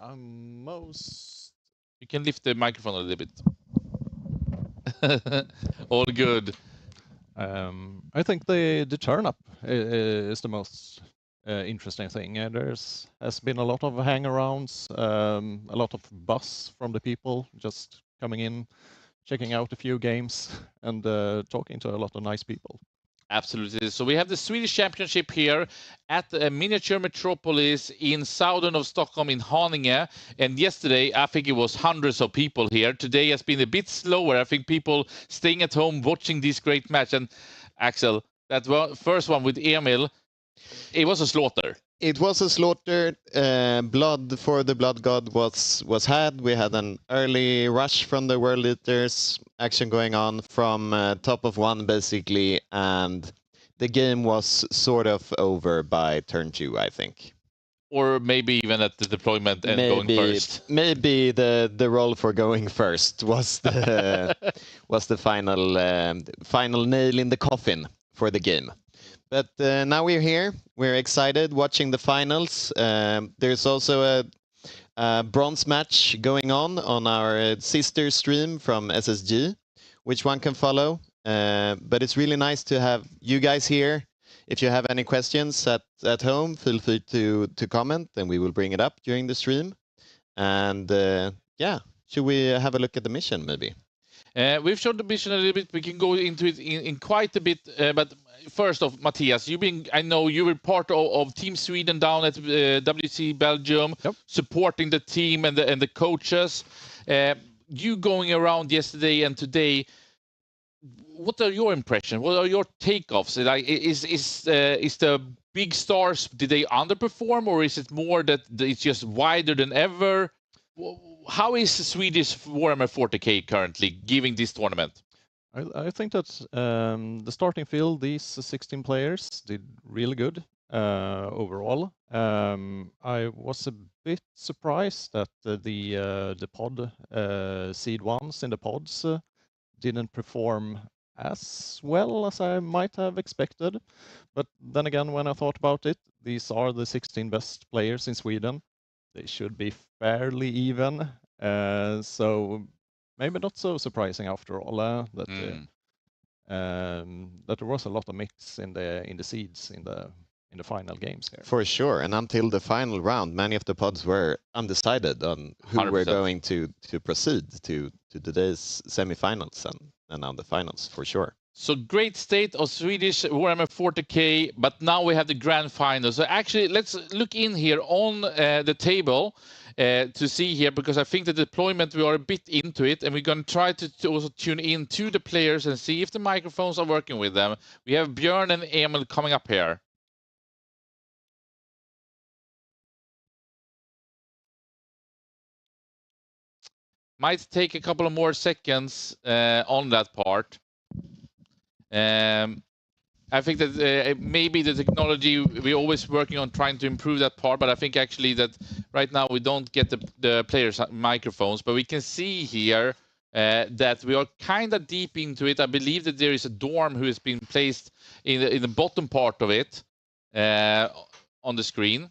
I'm most... You can lift the microphone a little bit. All good. I think the turn-up is the most interesting thing. There's has been a lot of hang-arounds, a lot of buzz from the people just coming in, checking out a few games, and talking to a lot of nice people. Absolutely. So we have the Swedish Championship here at a miniature metropolis in southern of Stockholm in Haninge. And yesterday, I think it was hundreds of people here. Today has been a bit slower. I think people staying at home watching this great match. And Axel, that first one with Emil, it was a slaughter. It was a slaughter. Blood for the Blood God was had. We had an early rush from the World Eaters, action going on from top of one basically, and the game was sort of over by turn 2, I think. Or maybe even at the deployment and going first. Maybe the role for going first was the was the final nail in the coffin for the game. But now we're here. We're excited watching the finals. There's also a bronze match going on our sister stream from SSG, which one can follow. But it's really nice to have you guys here. If you have any questions at home, feel free to comment, and we will bring it up during the stream. And yeah, should we have a look at the mission maybe? We've shown the mission a little bit. We can go into it in quite a bit, but first off, Matthias, I know you were part of Team Sweden down at WC Belgium, supporting the team and the coaches. You going around yesterday and today, what are your impressions? What are your takeoffs? Like, is the big stars, did they underperform, or is it more that it's just wider than ever? How is Swedish Warhammer 40k currently giving this tournament? I think that the starting field, these 16 players, did really good overall. I was a bit surprised that the pod seed ones in the pods didn't perform as well as I might have expected. But then again, when I thought about it, these are the 16 best players in Sweden. They should be fairly even. So maybe not so surprising after all that there was a lot of mix in the seeds in the final games here. For sure, and until the final round, many of the pods were undecided on who 100%. were going to proceed to today's semifinals and now the finals for sure. So great state of Swedish Warhammer 40k, but now we have the grand final. So actually, let's look in here on the table to see here, because I think the deployment, we are a bit into it, and we're going to try to also tune in to the players and see if the microphones are working with them. We have Björn and Emil coming up here. Might take a couple of more seconds on that part. I think that maybe the technology, we're always working on trying to improve that part, but I think actually that right now we don't get the players' microphones, but we can see here that we are kind of deep into it. I believe that there is a dorm who has been placed in the bottom part of it on the screen.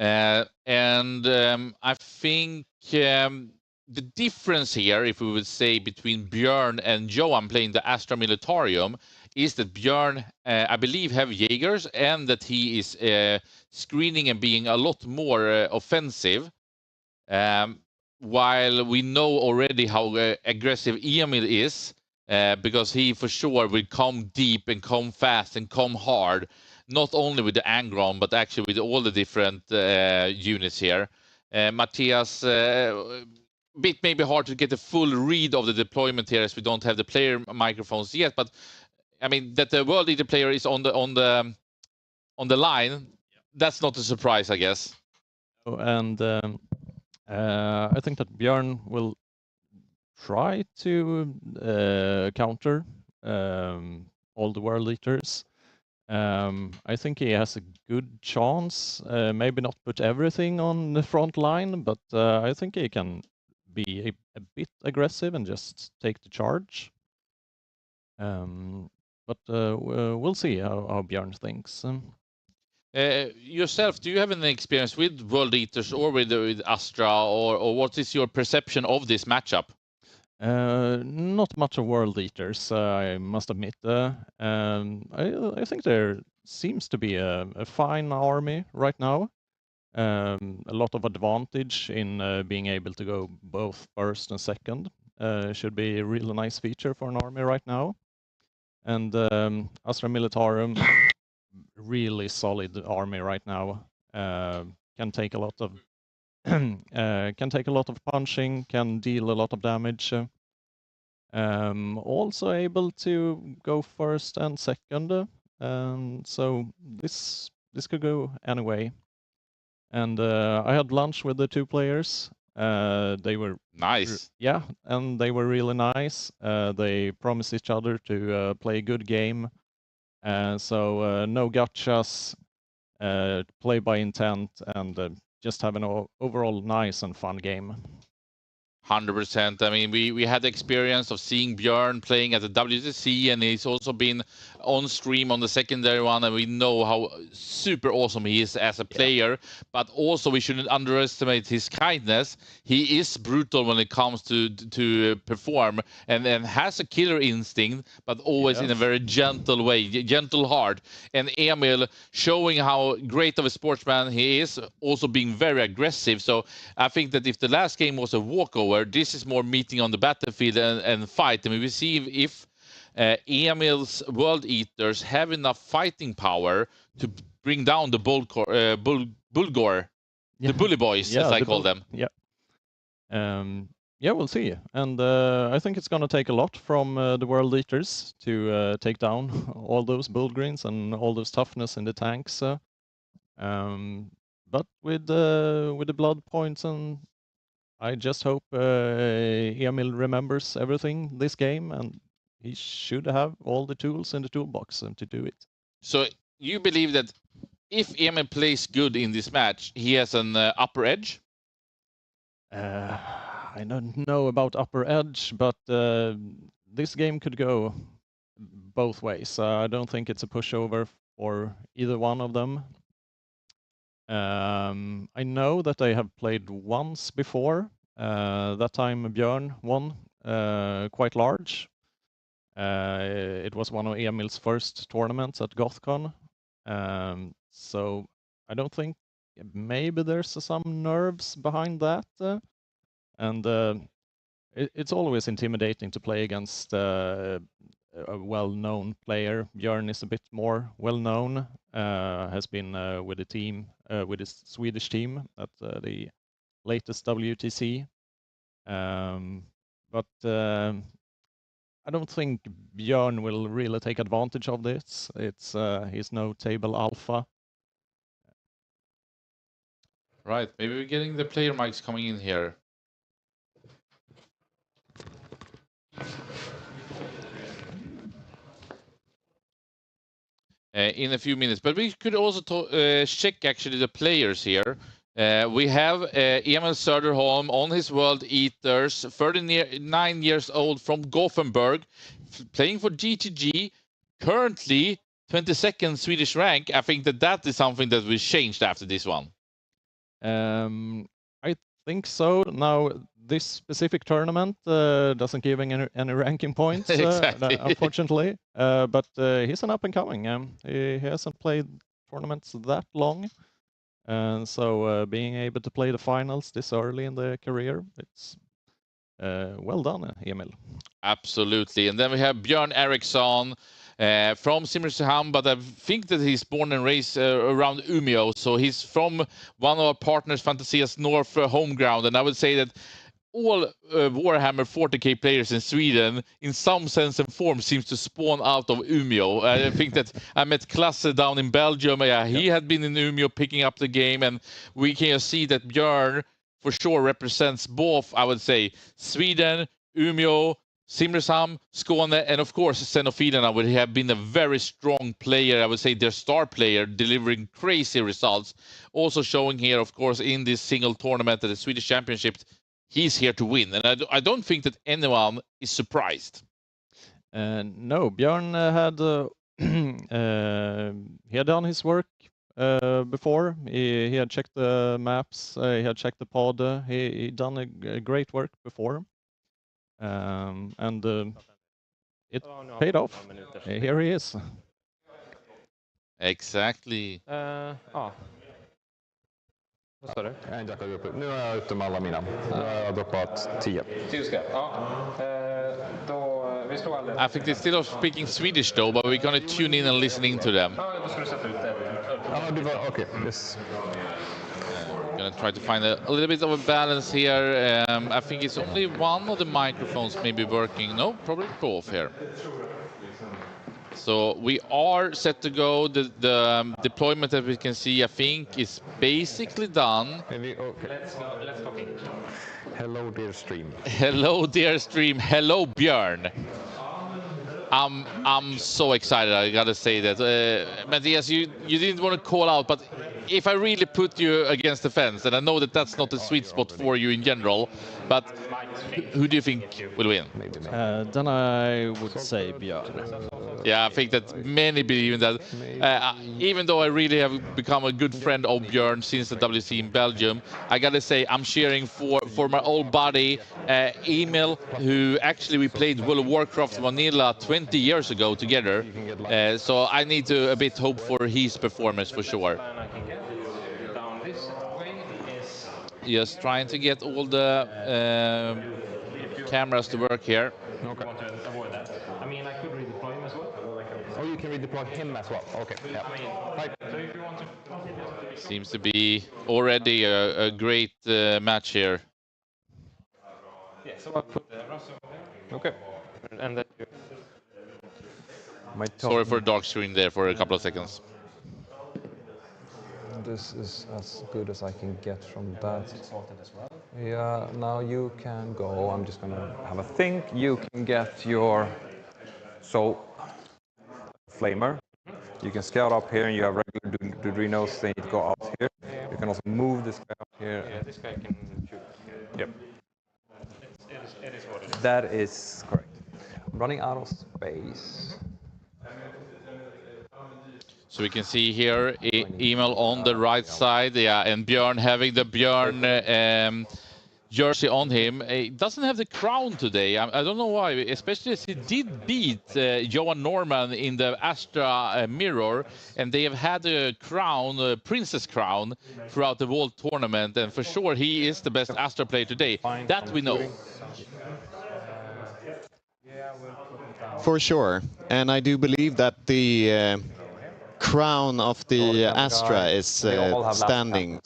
I think the difference here, if we would say, between Björn and Johan playing the Astra Militarium, is that Björn, I believe, have Jaegers, and that he is screening and being a lot more offensive. While we know already how aggressive Emil is, because he for sure will come deep and come fast and come hard, not only with the Angron, but actually with all the different units here. Matthias, bit maybe hard to get a full read of the deployment here, as we don't have the player microphones yet. But I mean, that the World Eater player is on the line, that's not a surprise, I guess. And I think that Björn will try to counter all the World Eaters. I think he has a good chance. Maybe not put everything on the front line, but I think he can be a bit aggressive and just take the charge. But we'll see how Björn thinks. Yourself, do you have any experience with World Eaters or with Astra, or what is your perception of this matchup? Not much of World Eaters, I must admit. I think there seems to be a fine army right now. A lot of advantage in being able to go both first and second. Should be a really nice feature for an army right now. And Astra Militarum, really solid army right now. Can take a lot of punching, can deal a lot of damage. Also able to go first and second. So this could go anyway. And I had lunch with the two players. They were nice. Yeah, and they were really nice. They promised each other to play a good game. So no gotchas, play by intent, and just have an overall nice and fun game. 100%. I mean, we had the experience of seeing Björn playing at the WTC, and he's also been on stream on the secondary one, and we know how super awesome he is as a player. But also, we shouldn't underestimate his kindness. He is brutal when it comes to perform, and has a killer instinct, but always in a very gentle way, gentle heart. And Emil showing how great of a sportsman he is, also being very aggressive. So I think that if the last game was a walkover, this is more meeting on the battlefield and fight. I mean, we see if Emil's World Eaters have enough fighting power to bring down the Bulgor, the Bully Boys, as I call them. Yeah. Yeah, we'll see. And I think it's going to take a lot from the World Eaters to take down all those Bullgreens and all those toughness in the tanks. But with the blood points, and I just hope Emil remembers everything this game, and he should have all the tools in the toolbox to do it. So you believe that if Emil plays good in this match, he has an upper edge? I don't know about upper edge, but this game could go both ways. I don't think it's a pushover for either one of them. I know that they have played once before. That time Björn won quite large. It was one of Emil's first tournaments at GothCon. So I don't think, maybe there's some nerves behind that. And it's always intimidating to play against a well-known player. Björn is a bit more well-known, has been with the team, with his Swedish team at the latest WTC. But I don't think Björn will really take advantage of this. He's no table alpha. Right, maybe we're getting the player mics coming in here. In a few minutes, but we could also check actually the players here. We have Emil Söderholm on his World Eaters, 39 years old from Gothenburg, playing for GTG, currently 22nd Swedish rank. I think that is something that will change after this one. I think so. Now, this specific tournament doesn't give any ranking points, exactly. Unfortunately. But he's an up-and-coming. He hasn't played tournaments that long. And so being able to play the finals this early in the career, it's well done, Emil. Absolutely. And then we have Björn Eriksson from Simrishamn, but I think that he's born and raised around Umeå. So he's from one of our partners, Fantasia's North home ground. And I would say that all Warhammer 40k players in Sweden, in some sense and form, seems to spawn out of Umeå. I think that I met Klasse down in Belgium. Yeah, he had been in Umeå picking up the game, and we can see that Björn for sure represents both, I would say, Sweden, Umeå, Simrishamn, Skåne, and of course Xenophilina, where he have been a very strong player. I would say their star player, delivering crazy results. Also showing here, of course, in this single tournament at the Swedish Championships, he's here to win, and I don't think that anyone is surprised. No, Björn he had done his work before. He had checked the maps, he had checked the pod. He done a great work before, and it paid off. Here he is. Exactly. Vad sa du? Jag har inte gått upp. Nu är jag ute med alla mina. Nu har jag droppat 10. 10 skräp? Ja. Då, vi slår aldrig. I think they're still speaking Swedish though, but we're going to tune in and listening to them. Ja, då ska du sätta ut det. Ja, du var okej. Yes. Gonna try to find a little bit of a balance here. I think it's only one of the microphones maybe working. No, probably both here. So we are set to go. The deployment that we can see, I think, is basically done. Okay. Let's go. Hello, dear stream. Hello, dear stream. Hello, Björn. I'm so excited. I gotta say that, Matthias, you didn't want to call out, but if I really put you against the fence, and I know that that's not a sweet spot for you in general, but who do you think will win? Then I would say Björn. Yeah, I think that many believe in that. Even though I really have become a good friend of Björn since the WC in Belgium, I gotta say I'm cheering for my old buddy Emil, who actually we played World of Warcraft Vanilla 20 years ago together. So I need to a bit hope for his performance for sure. Just trying to get all the cameras to work here. Okay. Want to avoid that. I mean, I could redeploy him as well. Oh, you can redeploy him as well. Okay. Yeah. Right. So if you want to... Seems to be already a great match here. Yeah, so I'll put the Russell there. Okay. And then you... Sorry for the dark screen there for a couple of seconds. This is as good as I can get from that. Yeah, now you can go. I'm just gonna have a think. You can get your flamer. You can scout up here, and you have regular Dudrinos. They need to go out here. You can also move this guy up here. Yeah, this guy can shoot. Yep. It is what it is. That is correct. I'm running out of space. So we can see here Emil on the right side, yeah, and Björn having the Björn jersey on him. He doesn't have the crown today. I don't know why, especially as he did beat Johan Norman in the Astra mirror, and they have had a crown, a princess crown, throughout the whole tournament, and for sure he is the best Astra player today. That we know. For sure, and I do believe that the crown of the Astra is standing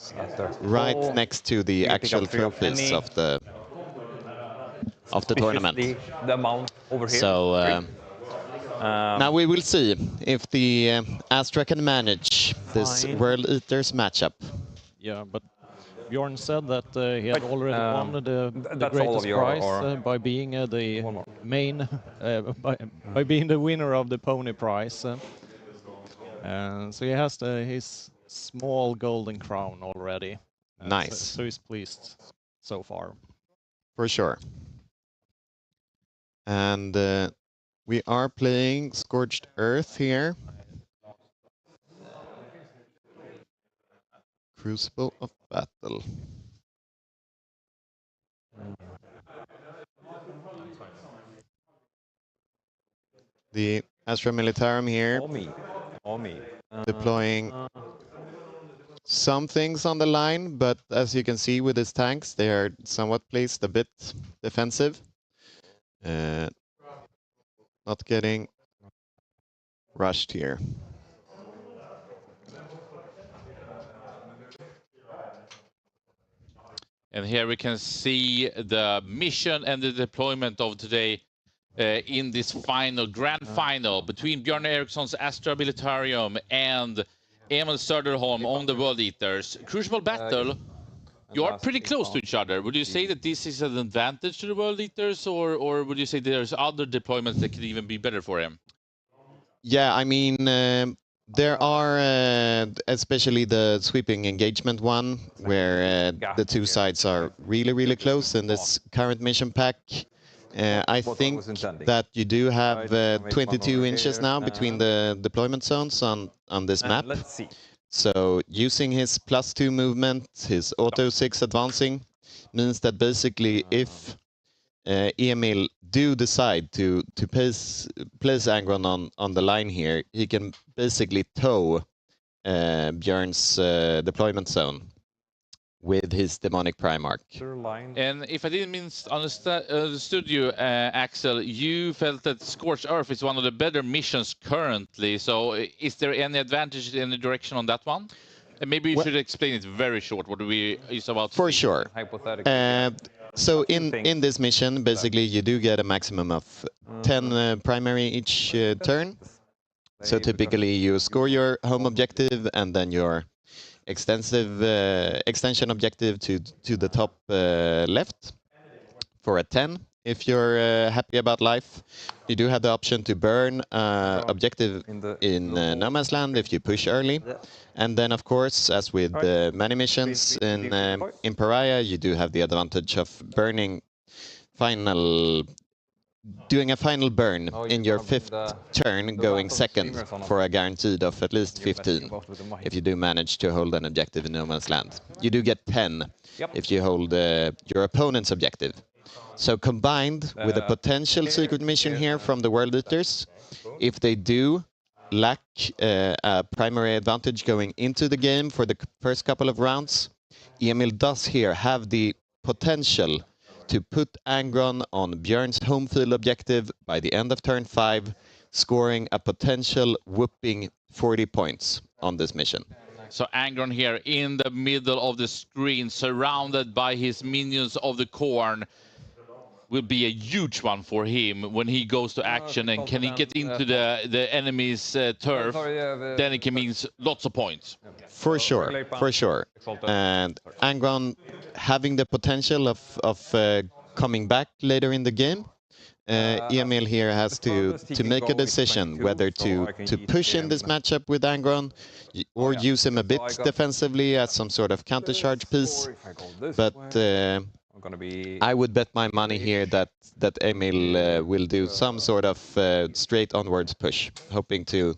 right next to the actual trophies of the tournament. The amount over here. So now we will see if the Astra can manage this World Eaters matchup. Yeah, but Björn said that he had already won the greatest prize by being the main, by being the winner of the pony prize. So he has his small golden crown already. Nice. So he's pleased so far. For sure. And we are playing Scorched Earth here. Crucible of Battle. The Astra Militarum here. Deploying some things on the line, but as you can see with his tanks, they are somewhat placed a bit defensive. Not getting rushed here. And here we can see the mission and the deployment of today in this grand final between Björn Eriksson's Astra Militarium and Emil Söderholm on the World Eaters. Crucible battle. You are pretty close to each other. Would you say that this is an advantage to the World Eaters, or would you say there's other deployments that could even be better for him? Yeah, I mean, there are, especially the sweeping engagement one, where the two sides are really, really close in this current mission pack. I think that you do have 22 inches now between the deployment zones on this map. Let's see. So using his +2 movement, his auto 6 advancing, means that basically if Emil do decide to place Angron on the line here, he can basically tow Björn's deployment zone with his demonic Primarch. And if I didn't understood you, Axel, you felt that Scorched Earth is one of the better missions currently. So is there any advantage in the direction on that one? And maybe you should explain it very short. What is about? For sure. So in this mission, basically, you do get a maximum of 10 primary each turn. So typically, you score your home objective and then your extension objective to the top left for a 10. If you're happy about life, you do have the option to burn objective in No Man's Land if you push early. And then, of course, as with many missions in Pariah, you do have the advantage of doing a final burn in your 5th turn, going second for a guaranteed of at least 15 if you do manage to hold an objective in No Man's Land. You do get 10 if you hold your opponent's objective. So combined with a potential secret mission here from the World Eaters, if they do lack a primary advantage going into the game for the first couple of rounds, Emil does here have the potential to put Angron on Björn's home field objective by the end of turn 5, scoring a potential whooping 40 points on this mission. So Angron here in the middle of the screen, surrounded by his minions of the Corn, will be a huge one for him when he goes to action. And can he get into the enemy's turf, then it can mean lots of points. For sure, for sure. And Angron having the potential of coming back later in the game, Emil here has to make a decision whether to push in this matchup with Angron or use him a bit defensively as some sort of countercharge piece. But I would bet my money here that Emil will do some sort of straight onwards push, hoping to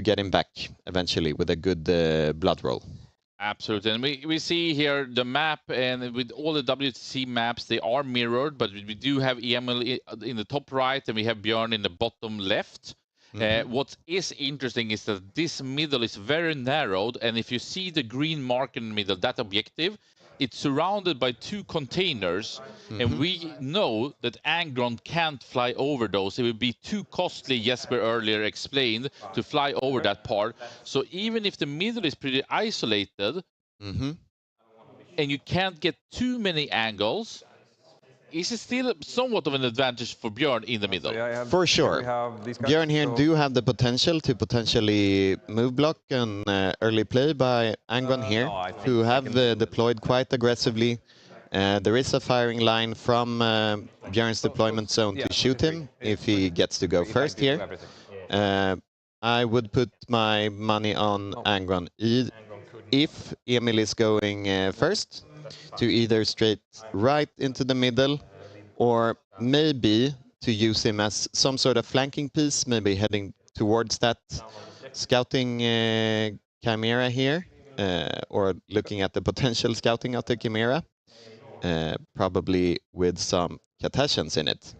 get him back eventually with a good blood roll. Absolutely, and we see here the map, and with all the WTC maps, they are mirrored, but we do have Emil in the top right, and we have Björn in the bottom left. What is interesting is that this middle is very narrowed, and if you see the green mark in the middle, that objective, it's surrounded by 2 containers, and we know that Angron can't fly over those. It would be too costly, Jesper earlier explained, to fly over that part. So even if the middle is pretty isolated, and you can't get too many angles, is it still somewhat of an advantage for Björn in the middle? For sure. Björn here do have the potential to potentially move block an early play by Angron here, who have deployed quite aggressively. There is a firing line from Björn's deployment zone to shoot him if he gets to go first here. I would put my money on Angron if Emil is going first, to either straight right into the middle, or maybe to use him as some sort of flanking piece, maybe heading towards that scouting chimera here, or looking at the potential scouting of the chimera, probably with some Cartesians in it.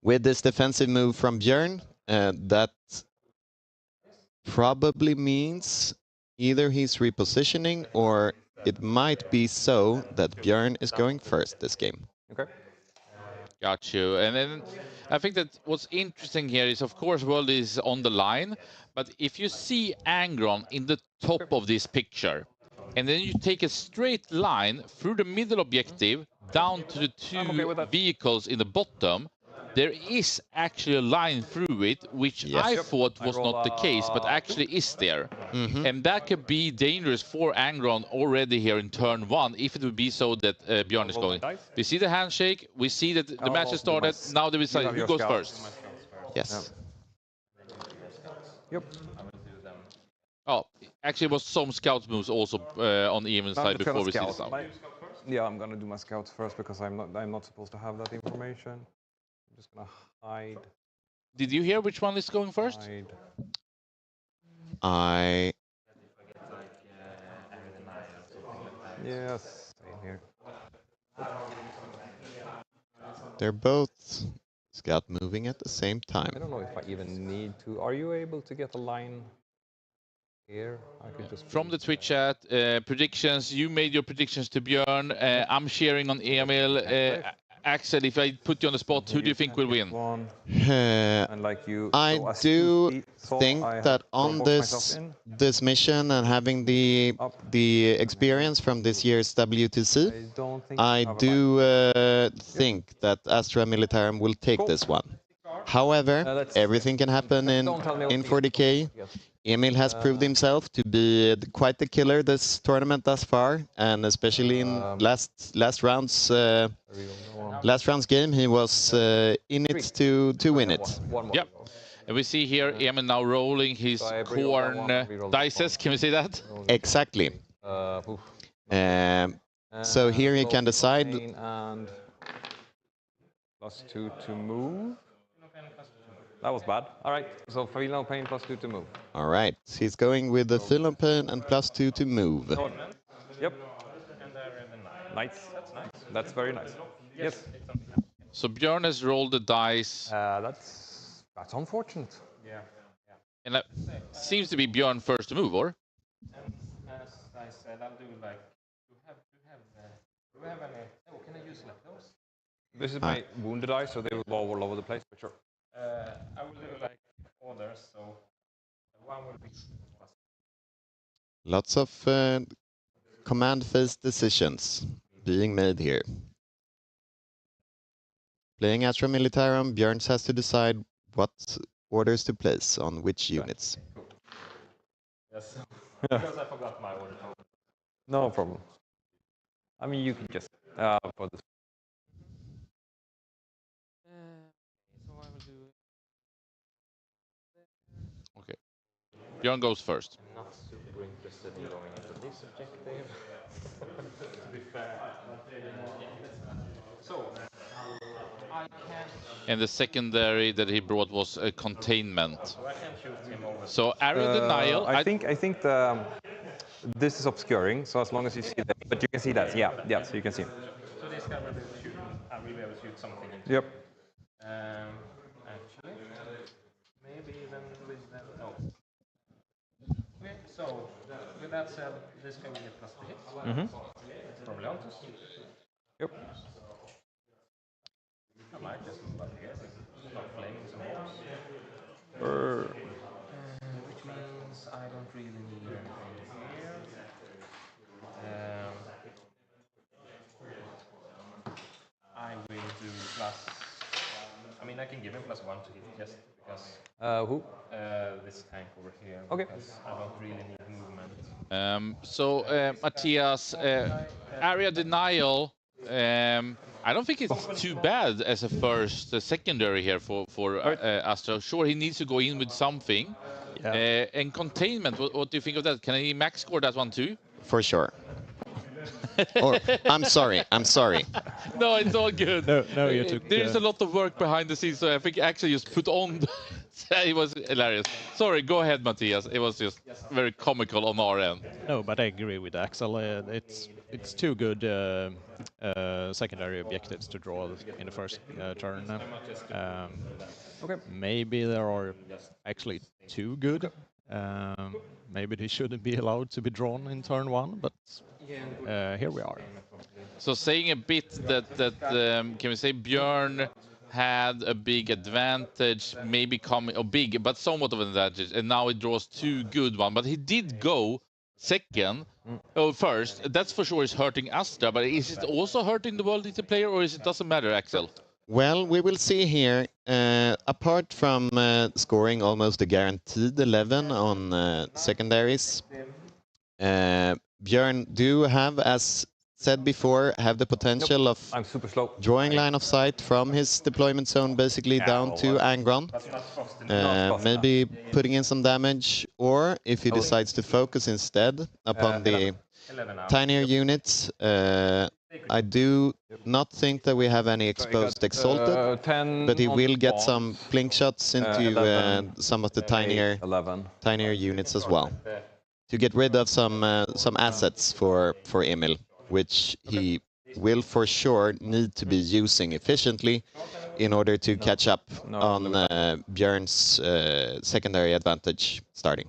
With this defensive move from Björn, that probably means either he's repositioning, or it might be so that Björn is going first this game. Okay. Got you. And then I think that what's interesting here is, of course, World is on the line, but if you see Angron in the top of this picture, and then you take a straight line through the middle objective down to the 2 vehicles in the bottom, there is actually a line through it, which Yes. I Yep. thought was not the case, but actually is there. And that could be dangerous for Angron already here in turn 1, if it would be so that Bjorn is going. We see the handshake, we see that the match has started, now they decide who goes first. Yes. Yep. Oh, actually, it was some scouts moves also on Even's side before we see the sound. Yeah, I'm gonna do my scouts first because I'm not supposed to have that information. I'm just gonna hide. Did you hear which one is going first? I Yes, same here. They're both scout moving at the same time. I don't know if I even need to. Are you able to get a line here? I could just From the Twitch chat, predictions. You made your predictions to Björn. I'm cheering on Emil. Axel, if I put you on the spot, who do you think will win? I do think that on this mission and having the experience from this year's WTC, I do think that Astra Militarum will take this one. However, everything can happen in 40K. Emil has proved himself to be quite the killer this tournament thus far, and especially in last round's game, he was in it to win it. Yep. And we see here Emil now rolling his corn dices. Can we see that? Exactly. So here he can decide. And +2 to move. That was bad. All right, so feel no pain +2 to move. All right, he's going with the feel no pain and +2 to move. Yep. Nice. That's very nice. Yes. So Björn has rolled the dice. That's unfortunate. Yeah. And that seems to be Björn first to move, or? As I said, I'll do like. Do we have any? Oh, can I use like those? This is my wounded dice, so they will go all over the place, but sure. I will do like orders, so one will be. Lots of command phase decisions being made here. Playing Astra Militarum, Björns has to decide what orders to place on which units. Cool. Yes, because I forgot my order. No problem. I mean, you can just for this. So I will do. Okay. Björn goes first. I'm not super interested in going into this objective. To be fair. So. And the secondary that he brought was a containment. So I can shoot him over. So area denial. I think this is obscuring. So as long as you see that, but you can see that. Yeah. So you can see. So this guy will be able to shoot. I will be able to shoot something into. Yep. Actually, maybe even with them. No. Okay. So with that said, this guy will get +2 hits. From Leontus. Yep. I might just move up here, start flaming some holes. Which means I don't really need anything here. I will do plus. I mean, I can give him +1 to hit just because. Who? This tank over here. Okay. Because I don't really need movement. Matthias, area denial. I don't think it's too bad as a secondary here for Astra. Sure, he needs to go in with something. Yeah. And containment, what do you think of that? Can he max score that one too? For sure. Or, I'm sorry. No, it's all good. No, you took. There's a lot of work behind the scenes, so I think actually just put on. It was hilarious. Sorry, go ahead, Matthias. It was just very comical on our end. No, but I agree with Axel. It's two good secondary objectives to draw in the first turn. Okay. Maybe there are actually too good. Maybe they shouldn't be allowed to be drawn in turn 1, but here we are. So saying a bit that can we say Björn had a big advantage, maybe coming, or big, but somewhat of an advantage, and now he draws 2 good ones. But he did go second, first. That's for sure is hurting Astra, but is it also hurting the World Eater player, or is it doesn't matter, Axel? Well, we will see here. Apart from scoring almost a guaranteed 11 on secondaries, Björn do have, as said before, have the potential of drawing line of sight from his deployment zone basically down to Angron. Maybe putting in some damage, or if he decides to focus instead upon the tinier units, I do not think that we have any exposed exalted, but he will get some blink shots into some of the tinier units as well, to get rid of some assets for Emil, which he will for sure need to be using efficiently in order to catch up on Björn's secondary advantage starting.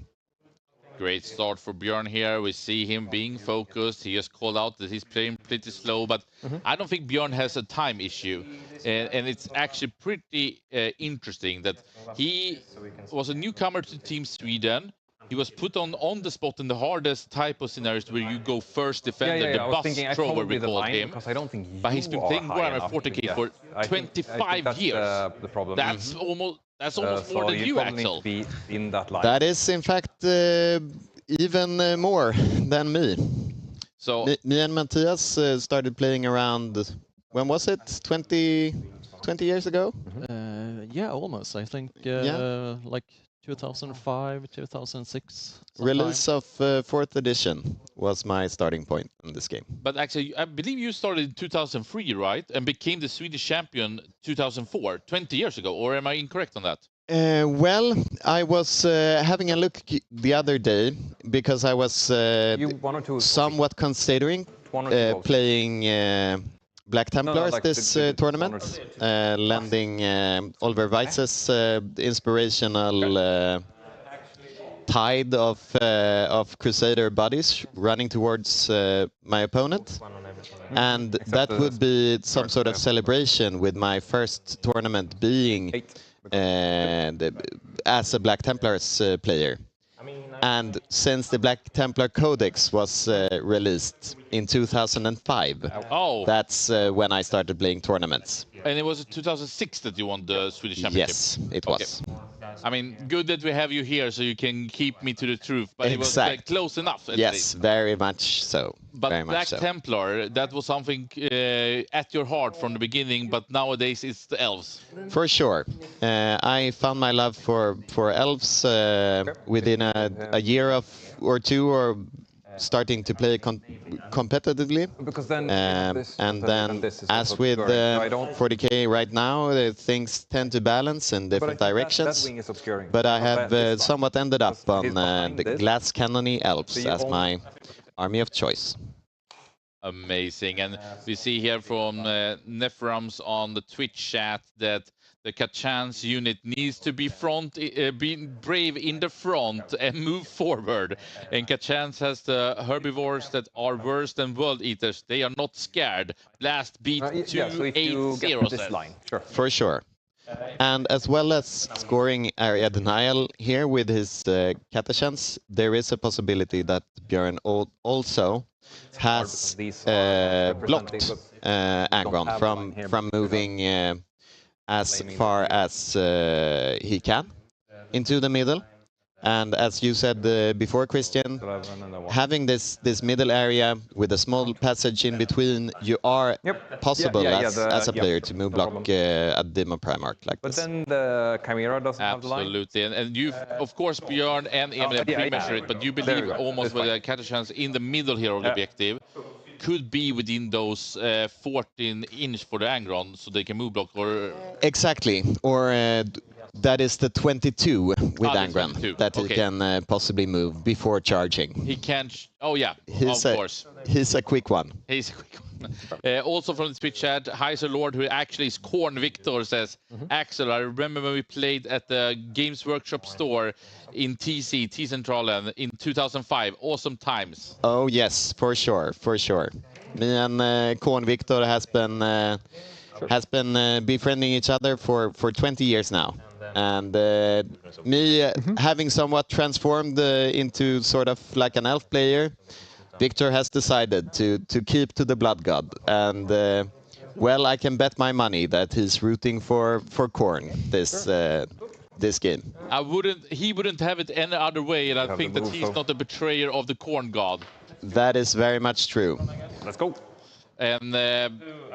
Great start for Björn here. We see him being focused. He just called out that he's playing pretty slow, but I don't think Björn has a time issue. And it's actually pretty interesting that he was a newcomer to Team Sweden. He was put on the spot in the hardest type of scenarios where you go first defender, the bus thrower we called him. But he's been playing Warhammer 40k for 25 years. That's almost more than you, Axel. That is, in fact, even more than me. So me and Matthias started playing around, when was it? 20 years ago? Yeah, almost. I think like 2005, 2006. Release of 4th edition was my starting point in this game. But actually, I believe you started in 2003, right? And became the Swedish champion 2004, 20 years ago. Or am I incorrect on that? Well, I was having a look the other day because I was somewhat considering playing Black Templars this tournament, lending Oliver Weiss's inspirational tide of Crusader bodies running towards my opponent. And that would be some sort of celebration with my first tournament being as a Black Templars player. And since the Black Templar Codex was released in 2005, that's when I started playing tournaments. And it was 2006 that you won the Swedish Championship? Yes, it was. I mean, good that we have you here so you can keep me to the truth, but it was close enough. Yes, very much so. But very Black much so. Templar, that was something at your heart from the beginning, but nowadays it's the elves. For sure. I found my love for elves within a year or two, or starting to play competitively. And then, as with 40k right now, things tend to balance in different directions. But I have somewhat ended up on the glass cannony elves as my army of choice. Amazing. And we see here from Nephrams on the Twitch chat that the Kachans unit needs to be brave in the front and move forward. And Kachans has the herbivores that are worse than world eaters. They are not scared. Blast beat 280. For sure. And as well as scoring area denial here with his Katachans, there is a possibility that Björn also has blocked Angron from moving as far as he can into the middle. And as you said before, Christian, having this middle area with a small passage in between, you are possible as a player to move block a Demon Primarch like this. But then the Chimera doesn't have the line. Absolutely. And you, of course, Björn and Emil have pre-measured it, but you believe almost with the Catachans in the middle here of the objective could be within those 14-inch for the Angron, so they can move block, or... Exactly. Or... that is the 22 with Angron that he can possibly move before charging. He can... of course. He's a quick one. He's a quick one. Also from the Twitch chat, Heiser Lord, who actually is Korn Victor, says, Axel, I remember when we played at the Games Workshop store in T-Centralen in 2005. Awesome times. Oh, yes, for sure, for sure. Me and Korn Victor has been befriending each other for 20 years now. And me having somewhat transformed into sort of like an elf player, Victor has decided to keep to the Blood God. And Well, I can bet my money that he's rooting for Korn this game. He wouldn't have it any other way, and I think that he's not a betrayer of the Corn God. That is very much true. Let's go. And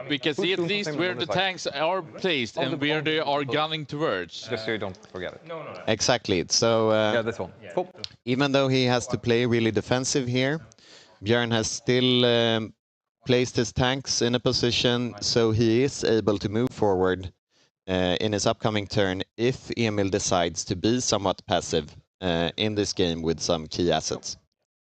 we can see at least where the tanks are placed and where they are gunning towards. Just so you don't forget it. Exactly. So yeah, this one. Cool. Even though he has to play really defensive here, Björn has still placed his tanks in a position so he is able to move forward in his upcoming turn if Emil decides to be somewhat passive in this game with some key assets.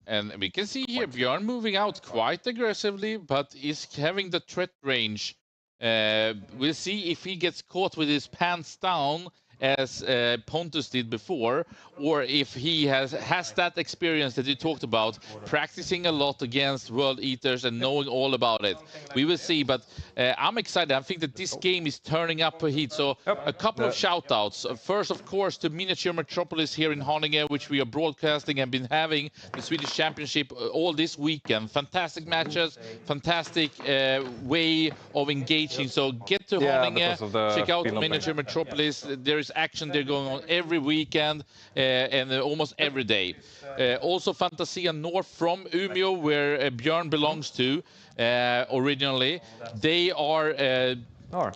And we can see here Björn moving out quite aggressively, but is having the threat range. We'll see if he gets caught with his pants down, as Pontus did before, or if he has that experience that you talked about, practicing a lot against World Eaters and knowing all about it. We will see, but I'm excited. I think that this game is turning up a heat. So a couple of shout-outs. First, of course, to Miniature Metropolis here in Haninge, which we are broadcasting and been having the Swedish Championship all this weekend. Fantastic matches, fantastic way of engaging. So get to Haninge, check out Miniature Metropolis. There is action there going on every weekend and almost every day. Also Fantasia North from Umeå, where Björn belongs to originally. They are the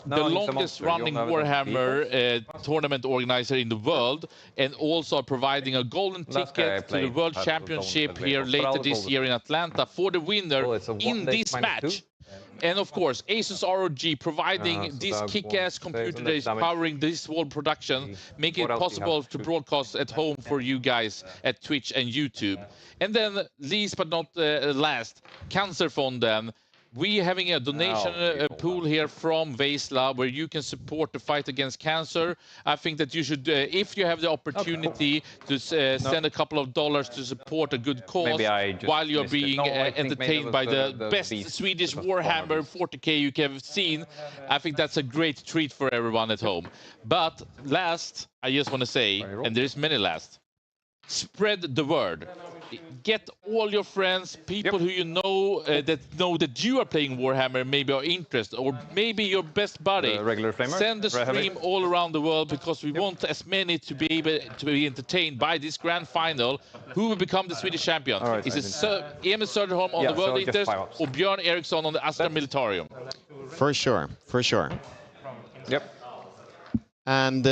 longest running Warhammer tournament organizer in the world, and also providing a golden ticket to the World Championship here later this year in Atlanta for the winner in this match. And of course, Asus ROG providing this kick-ass computer that is powering this whole production, making it possible to broadcast at home for you guys at Twitch and YouTube. And then, least but not last, Cancerfonden. We are having a donation pool here from Veizla where you can support the fight against cancer. I think that you should, if you have the opportunity to send a couple of dollars to support a good cause while you're being entertained by the best Swedish Warhammer 40k you can have seen, I think that's a great treat for everyone at home. But last, I just want to say, and there's many last, spread the word. Get all your friends, people who you know that you are playing Warhammer, maybe are interested, or maybe your best buddy. Send the stream all around the world, because we want as many to be able to be entertained by this grand final. Who will become the Swedish champion? Is it Emil Söderholm on the World Eaters or Björn Eriksson on the Astra Militarium? For sure, for sure. Yep. And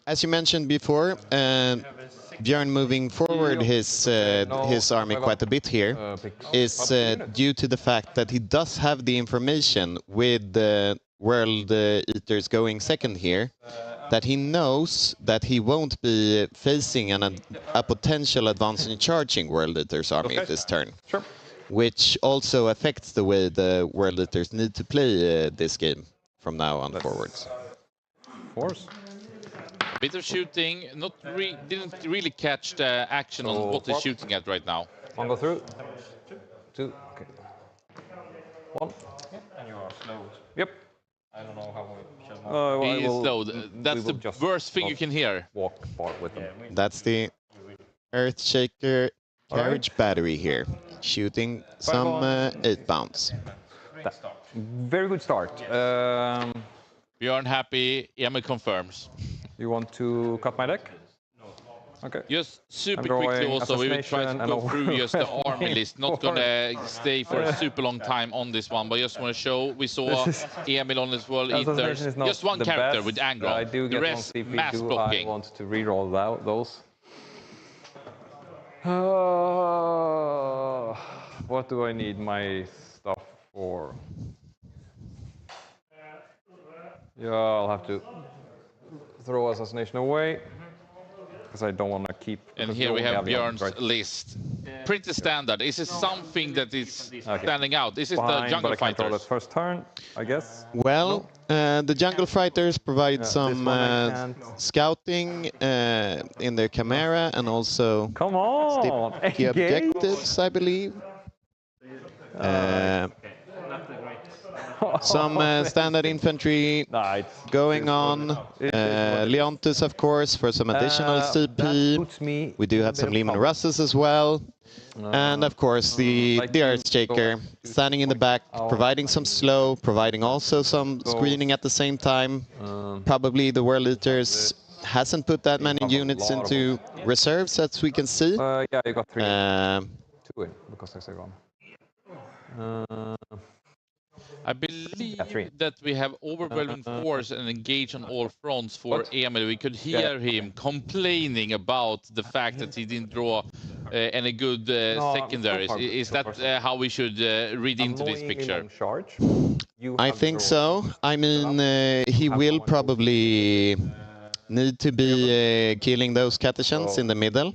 as you mentioned before, Björn moving forward his army quite a bit here is due to the fact that he does have the information with the World Eaters going second here, that he knows that he won't be facing a potential advancing charging World Eaters army at this turn. Sure. Which also affects the way the World Eaters need to play this game from now on forwards. Of course. Bit of shooting, didn't really catch the action on what they're shooting at right now. One go through. Two. Okay. One. And you are slow. Yep. I don't know how he is slow. That's the worst thing you can hear. Walk far with them. That's the Earthshaker carriage battery here, shooting some 8 bounds. Very good start. Björn happy, Emil confirms. You want to cut my deck? Okay. Just super quickly also, we will try to go through just the army list. Not gonna stay for a super long time on this one, but just want to show, we saw Emil on his World Eaters. Just one character with Angron. The rest, mass blocking. I want to reroll those. What do I need my stuff for? Yeah, I'll have to throw Assassination away, because I don't want to keep... And here we have Björn's list. Pretty standard. Is it something that is standing out? Is it the Jungle Fighters? First turn, I guess. Well, the Jungle Fighters provide some scouting in their Chimera, and also the objectives, I believe. Some standard infantry going on. Leontus, of course, for some additional CP. We do have some Lehman Russes as well. And of course, the Earthshaker standing in the back, providing some slow, providing also some screening at the same time. Probably the World Eaters hasn't put that many units into reserves, as we can see. Yeah, you got 3. 2 in, because there's a gun. I believe that we have overwhelming force and engage on all fronts for Emil. We could hear him complaining about the fact that he didn't draw any good secondaries. Is that how we should read into this picture? I think so. I mean, he will probably need to be killing those Catechans in the middle.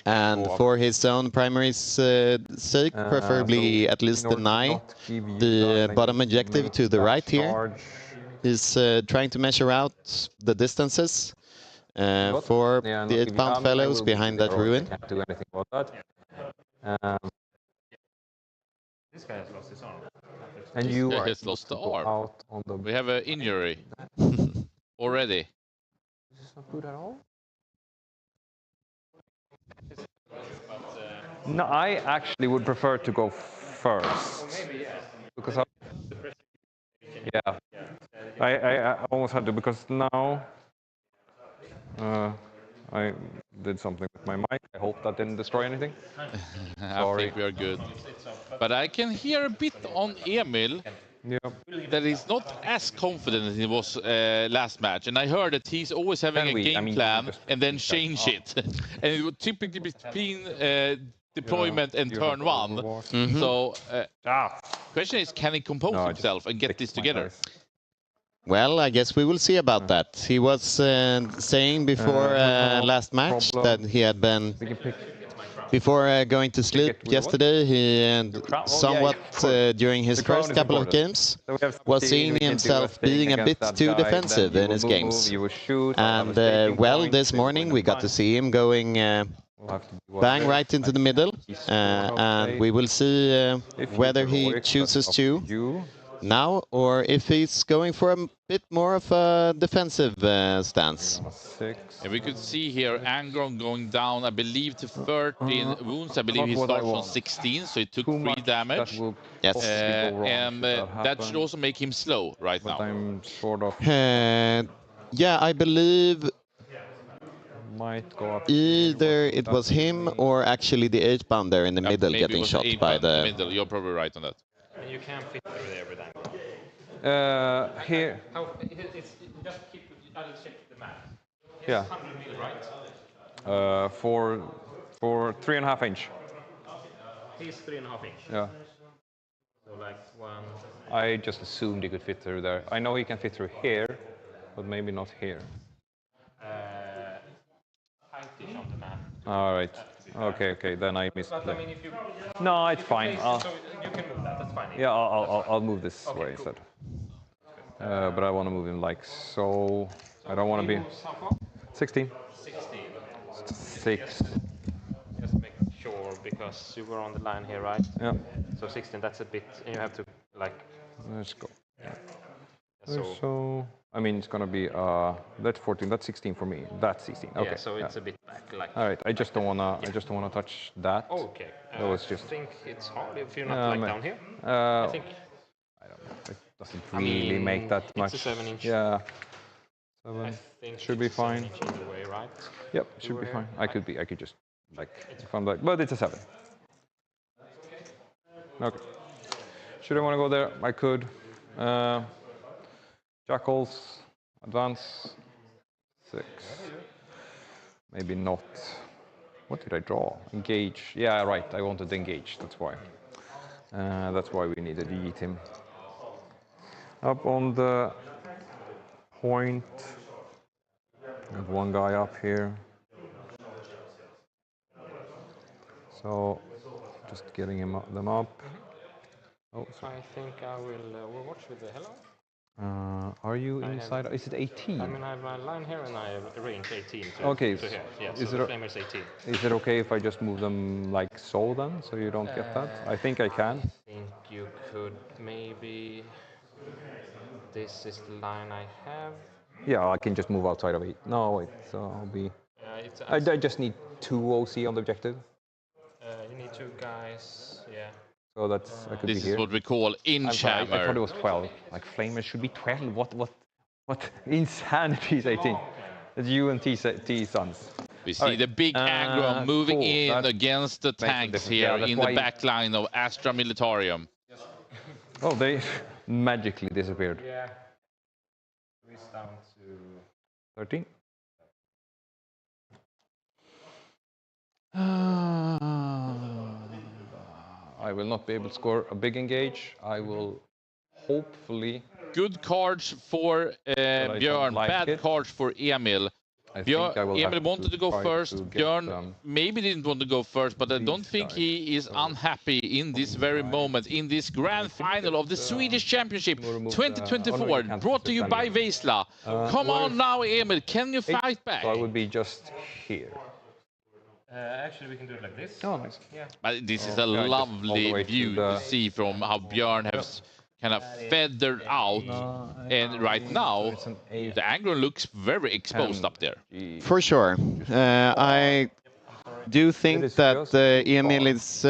And for his own primary sake, preferably at least deny the bottom objective to the right here. He's trying to measure out the distances for the 8-pound fellows behind that ruin. Can't do anything about that. This guy has lost his arm. And you has lost the arm. Out on the... We have an injury already. This is not good at all. No, I actually would prefer to go first. Because I almost had to, because now I did something with my mic. I hope that didn't destroy anything. I think we are good. But I can hear a bit on Emil that he's not as confident as he was last match. And I heard that he's always having a game plan and then change it. And it would typically be between deployment and turn 1. So question is, can he compose himself and get this together? Well, I guess we will see about that. He was saying before last match that he had been, before going to sleep yesterday, he somewhat during his first couple of games was seeing himself being a bit too defensive in his games. And well, this morning we got to see him going bang right into the middle, and we will see whether he chooses to now, or if he's going for a bit more of a defensive stance. And we could see here Angron going down, I believe, to 13 wounds. I believe he starts on 16, so he took 3 damage. Yes. And that should also make him slow right now. I'm sort of... yeah, I believe might go up. Either it was him or actually the 8-pound there in the middle getting shot by the... middle. You're probably right on that. And you can't fit through there with that. Here. It's just keep. I'll check the map. It's Yeah. 100 mil, right? For 3.5 inch. He's 3.5 inch. Yeah. So like 1. I just assumed he could fit through there. I know he can fit through here, but maybe not here. Height-ish on the map. All right. Okay. Then I missed. But I mean, if you. No, it's fine. So you can move that. That's fine. Yeah, I'll move this way instead. But I want to move him like so. I don't want to be. 16. 16. 6. Just make sure, because you were on the line here, right? Yeah. So 16. That's a bit. And you have to like. Let's go. Yeah. So I mean, it's gonna be that's 14. That's 16 for me. That's 16. Okay. Yeah. So it's a bit back, like. All right. I just don't wanna touch that. Oh, okay. That was just. I think it's hard if you're not like down here. I think. I don't know. It doesn't really make that much. It's a 7-inch. Yeah. I think should be fine. 7 inch either way, right? Yep. Should be fine. I could just like if I'm like, but it's a 7. Okay. Should I want to go there? I could. Jackals, advance, 6. Maybe not. What did I draw? Engage. Yeah, right. I wanted to engage. That's why. That's why we needed to eat him. Up on the point. Got one guy up here. So, just getting them up. Oh, sorry. I think I will overwatch with the hello. Are you inside? Is it 18? I mean, I have my line here and I have range 18 to, okay, to here. Yeah, is so the flamer's 18. Is it okay if I just move them like so then, so you don't get that? I think I can. I think you could maybe... This is the line I have. Yeah, I can just move outside of it. No, wait, so I'll be... I just need 2 OC on the objective. You need 2 guys, yeah. So that's... I could This be is here. what we call in-chamber. I thought it was 12. Like, Flamers should be 12. What insanity is 18? It's you and T-Sons. We see the big aggro moving in against the tanks here in the back line of Astra Militarium. Oh, they magically disappeared. Yeah. It's down to 13. I will not be able to score a big engage. I will hopefully... Good cards for Björn, bad cards for Emil. Emil wanted to go first. Björn maybe didn't want to go first, but I don't think he is unhappy in this very moment, in this grand final of the Swedish Championship 2024, brought to you by Veizla. Come on now, Emil, can you fight back? So I would be just here. actually, we can do it like this. Oh, nice. Yeah. But this is a lovely view to see from how Björn has kind of feathered out, and right now the aggro looks very exposed up there. For sure. I do think that Emil is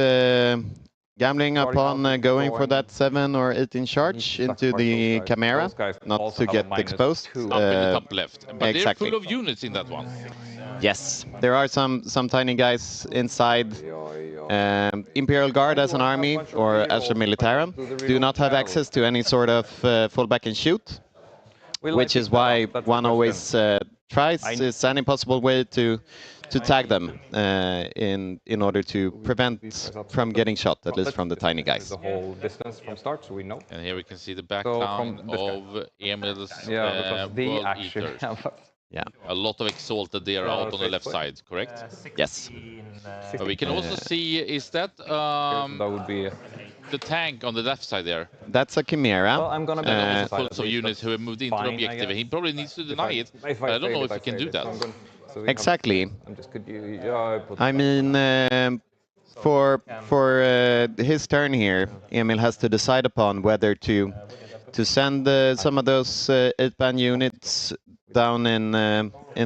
gambling upon going for that 7 or 18 charge into the Chimera, not to get exposed. Up in the top left. But exactly. they're full of units in that one. Yes, there are some tiny guys inside. Imperial Guard as an army, or Astra Militarum, do not have access to any sort of fall back and shoot, which is why one always tries is any possible way to tag them in order to prevent from getting shot, at least from the tiny guys. The whole distance from start, so we know. And here we can see the background of Emil's World Eaters. Yeah. A lot of exalted there out on the left side, correct? Yes. But we can also see, is that that would be the tank on the left side there? That's a Chimera. Well, I'm gonna and also full of units who have moved into the objective. He probably needs to deny it, but I don't know if he can do that. Exactly. I mean, for his turn here, Emil has to decide upon whether to send some of those 8-man units down in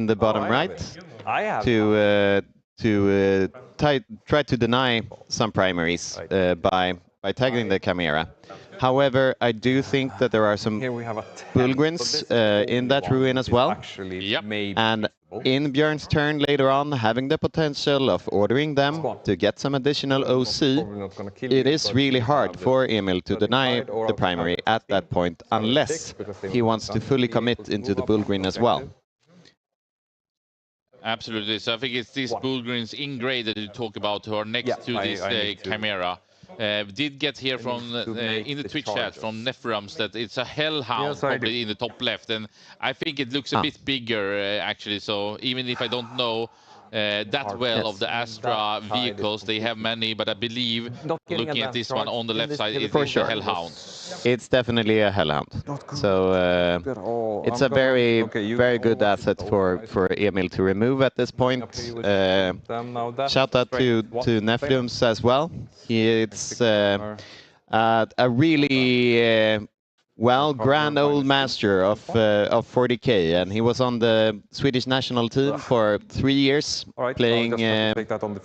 the bottom right to try to deny some primaries by tagging the Chimera. However, I do think that there are some Bullgrins in that ruin as well. And in Björn's turn later on, having the potential of ordering them to get some additional OC, it is really hard for Emil to deny the primary at that point, unless he wants to fully commit into the Bullgrin as well. Absolutely. So I think it's these Bullgrins in grey that you talk about who are next to this Chimera. Did get here from in the Twitch chat from Nephrums that it's a Hellhound probably in the top left, and I think it looks a bit bigger actually. So even if I don't know that well of the Astra vehicles, they have many, but I believe looking at this one on the left side, it is a Hellhound. It's definitely a Hellhound. So it's a very good asset for Emil to remove at this point. Shout out to Nephrums as well. It's a really grand old master of 40k, and he was on the Swedish national team for 3 years, playing,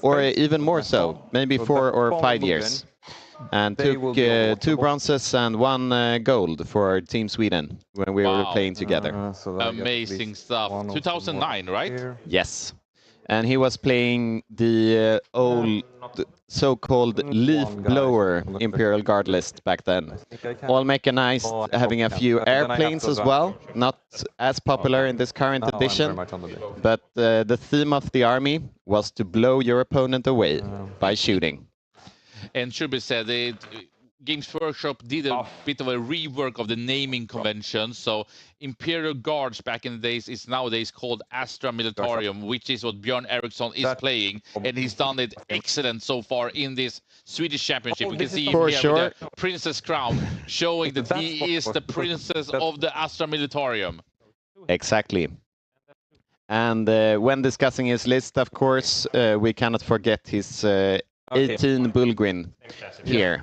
or even more so, maybe 4 or 5 years, and took 2 bronzes and 1 gold for Team Sweden when we were playing together. Amazing stuff. 2009, right? Yes. And he was playing the old so-called leaf blower Imperial Guard list back then. All mechanized, having a few airplanes as well. Not as popular in this current edition, but the theme of the army was to blow your opponent away by shooting. And should be said, Games Workshop did a bit of a rework of the naming convention. So Imperial Guards back in the days is nowadays called Astra Militarium, which is what Björn Eriksson is playing, and he's done it excellent so far in this Swedish Championship. We can see him here with the Princess Crown, showing that he is the princess of the Astra Militarium. Exactly. And when discussing his list, of course, we cannot forget his 18 Bullgrin here,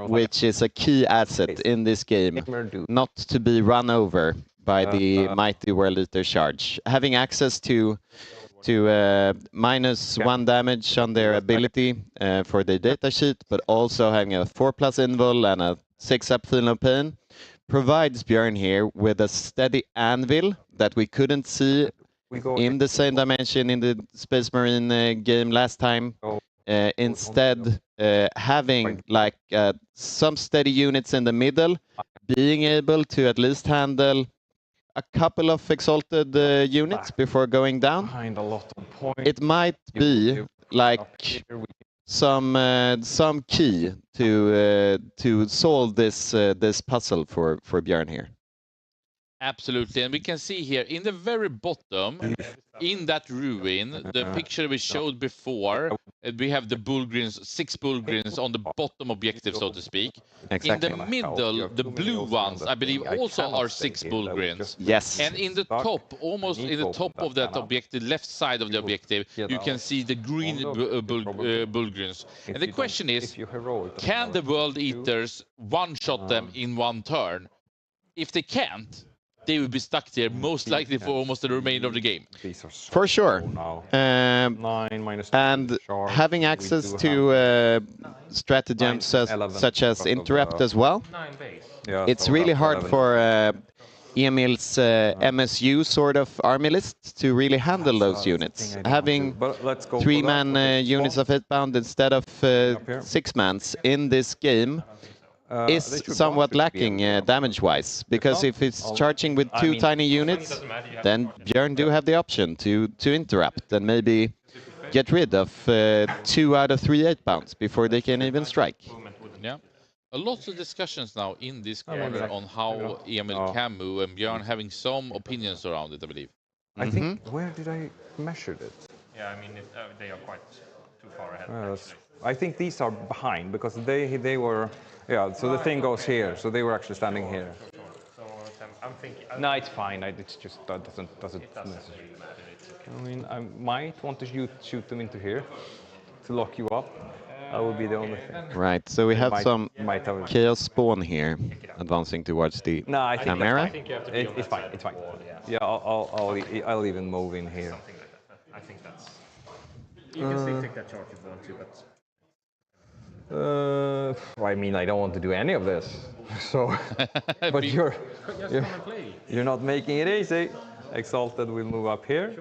which is a key asset in this game, not to be run over by the mighty World Eater charge. Having access to -1 damage on their ability for the datasheet, but also having a 4+ invul and a 6-up Feel No Pain provides Björn here with a steady anvil that we couldn't see in the same dimension in the Space Marine game last time. Instead, having like some steady units in the middle, being able to at least handle a couple of exalted units before going down. It might be like some key to solve this puzzle for Björn here. Absolutely, and we can see here in the very bottom, in that ruin, the picture we showed before, we have the Bullgrins, 6 Bullgrins on the bottom objective, so to speak. Exactly. In the middle, the blue ones, I believe, also are 6 Bullgrins. Yes. And in the top, almost in the top of that objective, left side of the objective, you can see the green Bullgrins. And the question is, can the World Eaters one-shot them in one turn? If they can't, they will be stuck there most likely for almost the remainder of the game. For sure. And having access to stratagems such as Interrupt as well, it's really hard for Emil's MSU sort of army list to really handle those units. Having 3-man units of 8-bound instead of 6-mans in this game is somewhat lacking damage-wise, because if it's charging with 2 tiny units, then Björn do have the option to interrupt and maybe get rid of 2 out of 3 8-bounds before they can even strike. Yeah, a lot of discussions now in this corner on how Emil can move, and Björn having some opinions around it, I believe. I think, where did I measure it? Yeah, I mean, they are quite too far ahead. I think these are behind, because they were, so the thing goes here, so they were actually standing here. I'm thinking. No, it's fine. It's just that doesn't necessarily matter. I mean, I might want to shoot them into here to lock you up. That would be the only thing. Right. So we have some chaos spawn here, advancing towards the camera. It's fine. It's fine. Yeah, I'll even move in here. I think that's. You can still take that charge if you want to, but. I mean, I don't want to do any of this. So, but you're not making it easy. Exalted will move up here.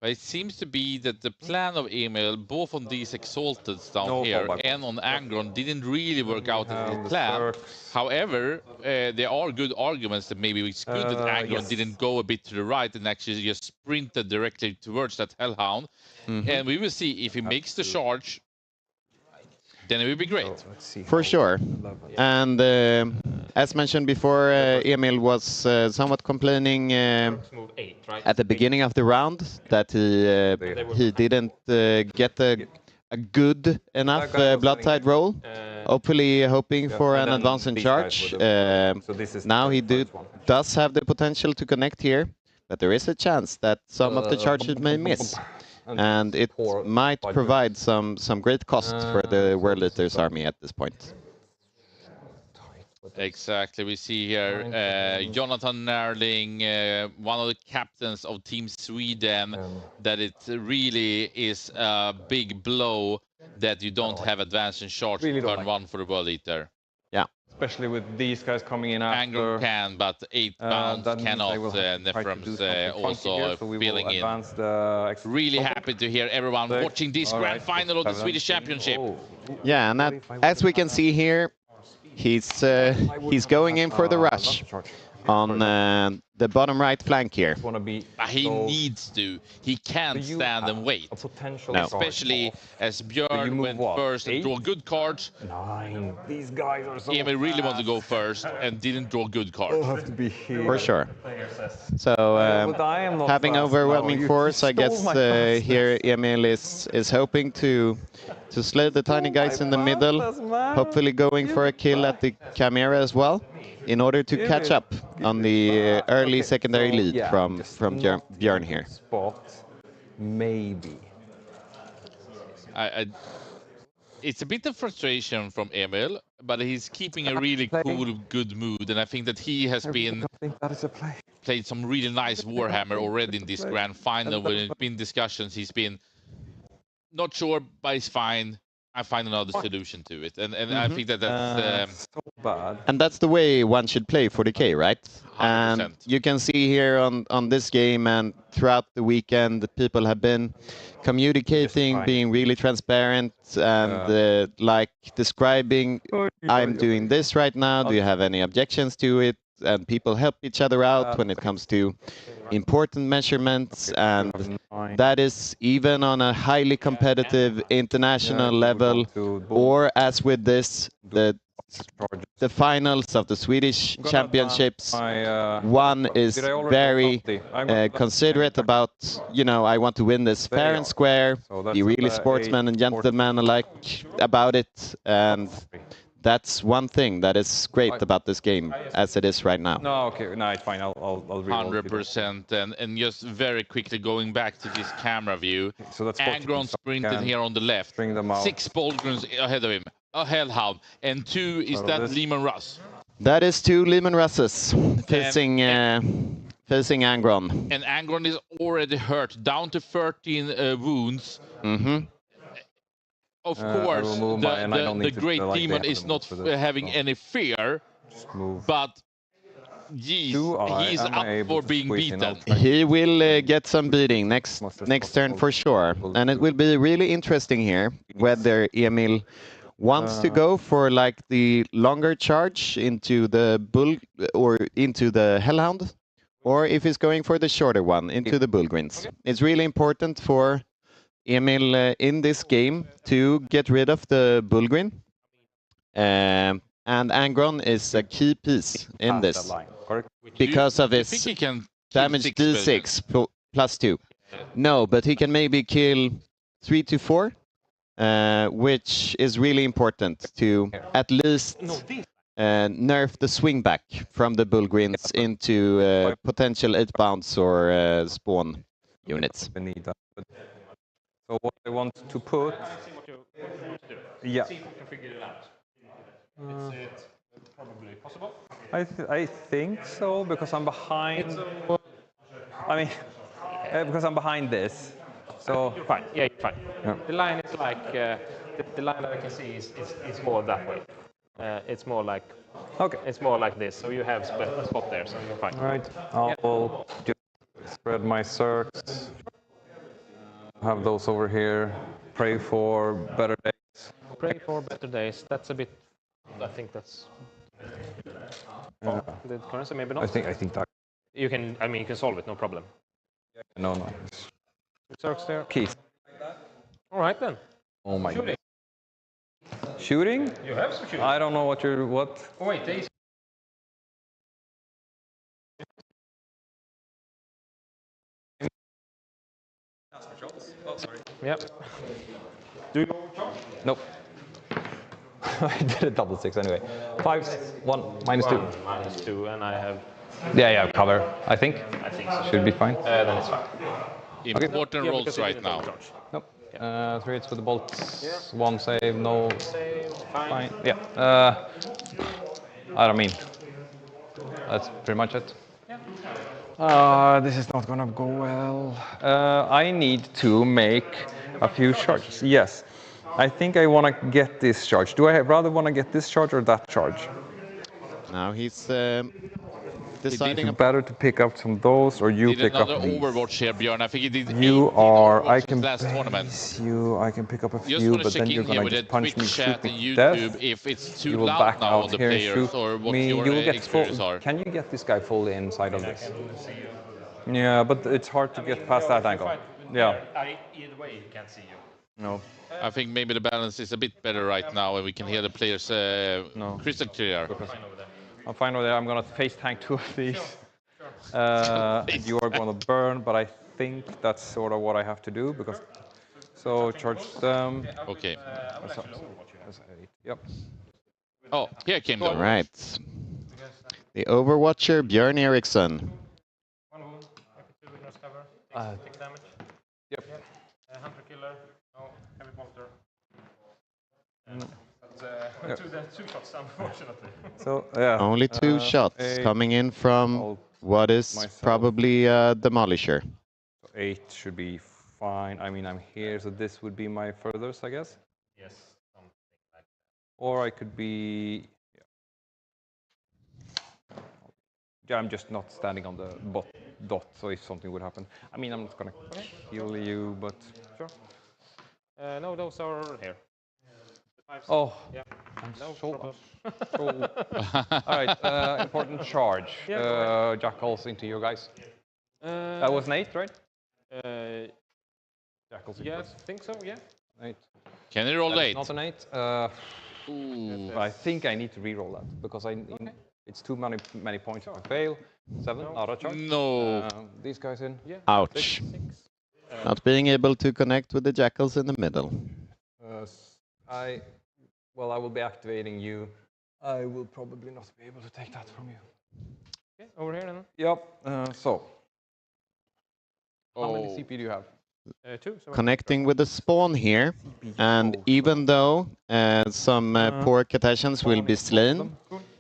It seems to be that the plan of Emil, both on these Exalteds down here and on Angron, didn't really work out as the plan. However, there are good arguments that maybe it's good that Angron didn't go a bit to the right and actually just sprinted directly towards that Hellhound. And we will see if he makes the charge, then it will be great. For sure. And as mentioned before, Emil was somewhat complaining at the beginning of the round that he didn't get a good enough blood tide roll. Hopefully hoping for an advancing charge. Now he does have the potential to connect here, but there is a chance that some of the charges may miss. And it might provide some great cost for the World Eaters army at this point. Exactly, we see here Jonathan Nerling, one of the captains of Team Sweden, that it really is a big blow that you don't have advance and charge turn 1 for the World Eater. Yeah. Especially with these guys coming in after. Angron can, but 8-bound cannot. Nephrem's also filling in. Really happy to hear everyone watching this grand final of the Swedish Championship. Yeah, and as we can see here, he's going in for the rush on the bottom right flank here. He needs to. He can't stand and wait. No. Especially as Björn went first and draw good cards. These guys are so Emil really wanted to go first and didn't draw good cards. For sure. So having overwhelming force, I guess here Emil is hoping to slay the tiny guys in the middle, hopefully going for a kill at the Chimera as well, in order to catch up on the early secondary lead from Björn here. maybe. It's a bit of frustration from Emil, but he's keeping a really cool, good mood, and I think that he has played some really nice Warhammer already in this grand final. When it's been discussions, he's been not sure, but it's fine. I find another solution to it, and I think that's so bad. And that's the way one should play 40K, right? 100%. And you can see here on this game and throughout the weekend, people have been communicating, being really transparent, and like describing, I'm doing this right now. Do you have any objections to it? And people help each other out when it comes to important measurements, and that is even on a highly competitive international level, or as with this, the finals of the Swedish championships. One is very considerate about, you know, I want to win this fair and square, be really sportsman and gentleman alike about it, and that's one thing that is great about this game as it is right now. No, okay, no, it's fine. I'll 100%, and just very quickly going back to this camera view. So that's Angron sprinted here on the left. Bring them out. 6 Bolgrons ahead of him. A Hellhound, and 2 is that Lehman Russ. That is 2 Lehman Russes facing Angron. And Angron is already hurt, down to 13 wounds. Mm-hmm. Of course, the Great Demon is not having any fear, but he's up for being beaten. He will get some beating next turn for sure. And it will be really interesting here whether Emil wants to go for like the longer charge into the bull or into the Hellhound, or if he's going for the shorter one into the Bullgrins. It's really important for Emil in this game to get rid of the Bullgrin, and Angron is a key piece in this because of his damage D6 plus 2. No, but he can maybe kill 3 to 4, which is really important to at least nerf the swing back from the Bullgrins into potential 8 bounce or spawn units. So what I want to put, yeah. See if we can figure it out. It's probably possible. I think so, because I'm behind. I mean, because I'm behind this. So you're fine. Yeah, you're fine. Yeah. The line is like the line that I can see is more that way. It's more like It's more like this. So you have a spot there, so you're fine. All right. I'll just spread my circs. Have those over here. Pray for better days. Pray for better days. That's a bit. I think that's. The currency, maybe not. I think that. You can. I mean, you can solve it. No problem. No. Circs there. Keys. All right then. Oh my Shooting. God. Shooting? You have some shooting. I don't know what you're. What? Oh wait, they. Oh, sorry. Yep. Do you overcharge? Nope. I did a double 6 anyway. 5, 1, minus 2. Minus 2, and I have. Yeah, cover. I think. I think so. Should be fine. Then it's fine. Important rolls right now. Nope. 3 hits with the bolts. Yeah. 1 save. No. Save. Fine. Yeah. I don't mean. That's pretty much it. This is not gonna go well. I need to make a few charges. Yes. I think I want to get this charge. Do I rather want to get this charge or that charge? Now he's deciding. It's better to pick up some of those, or you pick up another these. Overwatch here, Björn. I think he did. You are. I can. Last tournament. I can pick up a Just few, want to but check then you're in here gonna with just the punch me, Twitch shoot chat me and to YouTube death. if it's too You will loud back now out on the here and players, shoot or what me. your You will get experience full. are. Can you get this guy fully inside of this? Yeah, but it's hard to get past that angle. Yeah. Either way, he can't see you. No. I think maybe the balance is a bit better right now, and we can hear the players crystal clear. I'm fine with it. I'm gonna face tank 2 of these. You are gonna burn, but I think that's sort of what I have to do because. So charge them. Okay. Yep. Oh, here came the. Right. The Overwatcher, Björn Eriksson. One wound. Happy to witness cover. 6 damage. Yep. hunter killer. No, heavy bolter. Two shots, unfortunately. So yeah. Only 2 shots coming in from what is probably a demolisher. So 8 should be fine. I mean, I'm here, so this would be my furthest, I guess. Yes, something like that. Or I could be. Yeah, I'm just not standing on the dot, so if something would happen. I mean, I'm not gonna kill you, but sure. No, those are here. Oh, yeah. I'm No so. problem. All right, important charge. Yeah, Jackals into you guys. That was an 8, right? Jackals. Yeah, I think so. Yeah. 8. Can you roll That is 8? Not an 8. I think I need to re-roll that because it's too many points if I fail. 7 out of charge. No. These guys in. Yeah. Ouch. Not being able to connect with the jackals in the middle. Well, I will be activating you. I will probably not be able to take that from you. Okay, over here then. Yep. So. How many CP do you have? 2. So Connecting with the spawn here, and even though some poor Cartesians will be slain,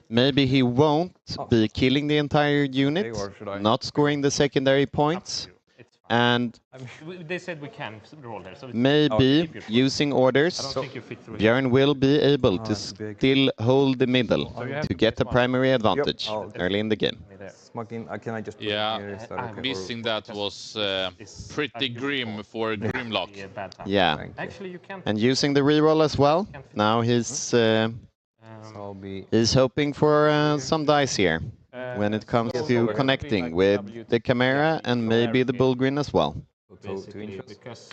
maybe he won't be killing the entire unit, not scoring the secondary points, and they said we can roll there. So maybe using orders, Björn will be able to still hold the middle to get a primary advantage early in the game. Can I just Missing that was pretty grim for Grimlock. Yeah, Actually, you can. and using the reroll as well. Now he's hoping for some dice here when it comes to connecting with the Chimera and maybe the Bullgrin as well. Because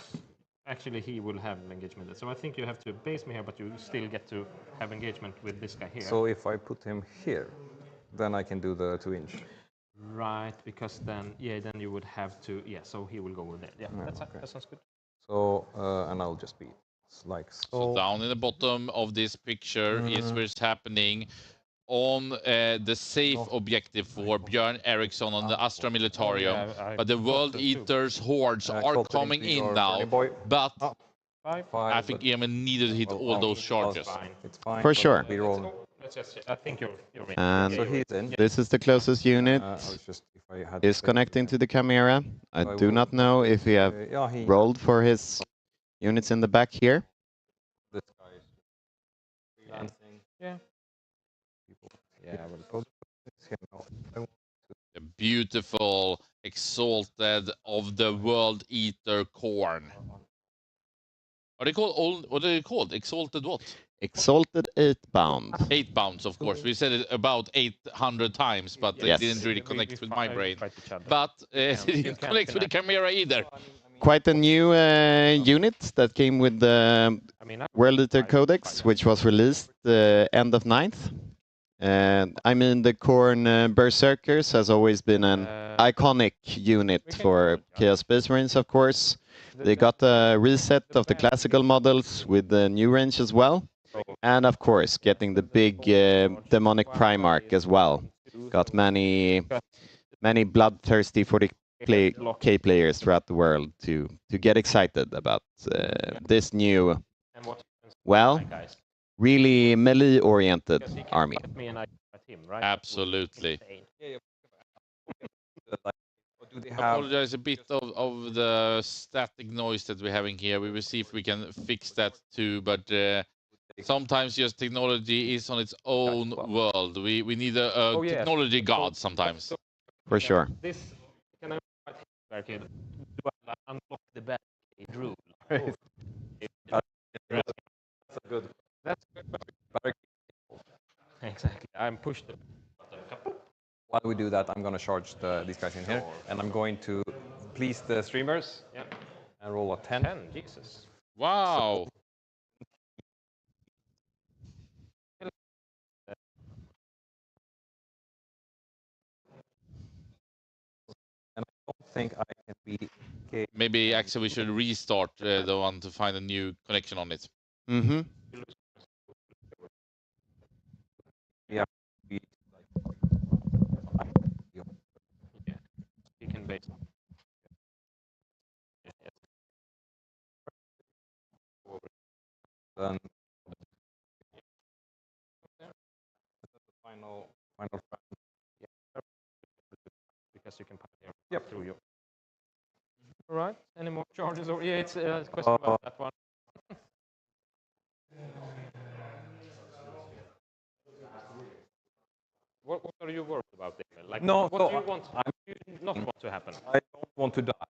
actually he will have an engagement. So I think you have to base me here, but you still get to have engagement with this guy here. So if I put him here, then I can do the 2-inch. Right, because then you would have to so he will go over there. Yeah, that sounds good. So and I'll just be like so. So down in the bottom of this picture is where it's happening on the safe objective for Björn Eriksson on the Astra Militarium. But the World Eaters hordes are coming in now. But I think Emil needed to hit all those charges. It's fine. For sure. I think you're in. And So he's in. this is the closest unit. Is connecting to the Chimera. I do not know if he have rolled for his units in the back here. This guy is freelancing. Yeah. The beautiful Exalted of the World Eater Corn. Are they called what are they called? Exalted what? Exalted 8-bound. 8 bounds, of course. We said it about 800 times, but it didn't really connect with my brain. But it didn't connect with the Chimera either. Quite a new unit that came with the World Eater Codex, which was released end of 9th. I mean, the Corn Berserkers has always been an iconic unit for Chaos Space Marines, of course. They got a reset of the classical models with the new range as well. And of course, getting the big demonic Primarch as well. Got many bloodthirsty 40k players throughout the world to get excited about this new, well, really melee-oriented army. Absolutely. I apologize a bit of the static noise that we're having here. We will see if we can fix that too, but sometimes just technology is on its own world. We need a technology god sometimes. For sure. This can I do I unlock the bad rule? That's good. That's good. Exactly. I'm pushed. While we do that, I'm going to charge these guys in here, and I'm going to please the streamers and roll a 10. 10, Jesus. Wow. And I don't think I can be. Maybe actually we should restart the one to find a new connection on it. Mm-hmm. Yeah. You can base. then final round. Yeah. Because you can pioneer Yep. through you. All right. Any more charges? Or yeah, it's a question about that one. What are you worried about, Emil? Like, No, what so do you want? Do you not want to happen? I don't want to die.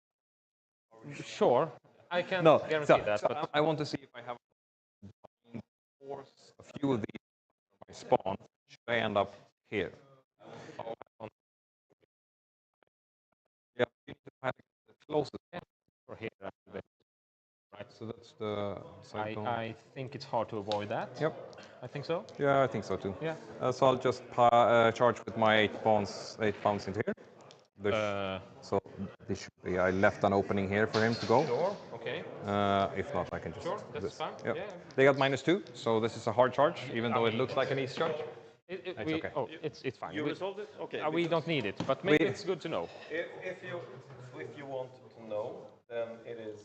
Sure, I can't No, guarantee that. so But I want to see if I have force a few of these from my spawn. Should I end up here? Yeah, you need to find the closest one. or here, right? So that's the side door. I think it's hard to avoid that. Yep. I think so. Yeah, I think so too. Yeah. So I'll just charge with my 8 pounds into here. So this should be, I left an opening here for him to go. Sure, okay. If not, I can just Sure, do that's this. fine. Yep. Yeah. They got -2, so this is a hard charge, even though it looks like an easy charge. It's okay. Oh, it's fine. You resolved it? Okay. We don't need it, but maybe it's good to know. If you want to know, then it is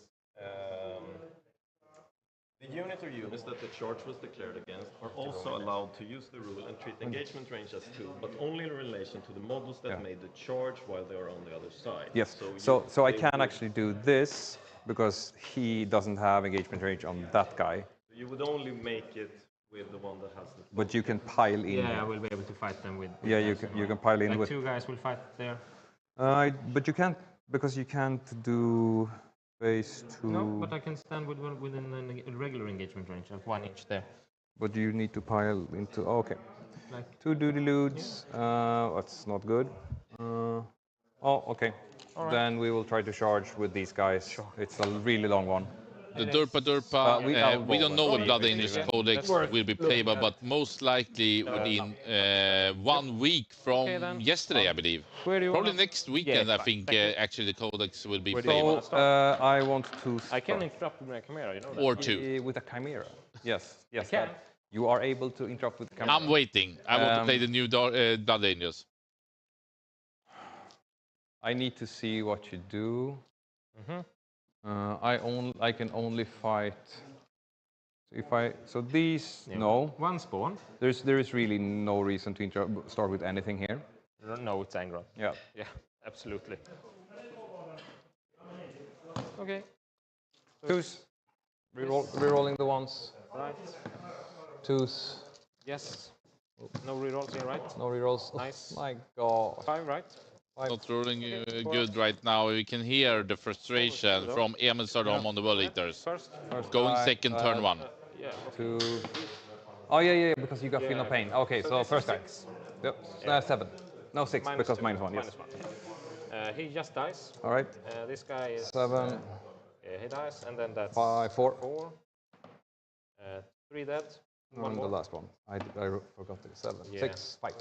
the unit or units that the charge was declared against are also allowed to use the rule and treat engagement range as 2, but only in relation to the models that made the charge while they are on the other side. Yes. So I can actually do this because he doesn't have engagement range on that guy. You would only make it with the one that has the. But you can pile in. Yeah, I will be able to fight them with. Yeah, you can pile in like with. 2 guys will fight there. But you can't because you can't do phase 2. No, but I can stand within a regular engagement range of 1 inch there. But you need to pile into. Oh, okay. Like 2 duty loots. That's not good. Okay. All right. Then we will try to charge with these guys. Sure. It's a really long one. The Durpa, we don't know what Blood Angels Codex will be playable, but most likely within 1 week from yesterday, I believe. Probably next weekend, I think, actually the Codex will be playable. So, I want to start. I can interrupt with my Chimera, you know that. Or 2. With a Chimera. Yes. You are able to interrupt with the Chimera. I'm waiting. I want to play the new Blood Angels. I need to see what you do. Mm-hmm. I can only fight. So these no. 1 spawn. There is really no reason to start with anything here. No, it's Angron. Yeah. Yeah, absolutely. Okay. Twos. Rerolling the ones. Right. Twos. Yes. No rerolls here, right? No rerolls. Nice. My God. 5, right? Not rolling good right now. We can hear the frustration from Emil Sardom on the World Eaters. First. Going second, turn 1. Yeah. 2. Oh yeah, because you got feel no pain. Okay, so first guy. Yep. 7. No 6 because -1. Yes. He just dies. All right. This guy is 7. He dies, and then that's 5, 4. 3 dead. And the last one. I forgot the 7. Yeah. 6, 5.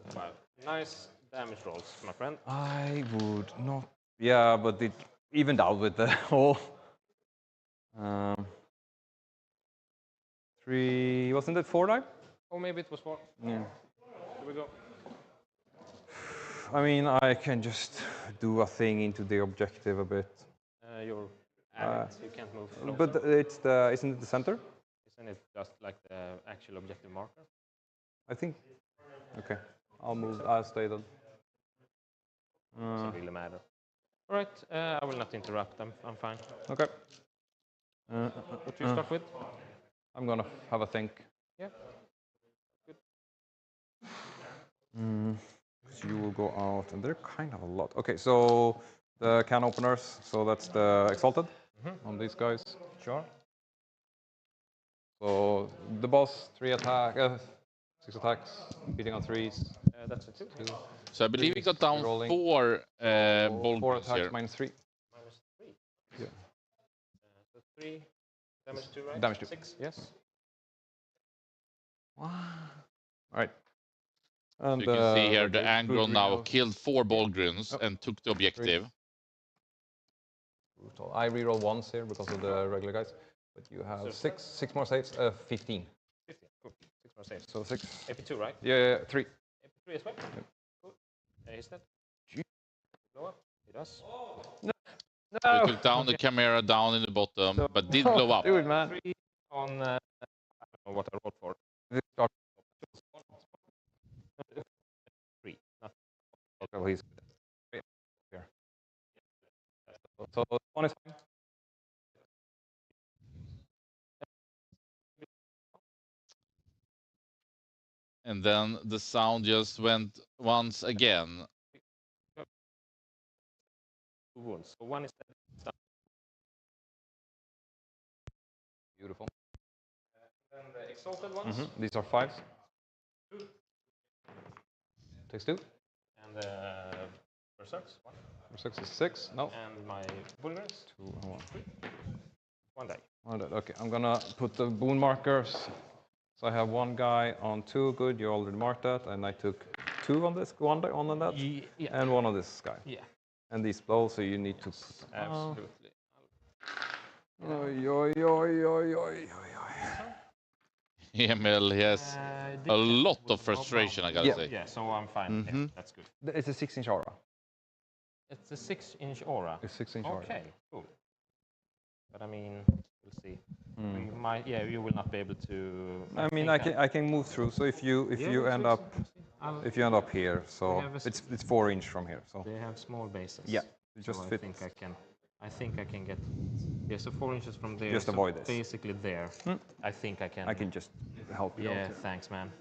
5. Nice damage rolls, my friend. I would not. Yeah, but it evened out with the whole. 3. Wasn't it 4 die? Oh, maybe it was 4. Yeah. Here we go. I mean, I can just do a thing into the objective a bit. You're at it. You can't move closer. But isn't it the center? Isn't it just like the actual objective marker? I think. Okay, I'll move. I'll stay then. Doesn't really matter. All right, I will not interrupt. I'm fine. Okay. What do you start with? I'm gonna have a think. Yeah. Good. Because you will go out, and they're kind of a lot. Okay, so the can openers. So that's the exalted on these guys. Sure. So the boss 3 attack, 6 attacks, beating on 3s. That's a 2. So I believe we got down 4 4 bolt attacks here. -3. -3. Yeah. So 3 damage 2, right? Damage 2. 6. Yes. All right. So And you can see here the good Angron now reroll. killed 4 Bolgrins and took the objective. Brutal. I reroll once here because of the regular guys, but you have So 6 more saves. 15. 15. Cool. 6 more saves. So 6. AP2, right? Yeah, 3. AP3 as well? Cool. He's dead. Blow up? He does. No. We took down the Chimera down in the bottom, but did blow up. Do it, man. 3 on I don't know what I rolled for. This start 3. Okay, he's here. So one is fine. And then the sound just went once again. 2 wounds. So one is dead. Beautiful. Then the exalted ones. These are 5s. 2. Takes 2. And the berserks. 1. Berserks is 6. No. And my bulgars. 2 and 1. 3. 1 die. Okay, I'm gonna put the boon markers. So I have one guy on 2. Good, you already marked that. And I took 2 on this, one on that, and 1 on this guy. Yeah. And these blow, so you need to. Absolutely. Oi, oi, oi, oi, oi. Emil has a lot of frustration, I gotta say. Yeah, so I'm fine. Yeah, that's good. It's a 6-inch aura. It's a 6-inch aura. It's 6-inch aura. Okay, cool. But I mean, we'll see. We might, you will not be able to. I mean, I can move through. So if you end up here, so it's 4-inch from here. So they have small bases. Yeah, it just so fits. I think I can get. Yeah, so 4 inches from there. Just so avoid this. Basically there. I think I can. I can just help you. Yeah, thanks, man.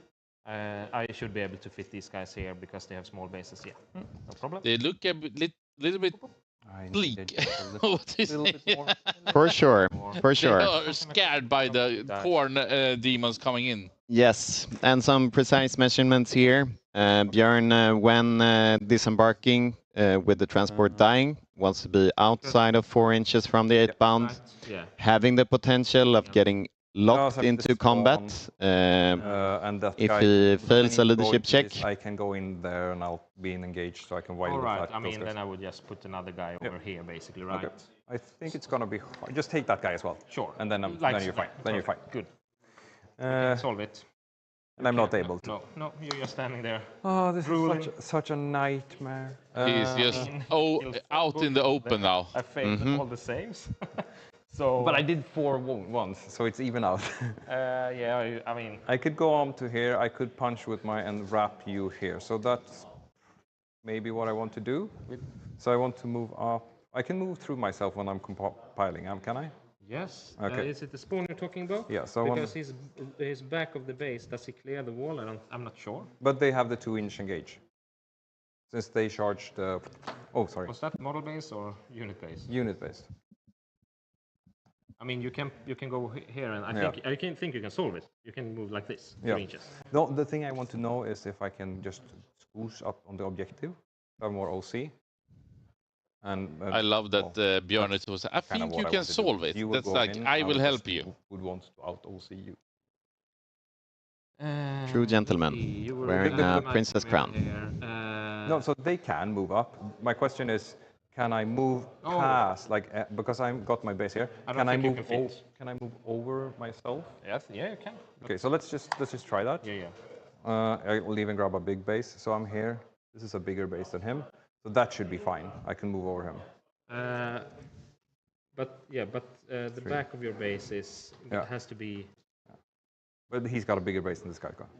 I should be able to fit these guys here because they have small bases. Yeah, no problem. They look a little bit bleak. For sure, for sure. They are scared by the corn demons coming in. Yes, and some precise measurements here. Björn, when disembarking with the transport dying, wants to be outside of 4 inches from the 8-bound, having the potential of getting locked into combat. And that if guy, he fails a leadership check, I can go in there and I'll be engaged, so I can wild. All right. I mean, then I would just put another guy over here, basically, right? Okay. I think it's gonna be hard. Just take that guy as well. Sure. And then you're fine. Then you're fine. Good. Solve it. And I'm not able to. No, you're just standing there. Oh, this is such a nightmare. He's just out in the open now. I failed all the saves. So, but I did 4 once, so it's even out. Yeah, I mean, I could go on to here. I could punch with my and wrap you here. So that's maybe what I want to do. So I want to move up. I can move through myself when I'm compiling. Can I? Yes. Okay. Is it the spawn you're talking about? Yeah. So because his back of the base, does he clear the wall? I'm not sure. But they have the 2-inch engage. Since they charged the. Oh, sorry. Was that model base or unit base? Unit base. I mean, you can go here, and I think you can solve it. You can move like this, 3 inches. No, the thing I want to know is if I can just swoosh up on the objective, have more OC. And I love that Björn was. I think you can solve it. That's like I will help you. Would want to out OC you. True gentleman, wearing a princess crown. No, so they can move up. My question is, can I move past, because I've got my base here? Can I move? Can I move over myself? Yes, yeah, you can. Okay, so let's just try that. Yeah. I will even grab a big base. So I'm here. This is a bigger base than him, so that should be fine. I can move over him. But the back of your base has to be. But he's got a bigger base than this guy got.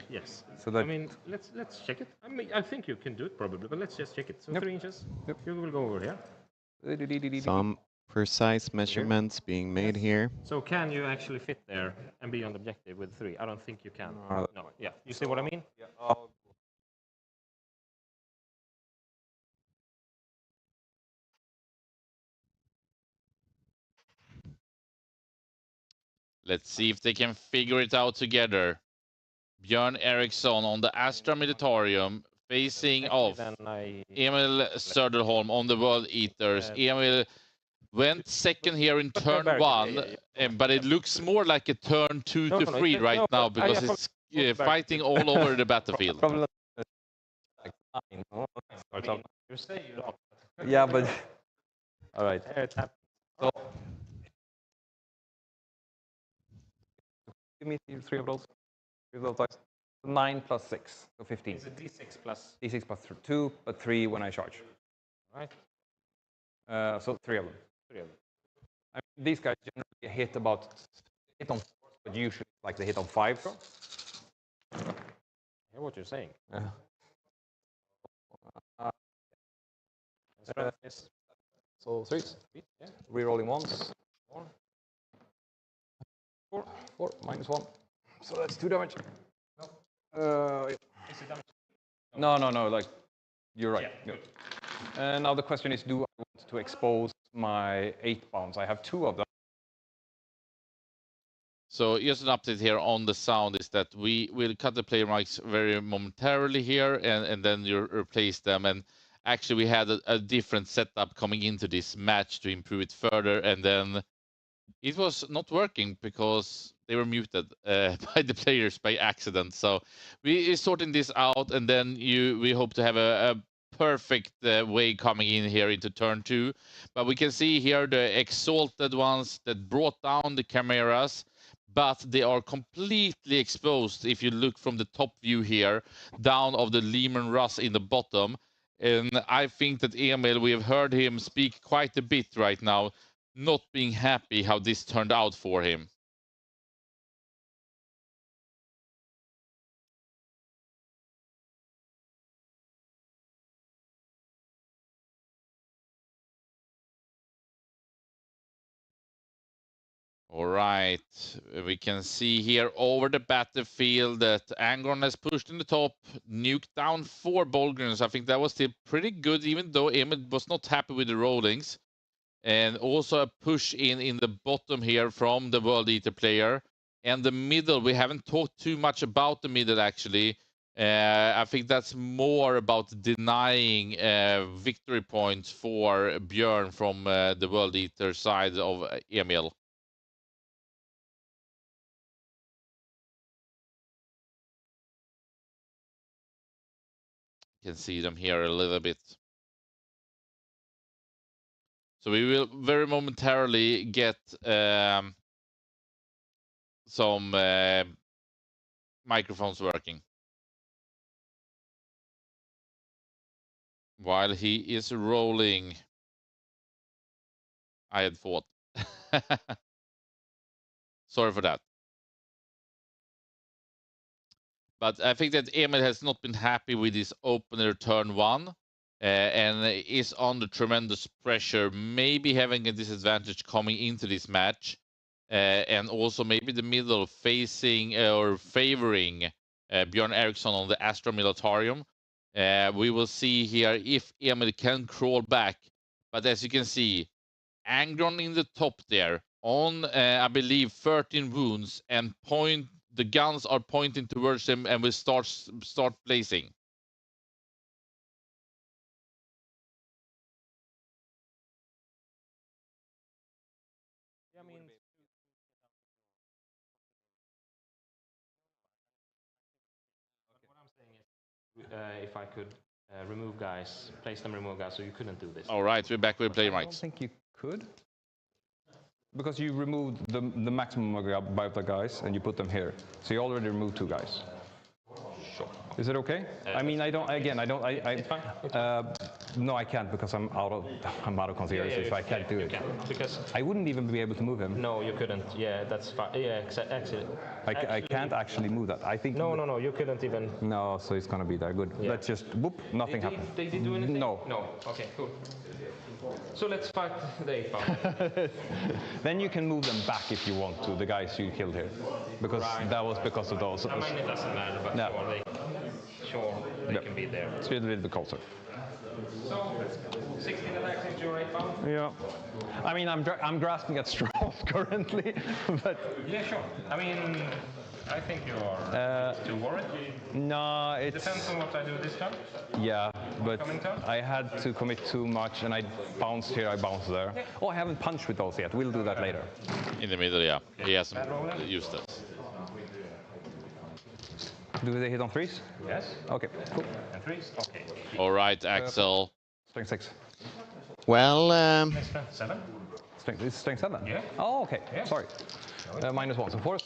Yes. So that, I mean, let's check it. I mean, I think you can do it probably, but let's just check it. So 3 inches. Yep. You will go over here. Some precise measurements being made here. So can you actually fit there and be on the objective with 3? I don't think you can. No. Yeah. You see what I mean? Yeah. Let's see if they can figure it out together. Björn Eriksson on the Astra Militarium facing off Emil Söderholm on the World Eaters. Emil went second here in turn 1, but it looks more like a turn 2 to 3 right now because it's fighting all over the battlefield. You say you don't. Yeah, but all right. So give me 3 of those. 3 of those dice. 9 plus 6, so 15. It's a d6 plus. D6 plus 2, but 3 when I charge. Right. So 3 of them. 3 of them. I mean, these guys generally hit about hit on 4, but usually like they hit on 5. I hear what you're saying. So 3s. Yeah. Rerolling 1s. 4. 4 minus 1. So that's 2 damage. No. Is it damage? No. Like you're right. Yeah. And now the question is, do I want to expose my 8 bounds? I have 2 of them. So just an update here on the sound is that we will cut the player mics very momentarily here, and then you replace them. And actually, we had a different setup coming into this match to improve it further, and then it was not working because they were muted by the players by accident. So we are sorting this out, and then we hope to have a perfect way coming in here into turn 2. But we can see here the exalted ones that brought down the chimeras, but they are completely exposed if you look from the top view here, down of the Lehman Russ in the bottom. And I think that Emil, we have heard him speak quite a bit right now, not being happy how this turned out for him. All right, we can see here over the battlefield that Angron has pushed in the top, nuked down 4 Bolgrins. I think that was still pretty good, even though Emil was not happy with the rollings. And also a push in the bottom here from the World Eater player. And the middle, we haven't talked too much about the middle actually. I think that's more about denying victory points for Björn from the World Eater side of Emil. You can see them here a little bit. So we will very momentarily get some microphones working. While he is rolling, I had thought. Sorry for that. But I think that Emil has not been happy with his opener turn 1 and is under tremendous pressure, maybe having a disadvantage coming into this match. And also maybe the middle facing or favoring Björn Eriksson on the Astra Militarium. We will see here if Emil can crawl back. But as you can see, Angron in the top there on, I believe, 13 wounds, and the guns are pointing towards him, and will start blazing. Yeah, I mean, what I'm saying is, if I could remove guys, place them, remove guys, so you couldn't do this. All right, we're back with player I mics. don't think you could. Because you removed the maximum by the guys and you put them here. So you already removed 2 guys. Sure. Is it okay? I mean, it's fine. No, I can't because I'm out of conspiracy, so I can't do it. Because I wouldn't even be able to move him. No, you couldn't. Yeah, that's fine. Yeah, actually. I can't actually move that. I think. No, you couldn't even. No, so it's gonna be there. Good. Yeah. Let's just whoop. Nothing happened. Did they do anything? No. No. Okay, cool. So let's fight the 8 bound. Then you can move them back if you want to, the guys you killed here, because that was because of those. I mean, it doesn't matter, but sure they can be there. It's a little bit closer. So 16 attacks into your 8 bound. Yeah. I mean, I'm grasping at straws currently, but. Yeah, sure. I mean, I think you're too worried. No, it depends on what I do this turn. Yeah, but I had to commit too much, and I bounced here, I bounced there. Oh, I haven't punched with those yet. We'll do that later. In the middle, yeah. He hasn't used that. Do they hit on 3s? Yes. Okay, cool. And 3s? Okay. All right, Axel. Strength 6. Well, Strength 7? It's strength 7? Yeah. Oh, okay. Yeah. Sorry. -1, so 4.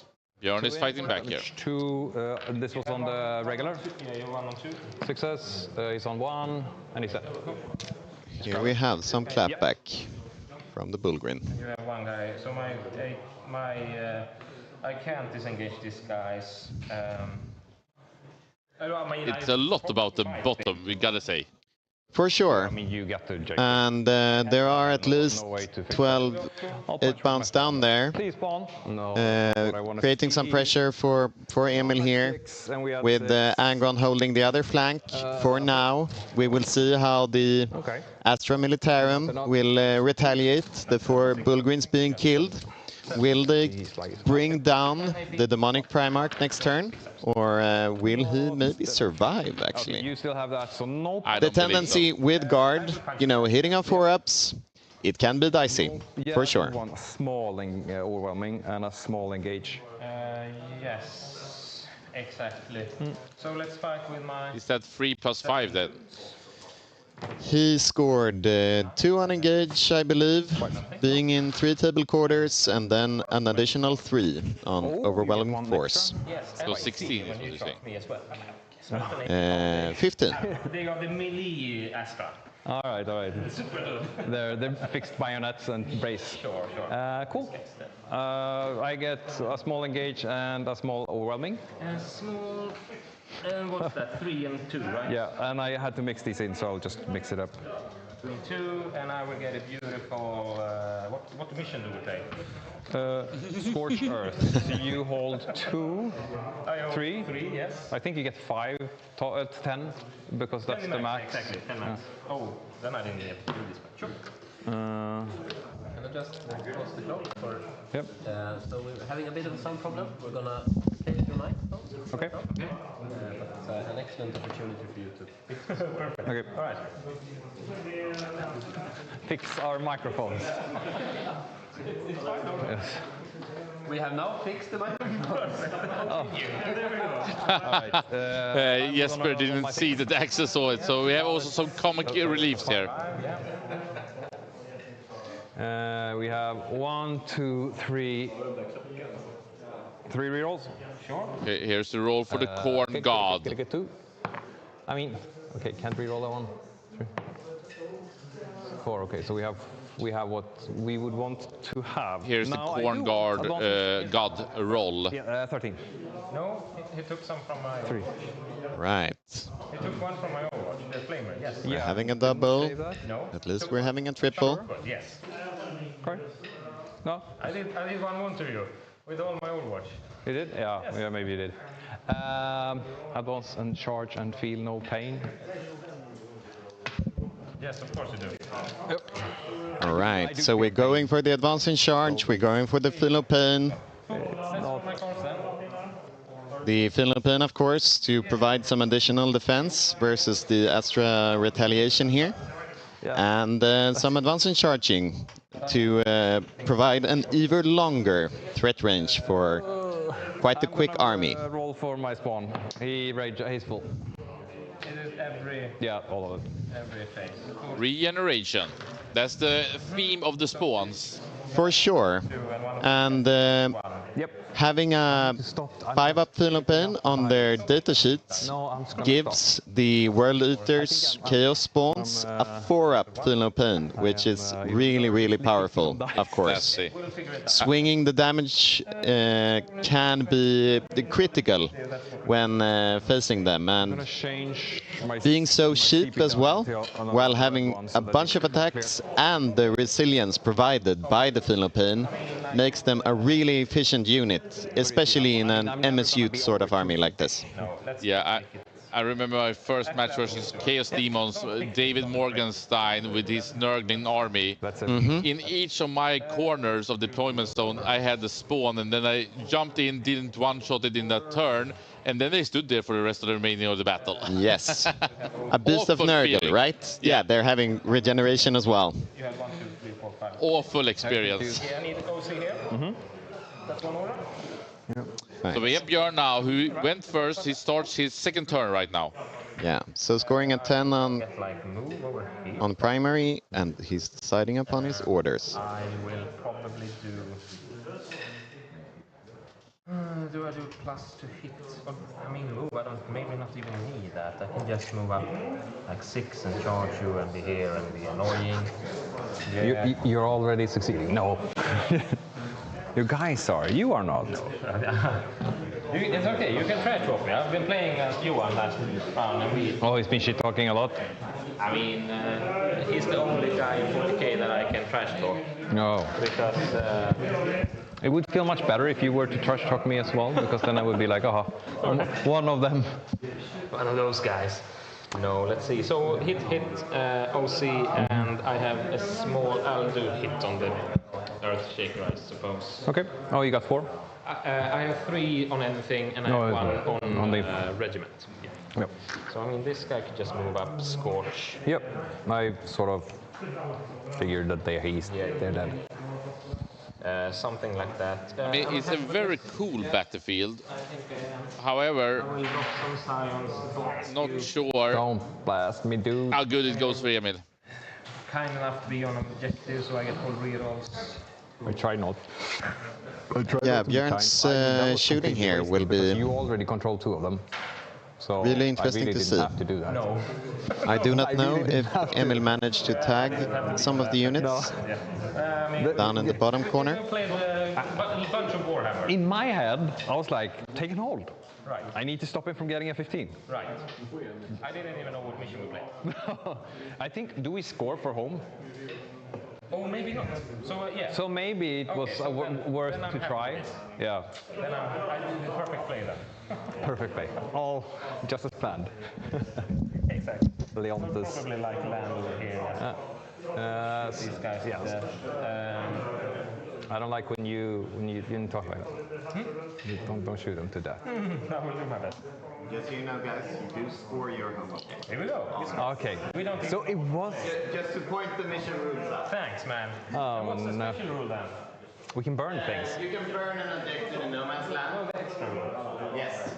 Björn is fighting back here. 2, this was on the regular. Yeah, you're 1 on 2. Success, he's on 1, and he's dead. here we have some clapback from the Bullgrin. You have 1 guy. So my I can't disengage these guys. It's a lot about the bottom, we gotta say. For sure. I mean, you got to check. And there are at least 12 8-bounds down there, creating some pressure for Emil here, with Angron holding the other flank. For now, we will see how the Astra Militarum will retaliate, the 4 Bullgreens being killed. Will they bring down the Demonic Primarch next turn? Or will he maybe survive, actually? You still have that, so no. The tendency with guard, you know, hitting on 4-ups, it can be dicey, for sure. One small overwhelming and a small engage. Yes, exactly. So let's fight with my... Is that 3+5 then? He scored 2 on engage, I believe, being in 3 table quarters, and then an additional 3 on overwhelming force. So 16 is what you say. 15. They got the melee Astra. All right. They're fixed bayonets and brace. Sure. Cool. I get a small engage and a small overwhelming. Small... And what's that? 3 and 2, right? Yeah, and I had to mix these in, so I'll just mix it up. 3 and 2, and I will get a beautiful... what mission do we take? Scorched Earth. So you hold 2, 3. 3, yes. I think you get 5, 10, because that's the max. Exactly, 10 max. Oh, then I didn't get to do this, but sure. Can I just close the clock? Yep. So we're having a bit of a sound problem. We're gonna play with your microphones. Okay. But it's an excellent opportunity for you to fix this. Perfect. Okay. All right. Fix our microphones. Yes. We have now fixed the microphones. There we go. Jesper didn't see that Axel saw it, so we have also some comic reliefs here. We have 1, 2, 3 rerolls. Sure. Okay, here's the roll for the Corn God. Get 2. I mean, okay, can't reroll that one. 3. 4. Okay, so we have what we would want to have. Here's now the Corn God roll. Yeah, 13. No, he took some from my... 3. Right. He took 1 from my Overwatch, the Flamer, yes. We're having a double. No. At least we're having a triple. Yes. Okay. No. I did 1 wound to you with all my Overwatch. You did? Yeah, Yes. yeah, maybe you did. Advance and charge and feel no pain. Yes, of course you do. Yep. All right, so we're going for the advance in charge. We're going for the Feel No Pain. The Feel No Pain, of course, to provide some additional defense versus the Astra retaliation here. And some advance in charging to provide an even longer threat range for quite a quick army. Roll for my spawn. He's full. Yeah, all of it. Every phase. Regeneration. That's the theme of the spawns. For sure. And having a 5-up Feel No Pain on their datasheets gives the World Eaters Chaos Spawns a 4-up Feel No Pain, which is really, really powerful, of course. Swinging the damage can be critical when facing them, and being so cheap as well, while having a bunch of attacks and the resilience provided by the Feel No Pain, makes them a really efficient unit, especially in an MSU sort of army like this. Yeah, I remember my first match versus Chaos Demons, David Morgenstein with his Nurgling army. In each of my corners of deployment zone, I had the spawn, and then I jumped in, didn't one-shot it in that turn, and then they stood there for the rest of the remaining of the battle. Yes. A beast of Nurgle, right? Yeah, they're having regeneration as well. You have 1, 2, 3, 4, 5. Awful experience. Okay, I need OC here. That's 1 order. So we have Björn now, who went first. He starts his second turn right now. Yeah, so scoring a 10 on primary, and he's deciding upon his orders. I will probably do... do I do plus to hit? I mean, move. I don't. Maybe not even need that. I can just move up like 6 and charge you and be here and be annoying. Yeah. You're already succeeding. No. You guys are. You are not. It's okay, you can trash talk me. I've been playing against Johan last round and we... Oh, he's been shit talking a lot? I mean, he's the only guy in 40k that I can trash talk. No. Because... it would feel much better if you were to trash talk me as well, because then I would be like, oh, one of them. One of those guys. No, let's see. So hit, OC, and I have a small Aldu hit on the Earth Shaker, I suppose. Okay. Oh, you got 4? I have 3 on anything, and I have 1 on the regiment. Yeah. Yep. So I mean, this guy could just move up, Scorch. Yep. I sort of figured that they're dead. Something like that. I mean, it's a very cool battlefield. However, not sure. Don't blast me, dude. How good it goes for Emil. Kind enough to be on objective, so I get all rerolls. I try not. Yeah, Björn's shooting here will be... You already control 2 of them. So really interesting I really to see. Have to do that. No. I do not know if Emil managed to tag some of the units down in the bottom corner. Played a bunch of Warhammer. In my head, I was like, take and hold. Right. I need to stop him from getting a 15. Right. I didn't even know what mission we played. I think, do we score for home? Oh, maybe not. So, yeah. So maybe it was worth to try. Yeah. Then I did the perfect play then. Perfect play. All just as planned. Exactly. Leontes. Probably like land over here. These guys. Yes. I don't like when you didn't talk like that. You don't shoot them to death. I will do my best. Just so you know, guys, you do score your home objective. Here we go. Okay. We don't So it was... Just to point the mission rules out. Thanks, man. Oh, What's the no. special rule then? We can burn things. You can burn an objective in no man's land. Oh, that's true. Yes.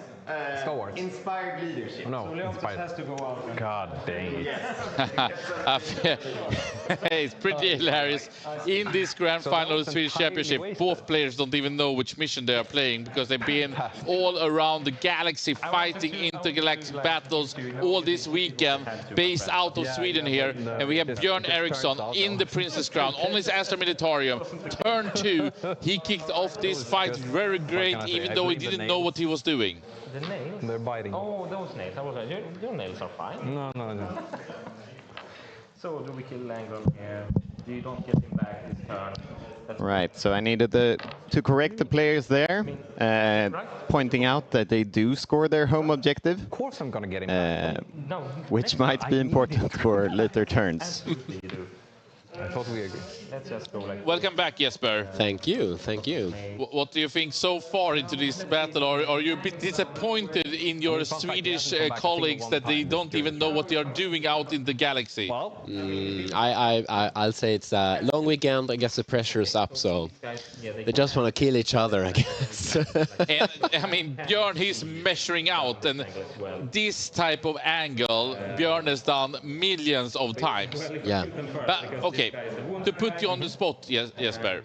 Star Wars. Inspired leadership. Oh, no. So Leontes has to go out. And... God dang it. Yes. It's pretty hilarious. In this grand final of the Swedish Championship, both players don't even know which mission they are playing because they've been all around the galaxy fighting intergalactic battles all this weekend, based out of Sweden here. And we have Björn Eriksson in the Princess Crown on his Astra Militarium. Turn 2, he kicked off this fight very great, even though he didn't know what he was doing. The nails? They're biting. Oh, those nails. I was like, your nails are fine. No. So do we kill Langron here? You don't get him back this turn. That's Right, so I needed to correct the players there, pointing out that they do score their home objective. Of course I'm gonna get him back. No. Which might be important for later turns. I thought we agreed. Let's just go like Welcome back, Jesper. Thank you, thank you. What do you think so far into this battle? Are you a bit disappointed in your Swedish colleagues that they don't even know what they are doing out in the galaxy? I'll say it's a long weekend. I guess the pressure is up, so they just want to kill each other, I guess. And I mean, Björn, he's measuring out, and this type of angle, Björn has done millions of times. Yeah. But, okay, to put you on the spot, Jesper,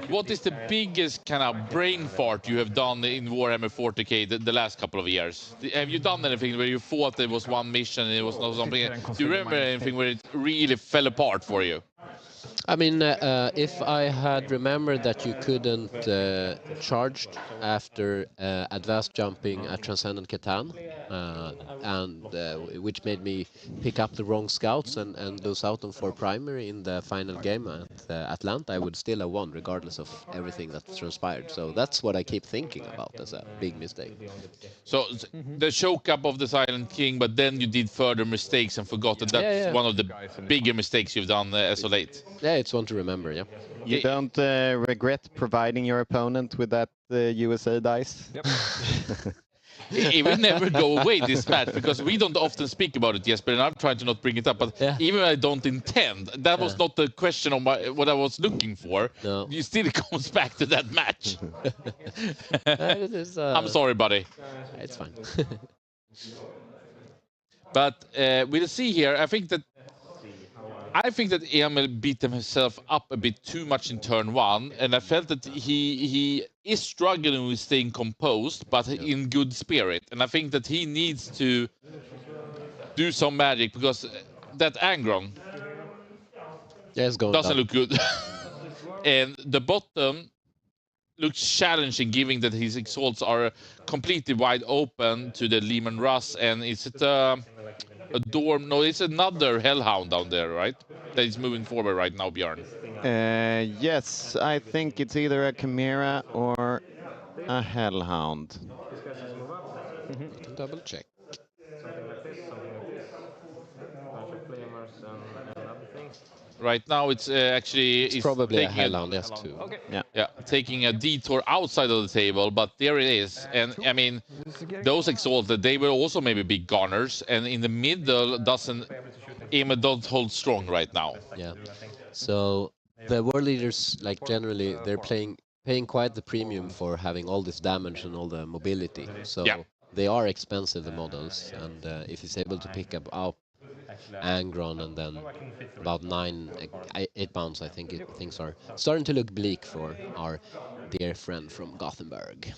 what is the biggest kind of brain fart you have done in Warhammer 40k the last couple of years? Have you done anything where you thought there was one mission and it was not something? Do you remember anything where it really fell apart for you? I mean, if I had remembered that you couldn't charge after advanced jumping at Transcendent Catan, which made me pick up the wrong scouts and lose out on 4 primary in the final game at Atlanta, I would still have won regardless of everything that transpired. So that's what I keep thinking about as a big mistake. So the choke up of the Silent King, but then you did further mistakes and forgot that that's one of the bigger mistakes you've done as of late. Yeah, it's one to remember, yeah. You don't regret providing your opponent with that USA dice? Yep. It will never go away, this match, because we don't often speak about it, Jesper, and I'm trying to not bring it up, but even I don't intend, that was not the question of what I was looking for. No. You still comes back to that match. I'm sorry, buddy. It's fine. But we'll see here. I think that Emil beat himself up a bit too much in turn 1, and I felt that he is struggling with staying composed, but in good spirit. And I think that he needs to do some magic, because that Angron doesn't look good. And the bottom looks challenging, given that his exalts are completely wide open to the Lehman Russ. And is it a dorm? No, it's another Hellhound down there, right? That is moving forward right now, Björn. Yes, I think it's either a Chimera or a Hellhound. You can double check. Something like this, something like this. Bunch of flamers and other things. Right now, it's actually It's probably a Hellhound S2. Okay. Yeah, taking a detour outside of the table, but there it is. And I mean, those exalted, they will also maybe be gunners, and in the middle doesn't hold strong right now. Yeah. So the world leaders, like generally, they're paying quite the premium for having all this damage and all the mobility. So they are expensive, the models, and if he's able to pick up Angron and then about 8 pounds, I think things are starting to look bleak for our dear friend from Gothenburg.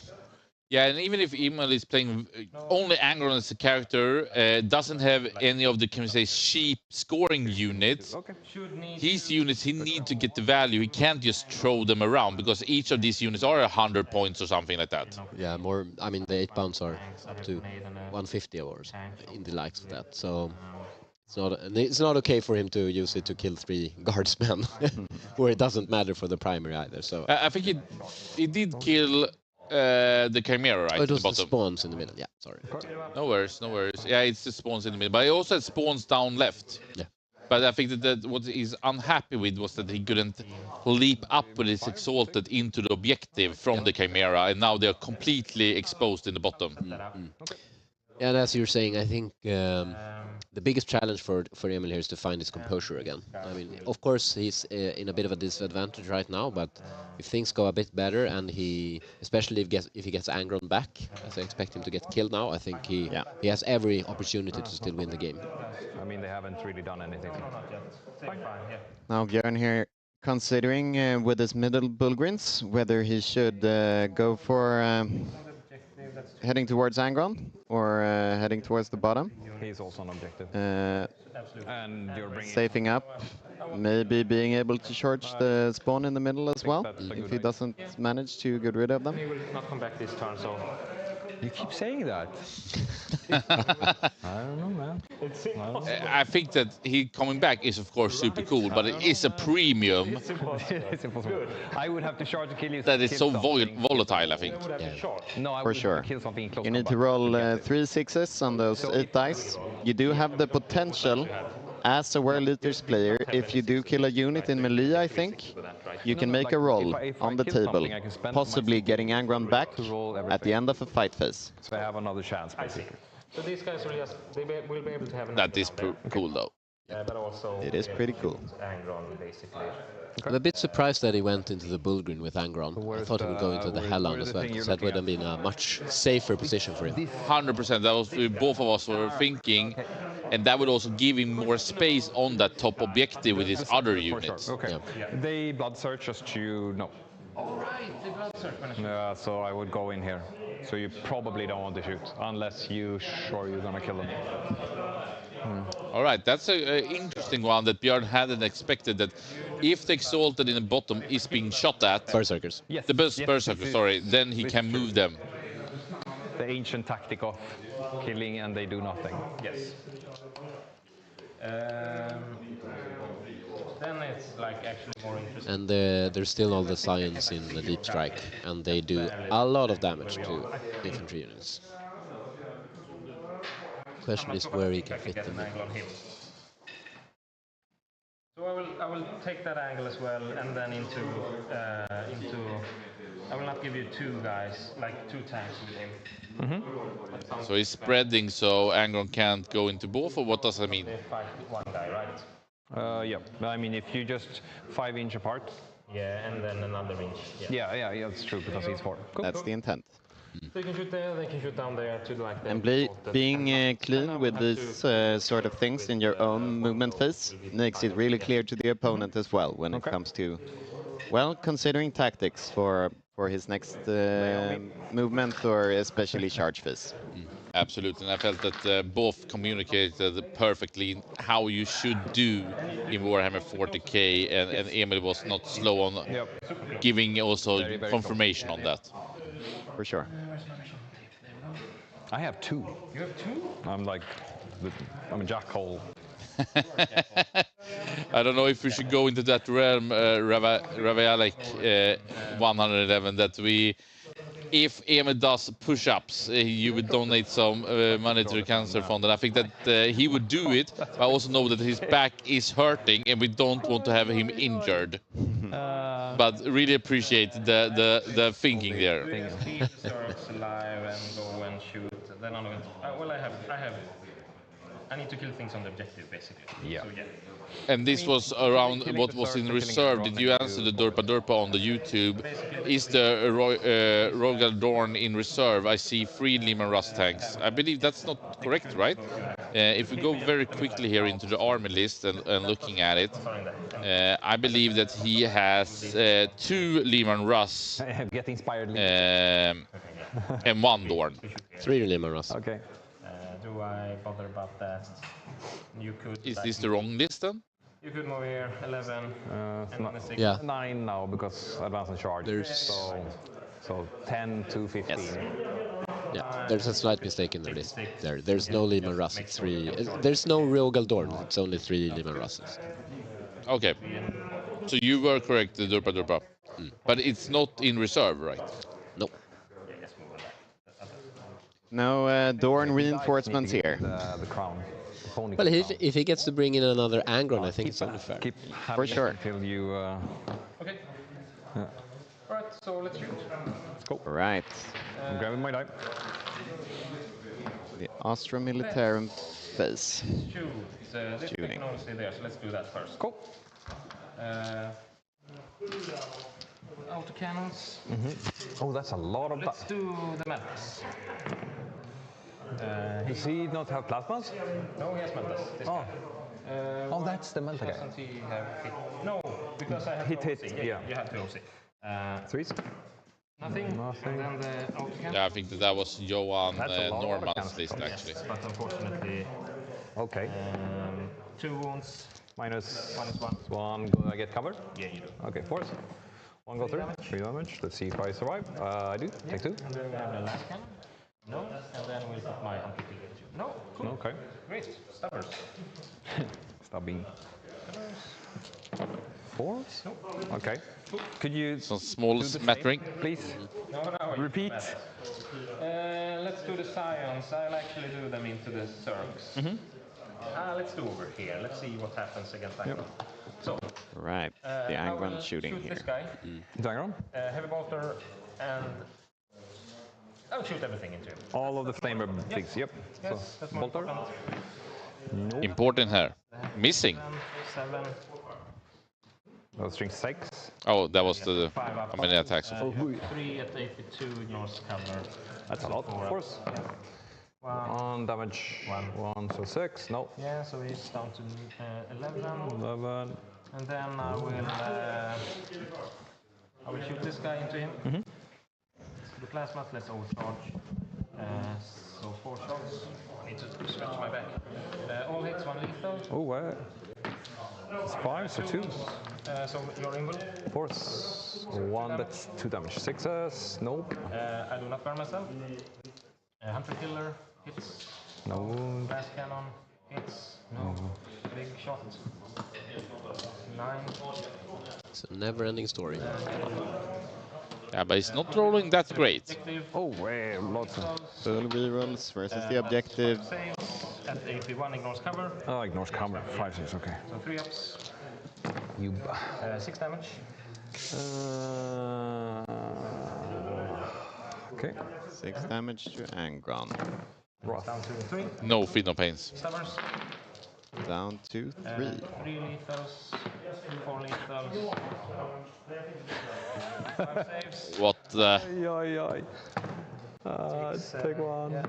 Yeah, and even if Emil is playing only Angron as a character, doesn't have any of the, can we say, cheap scoring units, his units, he needs to get the value. He can't just throw them around, because each of these units are 100 points or something like that. Yeah, more. I mean, the 8 pounds are up to 150 or in the likes of that. So it's not okay for him to use it to kill 3 guardsmen, where it doesn't matter for the primary either. So I think he did kill the Chimera, right? Oh, it was at the the bottom. spawns in the middle. Yeah, sorry. No worries, no worries. Yeah, it's the spawns in the middle, but he also had spawns down left. Yeah. But I think that what he's unhappy with was that he couldn't leap up with his exalted into the objective from the Chimera, and now they're completely exposed in the bottom. And as you're saying, I think the biggest challenge for Emil here is to find his composure again. I mean, of course, he's in a bit of a disadvantage right now, but if things go a bit better, and especially if he gets Angron back, as I expect him to get killed now, I think he has every opportunity to still win the game. I mean, they haven't really done anything. Now Björn here considering with his middle Bullgrins whether he should go for heading towards Angron or heading towards the bottom. He's also an objective. And safing up, maybe being able to charge the spawn in the middle as well, if he doesn't manage to get rid of them. He will not come back this turn, so... You keep saying that. I don't know, man. I think that he coming back is, of course, super cool, but it is a premium. It's impossible. I would have to charge to kill you. That is so volatile, I think. No, I For would sure. kill something close. You need to roll 3 6s on those 8 dice. You do have the potential, as a World Eaters player, if you do kill a unit in melee, I think, you can make a roll on the table, possibly getting Angron back at the end of a fight phase. So I have another chance, basically. So these guys will just, will be able to have... That is cool, though. But also... It is pretty cool. Angron, basically. I'm a bit surprised that he went into the Bullgrin with Angron. I thought he would go into the Hellhound as well, because that would have been a much safer position for him. 100%. That was both of us were thinking, and that would also give him more space on that top objective with his other units. Okay. Yeah. They blood search just to know. All right, the blood search. Yeah, so I would go in here. So you probably don't want to shoot, unless you're sure you're gonna kill them. All right, that's an interesting one that Björn hadn't expected, that if the Exalted in the bottom is being shot at... Berserkers. Yes. The Berserkers, sorry, then he can move them. The ancient tactic of killing and they do nothing. Yes. Then it's like actually more interesting. And there's still all the science in the Deep Strike, and they do a lot of damage to infantry units. Question is where he can fit them in. So I will take that angle as well, and then into I will not give you 2 guys, like 2 tanks with him. So he's spreading, so Angron can't go into both, or what does that mean? They fight 1 guy, right? Yeah. I mean, if you just 5 inch apart. Yeah, and then another inch. Yeah, that's true, because he's 4. Cool. That's the intent. They can shoot there, they can shoot down there, to like that. And being clean with these sort of things in your own movement phase makes it really clear to the opponent as well when it comes to, well, considering tactics for his next movement or especially charge phase. Absolutely, and I felt that both communicated perfectly how you should do in Warhammer 40k, and Emil was not slow on giving also Very confirmation on that. For sure. I have 2. You have 2? I'm a jackhole. I don't know if we should go into that realm, Ravialik 111, that if Emil does push-ups, you would donate some money to the cancer fund, and I think that he would do it. But I also know that his back is hurting, and we don't want to have him injured. But really appreciate the thinking there. Keep the Zergs alive and go and shoot. Then I'm going to, well, I need to kill things on the objective, basically. Yeah. So, yeah. And this was around what was in reserve. Did you answer the Durpa Durpa on the YouTube? Is the Rogal Dorn in reserve? I see 3 Lehman Russ tanks. I believe that's not correct, right? If we go very quickly here into the army list and looking at it, I believe that he has 2 Lehman Russ Get inspired. and 1 Dorn. 3 Lehman Russ. Okay. Do I bother about that? You could. Is this the wrong list then? You could move here 11 and 6. Yeah. 9 now because advance and charge. So 10 to 15. Yes. Yeah, there's a slight mistake in the list. There's no Lehman Russ. It's 3. There's no Rogal Dorn. It's only 3 Lehman Russes. Okay. So you were correct, the Durpa Durpa. But it's not in reserve, right? No. No Dorn reinforcements here. The crown. Well, if he gets to bring in another Angron, I think it's only fair. For sure. Until you. Okay. Alright, so let's shoot. Let's go. Right. I'm grabbing my die. The Astra Militarum phase. Shoot. This Shooting. can only stay there, so let's do that first. Cool. Autocannons. Oh, that's a lot of. Let's do the Mantis. Does he not have plasmas? No, he has Mantis. This guy. Oh, that's the Manta guy. Doesn't he have hit? No, because I have Hit, to OC. yeah. You have to OC. 3s? Nothing. And then the autocannon. Yeah, I think that was Johan That's a lot of Norman's cannons. list, actually. Yes, but unfortunately, Okay. 2 wounds. Minus 1. 1. Do I get covered? Yeah, you do. Okay, 4. 1 go through. 3 damage. Let's see if I survive. I do. Take 2. And then we have the last cannon. No. And then we'll put my hunter-killer into. No. Cool. Okay. Great. Stubbers. Stabbing. 4s? No. Okay. Could you Some small do the same, smattering. please? No. Repeat. Let's do the Scions. I'll actually do them into the Zergs. Let's do over here. Let's see what happens against Angron. So, Right. The I will Angron shooting shoot here. this guy. Angron? Heavy bolter, and I'll shoot everything into him. All of the flamer things. Yep. Yes, So, that's more bolter. important. No. Important here. Missing. 7. String 6. Oh, that was the 5 up. how many attacks? 3 at 82 ignores cover. That's a lot, of course. 1 damage. 1, so 6. No. Yeah, so he's down to 11. 11. And then I will shoot this guy into him. The plasma, let's overcharge. So 4 shots. I need to stretch my back. All hits, 1 lethal. Oh, it's 5, so 2. So you're invul. 4s. 1, that's 2 damage. 6s. Nope. I do not burn myself. Hunter killer hits. No wound. Blast cannon hits. No. Big shot. 9. It's a never-ending story. Yeah, but it's not rolling that great. Oh, lots of full rerolls versus the objective. Saves at 81, ignores cover. Oh, ignores cover. 5, 6, okay. So 3 ups. You. 6 damage. Okay. 6 damage to Angron. Down to 3. No feed, no pains. Stubbers. Down to 3. 3 lethals. 4 lethals. 5 saves. What the? Take 1.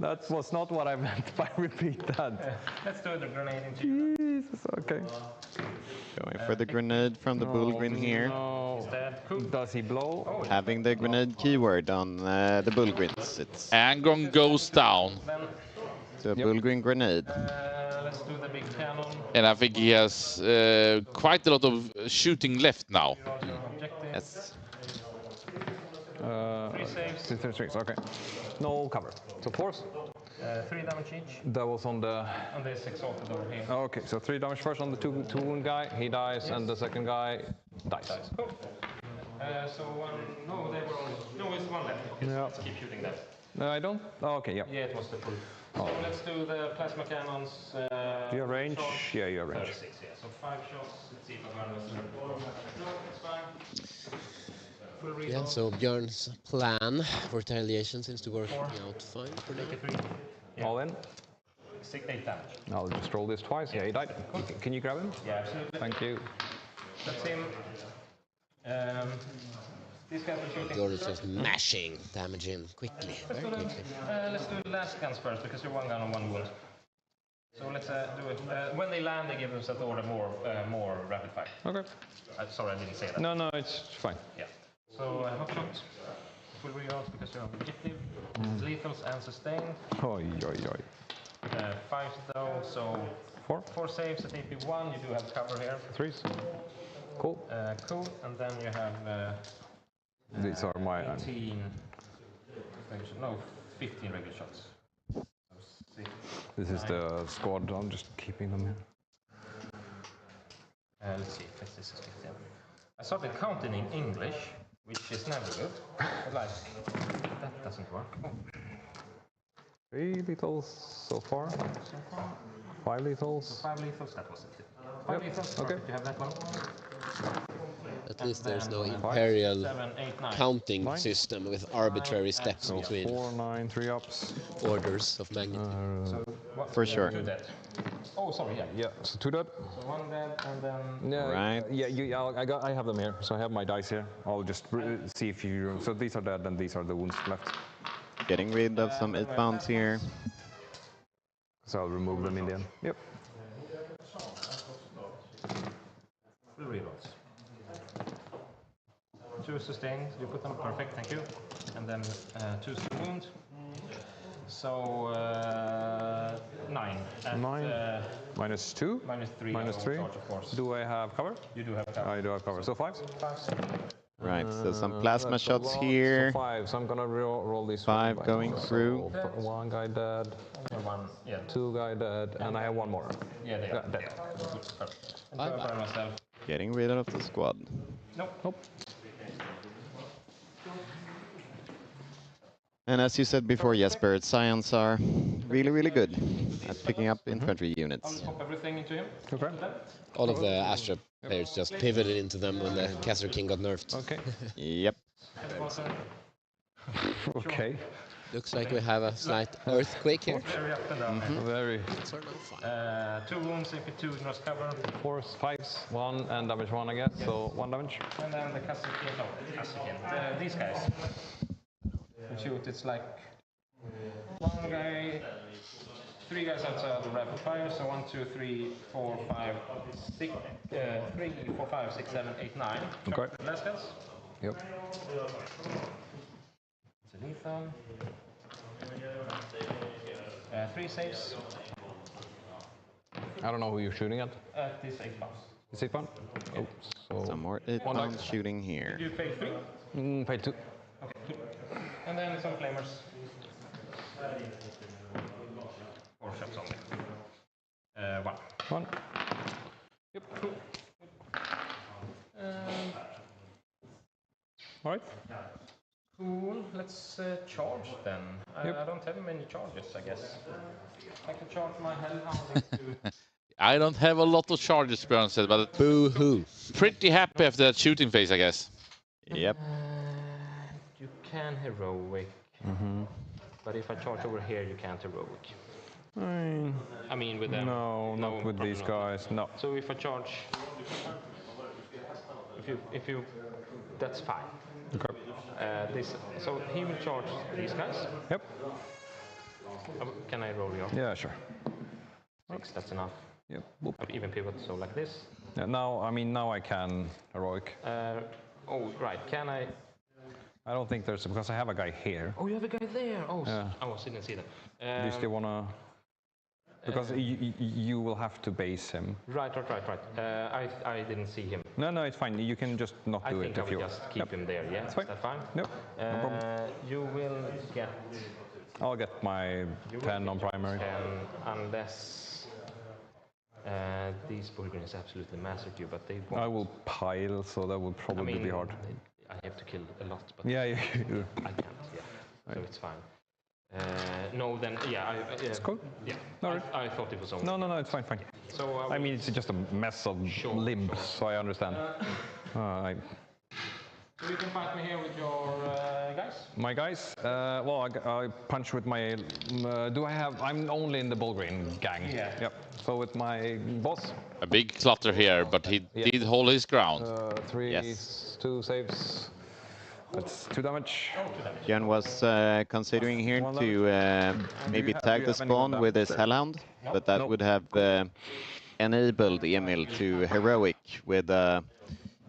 That was not what I meant by repeat that. Let's do the grenade into you. Jesus, okay. Going for the grenade from the Bullgrin here. Does he blow? Having the grenade keyword on the Bullgrins. It's Angron goes down. so Bullgrin grenade. Let's do the big cannon. And I think he has quite a lot of shooting left now. Yes. 3 saves. 2, 3, okay. No cover. So force. 3 damage each. That was on the... On this exalted over here. Okay, so 3 damage first on the two wound guy. He dies, Yes. and the second guy dies. Cool. So one... No, they were only... No, it's 1 left. Yeah. Let's keep shooting that. No, I don't? Oh, okay, yeah. Yeah, it was the full. So let's do the plasma cannons. Do you have range? Charge. Yeah, you have range. 36, yeah. So 5 shots. Let's see if I got this. No, it's fine. Full Yeah, reload. so Björn's plan for retaliation seems to work out fine for now. All in? 8 damage. I'll just roll this twice. Yeah, he died. Can you grab him? Yeah, absolutely. Thank you. That's him. These guys are shooting. Björn is just mashing damage in quickly, very quickly. Let's do the last guns first because you're 1 gun on 1 wound. So let's do it. When they land, they give them set order more rapid fire. Okay. Sorry, I didn't say that. No, it's fine. Yeah. So hot shot, full reloads because you're on objective. Lethals and sustained. Oi, oi, oi. 5 though, so 4 saves at AP1. You do have cover here. 3s. Cool. Cool. And then you have. These are my... 15 regular shots. So 6, This is 9. the squad. I'm just keeping them here. Let's see if this is 15. I started counting in English, which is never good. But like, that doesn't work. Oh. 3 lethals so far. 5 lethals. So 5 lethals, that was it. 5 lethals, okay. You have that one. At least there's no then imperial 7, 8, 9. counting 9. system with arbitrary steps So between 4, 9, 3 ups. orders of magnitude. For sure. 2 dead. Oh, sorry, yeah. Yeah, so 2 dead. So 1 dead, and then... Yeah, Right. Yeah, I have them here. So I have my dice here. I'll just see if you... So these are dead, and these are the wounds left. Getting rid of some 8 pounds here. So I'll remove them in the end. Yep. Full reloads. 2 sustained, you put them perfect, thank you. And then 2 wound. So 9. At, 9. Minus 2. Minus 3. Minus 3. Charge, of course. Do I have cover? You do have cover. I do have cover. So 5s? 5. Right, so some plasma That's a shots lot. here. So 5, so I'm gonna roll these. 5 going through. So 1 guy dead. 2 guy dead, and I have 1 more. Yeah, they are. Dead. Yeah. Perfect. And so I burn myself. Getting rid of the squad. Nope. And as you said before, Jesper, Scions are really, really good at picking up infantry units. I'll pop everything into him. Okay. All of the Astra players just pivoted into them when the Caster King got nerfed. Okay. Yep. Okay. Looks like we have a slight earthquake here. Very up and down. Very. Things are now fine. 2 wounds, AP2, ignores cover. 4s, 5s, 1, and damage 1, I guess. So 1 damage. And then the Kazakin, these guys. You shoot, it's like 1 guy, 3 guys outside the rapid fire, so 1, 2, 3, 4, 5, 6, 3, 4, 5, 6, 7, 8, 9. Okay. Last guys. Yep. It's a lethal. 3 saves. I don't know who you're shooting at. At this 8 pounds. Is it fun? Oh, so Some more 8 pounds shooting here. You pay 3? Pay 2. Okay, 2. And then some flamers. 4 shots only. 1. 1. Yep. Cool. Alright. Cool. Let's charge then. I don't have many charges, I guess. I can charge my hellhound into... I don't have a lot of charges, Björn said, but boo-hoo. Pretty happy after that shooting phase, I guess. Yep. You can heroic. But if I charge over here, you can't heroic. I mean with them. No, not with these guys. No. So if I charge, if you, that's fine. Okay. So he will charge these guys. Yep. Can I roll you? Yeah, sure. 6, that's enough. Yep. Or even pivot, so like this. Yeah, now I can heroic. Oh, right. Can I? I don't think there's because I have a guy here. Oh, you have a guy there. Oh, Yeah. I didn't see that. Do you still wanna? Because you will have to base him. Right. I didn't see him. No, it's fine. You can just not do it I if you. will just keep him there. Yeah, is that fine? Yep. No problem. You will get. I'll get my 10 on primary. Unless these Bulgarians absolutely mastered you, but they won't. I will pile, so that will probably be hard. I have to kill a lot, but yeah. I can't. Yeah, so it's fine. No, then it's cool. Yeah, All right. I thought it was over. No, it's fine. So I mean, it's just a mess of limbs, so I understand. So you can fight me here with your guys? My guys? Well, I punch with my... I'm only in the Bulgarian gang. Yeah. Yep. So with my boss. A big clutter here, but he did hold his ground. 2 saves. That's 2 damage. Björn was considering here to maybe tag the spawn with his Hellhound, but that would have enabled Emil to heroic with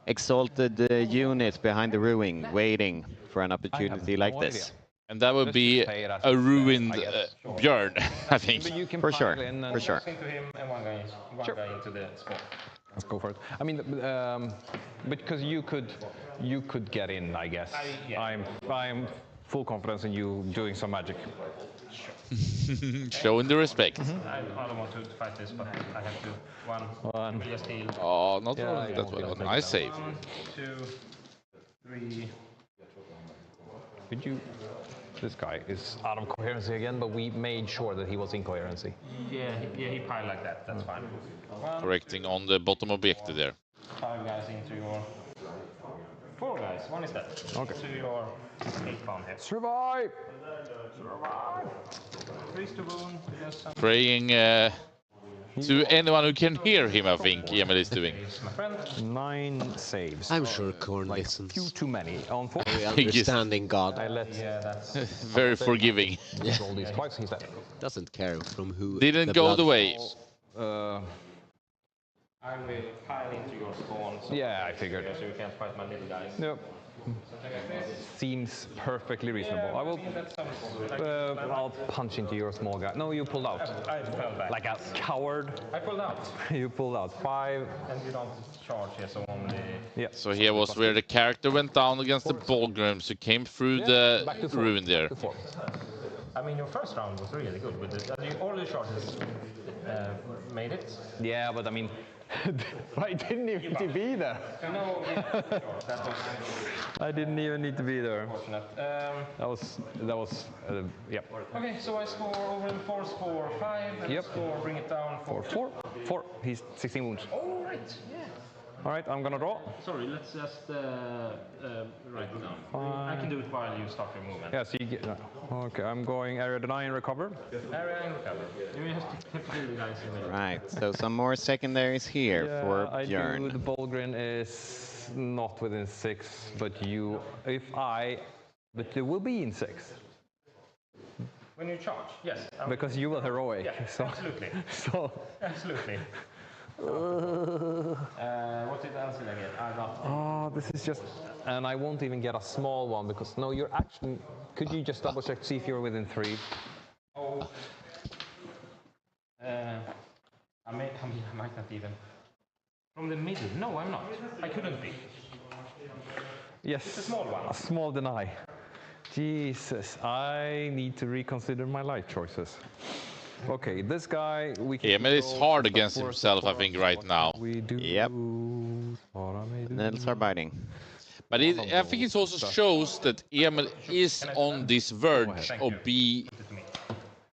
exalted unit behind the ruin, waiting for an opportunity like this. And that would be a ruined Björn, I think. For sure. Into him and one guy into the spot. Let's go for it. I mean, because you could get in, I guess. I'm full confidence in you doing some magic. Showing the respect. I don't want to fight this, but I have to. One. Just heal. Oh, not only that one. Nice save. 1, 2, 3. Could you? This guy is out of coherency again, but we made sure that he was in coherency. Yeah, he piled like that. That's fine. Correcting on the bottom objective there. 5 guys into your. 4 guys. One is dead. Okay. To your 8 pound here. Survive. Freeze to wound. Praying to anyone who can hear him, I think Emil is doing. 9 saves. I'm sure Korn listens. Few too many. On 4. Very understanding God. Very forgiving. Roll these twice. He's dead. Doesn't care from who. Didn't go the way. I will pile into your spawn. Yeah, I figured. So you can't fight my little guys. Yep. Seems perfectly reasonable. I will. I'll punch into your small guy. No, you pulled out. I fell back. Like a coward. I pulled out. You pulled out 5. And you don't charge here, so only. Yeah. So here was where the character went down against the Bulgarians who came through the ruin there. I mean, your first round was really good with it. All the charges made it. Yeah, but I mean, I didn't even need to be there. No, that was. I didn't even need to be there. Unfortunate. That was. Yep. Okay, so I score over in force for 5. And score, bring it down for 4. He's 16 wounds. Oh, right. Yeah. All right, I'm gonna draw. Sorry, let's just write it down. I can do it while you start your movement. Yeah, so you get. Okay, I'm going area deny and recover. Area and recover. You have to kill the guys in the middle. Right, so some more secondaries here for Björn. I do. The Bulgarian is not within 6, but but you will be in 6. When you charge, yes. Because you will heroic. Yeah, so. absolutely. So. Absolutely. What did answer again? Oh, this is just, and I won't even get a small one because no, you're actually. Could you just double check to see if you're within 3? Oh. I might not even. From the middle? No, I'm not. I couldn't be. Yes. It's a small one. A small deny. Jesus, I need to reconsider my life choices. Okay, this guy we can. Emil is hard against himself, I think, right now. Yep. Nails are biting. But I think it also shows that Emil is on this verge of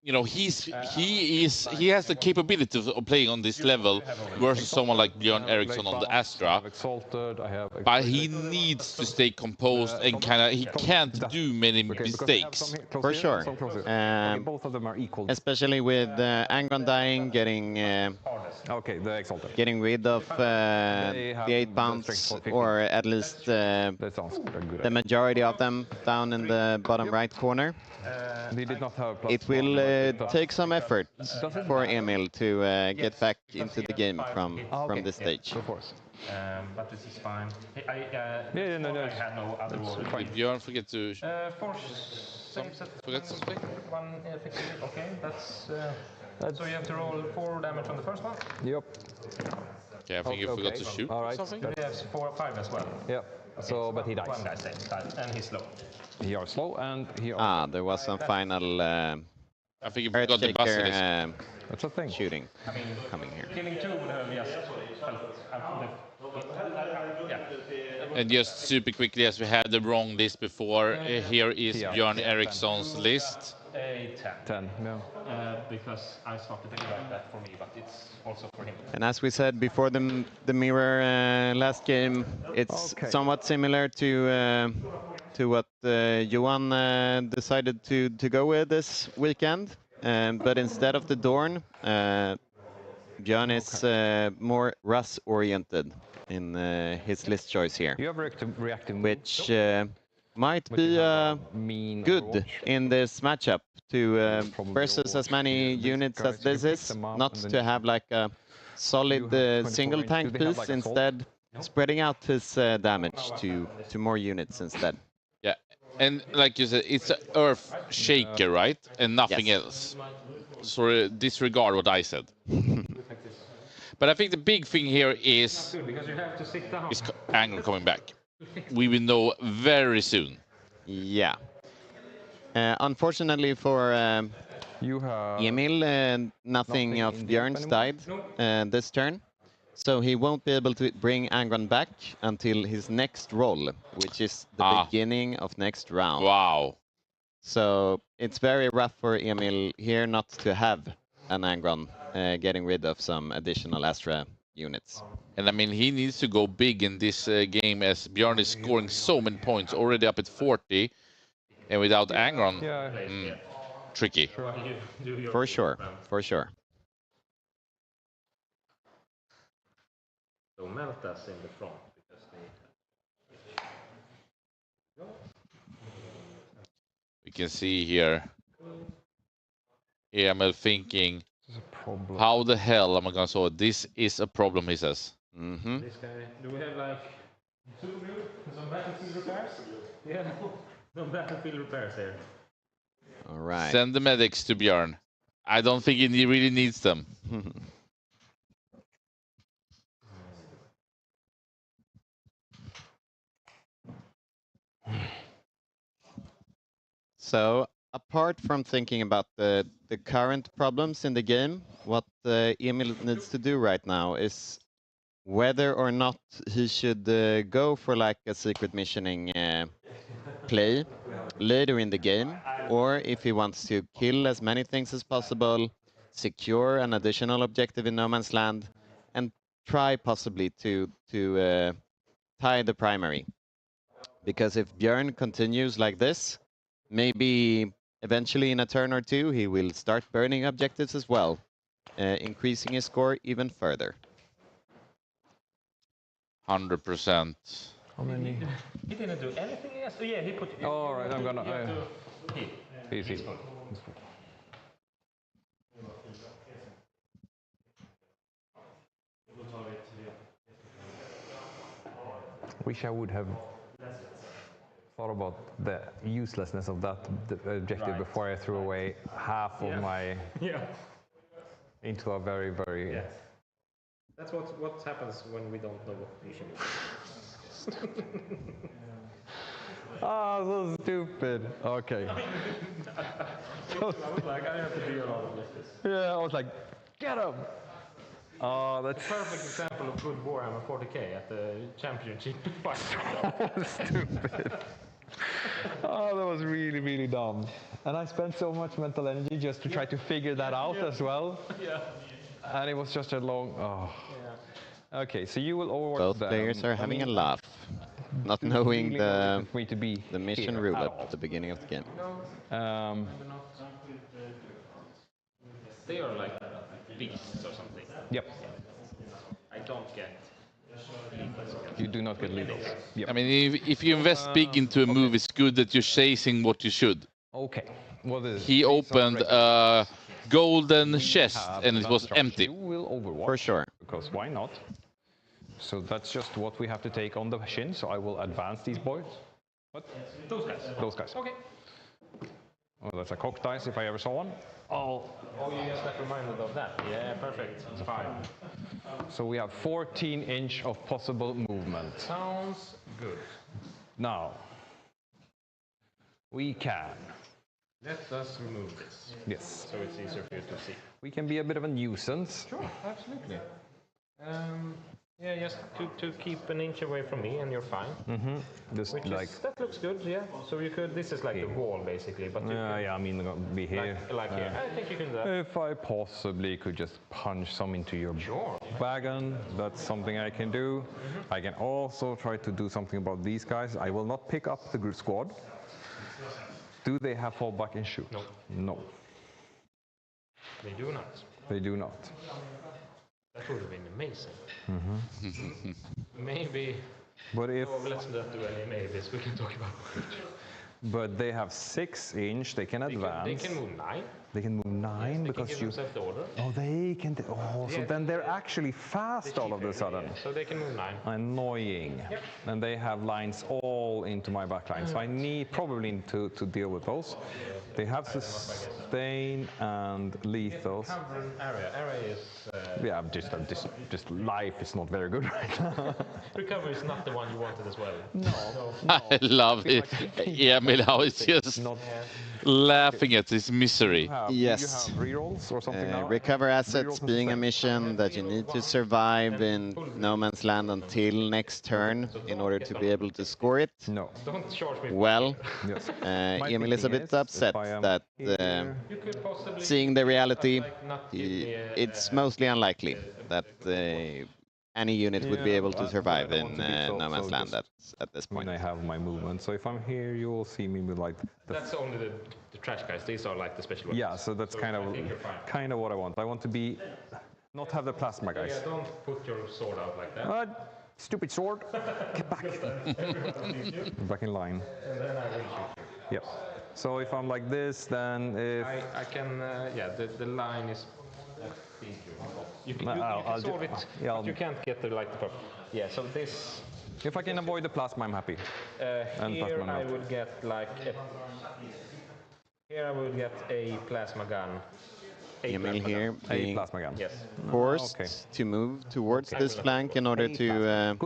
you know, he has the capability of playing on this level versus someone like Björn Eriksson on the Astra. But he needs to stay composed and he can't do many mistakes. For sure. Both of them are equal. Especially with Angron dying, getting the Exalted. Getting rid of the 8 bounds, or at least the majority of them down in the bottom right corner. They did not have it will take some effort for Emil to get back into the game from this stage. But this is fine. I had no other order. Björn, forget to... 4 saves at forget something? 1 effective. Okay, that's... so you have to roll 4 damage on the first one? Yep. Okay, I think you forgot to shoot All right. something. He has 4 or 5 as well. Yeah. Okay, so, but he dies. One guy saves, and he's slow. He are slow, and he. There was some final. I think you forgot the basilisk. That's a thing. Shooting. I mean, coming here. Killing 2 would have just yeah. And just super quickly, as we had the wrong list before, here is Björn Eriksson's list. 10. No. Because I started to like that for me, but it's also for him. And as we said before the mirror last game, it's somewhat similar to what Johan decided to go with this weekend. But instead of the Dorn, Björn is more Russ-oriented in his list choice here. You have reactive, which might be good in this matchup to versus as many units as this is, not to have like a solid single tank piece, instead spreading out his damage to more units instead. Yeah, and like you said, it's an earth shaker, right? And nothing else. So disregard what I said. But I think the big thing here is Angron coming back. We will know very soon. Yeah. Unfortunately for Emil, nothing of Björn's died this turn. So he won't be able to bring Angron back until his next roll, which is the beginning of next round. Wow. So it's very rough for Emil here not to have an Angron, getting rid of some additional Astra units. And I mean, he needs to go big in this game, as Björn is scoring so many points, already up at 40. And without Angron, tricky. For sure, for sure. So melt us in the front because they. We can see here, Emil thinking, how the hell am I going to solve it? This is a problem, he says. This guy, do we have like some battlefield repairs? Yeah, no battlefield repairs here. All right. Send the medics to Björn. I don't think he really needs them. So, apart from thinking about the current problems in the game, what Emil needs to do right now is whether or not he should go for like a secret missioning play later in the game, or if he wants to kill as many things as possible, secure an additional objective in No Man's Land, and try possibly to tie the primary. Because if Björn continues like this, maybe eventually in a turn or two, he will start burning objectives as well, increasing his score even further. 100%. How many? He didn't do anything else. Oh, yeah, he put. All right, I'm gonna. Easy. Wish I would have thought about the uselessness of that objective before I threw away half of my into a very, very. Yes. That's what happens when we don't know what we should do. Oh, so stupid. Okay. I was like, I have to do a lot of this. Yeah, I was like, get him. Oh, that's perfect example of good Warhammer 40k at the championship. So stupid. Oh, that was really, really dumb. And I spent so much mental energy just to try to figure that out as well. Yeah. And it was just a long. Oh. Yeah. Okay, so you will award both players are having a laugh, not knowing the mission rule at the beginning of the game. They are like beasts or something. Yep. I don't get. You do not get legals. Yep. I mean, if you invest big into a move, it's good that you're chasing what you should. Okay. he opened a golden chest and it was empty. Will overwatch, For sure. Because why not? So that's just what we have to take on the chin. So I will advance these boys. What? Those guys. Those guys. Okay. Oh, that's a cock dice if I ever saw one. Oh, you just got reminded of that. Yeah, perfect. It's fine. So we have 14 inch of possible movement. Sounds good. Now, we can. Let us remove this. Yes. So it's easier for you to see. We can be a bit of a nuisance. Sure, absolutely. Yeah, just to keep an inch away from me, and you're fine. Just Which like. that looks good, yeah. So you could. This is like the wall, basically. But you Yeah, I mean, be here. like here. I think you can do that. If I possibly could just punch some into your wagon, that's something I can do. I can also try to do something about these guys. I will not pick up the group squad. Do they have fallback and shoot? No. No. They do not. They do not. That would have been amazing. Maybe. But if. Oh, let's not do any maybes. We can talk about it. But they have 6 inch. They can advance. They can move 9. They can move 9 because they can give you. themselves the order. Oh, they can. Oh, so then they're actually fast all of a sudden. Yeah, so they can move 9. Annoying. Yep. And they have lines all into my back line. So I probably need to deal with those. They have sustain and lethals. Cover area. Area is. Yeah, just life is not very good right now. Recovery is not the one you wanted as well. No. I love it. Emil, how it's just laughing at his misery. Yes. You have rerolls or something now? Recover assets being a mission that you need to survive in no man's land until next turn in order to be able to score it. No. Don't charge me. Well, yes. Emil is a bit upset that seeing the reality, it's mostly unlikely that any unit would be able to survive in no man's land at this point. When I have my movement. So if I'm here, you will see me with like. That's only the trash guys. These are like the special ones. Yeah, so that's kind of what I want. I want to be not have the plasma guys. Yeah, don't put your sword out like that. Stupid sword. Get back. Back in line. And then I will shoot you. Yep. So if I'm like this, then if I can. Yeah, the line is. You can solve it, but you can't get the perfect. Yeah, so this. If I can avoid the plasma, I'm happy. Here I would get like. Here I would get a plasma gun. Emil here being plasma gun. Yes. Forced to move towards this flank in order to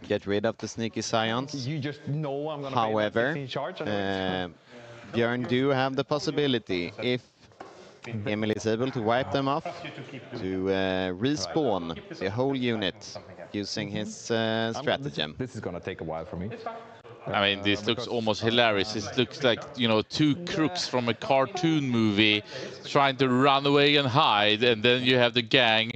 get rid of the sneaky scions. You just know I'm going to. However, Björn do have the possibility, if Emil is able to wipe them off, to respawn the whole unit using his stratagem. This is going to take a while for me. I mean, this looks almost hilarious. It looks like, two crooks from a cartoon movie trying to run away and hide, and then you have the gang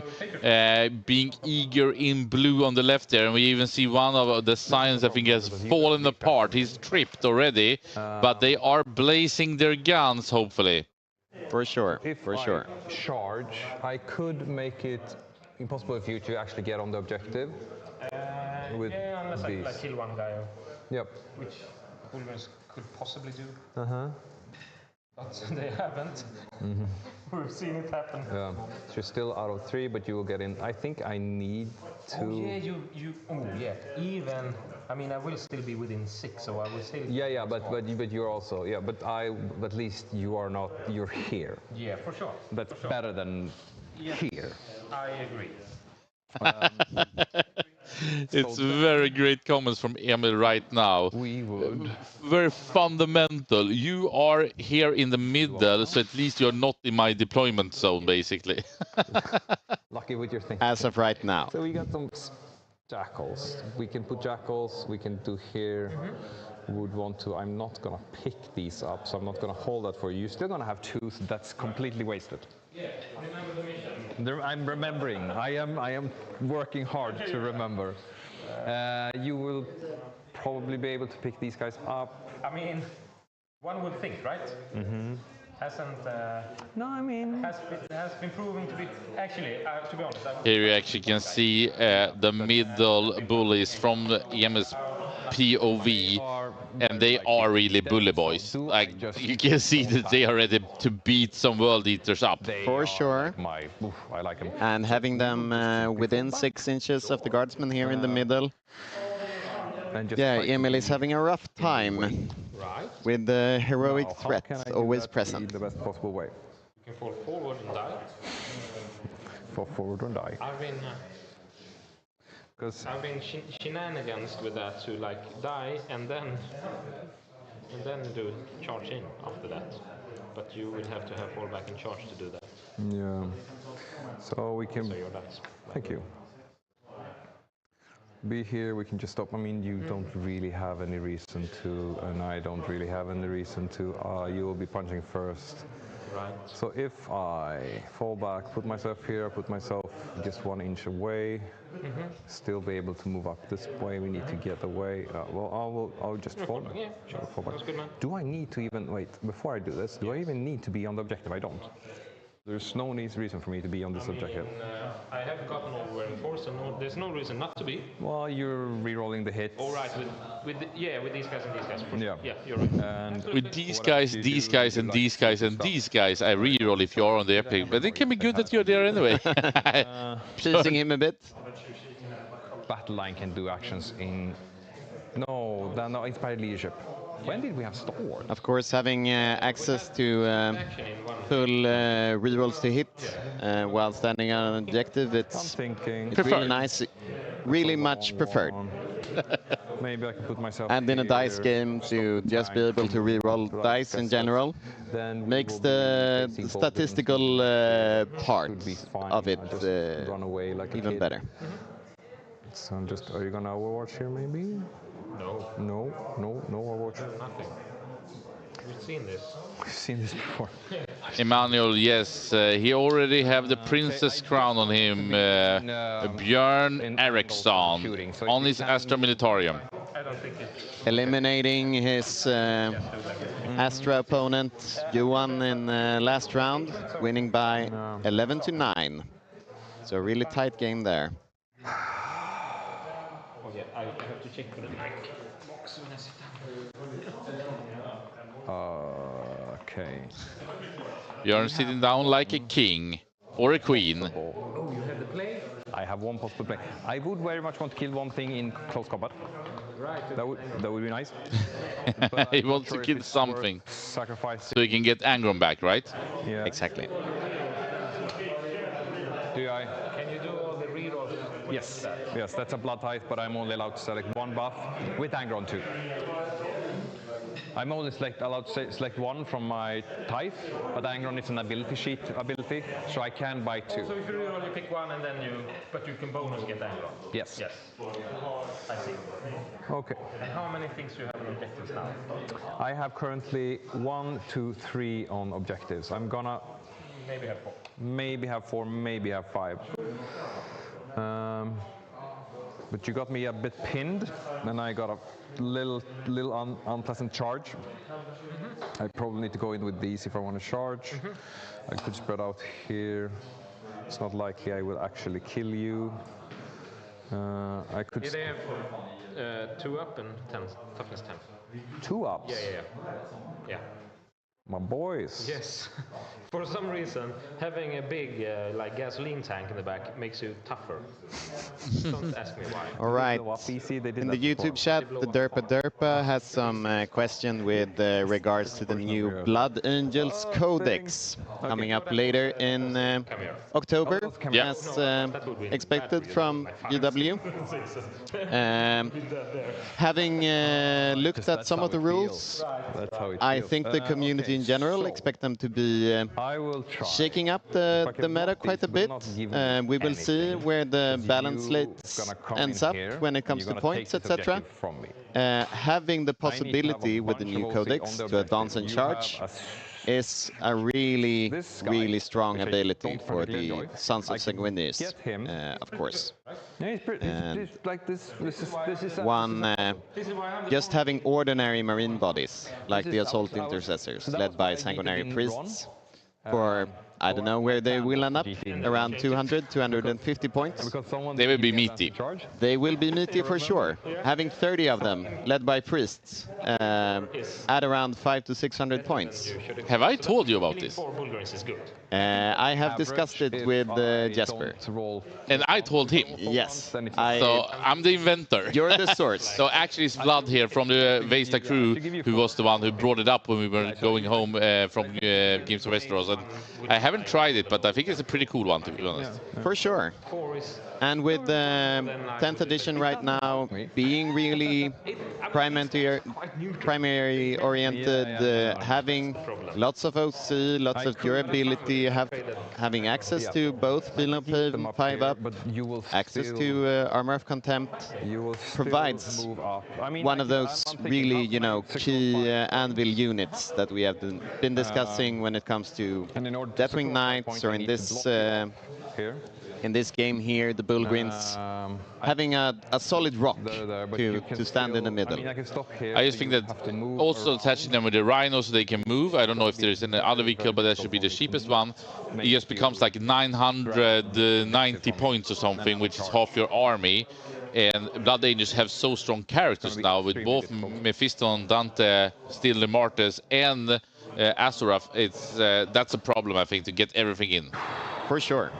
being eager in blue on the left there, and we even see one of the scions, I think, has fallen apart. He's tripped already, but they are blazing their guns, hopefully. For sure, for sure. Charge, I could make it impossible for you to actually get on the objective. Yeah, unless I kill one guy. Yep. Which Wolverines could possibly do. But they haven't. We've seen it happen. Yeah. So you're still out of 3, but you will get in. I think I need to. Oh yeah, Oh yeah. Even. I mean, I will still be within 6, so I will still. Yeah, but you're also but at least you are not. You're here. Yeah, for sure. That's better than here. I agree. It's very great comments from Emil right now. We would. Very fundamental. You are here in the middle, so at least you're not in my deployment zone, basically. Lucky with your thing. As of right now. So we got some jackals. We can put jackals. We can do here. Would want to. I'm not gonna pick these up, so I'm not gonna hold that for you. You're still gonna have 2. So that's completely wasted. Yeah, remember the mission. I'm remembering. I am working hard to remember. You will probably be able to pick these guys up. I mean, one would think, right? Hasn't. No, I mean. Has been proving to be. Actually, to be honest. Here you actually can see the middle bullies from the Emil's POV And they are really bully boys. Like, you can see that they are ready to beat some World Eaters up. For sure. I like them. And having them within 6 inches of the guardsman here in the middle. Yeah, Emil is having a rough time with the heroic threat always present. The best possible way. You can fall forward and die. Fall forward and die. I've been shenanigans with that to like die and then do charge in after that. But you will have to have fall back and charge to do that. Yeah. So we can. So you're nuts. Thank you. Be here, we can just stop. I mean, you don't really have any reason to, and I don't really have any reason to. You will be punching first. Right. So if I fall back, put myself here, put myself just 1 inch away, still be able to move up this way. We need to get away. Well, I'll just fall back. Yeah, sure. Fall back. That's good, man. Do I need to even wait before I do this? Do I even need to be on the objective? I don't. There's no reason for me to be on this objective. I have gotten overwhelming force, and there's no reason not to be. Well, you're re-rolling the hits. All right, with these guys and these guys. Yeah. Yeah, you're right. And with these guys, these guys, and these guys, and these guys, I reroll if you are on the epic. But it can be good that you're there anyway. Pleasing him a bit. Battle line can do actions in. No, inspired leadership. When did we have Stalwart? Of course, having access to full rerolls to hit while standing on an objective, it's really nice. Really much preferred. Maybe I can put myself. And in a dice game, to just be able to reroll dice in general makes the statistical part of it even better. So I'm just. Are you gonna Overwatch here, maybe? No. No Overwatch. Nothing. We've seen this. We've seen this before. Emmanuel, yes, he already have the princess crown on him, Björn Eriksson, on his Astra Militarium. Eliminating his Astra opponent, Johan, in last round, winning by 11-9. So a really tight game there. I have to check for the mic box when I sit down. Okay. Björn sitting down like a king or a queen. Oh, you have the play? I have one possible play. I would very much want to kill one thing in close combat. Right. That would be nice. He wants to kill something. Sacrifice. So he can get Angron back, right? Yeah. Exactly. Do I? Can you do all the rerolls? Yes. Yes, that's a blood tithe, but I'm only allowed to select one buff with Angron too. I'm only allowed to select one from my tithe, but Angron is an ability sheet ability, so I can buy two. So if you reroll, you pick one, and then but you can bonus get Angron. Yes. Yes. I see. Okay. And how many things do you have on objectives now? I have currently 1, 2, 3 on objectives. I'm gonna maybe have 4. Maybe have 4, maybe have 5. But you got me a bit pinned, and I got a little unpleasant charge. I probably need to go in with these if I want to charge. I could spread out here. It's not likely I will actually kill you. I could. Yeah, they have 2 up and 10 toughness 10. 2 ups. Yeah. My boys. Yes. For some reason, having a big like gasoline tank in the back makes you tougher. Don't ask me why. All right. In the YouTube chat, the Derpa has some question with regards to the new Blood Angels Codex coming up later in October, as expected from GW. Having looked at some of the rules, I think the community in general expect them to be shaking up the meta quite a bit. We will see where the balance slate ends up when it comes to points, etc. Having the possibility with the new codex to advance and charge is a really strong ability for the Sons of Sanguinius, of course. Just having ordinary marine bodies, like the Assault Intercessors, led by Sanguinary Priests, for I don't know where they will end up, around 200, 250 points. They will be meaty. They will be meaty for sure. Having 30 of them, led by priests, at around 500 to 600 points. Have I told you about this? I have discussed it with Jesper. And I told him. Yes. So I'm the inventor. You're the source. So actually it's Vlad here from the Veizla crew who was the one who brought it up when we were going home from Games of Westeros. And I haven't tried it, but I think it's a pretty cool one, to be honest. For sure. And with the 10th edition right now being really primary oriented, having lots of OC, lots of durability, having access to both Feel No Pain 5-up, access to Armor of Contempt, provides one of those really, you know, key anvil units that we have been discussing when it comes to Deathwing Knights, or in this game here, the Bullgryns, having a solid rock to stand in the middle. I just think that also attaching them with the Rhino so they can move. I don't know if there's any other vehicle, but that should be the cheapest one. It just becomes like 990 points or something, which is half your army. And Blood Angels have so strong characters now with both Mephiston, Dante, Steel Martes, and Azurath. That's a problem, I think, to get everything in. For sure.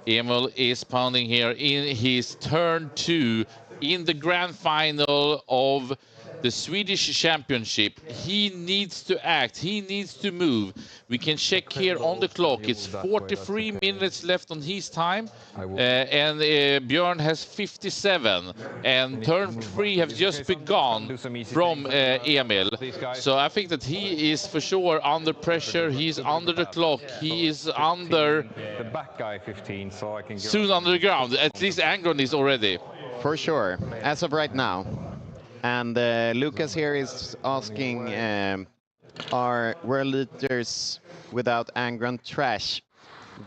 Emil is pounding here in his turn 2 in the grand final of the Swedish Championship. He needs to act. He needs to move. We can check here on the clock. It's 43 minutes left on his time. And Björn has 57. And turn 3 has just begun from Emil. So I think that he is for sure under pressure. He's under the clock. He is under... The back guy 15, so I can go... Soon under the ground. At least Angron is already. For sure, as of right now. And Lucas here is asking, are World Eaters without Angron trash?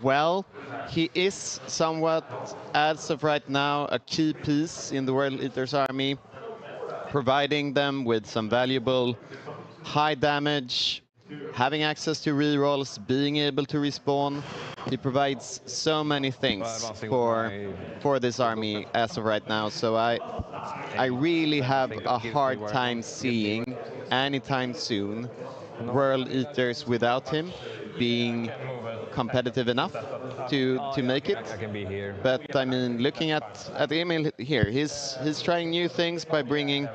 Well, he is somewhat, as of right now, a key piece in the World Eaters army, providing them with some valuable high damage, having access to rerolls, being able to respawn. He provides so many things for this army as of right now. So I really have a hard time seeing anytime soon World Eaters without him being competitive enough to make it. But I mean, looking at Emil here, he's trying new things by bringing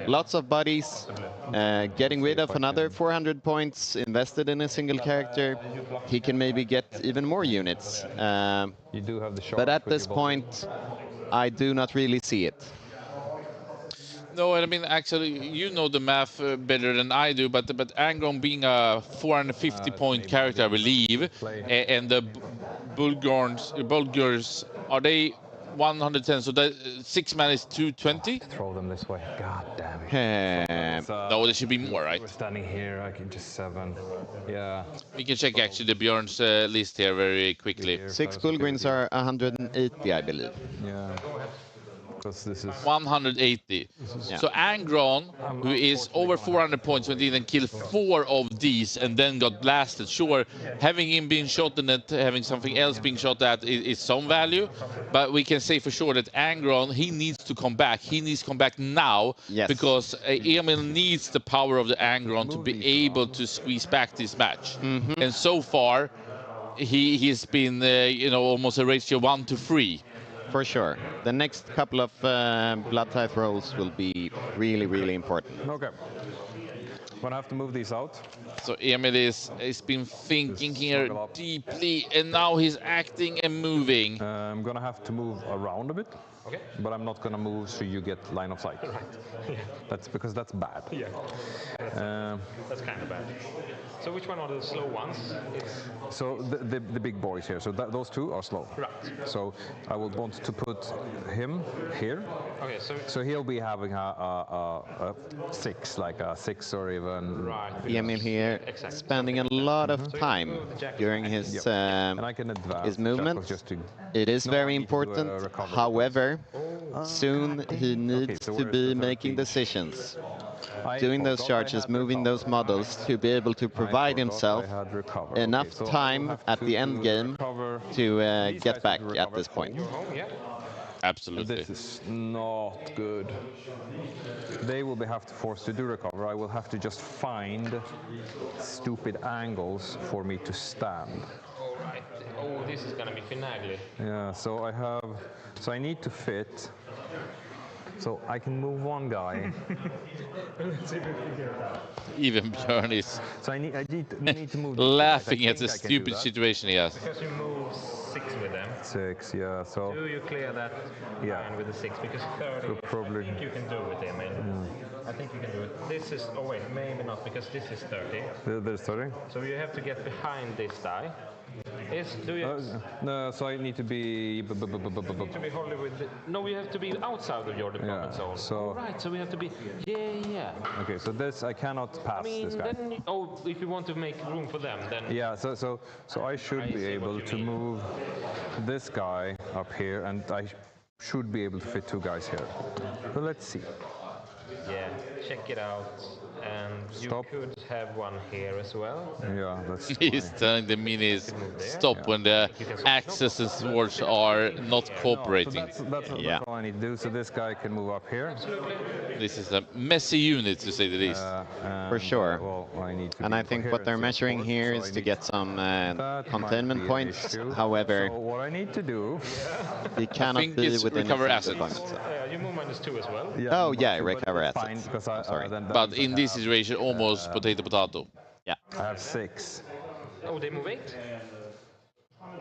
lots of buddies, getting rid of another 400 points invested in a single character. He can maybe get even more units. But at this point, I do not really see it. No, I mean, actually, you know the math better than I do, but Angron being a 450-point character, I believe, and the Bulgars, are they 110? So that 6-man is 220? Throw them this way. God damn it. No, there should be more, right? We're standing here, I can just 7. Yeah. We can check actually the Björn's list here very quickly. 6 Bullgryns are 180, I believe. Yeah. This is 180. Yeah. So Angron, who is over 400 points, when he didn't kill 4 of these and then got blasted. Sure, having him being shot in it, having something else being shot at is some value, but we can say for sure that Angron, he needs to come back. He needs to come back now, because Emil needs the power of the Angron to be able to squeeze back this match. And so far, he's been almost a ratio 1-3. For sure. The next couple of Blood Tithe rolls will be really, really important. Okay. Gonna have to move these out. So Emil has been thinking here deeply, and now he's acting and moving. I'm gonna have to move around a bit. Okay. But I'm not gonna move so you get line of sight. Right. Yeah. That's because that's bad. Yeah. That's kind of bad. So which one are the slow ones? So the big boys here. So those 2 are slow. Right. So I would want to put him here. Okay. So he'll be having a 6, like a 6 or even. Right. Emil here spending a lot of time during his movement. It is very important. However, soon he needs to be making decisions. doing those charges, moving those models to be able to provide himself enough time at the end game to get back at this point. Absolutely. This is not good. They will have to force to do recover. I will have to just find stupid angles for me to stand. All right. Oh, this is gonna be finagly. Yeah, so I need to fit. So I can move one guy. Let's see if we figure it out. Even Björn is so I need to move laughing at the stupid situation he has. Because you move 6 with them. 6, yeah. So do you clear that line with the 6? Because 30, so probably, I think you can do it, Emil. I think you can do it. This is, oh wait, maybe not, because this is 30. There's 30? So you have to get behind this die. Do you no, so I need to be... to be wholly with no, we have to be outside of your deployment zone. So right, so we have to be... Yeah. Okay, so this, I cannot pass this guy. Then, if you want to make room for them, then... Yeah, so I should be able to move this guy up here, and I should be able to fit 2 guys here. So let's see. Yeah, check it out. And you could have one here as well. Yeah, that's He's telling the minis stop when the axes and swords are not cooperating. So that's all I need to do. So this guy can move up here. This is a messy unit, to say the least. For sure. Well, and I think what they're measuring here is to get some containment points. However, so what I need to do, he cannot be within recover assets. You move -2 as well. Oh yeah, recover assets. Sorry. But in this situation, almost potato. Yeah. I have 6. Oh, they move 8?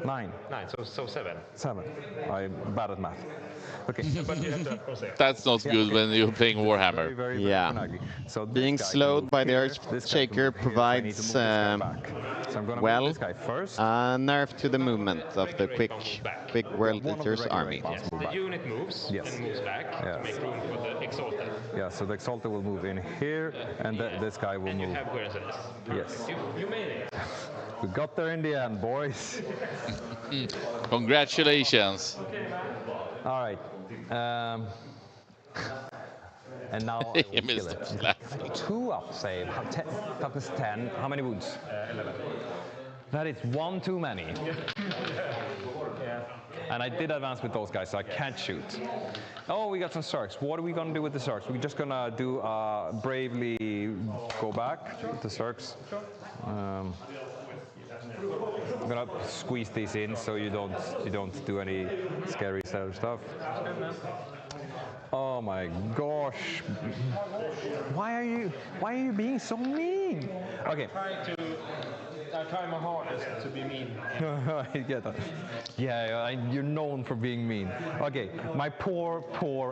9. 9, so 7. 7. I'm bad at math. Okay. But you have to have 6. That's not good when you're playing Warhammer. Yeah. So being slowed by the Earthshaker provides, well, a nerf to the movement of the quick World Eater's army. Yes, the unit moves and moves back to make room for the Exalted. Yeah, so the Exalted will move in here, and this guy will move. You have Guernsons. Yes. You made it. We got there in the end, boys. Congratulations. All right. And now I will kill it. 2 up save. Toughness 10. How many wounds? 11. That is 1 too many. And I did advance with those guys, so I can't shoot. Oh, we got some Zergs. What are we going to do with the Zergs? We're just going to do bravely go back with the Zergs. I'm gonna squeeze these in so you don't do any scary stuff. Oh my gosh! Why are you being so mean? Okay. I try my hardest to be mean. I get that. Yeah, you're known for being mean. Okay, my poor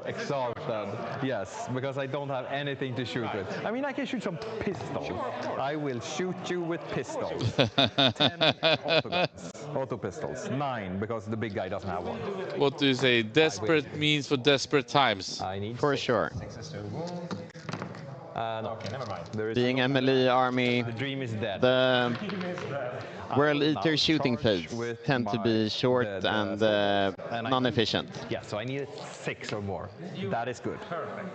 Exalted. Yes, because I don't have anything to shoot with. I mean, I can shoot some pistols. I will shoot you with pistols. 10 auto pistols. 9 because the big guy doesn't have one. What do you say? Desperate means for desperate times. I need for sure. No. Okay, never mind. Being Emily army, the dream is dead. The World Eater shooting phase tend to be short and non-efficient. Yeah, so I needed 6 or more. That is good. Perfect.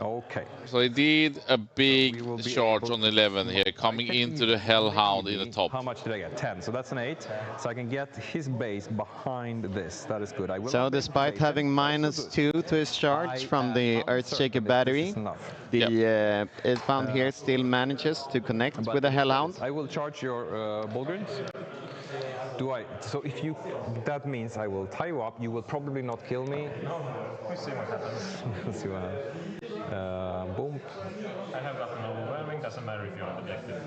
Okay. So he did a big charge on 11 here, coming into the Hellhound in the top. How much did I get? 10. So that's an 8. So I can get his base behind this. That is good. So despite having -2 to his charge from the Earthshaker battery, the Earthbound here still manages to connect with the Hellhound. I will charge your Bulgarins. So if you, that means I will tie you up. You will probably not kill me. No. We'll see what happens. We'll see what happens. Boom. I have gotten overwhelming. Doesn't matter if you're on objective.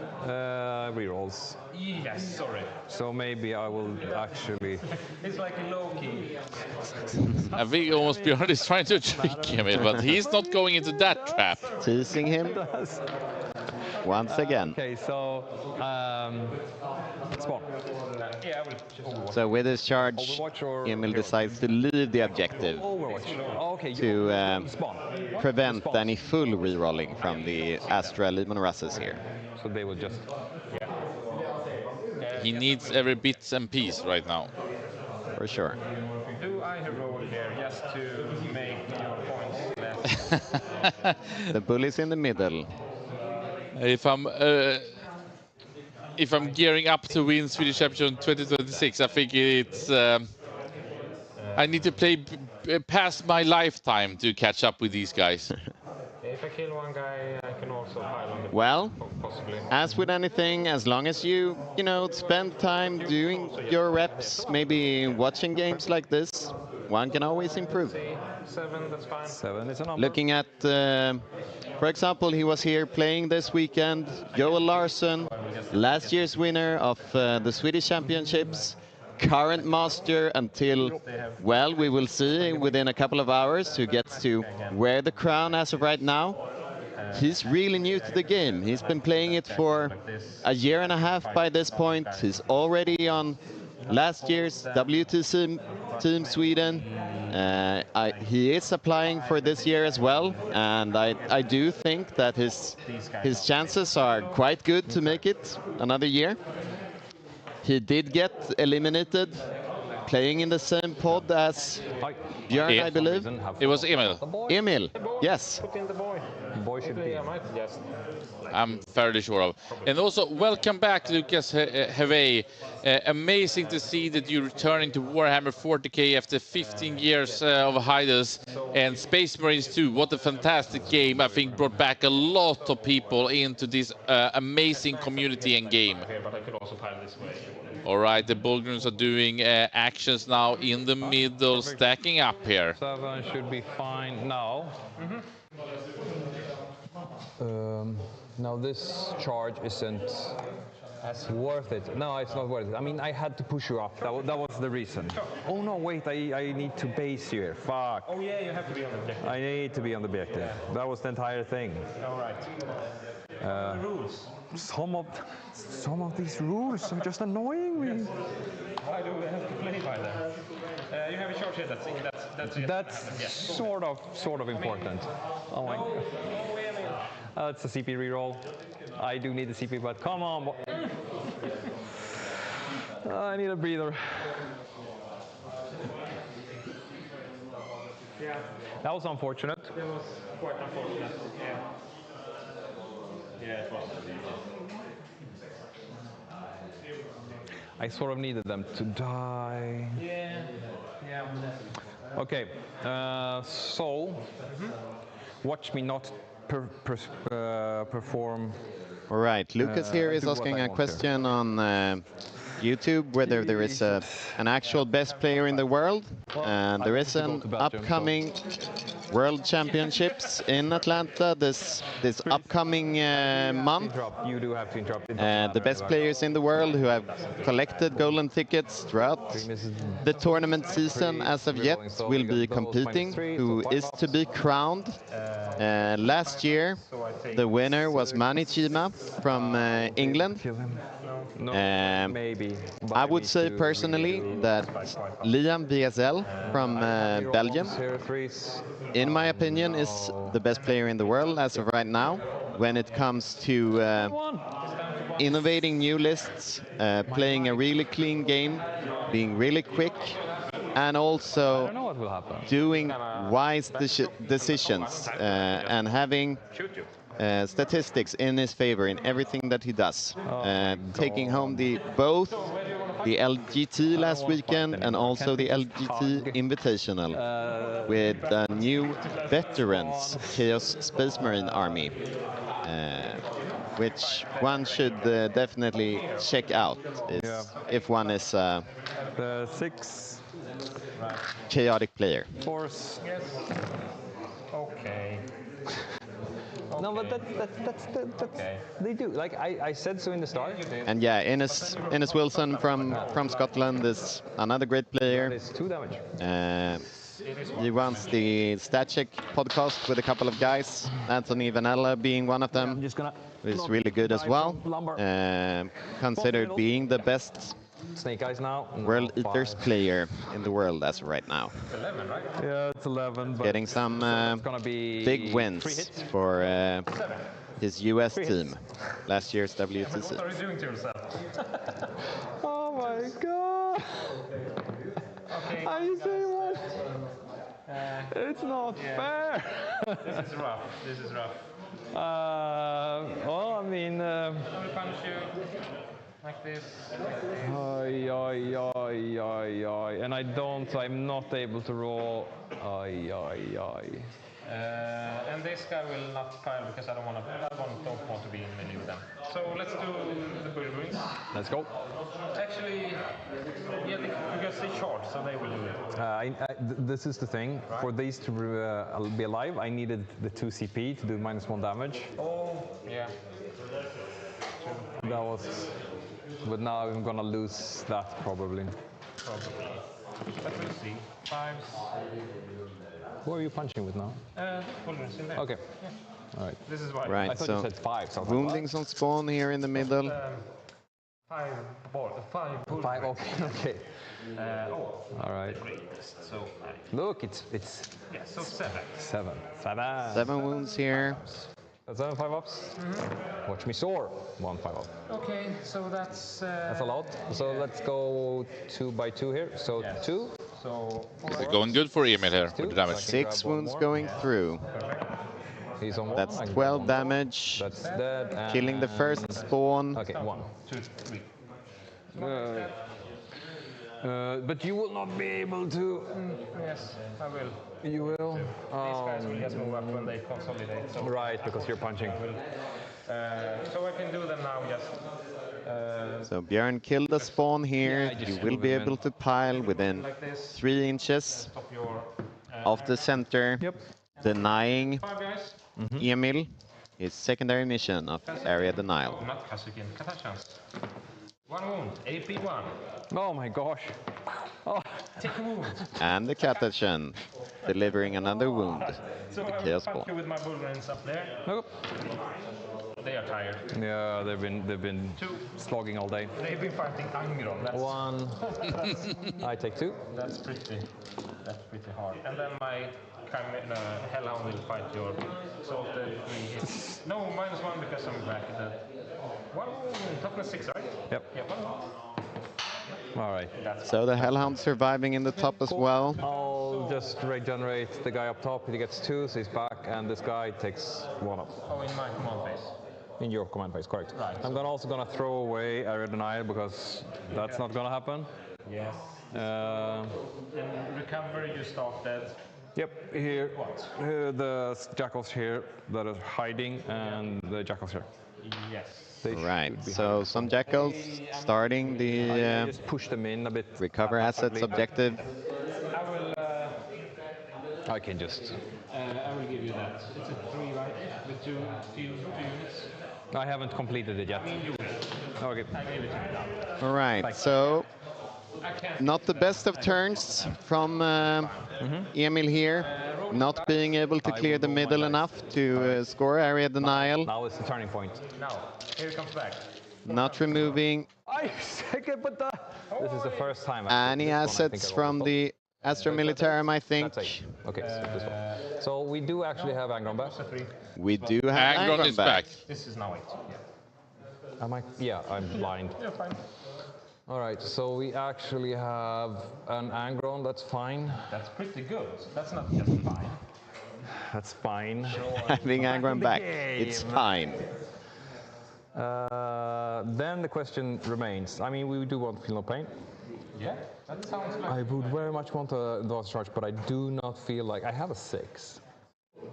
Rerolls. Yes, sorry. So maybe I will actually. It's like a low key. I think almost Björn is trying to trick him, but he's not going into that trap. Teasing him once again. Okay, so spawn. Yeah, I will. So with his charge, Emil decides to leave the objective to prevent any full rerolling from the Astra Lemon Russes here. So they will just... He needs every bits and piece right now. For sure. Do I roll here just to make your points less? The bully's in the middle. If I'm gearing up to win Swedish Championship 2026, I think it's I need to play past my lifetime to catch up with these guys. If I kill one guy, I can also pile on the Well, possibly. as with anything, as long as you know, spend time doing your reps, maybe watching games like this, one can always improve. 7, that's fine. 7 is a number. Looking at, for example, he was here playing this weekend, Joel Larsson, last year's winner of the Swedish Championships, current master until, well, we will see within a couple of hours who gets to wear the crown as of right now. He's really new to the game. He's been playing it for a year and a half by this point. He's already on last year's WTC Team Sweden. He is applying for this year as well, and I do think that his chances are quite good to make it another year. He did get eliminated playing in the same pod as Björn, I believe. It was Emil. Emil, yes. Put in the boy. Boy should be. I might just. I'm fairly sure of. And also, welcome back, Lucas Hervé. Amazing to see that you're returning to Warhammer 40k after 15 years of hiatus. And Space Marines 2, what a fantastic game. I think brought back a lot of people into this amazing community and game. Okay, but I could also pile this way. All right, the Bulgarians are doing actions now in the middle, stacking up here. 7 should be fine now. Now this charge isn't worth it. No, it's not worth it. I mean, I had to push you up. That was the reason. Oh no, wait, I need to base you here. Fuck. Oh yeah, you have to be on the objective. I need to be on the objective. Yeah. That was the entire thing. All right. The rules. Some of these rules are just annoying me. Yes. Why do we have to play by them? You have a charge here. That's sort of important. Oh my god. It's a CP reroll. I do need a CP, but come on. I need a breather. Yeah. That was unfortunate. That was quite unfortunate. Yeah. Yeah, it was. I sort of needed them to die. Yeah. Yeah. Okay. So, watch me not perform. All right, Lucas here is asking a question on YouTube whether there is an actual best player in the world. And there is an upcoming World Championships in Atlanta this upcoming month. You do have to interrupt. The best players in the world who have collected golden tickets throughout the tournament season as of yet will be competing, who is to be crowned. Last year, the winner was Mani Chima from England. Maybe. I would say personally that Liam VSL from Belgium, in my opinion, is the best player in the world as of right now when it comes to innovating new lists, playing a really clean game, being really quick, and also doing wise decisions and having statistics in his favor in everything that he does. Taking home both the LGT last weekend and also the LGT Invitational with the new veterans Chaos Space Marine Army, which one should definitely check out if one is the 6 chaotic player. Force. Yes. Okay. No, but that's they do. Like I said so in the start. And yeah, Innes Wilson from Scotland is another great player. That is 2 damage. He runs the StatCheck podcast with a couple of guys, Anthony Vanella being one of them, who is really good as well. Considered being the best Snake Eyes now. World Eaters player in the world as of right now. 11, right? Yeah, it's 11. But getting some big wins for his US team, last year's WTC. What are you doing to yourself? Oh my god! Okay. I say what? It's not fair. This is rough. This is rough. Well, I mean. I will punch you like this. Ay, ay, ay, ay, ay. And I'm not able to roll. Ay, ay, ay. And this guy will not pile because I don't want to be in many with them. So let's do the bull ruins. Let's go. Actually, yeah, because they short, so they will do it. This is the thing. Right. For these to be alive, I needed the 2 CP to do -1 damage. Oh, yeah. That was. But now I'm gonna lose that probably. Probably. But we'll see. 5s. Who are you punching with now? Bullets in there. Okay. Yeah. All right. This is why. Right, I thought so you said 5. So woundings on spawn here in the middle. 5 bull. 5. Okay. All right. So look, it's. Yeah. So 7. 7. 7 wounds here. That's 7 5-ups. Watch me soar. 1 5-up. Okay, so that's. That's a lot. So let's go 2 by 2 here. So 2. So. They're going good for Emil here with the damage. 6 wounds going through. He's on 1. That's 12 damage. That's dead. Killing the first spawn. Okay, 1. 2, 3. But you will not be able to. Yes, I will. You will. These guys will just move up when they consolidate. So right, because you're punching. So I can do them now. Just. So Björn killed the spawn here. Yeah, you will be able to pile within like 3 inches of the center, denying Emil his secondary mission of area denial. Not Kasukin. Katashans. 1 wound. AP 1. Oh my gosh. Oh. Take a wound. And the Katashan delivering another wound. So the I will Chaos punch Ball. you with my bull ruins up there. Nope. They are tired. Yeah, they've been slogging all day. They've been fighting Angron. That's 1. I take 2. That's pretty hard. And then my Hellhound will fight your salted 3 hits. No, -1 because I'm back at the 1 toughness 6, right? Yep. Yeah, 1. All right. So the Hellhound surviving in the top as well. I'll just regenerate the guy up top. He gets 2, so he's back, and this guy takes 1 up. Oh, in my command phase. In your command phase, correct. Right. I'm also gonna throw away area denial because that's not gonna happen. Yes. And recover, you start dead. Yep, here. The jackals here that are hiding, and the jackals here. Yes. Right, so some jackals starting the just push them in a bit. Recover assets objective. I will. I can just. I will give you that. It's a 3, right? With 2 units. I haven't completed it yet. I mean, you will. Okay. I gave it to you now. All right, so not the best of turns from Emil here. Not being able to clear the middle enough to score area denial. Now is the turning point. Now, here it comes back. Not removing This is the first time. any assets from the Astra Militarum, I think. Okay, so this one. So we do actually have Angron back. We do have Angron is back. This is now 8. Am I? Yeah, I'm blind. You're fine. All right, so we actually have an Angron, that's fine. That's pretty good. That's not just fine. That's fine. Having Angron back, it's fine. Then the question remains. I mean, we do want Feel No Pain. Yeah, that sounds like. I would very much want a Advanced Charge, but I do not feel like I have a 6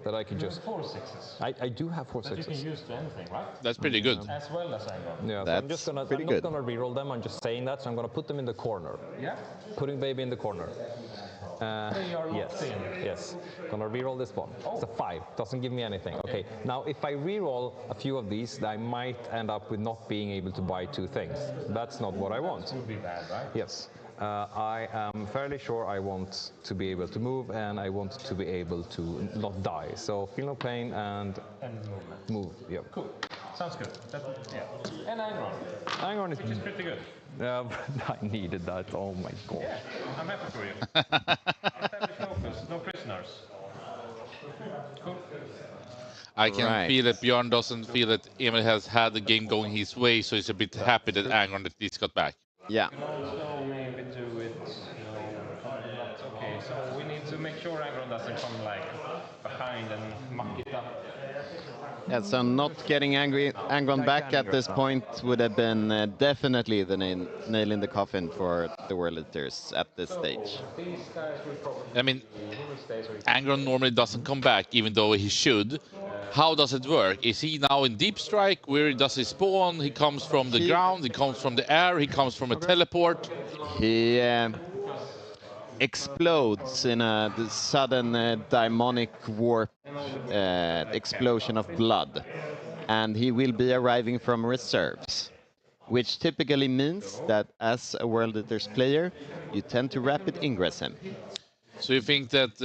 that I could You just. have 4 6s. I do have 4 That you 6s. can use to anything, right? That's pretty good. As well as Angron. Yeah, so That's I'm just gonna. pretty I'm good. not gonna reroll them. I'm just saying that, so I'm gonna put them in the corner. Yeah. Putting baby in the corner. They are locked Yes. in. Yes. Gonna reroll this one. It's a 5. Doesn't give me anything. Okay. Now, if I reroll a few of these, I might end up with not being able to buy 2 things. That's not what I want. That would be bad, right? Yes. I am fairly sure I want to be able to move, and I want to be able to not die. So Feel No Pain and movement. Move. Yeah. Cool. Sounds good. Yeah. And Angron. Angron Which is pretty good. Yeah, I needed that. Oh my god. Yeah, I'm happy for you. Establish focus, no prisoners. Cool. I can feel that Björn doesn't feel that Emil has had the game going his way, so he's a bit happy that Angron at least got back. Yeah. You can also maybe do it. Okay, so we need to make sure Angron doesn't come like behind and muck it up. Yeah, so not getting Angron back at this point would have been definitely the nail in the coffin for the World Eaters at this stage. I mean, Angron normally doesn't come back, even though he should. How does it work? Is he now in deep strike? Where does he spawn? He comes from the ground, he comes from the air, he comes from a teleport. He explodes in a sudden demonic warp explosion of blood, and he will be arriving from reserves, which typically means that as a World Eaters player, you tend to rapid ingress him. So you think that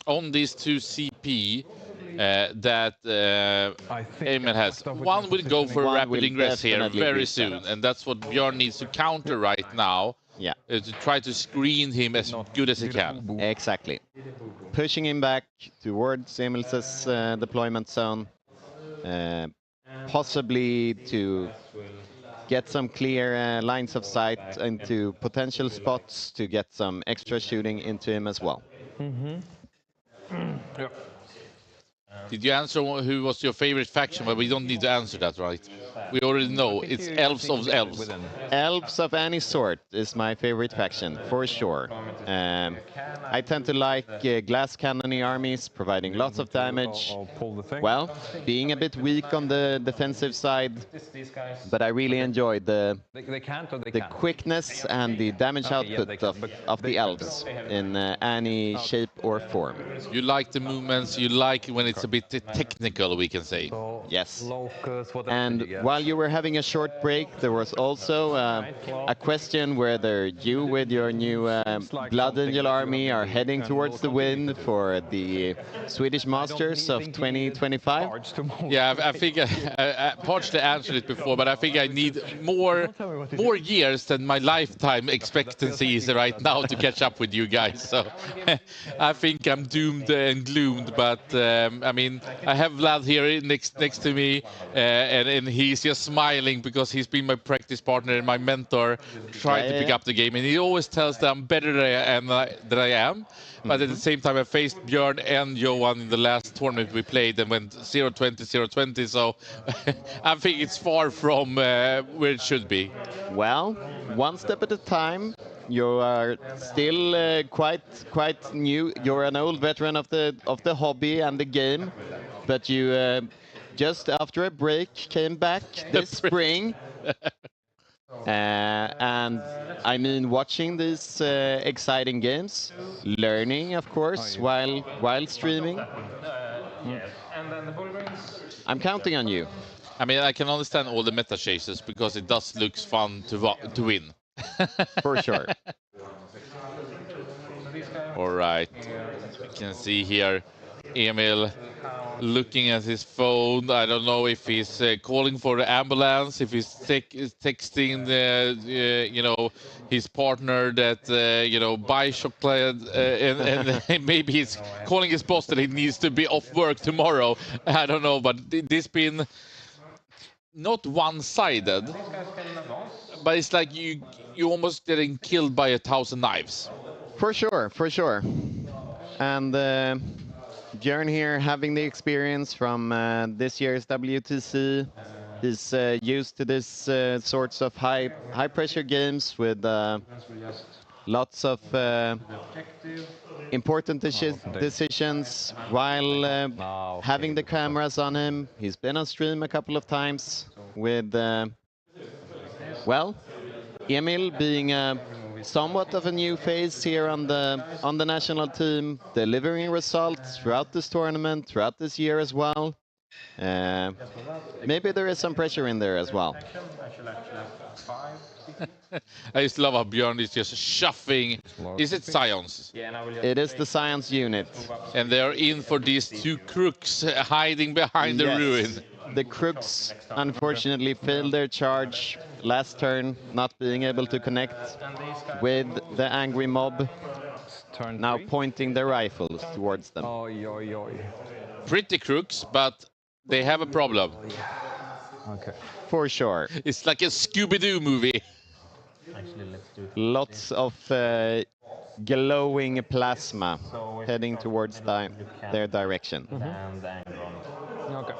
on these two CP that Emil has, one will go for rapid ingress here very soon, and that's what Björn needs to counter right now. Yeah. To try to screen him as good as he can. Exactly. Pushing him back towards Emil's deployment zone, possibly to get some clear lines of sight into potential spots to get some extra shooting into him as well. Yeah. Did you answer who was your favorite faction? But we don't need to answer that, right? We already know. It's Elves of Elves. Elves of any sort is my favorite faction, for sure. I tend to like glass cannony armies, providing lots of damage. Well, being a bit weak on the defensive side, but I really enjoy the quickness and the damage output of the elves in any shape or form. You like the movements, you like when it's a bit technical, we can say. Yes. And while you were having a short break, there was also a question whether you, with your new Blood Angel army, are heading towards the win for the Swedish Masters of 2025. Yeah, I think I partially answered it before, but I think I need more years than my lifetime expectancy is right now to catch up with you guys. So I think I'm doomed and gloomed, but I mean, I have Vlad here next to me, and he's just smiling because he's been my practice partner and my mentor, trying to pick up the game, and he always tells that I'm better than I am. But at the same time, I faced Björn and Johan in the last tournament we played and went 0-20, 0-20. So I think it's far from where it should be. Well, one step at a time. You are still quite new. You're an old veteran of the hobby and the game, but you just after a break came back this spring. And I mean, watching these exciting games, learning, of course, while streaming. And then the bull rings. I'm counting on you. I mean, I can understand all the meta chases because it does look fun to win. For sure. All right, we can see here Emil looking at his phone. I don't know if he's calling for the ambulance, if he's texting his partner that buy chocolate, and maybe he's calling his boss that he needs to be off work tomorrow. I don't know, but this been not one-sided, but it's like you almost getting killed by 1,000 knives. For sure, for sure. And Björn here, having the experience from this year's WTC, he's used to this sorts of high-pressure games with lots of important decisions while having the cameras on him. He's been on stream a couple of times with, well, Emil being somewhat of a new face here on the national team, delivering results throughout this tournament, throughout this year as well. Maybe there is some pressure in there as well. I just love how Björn is just shuffling. Is it Scions? It is the Science unit. And they're in for these two crooks hiding behind the ruin. The crooks unfortunately failed their charge last turn, not being able to connect with the angry mob, now pointing their rifles towards them. Pretty crooks, but they have a problem. Okay. For sure. It's like a Scooby-Doo movie. Lots of glowing plasma heading towards their direction. Okay.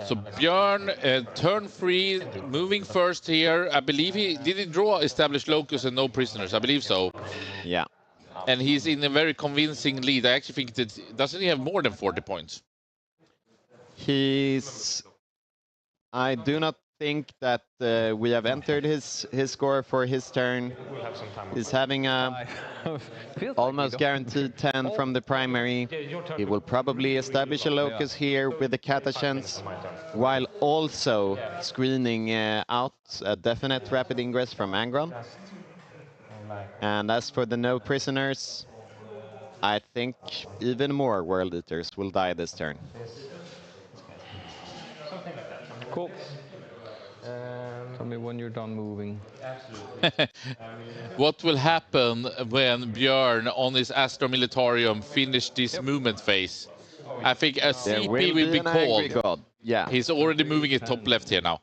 So Björn, turn 3, moving first here. I believe he draw established locus and no prisoners. I believe so. Yeah. And he's in a very convincing lead. I actually think that doesn't he have more than 40 points? I do not think that we have entered his score for his turn. He's having a almost guaranteed 10 from the primary. He will probably establish a locus here with the catachans, while also screening out a definite rapid ingress from Angron. And as for the no prisoners, I think even more World Eaters will die this turn. Cool. Tell me when you're done moving. What will happen when Björn on his Astro Militarium finish this movement phase? I think a CP will be called. Yeah. He's already moving it top left here now.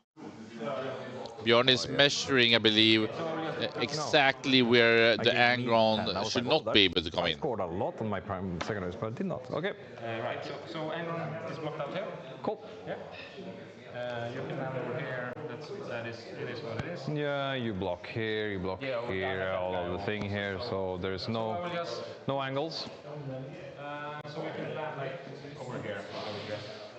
Björn is measuring, I believe, exactly where the Angron should not be able to come in. I scored a lot on my prime secondaries, but did not. Okay. Right, so Angron is blocked out here. Cool. Yeah. You can land over here. It is what it is. Yeah, you block here, you block here, all of the thing here, so there's no angles. So we can land like over here.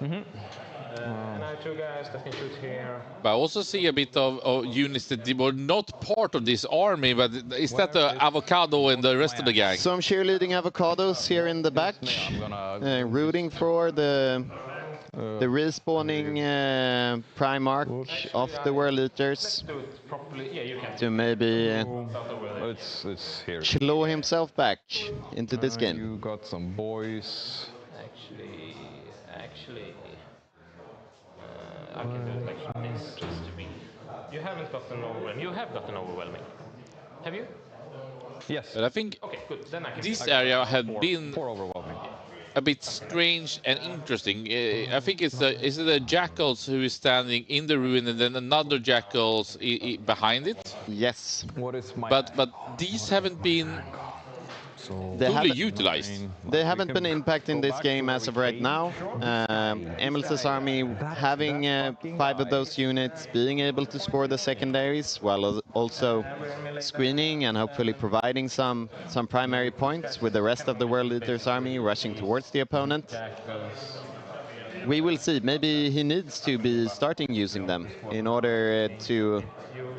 And I have 2 guys that can shoot here. But I also see a bit of units that were not part of this army, but is that the Avocado and the rest of the gang? So I'm cheerleading Avocados here in the back, rooting for the respawning prime arc of the World Eaters to maybe claw himself back into this game. You got some boys. Actually, I can do it like this just to be. You haven't gotten overwhelming. You have gotten overwhelming. Have you? Yes. But I think okay, good. Then I can this area had been overwhelming. A bit strange and interesting. I think is it the jackals who is standing in the ruin and then another jackals behind it? Yes. What is my? But these haven't been fully utilized. They haven't been impacting this game as of right now. Emil's army having 5 of those units, being able to score the secondaries, while also screening and hopefully providing some primary points, with the rest of the World Eaters army rushing towards the opponent. We will see. Maybe he needs to be starting using them in order to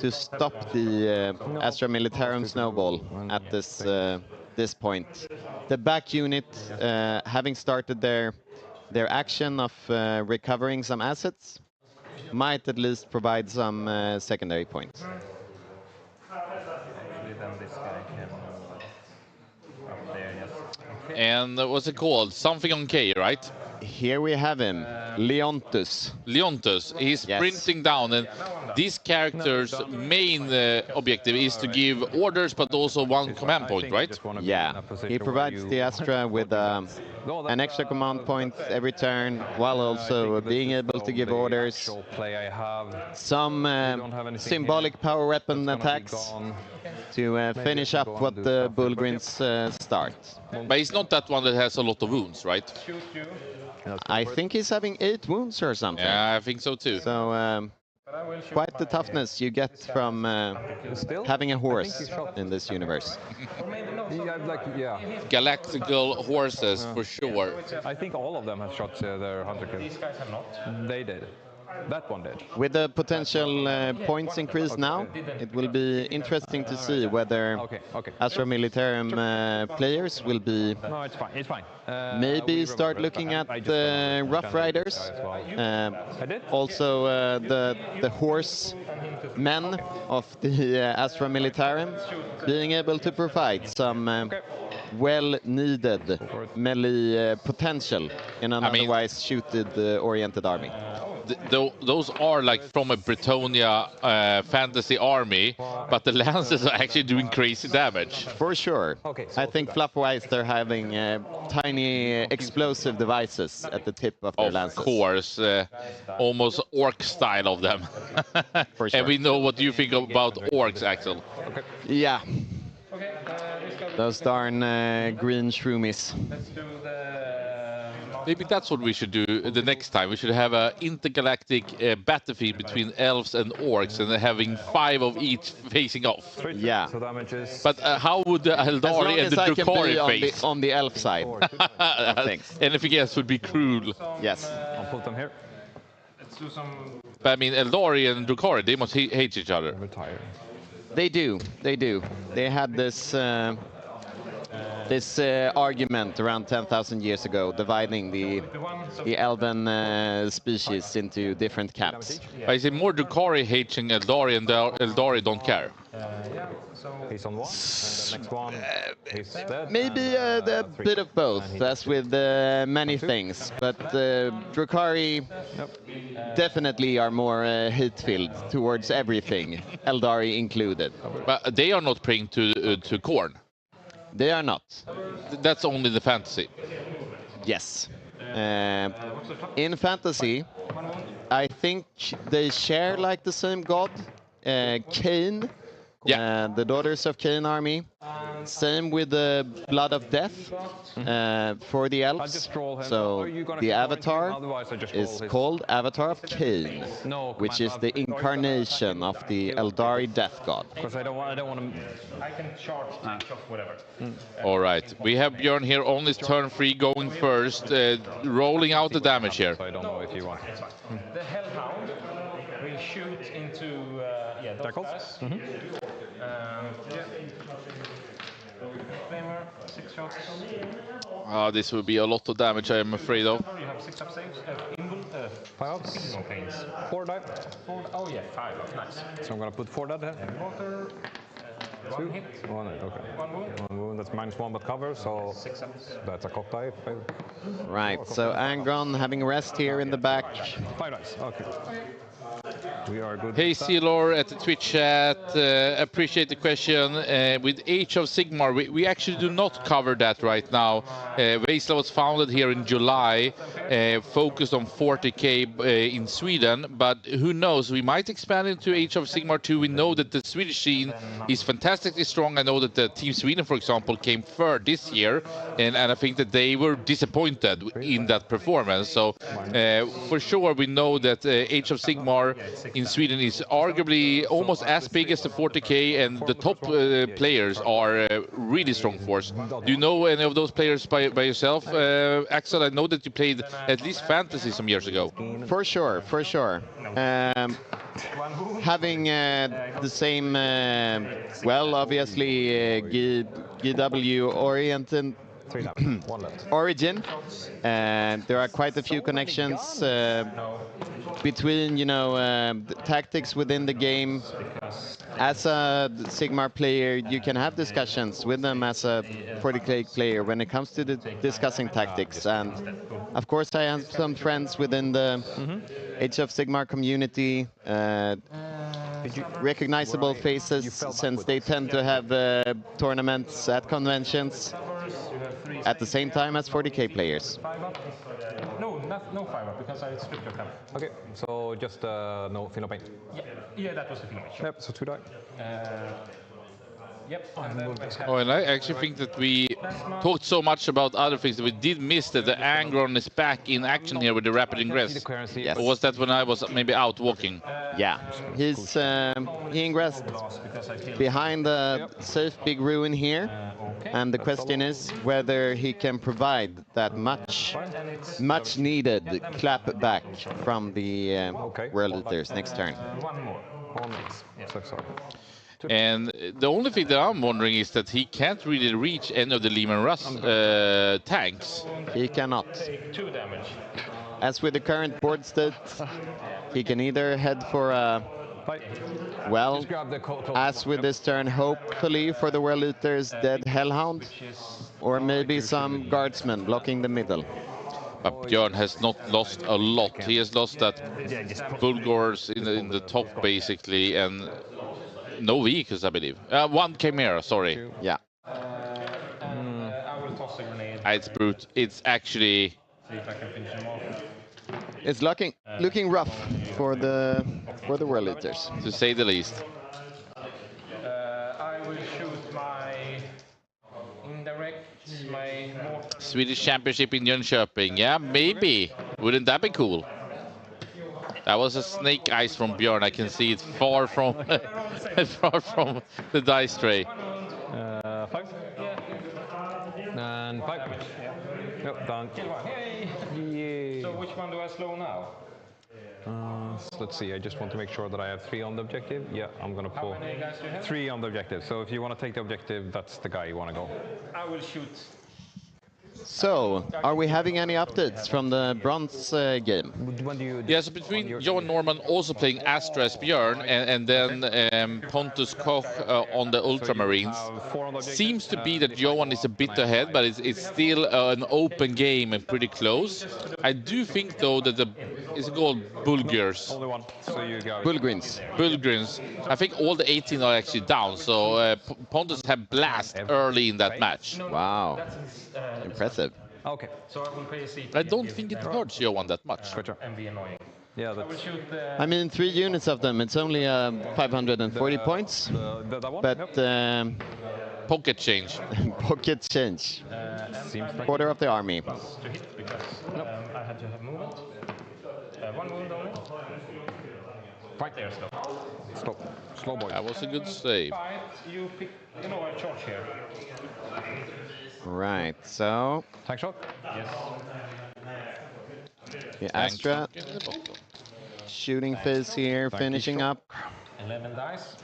stop the Astra Militarum snowball at this point. The back unit, having started their action of recovering some assets, might at least provide some secondary points. And what's it called? Something on K, right? Here we have him, Leontus. Leontus, he's sprinting down, and this character's main objective is to give orders, but also 1 command point, right? Yeah, he provides the Astra with an extra command point every turn, while also being able to give orders. Some symbolic power weapon attacks to finish up what the Bullgrins start. But it's not that one that has a lot of wounds, right? I think he's having 8 wounds or something. Yeah, I think so too. So quite the toughness you get from having a horse in this universe. Galactical horses, for sure. I think all of them have shot their 100 kills. These guys have not. They did. That one did. With the potential points increase now, it will be interesting to see whether Astra Militarum players will be... No, it's fine. It's fine. Maybe start looking at the Rough Riders. Also the horse men of the Astra Militarum being able to provide some well-needed melee potential in an otherwise shooted-oriented army. Those are like from a Bretonia fantasy army, but the lances are actually doing crazy damage. For sure. I think fluff-wise they're having tiny explosive devices at the tip of their lances. Of course, almost orc style of them. For sure. And we know what you think about orcs, Axel. Yeah. Okay, this Those darn green shroomies. Let's do the... Maybe that's what we should do the next time. We should have an intergalactic battlefield between elves and orcs, and having 5 of each facing off. Yeah. So damages. But how would the Eldari and the Drukari face? On the elf side. Anything else would be cruel. Yes. I'll put them here. Let's do some... But I mean, Eldari and Drukari, they must hate each other. Retire. They do. They do. They had this argument around 10,000 years ago, dividing the elven species into different camps. I say more Drukari hating Eldari, and Eldari don't care. yeah, so... He's on one, and the next one, he's dead. Maybe a bit of both, as with many things. But Drukari definitely are more hate-filled towards everything, Eldari included. But they are not praying to corn. They are not. That's only the fantasy. Yes. In fantasy, I think they share like the same god, Cain. Yeah. The Daughters of Cain army. Same with the Blood of Death for the elves. So the avatar is called Avatar of Cain, which is the incarnation of the Eldari death god. Because I don't want to... I can charge each of whatever. All right. We have Björn here on his turn 3 going first, rolling out the damage here. I don't know if you want. It's fine. The Hellhound will shoot into those guys. Flamer, 6 shots. This will be a lot of damage, I am afraid of. You have 6 up saves. 5 ups. 4 die. 4, oh yeah, 5 up, nice. So I'm gonna put 4 dead here. Water. 1 hit. 1 hit, okay. 1 wound. 1 wound, that's -1 but cover, so 6 ups. that's a cock die. Right, so Angron having rest here in the back. 5 dice, okay. We are good. Hey Sealor at the Twitch chat, appreciate the question. With Age of Sigmar, we actually do not cover that right now. Veizla was founded here in July, focused on 40k in Sweden, but who knows, we might expand into Age of Sigmar 2. We know that the Swedish scene is fantastically strong. I know that the Team Sweden, for example, came third this year, and I think that they were disappointed in that performance. So for sure, we know that Age of Sigmar in Sweden is arguably almost as big as the 40k, and the top players are really strong force. Do you know any of those players by yourself, Axel? I know that you played at least fantasy some years ago. For sure, for sure. Having the same, well, obviously GW oriented origin, and there are quite a few connections between, you know, the tactics within the game. As a Sigmar player, you can have discussions with them as a 40k player when it comes to discussing tactics. And of course, I have some friends within the Age of Sigmar community, recognizable faces, since they tend to have tournaments at conventions at the same time as 40k players. No 5 up, because I stripped your cover. Okay, so just no Feel No Pain. Yeah, that was the feeling. Yep, so 2 die. Yep. And then Oh, and I actually think that we talked so much about other things that we did miss that the Angron is back in action here with the rapid ingress. Yes. Or was that when I was maybe out walking? Yeah, he ingressed behind the safe big ruin here, and the question is whether he can provide that much needed clap back from the World Eaters next turn. One more. So sorry. And the only thing that I'm wondering is that he can't really reach any of the Lehman Russ tanks. He cannot. 2 damage. As with the current board state, he can either head for a, well, as with this turn, hopefully for the World Eaters, dead Hellhound, or maybe some guardsmen blocking the middle. But Björn has not lost a lot. He has lost that Bulgars in the top, basically, and no vehicles, I believe. 1 Chimera, sorry. Yeah. I will toss a grenade. It's brute. It's actually... See if I can finish him off. It's looking rough for the World Eaters, to say the least. I will shoot my Swedish Championship in Jönköping. Yeah, maybe. Wouldn't that be cool? That was a snake eyes from Björn. I can see it far from far from the dice tray. 5. And 5. Yep, done. Yeah. So which one do I slow now? Let's see, I just want to make sure that I have 3 on the objective. Yeah, I'm gonna pull How many guys do you have? 3 on the objective. So if you want to take the objective, that's the guy you want to go. I will shoot. So, are we having any updates from the bronze game? Yeah, so between Johan Norman also playing Astra as Björn and then Pontus Koch on the Ultramarines. Seems to be that Johan is a bit ahead, but it's still an open game and pretty close. I do think, though, that it's called Bulgars. Only one, so you got Bulgrins. Bulgrins. I think all the 18 are actually down, so Pontus had blast early in that match. Wow. Impressive. Okay. So I will pay a CP. I don't think it hurts Johan that much. And be annoying. Yeah, I will that's... shoot I mean, 3 units of them. It's only 540 points. That one? But pocket change. Pocket change. Seems like Quarter of the army. To hit because I had to have movement. 1 wound only. Right there, slow. Stop. Slow boy. That was a good save. Fight, you pick, a charge here. Right, so... Tank shot? Yes. The Astra shooting phase here, finishing up. 11 dice.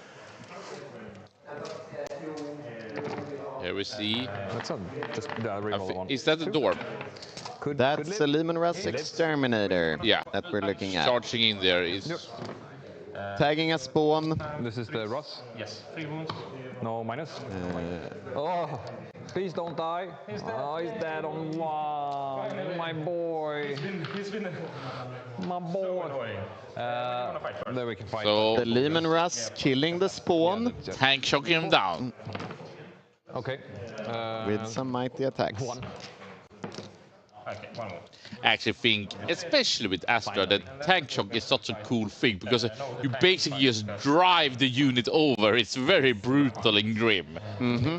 Here we see. That's just the reroll one. Is that the door? That's a Lehman Russ Exterminator. Yeah. That we're looking at. Charging in there is... Tagging a spawn. This is the Russ? Yes, 3 wounds. No minus? Oh, please don't die. Oh, he's dead on 1. My boy. He's been my boy. There we can fight. So the Lehman Russ killing the spawn. Tank shocking him down. Okay. With some mighty attacks. 1. Okay, 1 more. I actually think, especially with Astra, that tank shock is such a cool thing because you basically just drive the unit over. It's very brutal and grim,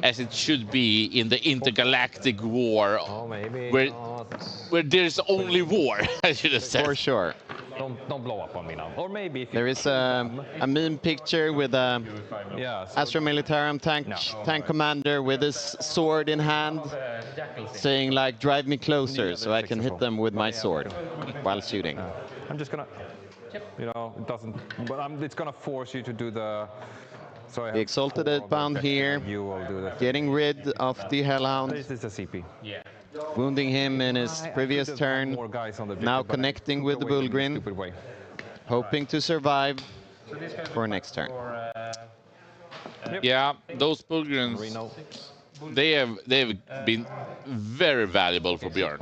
as it should be in the intergalactic war, where there's only war. I should have said. For sure. Don't blow up on me now. Or maybe if you there is a meme picture with a Astra Militarum tank commander with his sword in hand, saying like, "Drive me closer, so I can hit them with my sword while shooting." I'm just gonna, it doesn't, but it's gonna force you to do the. So The Exalted Earthbound here, getting rid of the Hellhound. This is a CP. Yeah. Wounding him in his previous turn, now connecting with the Bullgrin, hoping to survive for next turn. Yeah, those Bullgrins, they have been very valuable for Björn.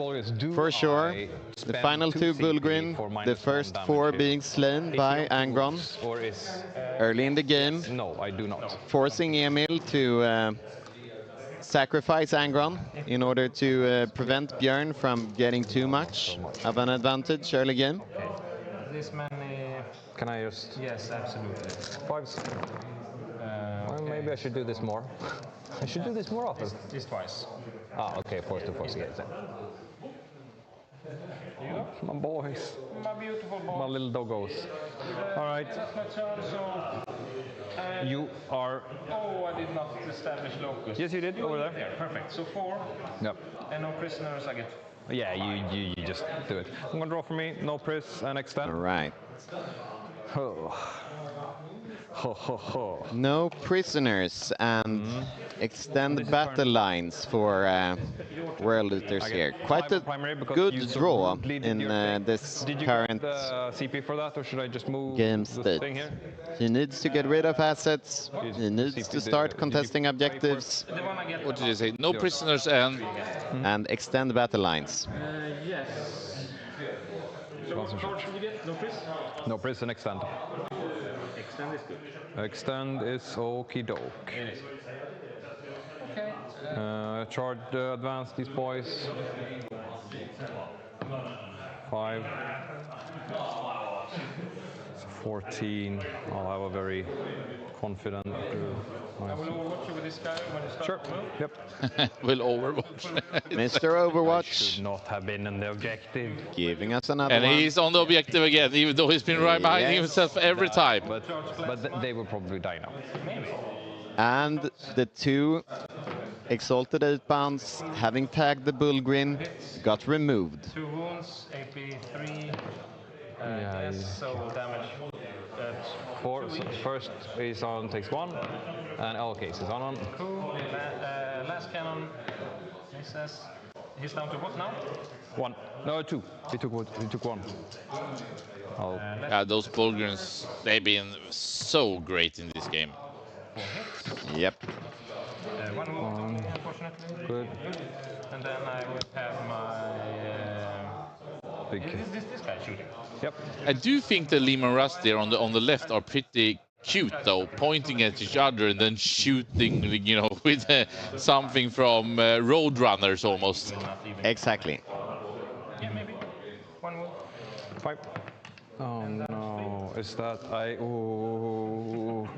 For sure. The final 2 Bullgrin, the first 4 being slain by Angron early in the game. No, I do not. Forcing Emil to sacrifice Angron in order to prevent Björn from getting too much of an advantage early game. This many... Can I just... Yes, absolutely. 5s. Well, maybe I should do this more. I should do this more often. This twice. Ah, okay, force to force again. My boys. My beautiful boy. My little doggos. All right. That's my turn, so... You are... Oh, I did not establish locus. Yes, you did, over there. Yeah, perfect. So 4. Yep. And no prisoners, I get... Yeah, you just do it. I'm gonna draw for me, no pris, and extend. All right. Oh. Ho, ho, ho. No prisoners and extend battle lines for World Looters here. Quite a good draw in this current CP for that, or should I just move game state. Thing here? He needs to get rid of assets. He needs to start contesting objectives. What did you say? No prisoners and extend battle lines. Yes. So what charge should we get? No pris? No pris and extend. Extend is good. Extend is okie doke. It is. Okay. Charge advance these boys. 5. 14. I'll have a very confident. I will overwatch you with this guy when you start. Sure. Yep. Will overwatch. Mr. Overwatch. Should not have been in the objective. Giving us another And one. he's on the objective again, even though he's been right behind Yes. himself every time. But they will probably die now. And the two Exalted 8-pounds, having tagged the Bullgrin, got removed. 2 wounds, AP 3. Yes, so damage. Four, so first is on, takes 1, and okay, so it's on 1. Cool. Last cannon misses. He's down to what now? 1. No, 2. He took 1. Oh. Yeah, those Bullgrins, they've been so great in this game. Yep. 1 wound, unfortunately. Good. And then I will have my... this guy shooting. Yep. I do think the Lehman Russ there on the left are pretty cute though, pointing at each other and then shooting, you know, with something from Roadrunners almost. Exactly. Yeah, maybe. 1 wound. 5. Oh no, is that oh.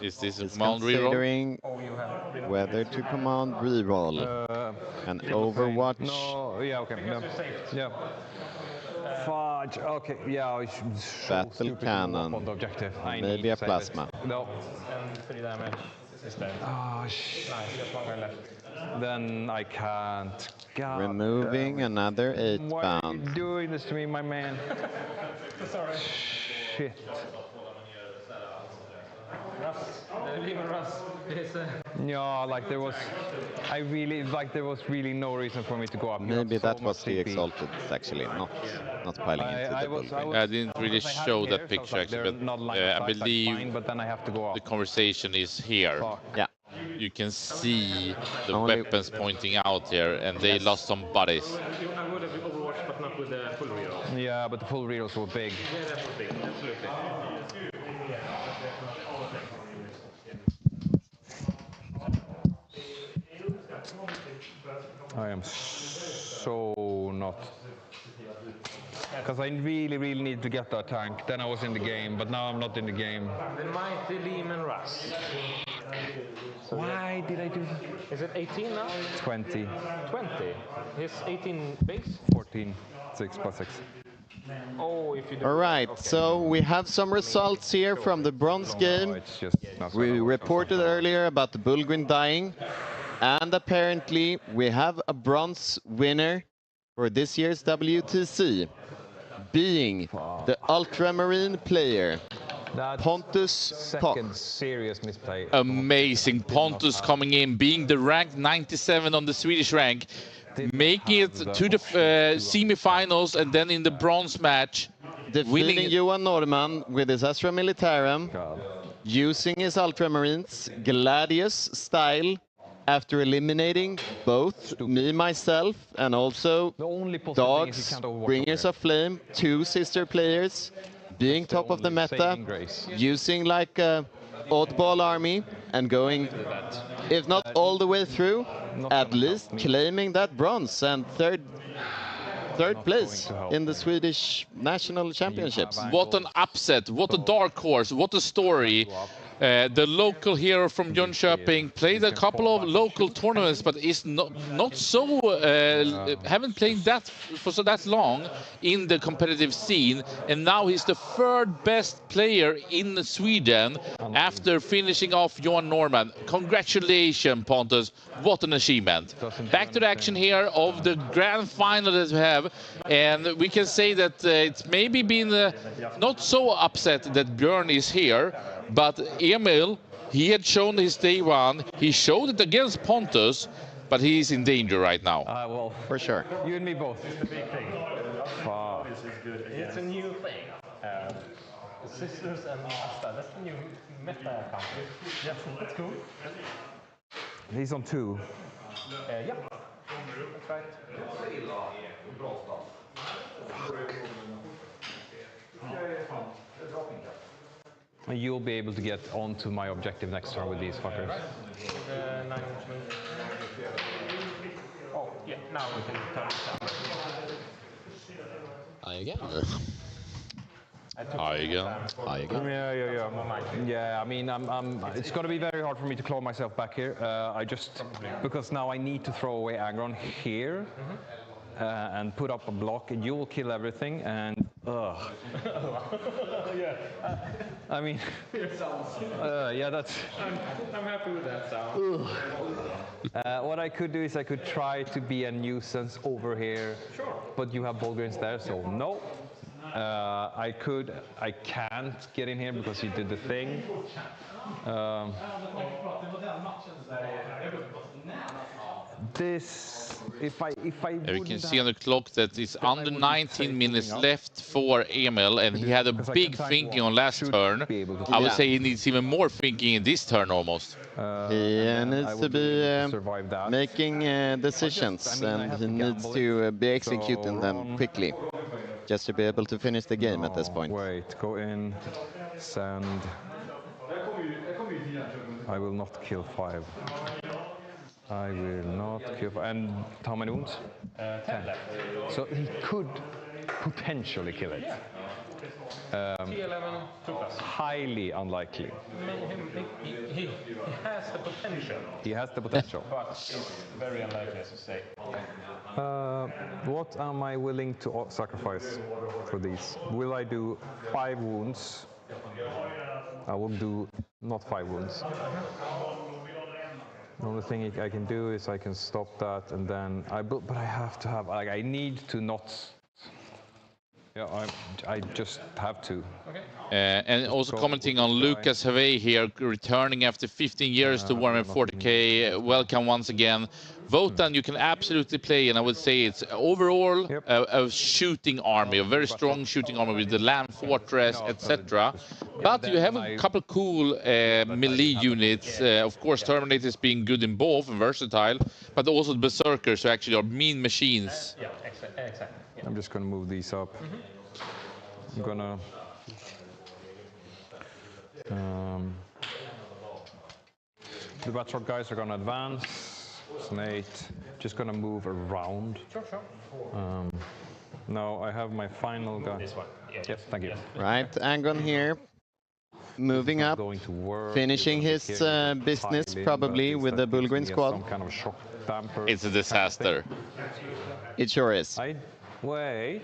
Is this a It's command reroll? considering whether to command reroll. And Overwatch. No, yeah, okay. Yeah. Fudge. Okay, yeah. I should Battle cannon. on the objective. Maybe a plasma. No. And 3 damage instead. Oh, nice, just 1 guy left. Then I can't. God Removing another 8-pound. Why are you doing this to me, my man? Sorry. Shit. Russ. Yeah, like there was, there was really no reason for me to go up. Maybe that was the Exalted, actually, not piling into the Bullgrin. I didn't really show that picture actually, but I believe but then I have to go up. the conversation is here. Yeah. You can see the weapons pointing out here, and they lost some bodies. I would have Overwatch, but not with the full reroll. Yeah, but the full reroll were big. Yeah, that was big, absolutely. I am so not. Because I really need to get that tank. Then I was in the game, but now I'm not in the game. The mighty Lehman Russ. Why did I do that? Is it 18 now? 20. 20. His 18 base? 14. 6 plus 6. Oh, if you do. All right, so we have some results here from the bronze game. We reported earlier about the Bullgrin dying. And apparently we have a bronze winner for this year's WTC, being the Ultramarine player, Pontus Second serious misplay. Amazing. Pontus coming in, being the rank 97 on the Swedish rank, making it to the semi-finals and then in the bronze match. Defeating Johan Norman with his Astra Militarum, using his Ultramarines, Gladius style, after eliminating both me, myself, and also Dogs, Bringers of Flame, 2 sister players, being top of the meta, using like a oddball army and going, if not all the way through, at least claiming that bronze and third place in the Swedish National Championships. What an upset, what a dark horse, what a story. The local hero from Jönköping played a couple of local tournaments, but is not so haven't played that for that long in the competitive scene, and now he's the 3rd best player in Sweden after finishing off Johan Norman. Congratulations, Pontus! What an achievement! Back to the action here of the grand final that we have, and we can say that it's maybe been not so upset that Björn is here. But Emil, he had shown his day 1. He showed it against Pontus, but he's in danger right now. Well, for sure. You and me both. It's the big thing. It's a new thing. Sisters and Asta, that's the new meta counter. Yes, that's cool. He's on 2. Yeah, that's right. You'll be able to get onto my objective next turn with these fuckers. 9 inch. Oh, yeah, now we can turn it down. Again. Hi again. Hi again. Yeah, I mean, it's going to be very hard for me to claw myself back here. Because now I need to throw away Angron here and put up a block, and you will kill everything, and I mean, yeah, that's. I'm happy with that sound. What I could do is I could try to be a nuisance over here, but you have Bulgarians there, so no. I can't get in here because you did the thing. If I we can see on the clock that it's under 19 minutes left for Emil, and he had a big thinking on last turn. I would say he needs even more thinking in this turn almost. He needs to be making decisions, and he needs to be executing them quickly, just to be able to finish the game at this point. Wait, go in, send. I will not kill 5. I will not kill 5. And how many wounds? 10 left. So he could potentially kill it. T11, 2+. Highly unlikely. He has the potential. He has the potential. But it's very unlikely, as you say. What am I willing to sacrifice for these? Will I do 5 wounds? I will do not 5 wounds. The only thing I can do is I can stop that, and then but I have to have, like, I need to not. Yeah, I just have to. And also commenting on Lucas Hervé here, returning after 15 years to Warhammer 40k. Welcome once again. Wotan you can absolutely play, and I would say it's overall a shooting army, a very strong shooting army with the land fortress, etc. But you have a couple cool melee units. Of course, Terminators being good in both and versatile, but also the Berserkers who actually are mean machines. Yeah, exactly. Yeah. I'm just going to move these up. I'm going to. The Batshot guys are going to advance. Snake, just going to move around. Sure. No, I have my final guy. This one. Yeah. Yep, thank you. Right, Angron here, moving up, finishing his business probably with the Bulgarian squad. Some kind of shock damper. It's a disaster. It sure is. Wait.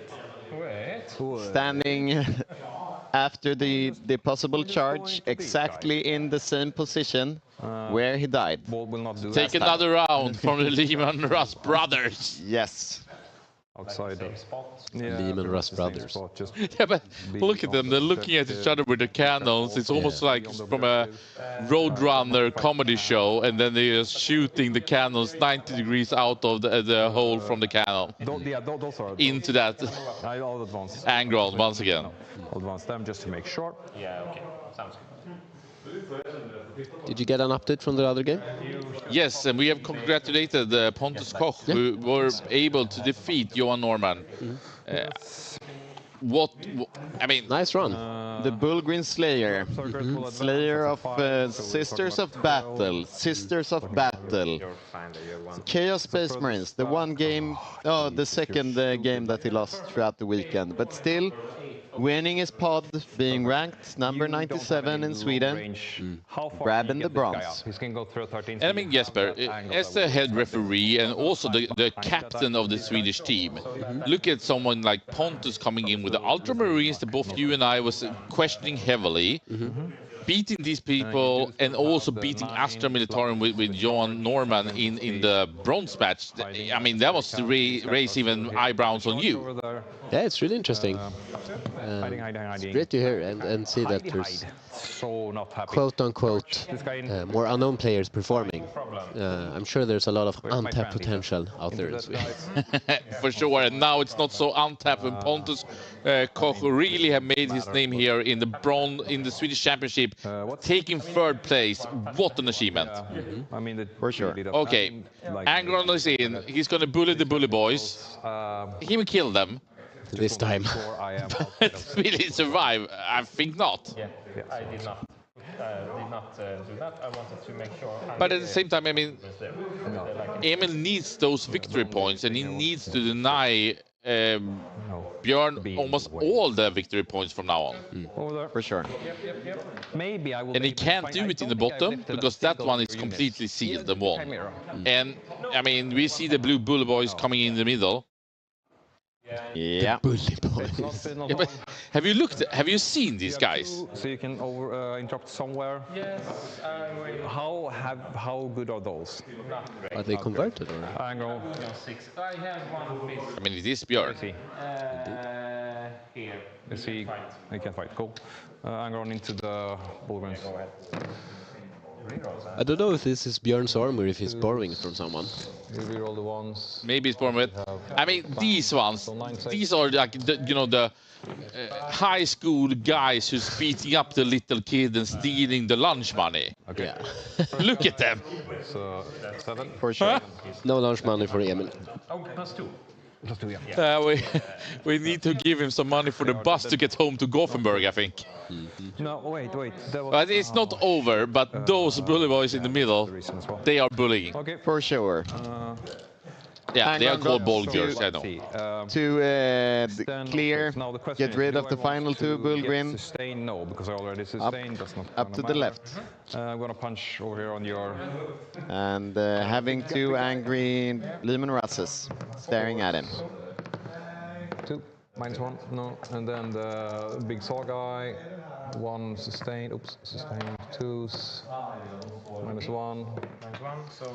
Standing after the possible charge, exactly in the same position where he died. Take another round from the Lehman Russ brothers. Yes. Outside of Lehman Russ brothers. Yeah, but look at them. They're looking at each other with the cannons. It's almost like from a Roadrunner comedy show, and then they're shooting the cannons 90 degrees out of the hole from the cannon into that Angron once again. I'll advance them just to make sure. Yeah, okay. Sounds good. Did you get an update from the other game? Yes, and we have congratulated Pontus Koch, who were able to defeat Johan Norman. I mean, nice run. The Bulgarian Slayer, Slayer of Sisters of Battle, Chaos Space Marines, the second game that he lost throughout the weekend, but still winning his pod, being ranked number 97 in Sweden, grabbing the bronze. And I mean, Jesper, as the head referee and also the captain of the Swedish team, look at someone like Pontus coming in with the Ultramarines that both you and I was questioning heavily, beating these people and also beating Astra Militarum with Johan Norman in the bronze match. I mean, that was to raise even eyebrows on you. Yeah, it's really interesting. It's great to hear and see that there's quote-unquote more unknown players performing. I'm sure there's a lot of untapped potential out there in Sweden. For sure, and now it's not so untapped, and Pontus Koch really have made his name here in the Swedish Championship, taking 3rd place. What an achievement! I mean, for sure. Okay, Angron is in. He's going to bully the bully boys. He will kill them. This time. But will he survive? I think not. Yeah, I did not do that. I wanted to make sure. But at the same time, I mean, Emil needs those victory points, and he needs to deny Björn almost all the victory points from now on. Over there. For sure. Yep. Maybe I will. And he can't do it in the bottom because that one is completely sealed and won. And I mean, we see the blue bully boys coming in the middle. Yeah. Bully boys. Yeah, but have you seen these guys? So you can interrupt somewhere. Yes. How good are those? Are they converted or? Angle. No, 6. I have one piece. I mean, it is Björn. Here. Let's see. He can fight. Cool. Angron into the bullruns. I don't know if this is Björn's armor, if he's borrowing it from someone. You reroll the ones. Maybe it's borrowing it. I mean, these ones, these are like, the high school guys who's beating up the little kid and stealing the lunch money. Okay. Yeah. Look at them. So 7 for sure. Huh? No lunch money for Emil. Oh, +2. +2, yeah. We need to give him some money for the bus to get home to Gothenburg, I think. No, wait. But it's not over, but those bully boys in the middle, they are bullying. Okay. For sure. Yeah, they are called ball girls, I know. To clear, get rid of the final two Bullgrim. Sustain, no, because I already sustained. That's not up to the left. I'm gonna punch over here on your. And having two angry Lehman Russes staring at him. 2 -1, no, and then the big saw guy. 1 sustained. Oops, sustained 2s. -1. -1, so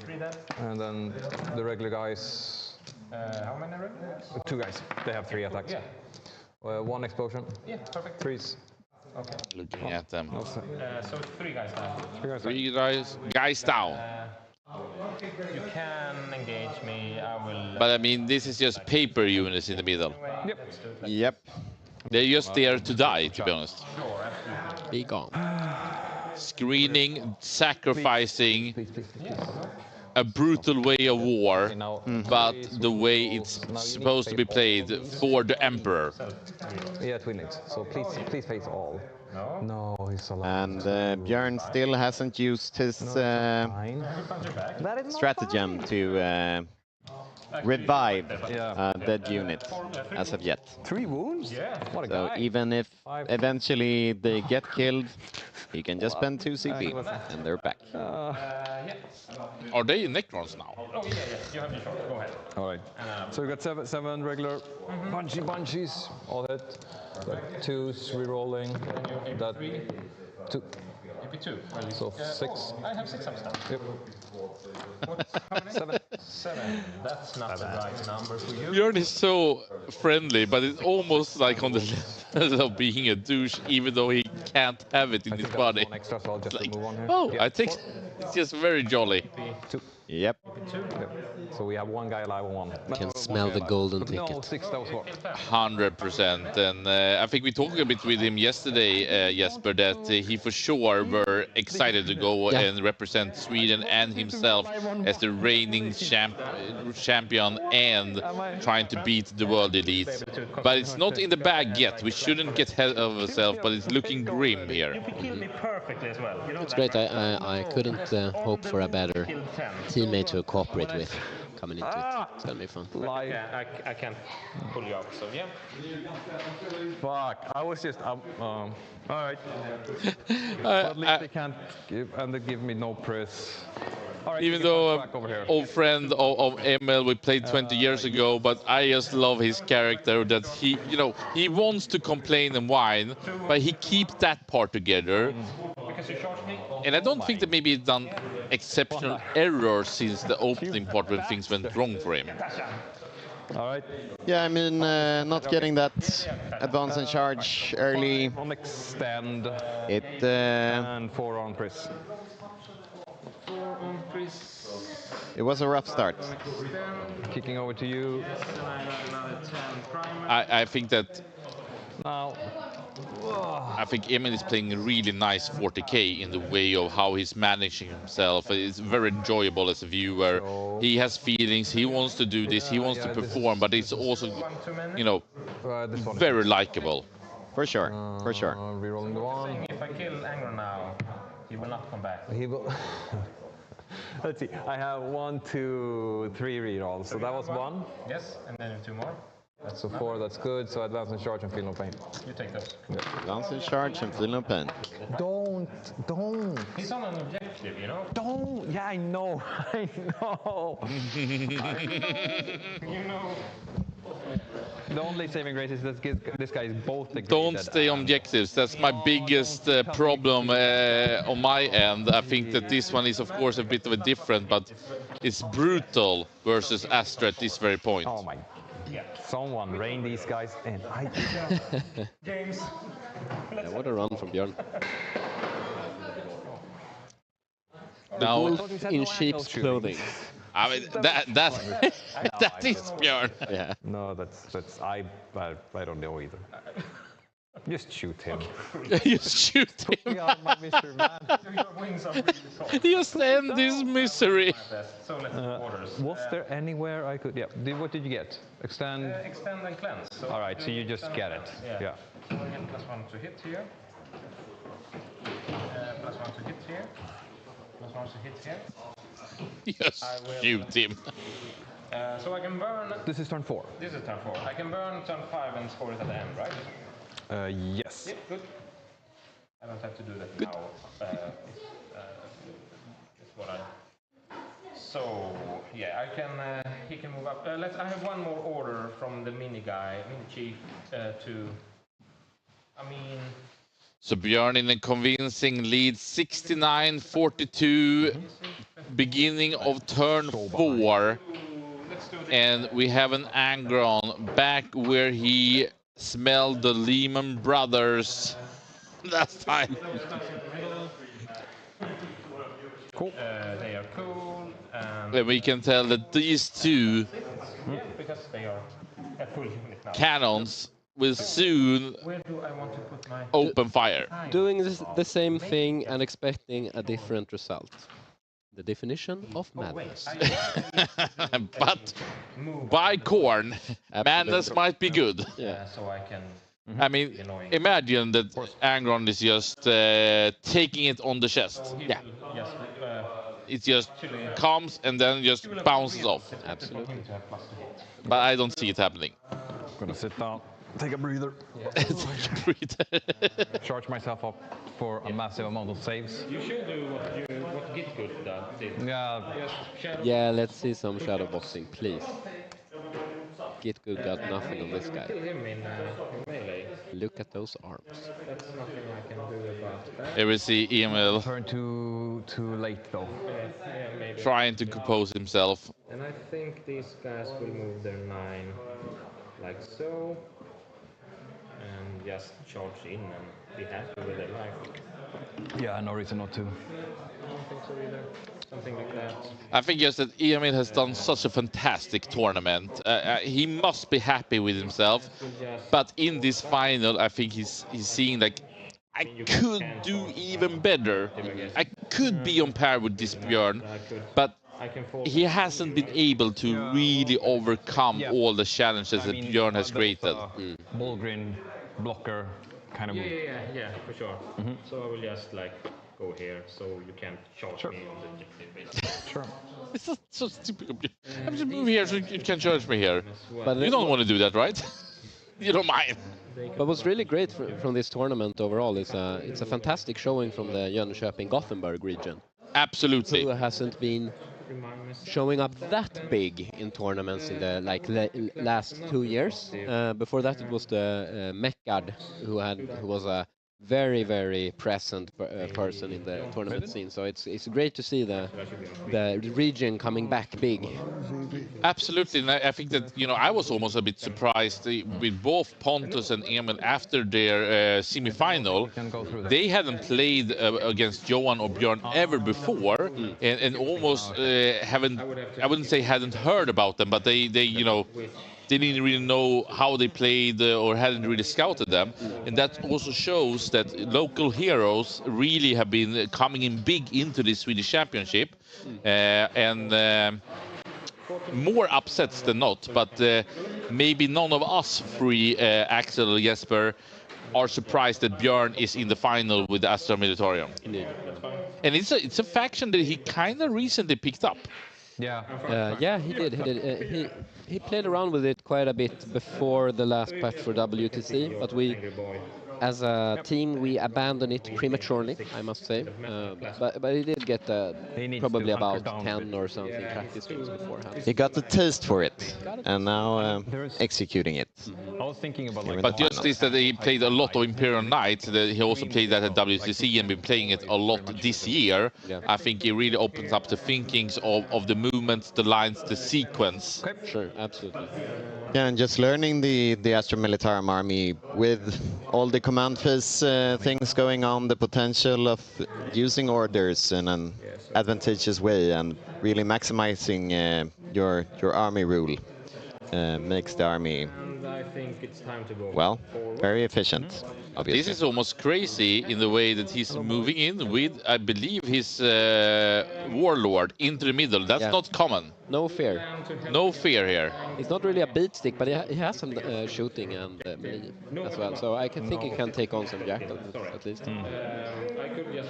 3 dead. And then the regular guys. How many regulars? 2 guys. They have 3 attacks. Yeah. 1 explosion. Yeah, perfect. 3s. Okay. Looking at them. So 3 guys down. 3 guys down. You can engage me. I will. But I mean, this is just paper units in the middle. Yep. They're just there to die, to be honest. Sure, absolutely. Be gone. Screening, sacrificing, a brutal way of war, but the way it's supposed to be played for the Emperor. Yeah, twin legs. So please face all. No, he's alive. And Björn still hasn't used his stratagem to revive dead unit as of yet. 3 wounds? Yeah. What a So guy. even if eventually they get killed, he can just spend 2 CP and they're back. Are they Necrons now? Oh, yeah. You have your shot. Go ahead. All right. So we got 7 regular bunchies, all hit. 2s rerolling. That 2. AP2. So 6. I have 6 upstairs. Yep. How many? 7. That's not the right number for you. Björn is so friendly, but it's almost like on the level of being a douche, even though he can't have it in his body. Extra, so I'll just Like, remove 1 here. oh, I think it's just very jolly. 2. Yep. So we have 1 guy alive and 1. Can smell the golden No, ticket. 6, that was 4. 100%. And I think we talked a bit with him yesterday, Jesper, that he for sure were excited to go and represent Sweden and himself as the reigning champion and trying to beat the world elites. But it's not in the bag yet. We shouldn't get ahead of ourselves, but it's looking grim here. You killed me perfectly as well. You know It's that, great. right? I couldn't hope for a better teammate to cooperate with coming into it. It's gonna be fun. Yeah, I can't pull you out, so yeah. Fuck, I was just all right. But at least they can't give me no press. Right, even though old friend of Emil, we played 20 years ago, but I just love his character that he wants to complain and whine, but he keeps that part together. Because you charged me? And I don't think that maybe he's done exceptional errors since the opening part when things went wrong for him. All right. Yeah, I mean, not getting that advance and charge early. On extend. It and 4 on press. It was a rough start. Kicking over to you. I think that now. I think Emil is playing a really nice 40k in the way of how he's managing himself. It's very enjoyable as a viewer. He has feelings. He wants to do this. He wants to perform, but it's also, very likable. For sure. For sure. Rerolling the 1. If I kill Angron now, he will not come back. He will. Let's see. I have 1, 2, 3 rerolls. So that was 1. Yes, and then 2 more. So 4, that's good. So advance and charge and feel no pain. You take those. Advance and charge and feel no pain. Don't. He's on an objective, you know? Don't. Yeah, I know. I know. You know. The only saving grace is that this guy is both the Don't stay on objectives. That's my biggest problem on my end. I think that this one is, of course, a bit of a different, but it's brutal versus Astra at this very point. Oh my. Yeah. Someone rein these guys in. James. Yeah, what a run from Björn. Now, Wolf in sheep's clothing. I mean, that is Björn. Yeah. No, that's I don't know either. Just shoot him. Just shoot him. Yeah, my Mr. Man. Your wings are really soft. Just end this misery. So let's orders. Was there anywhere I could? Yeah. What did you get? Extend. Extend and cleanse. So all right. So you just get it. Yeah. So I get +1 to hit here. +1 to hit here. +1 to hit here. Yes. Shoot him. So I can burn. This is turn 4. This is turn 4. I can burn turn 5 and score it at the end, right? Yes. Yep, good. I don't have to do that now. It's what I. So yeah, I can. He can move up. I have one more order from the mini chief to. I mean. So Björn in a convincing lead, 69-42, beginning of turn 4. And we have an Angron back where he smelled the Lehman Brothers last time. Cool. They are cool. And we can tell that these two because they are a full unit now. cannons will soon Where do I want to put my open fire. Doing the same thing and expecting a different result. The definition of madness. But by corn, madness might be good. Yeah. So I can. I mean, imagine that Angron is just taking it on the chest. Yeah. Yes. It just comes and then just bounces off. Absolutely. But I don't see it happening. I'm gonna sit down, take a breather. Take a breather. Charge myself up for a massive amount of saves. You should do what Gitgood did. Yeah. Yeah, let's see some shadow boxing, please. Gitgood got nothing on this guy. Kill him in melee. Look at those arms. That's nothing I can do about that. Here we see Emil Turn too late though. Yeah, maybe. trying to compose himself. And I think these guys will move their 9 like so. And just charge in and be happy with their life. Yeah, no reason not to. I don't think so either. Something like that. I think just that Emil has done such a fantastic tournament. He must be happy with himself. But in this final, I think he's seeing like, I could do even better. I could be on par with this Björn, but he hasn't been able to really overcome all the challenges that Björn has created. Bullgrin blocker kind of move. Yeah, for sure. So I will just like go here, so you can't charge me on the objective basically. Sure. It's so stupid. I'm just move here so you can charge me here. But You don't want to do that, right? You don't mind. But what's really great from this tournament overall is it's a fantastic showing from the Jönköping-Gothenburg region. Absolutely. Who hasn't been showing up that big in tournaments in the last 2 years. Before that, it was the Meckard who was a very, very present person in the tournament scene. So it's great to see the region coming back big. Absolutely, and I think that I was almost a bit surprised with both Pontus and Emil after their semi-final. They hadn't played against Johan or Björn ever before, and almost haven't. I wouldn't say hadn't heard about them, but they didn't really know how they played or hadn't really scouted them. And that also shows that local heroes really have been coming in big into the Swedish Championship. And more upsets than not, but maybe none of us three, Axel, Jesper, are surprised that Björn is in the final with the Astra Militarium. And it's a faction that he kind of recently picked up. Yeah. Yeah, he did. He played around with it quite a bit before the last patch for WTC, but we, as a team, we abandoned it prematurely, I must say. But it did get probably about 10 or something practice games beforehand. He got the taste for it, and now executing it. I was thinking about like, But just this that he played a lot of Imperial Knights, that he also played that at WCC and been playing it a lot this year. Yeah. I think it really opens up the thinkings of the movements, the lines, the sequence. Sure, absolutely. Yeah, and just learning the Astra Militarum army with all the command phase things going on, the potential of using orders in an advantageous way and really maximizing your army rule makes the army, And I think it's time to go well, forward. very efficient, obviously. This is almost crazy in the way that he's moving in with, I believe, his warlord into the middle. That's not common. No fear. No fear here. It's not really a beat stick, but he has some shooting and melee as well. So I think he can take on some jackals at least.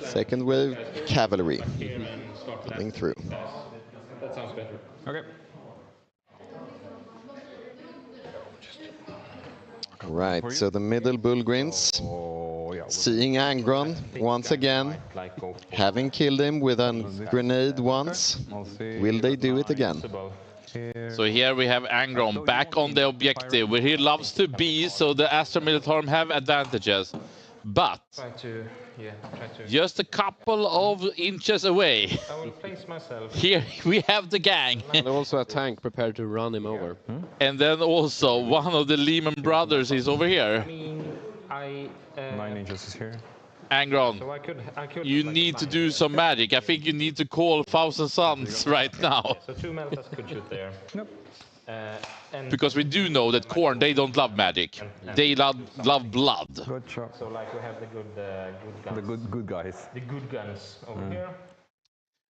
Second wave cavalry coming through. That sounds better. Okay. Right, so the middle Bullgrins, seeing Angron once again, having killed him with a grenade once. Will they do it again? So here we have Angron back on the objective where he loves to be, so the Astra Militarum have advantages. But Try to just a couple of inches away. I will place myself. Here we have the gang. And also a tank prepared to run him over. And then also one of the Lehman brothers is over here. 9 inches is here. Angron, So I could you need to do some magic. I think you need to call Thousand Suns right now. So 2 meltas could shoot there. Nope. And Because we do know that Khorne, they don't love magic. They love blood. Good shot. so like we have the good guns. The good guys. The good guns over here.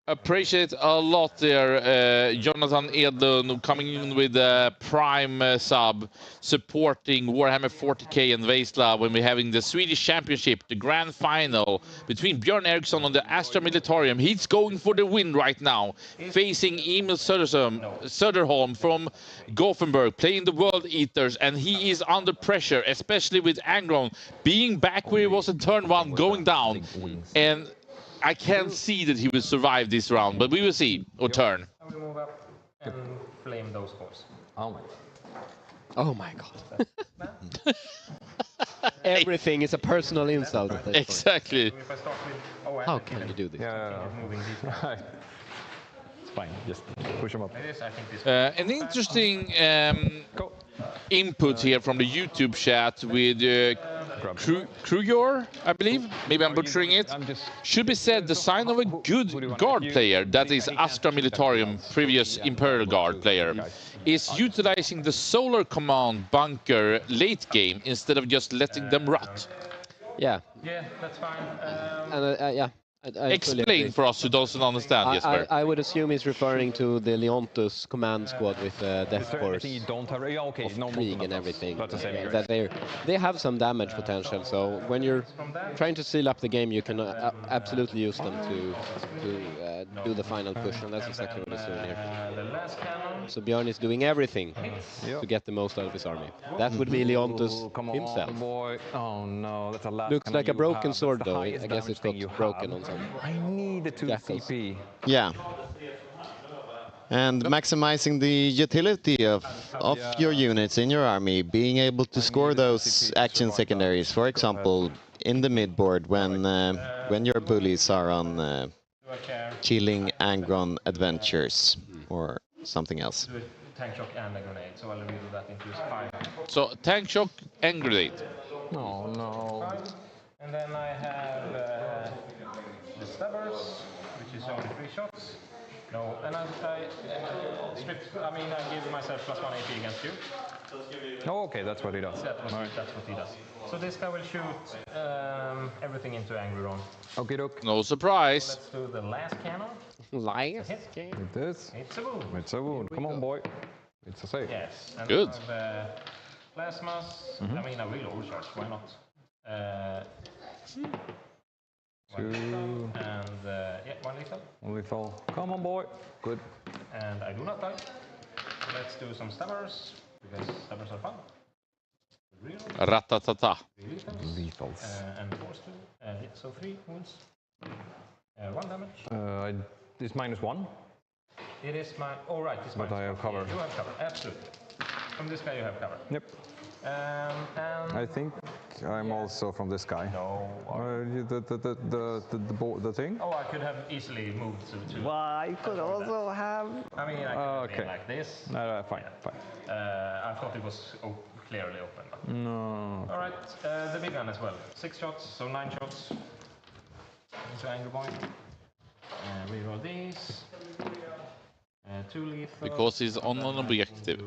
Appreciate a lot there, Jonathan Edlund coming in with a prime sub, supporting Warhammer 40k and Veizla when we're having the Swedish Championship, the grand final between Björn Eriksson on the Astra Militarum. He's going for the win right now, facing Emil Söderholm from Gothenburg, playing the World Eaters, and he is under pressure, especially with Angron being back where he was in turn 1, going down. And I can't see that he will survive this round, but we will see. Or turn. I will move up and flame those cores. Oh my god. Everything is a personal insult at this Exactly. So if I start with How can you do this? moving these Right. It's fine. Just push them up. It is, I think this An interesting input here from the YouTube chat with Kruger, I believe. Maybe I'm butchering it. Should be said the sign of a good guard player, that is Astra Militarum, previous Imperial Guard player, is utilizing the solar command bunker late game instead of just letting them rot. Yeah. Yeah, that's fine. And yeah. I Explain for us who doesn't understand, Jesper. I would assume he's referring to the Leontus command squad with Death Force of Krieg and everything. That they have some damage potential, so when you're trying to seal up the game, you can absolutely use them to do the final push, and that's exactly what he's doing here. So Björn is doing everything to get the most out of his army. That would be Leontus himself. Boy. Oh no, that's a last. Looks like a broken sword though. I guess it got broken on some. I need a 2 CP. Yeah. And maximizing the utility of your units in your army, being able to score those action secondaries, for example, in the midboard when your bullies are on killing Angron adventures or something else. Do a tank shock and a grenade, so I'll reveal that into his 5. So tank shock and grenade. Oh no. And then I have the stabbers, which is only 3 shots. No, and I give myself +1 AP against you. Oh, okay, that's what he does. That's what he does. So this guy will shoot everything into Angry Ron. Okay, doke. No surprise. Let's do the last cannon. Last cannon. It is. It's a wound. It's a wound. Come on, boy. It's a save. Yes. And good. I have, plasmas. I mean, I will overcharge. Why not? 2. And yeah, 1 lethal. 1 lethal. Come on, boy. Good. And I do not die. Let's do some stabbers. Because stabbers are fun. Ratatata. Lethals. And force 2. So 3 wounds. 1 damage. It's -1. It is my. Oh, right. It's But I have cover. You have cover. Absolutely. From this guy, you have cover. Yep. And I think I'm also from this guy. No. The thing? Oh, I could have easily moved to. Well, I could also have. I mean, I could have been like this. Fine. I thought it was clearly open. But... No. All right. The big gun as well. 6 shots, so 9 shots into Angry Boy. Reroll these. 2 lethal. Because he's on an objective.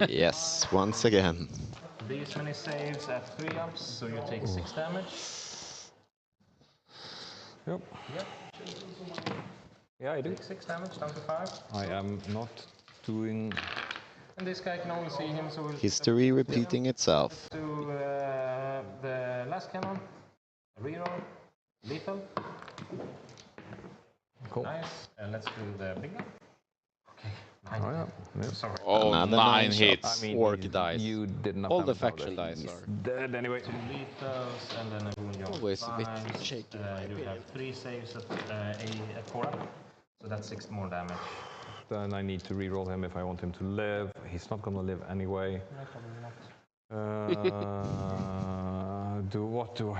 Yes, once again. These many saves at 3 ups, so you take 6 damage. Yep. Yeah, I do. Take 6 damage down to 5. I am not doing. And this guy can only see him, so we'll History repeating itself. Let's do the last cannon. Reroll. Lethal. Cool. Nice. And let's do the big one. Okay. Sorry. Oh, Another 9 9 hits. shots. I mean, Orc dice. You did not. All have the it faction nowadays. dice are Dead anyway. 2 lethals, and then a wound on always a bit 5. shaky. You have 3 saves at 4 up, so that's 6 more damage. Then I need to reroll him if I want him to live. He's not gonna live anyway. What do I want to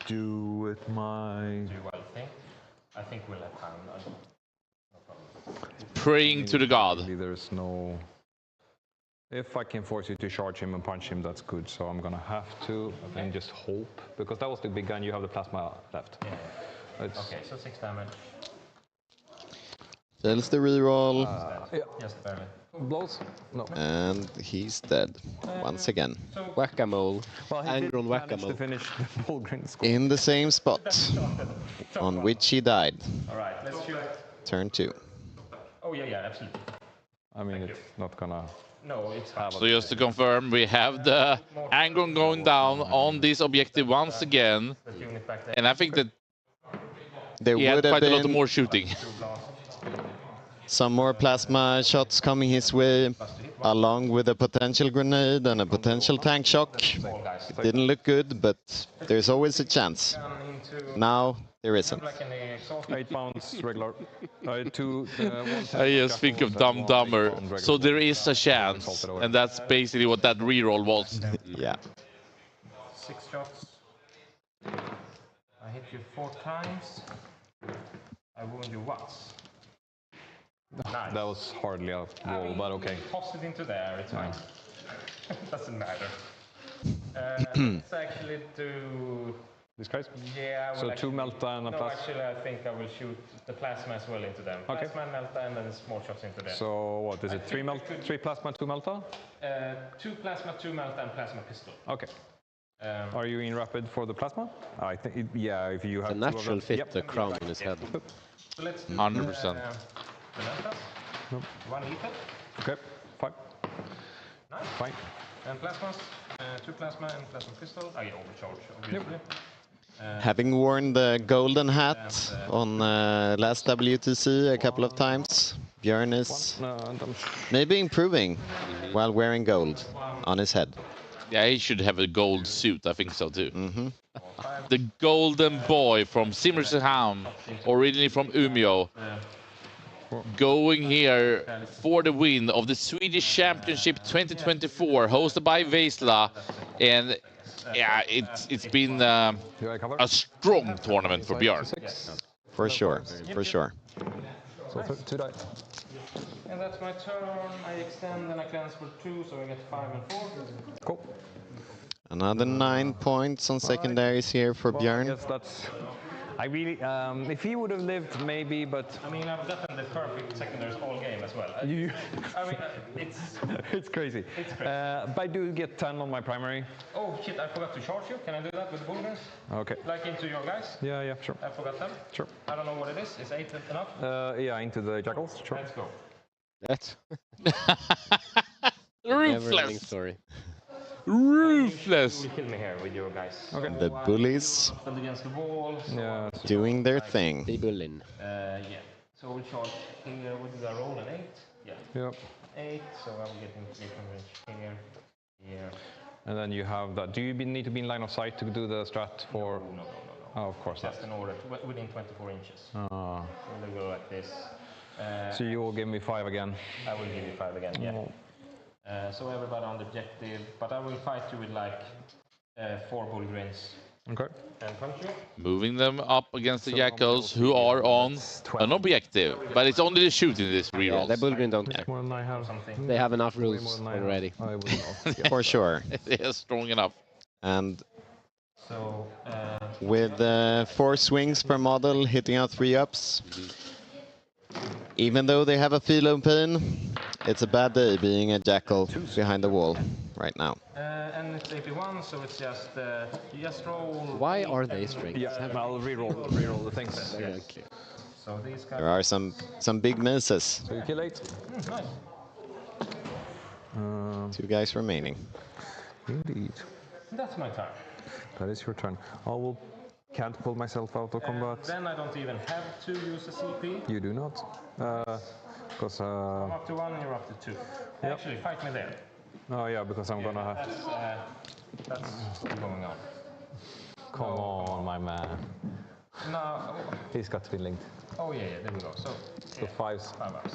do with my? Do well thing. I think we'll have time. No problem. Praying to the god. There's no. If I can force you to charge him and punch him, that's good. So I'm gonna have to, and then just hope, because that was the big gun. You have the plasma left. Yeah. Okay, so 6 damage. There's the reroll. Just barely. Blows? No. And he's dead. Once again. Whack-a-mole. Anger on to whack-a-mole. finish the Fulgrim score. In the same spot on which he died. All right, let's shoot. Turn 2. Oh yeah, absolutely. I mean, it's not gonna. No, it's fine. So just to confirm, we have the Angron going down on this objective once again. And I think that There he had would have quite a lot of been more shooting. some more plasma shots coming his way, along with a potential grenade and a potential tank shock. It didn't look good, but there's always a chance. Now there isn't. 8 pounds regular. 2. I just think of Dumb Dumber. So there is a chance, and that's basically what that reroll was. Yeah. 6 shots. I hit you 4 times. I wound you once. Nice. That was hardly a roll, but okay. Toss it into the air, it's fine. Doesn't matter. Let's actually do... These guys? Yeah, I So will 2 melta and a No, plasma. actually I think I will shoot the plasma as well into them. Okay. Plasma and melta, and then small shots into them. So what is it? 3 plasma, 2 melta? 2 plasma, 2 melta, and plasma pistol. Okay. Are you in rapid for the plasma? I think, yeah, if you have The 2 of natural them. fit, Yep. the crown on his head. So let's do 100%. the meltas. 1 lethal. Okay, fine. Nice. Fine. And plasmas. 2 plasma and plasma pistol. I overcharge, obviously. Having worn the golden hat on last WTC a couple of times, Björn is maybe improving while wearing gold on his head. Yeah, he should have a gold suit. I think so too. The golden boy from Simrishamn, originally from Umeå, going here for the win of the Swedish Championship 2024, hosted by Veizla, and yeah, it's been a strong tournament for Björn. For sure, for sure. So 2 die. And that's my turn. I extend and I cleanse for 2, so I get 5 and 4. Cool. Another 9 points on secondaries here for Björn. Yes, that's. I really, if he would have lived, maybe, but. I mean, I've gotten the perfect secondaries all game as well. I mean, it's... It's crazy. It's crazy. But I do get 10 on my primary. Oh shit, I forgot to charge you. Can I do that with the bullets? Okay. Like into your guys? Yeah, sure. I forgot them. Sure. I don't know what it is. Is 8 enough? Yeah, into the jackals, sure. Let's go. That's Ruthless. never-ending story. Ruthless. You will kill me here with your guys. Okay. The bullies Stand against the wall. Yeah. doing their thing. They bullin. Yeah. So we'll charge here. What did I roll? An 8? Yeah. Yeah. 8, so I will get in 3 range here, here. And then you have that. Do you need to be in line of sight to do the strat for? No. Oh, of course Just not. in order within 24 inches. Ah. So they go like this. So you will give me 5 again. I will give you 5 again. Yeah. Oh. So everybody on the objective, but I will fight you with like 4 bull grains. Okay. And punch you. Moving them up against the jackals who are on an objective, but it's only the shooting this rerolls. Yeah, the Bullgreen don't care. More than I have. They have enough rules already. For sure. They are strong enough. And so, with 4 swings per model hitting out 3 ups, even though they have a philo pain, it's a bad day being a jackal behind the wall right now. And it's 81, so it's just you just roll. Why are they strength? Yeah, I'll reroll the things. So these guys. There are some big misses. So you kill 8. Nice. 2 guys remaining. Indeed. That's my turn. That is your turn. Can't pull myself out of combat. Then I don't even have to use a CP. You do not. Because I'm up to 1 and you're up to 2. Yep. Actually, fight me there. Oh yeah, because I'm gonna have. That's going on. Come on, my man. No. He's got to be linked. Oh yeah, there we go. So 5s. 5 ups.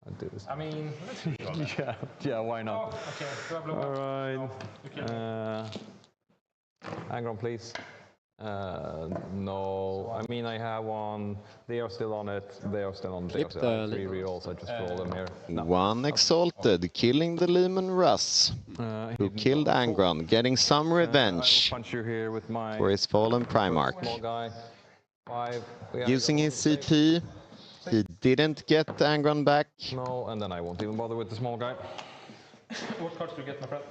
I'll do this. I mean, let's do it. yeah, why not? Oh, okay. Do I blow All up? right. No, Angron, please. No, I mean I have 1. They are still on it. They are still on it. They are still on it. 3 rerolls. I just roll them here. No. 1 exalted, killing the Lehman Russ, who killed Angron, getting some revenge punch you here with my for his fallen Primarch. Small guy. 5. Using his CP, he didn't get Angron back. No, and then I won't even bother with the small guy. What cards do you get, my friend?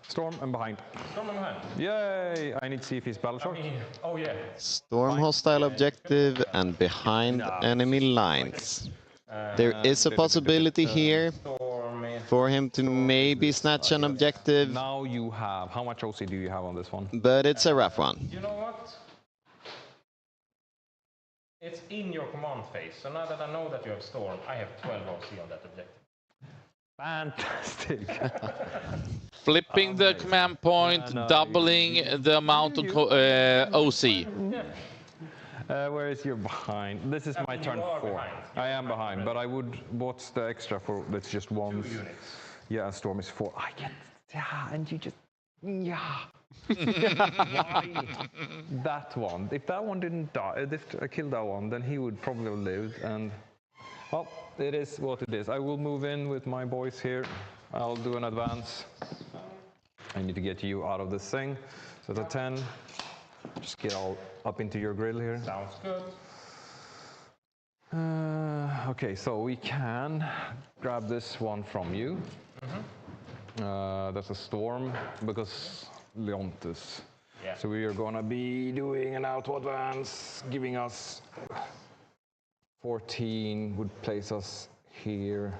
Storm and behind. Storm and behind. Yay! I need to see if he's battle shocked. Oh yeah. Storm hostile objective and behind enemy lines. There is a possibility here for him to maybe snatch an objective. Now you have. How much OC do you have on this one? But it's a rough one. You know what? It's in your command phase. So now that I know that you have Storm, I have 12 OC on that objective. Fantastic. Flipping the command point, doubling the amount of OC. Where is your behind? This is my turn 4. Behind. I am behind, but I would. What's the extra for? That's just 1. 2 units. Yeah, Storm is 4. I get. Yeah, and you just. Yeah. Why? That one. If that one didn't die, if I killed that one, then he would probably have lived. And well, it is what it is. I will move in with my boys here. I'll do an advance. I need to get you out of this thing. So the 10. Just get all up into your grill here. Sounds good. Okay, so we can grab this one from you. That's a Storm because Leontus. Yeah. So we are gonna be doing an auto advance, giving us 14 would place us here.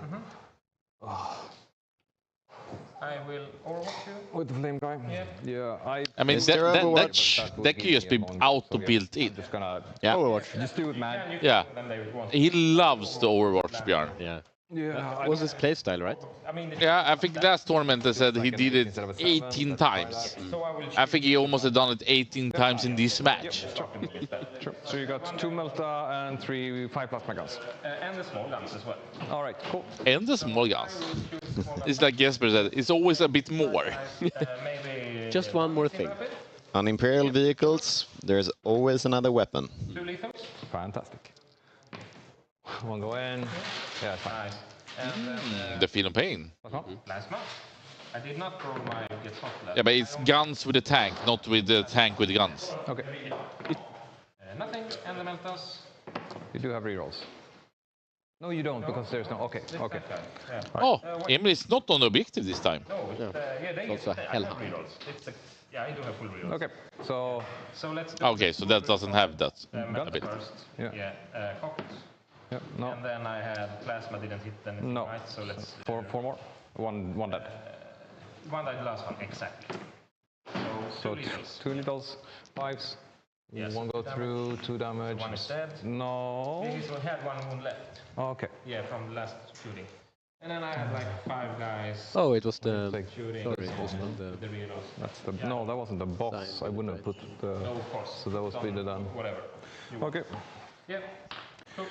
I will overwatch you. With the flame guy? Yeah. I mean, that could just be auto-built in. Just gonna Overwatch. Just do it, man. Yeah. He loves the Overwatch, Björn. Yeah. Yeah. Was his playstyle, right? I mean, Yeah, I think last tournament they said he did it 18 times. I think he almost had done it 18 times in this match. Sure. So you got 2 Melta and 5 plasma guns. And the small guns as well. All right, cool. And the small guns. It's like Jesper said, it's always a bit more. Maybe Just one more thing. On Imperial vehicles, there's always another weapon. 2 lethals. Fantastic. One go in. Yeah, fine. Nice. And The feel of pain. last match. I did not roll my get hot last. Yeah, but it's guns with a tank, not with the tank with guns. Okay. Nothing. And the Meltas. You do have rerolls. No, you don't, because there's no. Okay, okay. Yeah. Oh, Emil is not on the objective this time. No, they Also I have Hellhound. rerolls. Yeah, I do have full rerolls. Okay, so let's do Okay, so that doesn't have that Melta ability. first. Yeah. Cockles. yeah, no, And then I had plasma didn't hit anything, no. right? So let's 4 more. One dead. one died the last one, exactly. So So 2 lethals. 2 littles, 5s. Yes. 1 go through, 2 damage. So 1 is dead. No. He had 1 wound left. Okay. Yeah, from the last shooting. And then I had like 5 guys. Oh, it was the. shooting. Sorry, it was from the. That's the. No, that wasn't the boss. I wouldn't have put the. No, of course. So that was really done. Whatever. Okay. Yeah. Cool.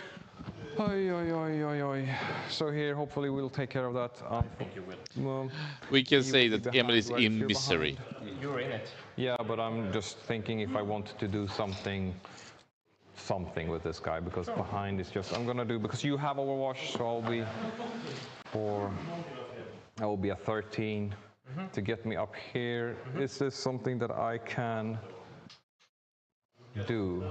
Oi, oi, oi, oi, oi. So here, hopefully, we'll take care of that. I think you will. We can say that Emil is in misery. You're in it. Yeah, but I'm just thinking if I want to do something with this guy, because behind is just I'm gonna do because you have Overwatch, so I will be a 13 to get me up here. Is this something that I can do?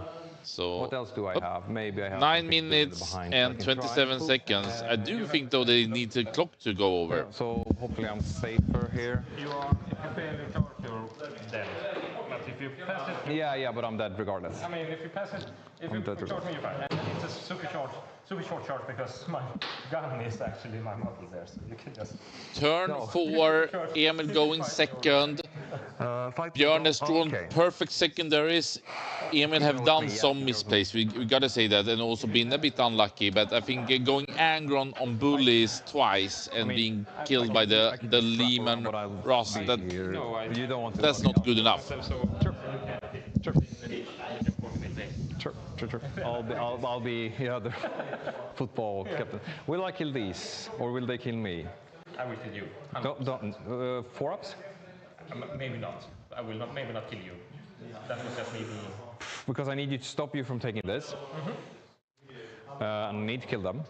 So what else do I have? Maybe I have 9 minutes and 27 seconds. I do think though they need the clock to go over. So hopefully I'm safer here. You are, if you fail your charge, you're dead. But if you pass it... Yeah, but I'm dead regardless. I mean, if you pass it, if you charge me, you're fine. And it's a super short charge because my gun is actually my model there, so you can just... Turn 4, Emil going second. Björn has drawn perfect secondaries. Emil have done some misplays, we gotta say that, and also been a bit unlucky, but I think going angry on bullies twice and being killed by the Lehman Ross, that's not good enough. Sure. I'll be the football captain. Will I kill these, or will they kill me? I will kill you. Don't 4-ups? Maybe not. I will not. Maybe not kill you. That was just maybe. Because I need you to stop you from taking this. I need to kill them.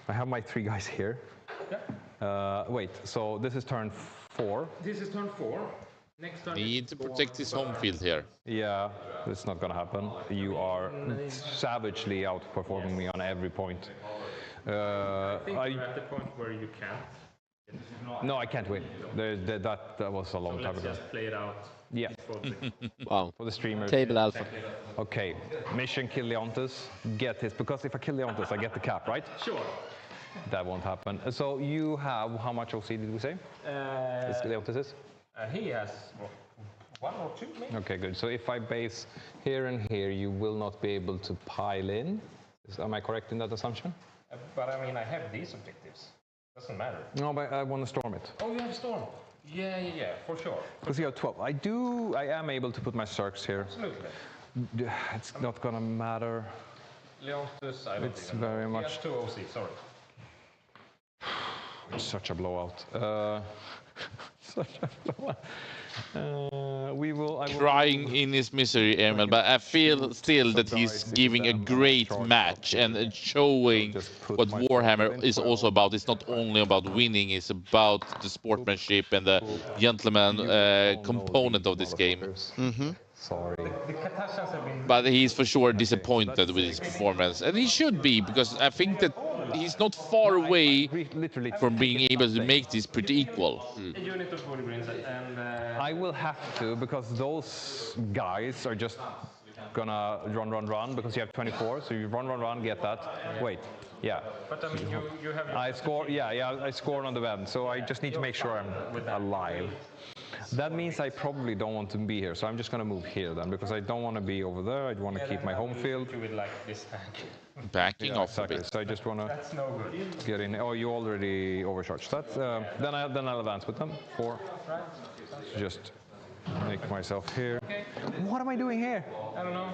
I have my 3 guys here. Yeah. Wait. So this is turn 4. This is turn 4. Next turn. Need to protect his home field here. Yeah, it's not gonna happen. You are savagely outperforming me on every point. I think you're at the point where you can't. No, I can't win. That was a long time ago. Just play it out. Yeah. Wow. For the streamers. Table alpha. Okay. Mission kill Leontus. Get his. Because if I kill Leontus, I get the cap, right? Sure. That won't happen. So you have how much OC did we say? Leontus is? He has 1 or 2 maybe. Okay, good. So if I base here and here, you will not be able to pile in. Am I correct in that assumption? But I mean, I have these objectives. Doesn't matter. No, but I want to storm it. Oh, you have storm. Yeah, for sure. Because you have 12. I am able to put my Circs here. Absolutely. It's not gonna matter. Leontus, I don't It's very much. He has 2 OC, sorry. It's such a blowout. Such a blowout. Crying in his misery, Emil, but I feel still that he's giving a great match and showing what Warhammer is also about. It's not only about winning, it's about the sportsmanship and the gentleman component of this game. Sorry. But he's for sure disappointed with his performance, and he should be, because I think that he's not far away from being able to make this pretty equal. I will have to, because those guys are just gonna run, because you have 24, so you run, get that. Wait, yeah. But I mean, you have... I score, I scored on the web, so I just need to make sure I'm alive. That means I probably don't want to be here, so I'm just gonna move here then, because I don't want to be over there. I want to keep my home field. You would like this backing off a bit. So I just want to get in. Oh, you already overcharged that. Then I'll advance with them. 4. Just make myself here. Okay. What am I doing here? I don't know.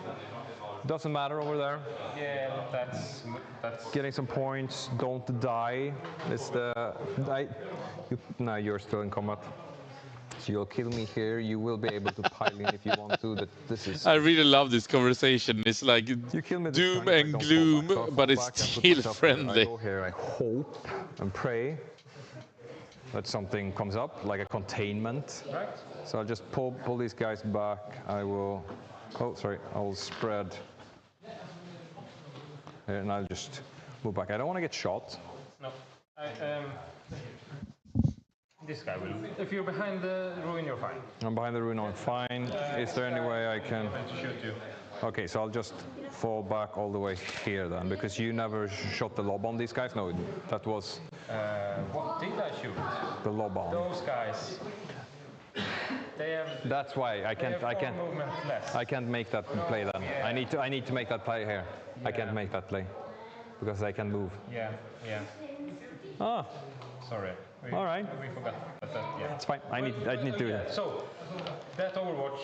Doesn't matter over there. Yeah, that's getting some points. Don't die. It's no, you're still in combat. So you'll kill me here. You will be able to pile in if you want to. That this is. I really love this conversation. It's like doom and gloom, but it's still friendly. I go here. I hope and pray that something comes up, like a containment. Right. So I'll just pull these guys back. I will. Oh, sorry. I'll spread. Here, and I'll just move back. I don't want to get shot. No. This guy will. If you're behind the ruin, you're fine. I'm behind the ruin, I'm fine. Is there any way I can... shoot you. Okay, so I'll just fall back all the way here then, because you never shot the lob on these guys? No, that was... What did I shoot? The lob on. Those guys. They have... That's why I can't make that play then. Yeah. I need to make that play here. I can't make that play because I can move. Yeah. Ah. Sorry. All right. We forgot. But yeah. It's fine. I need to do that. So, that Overwatch.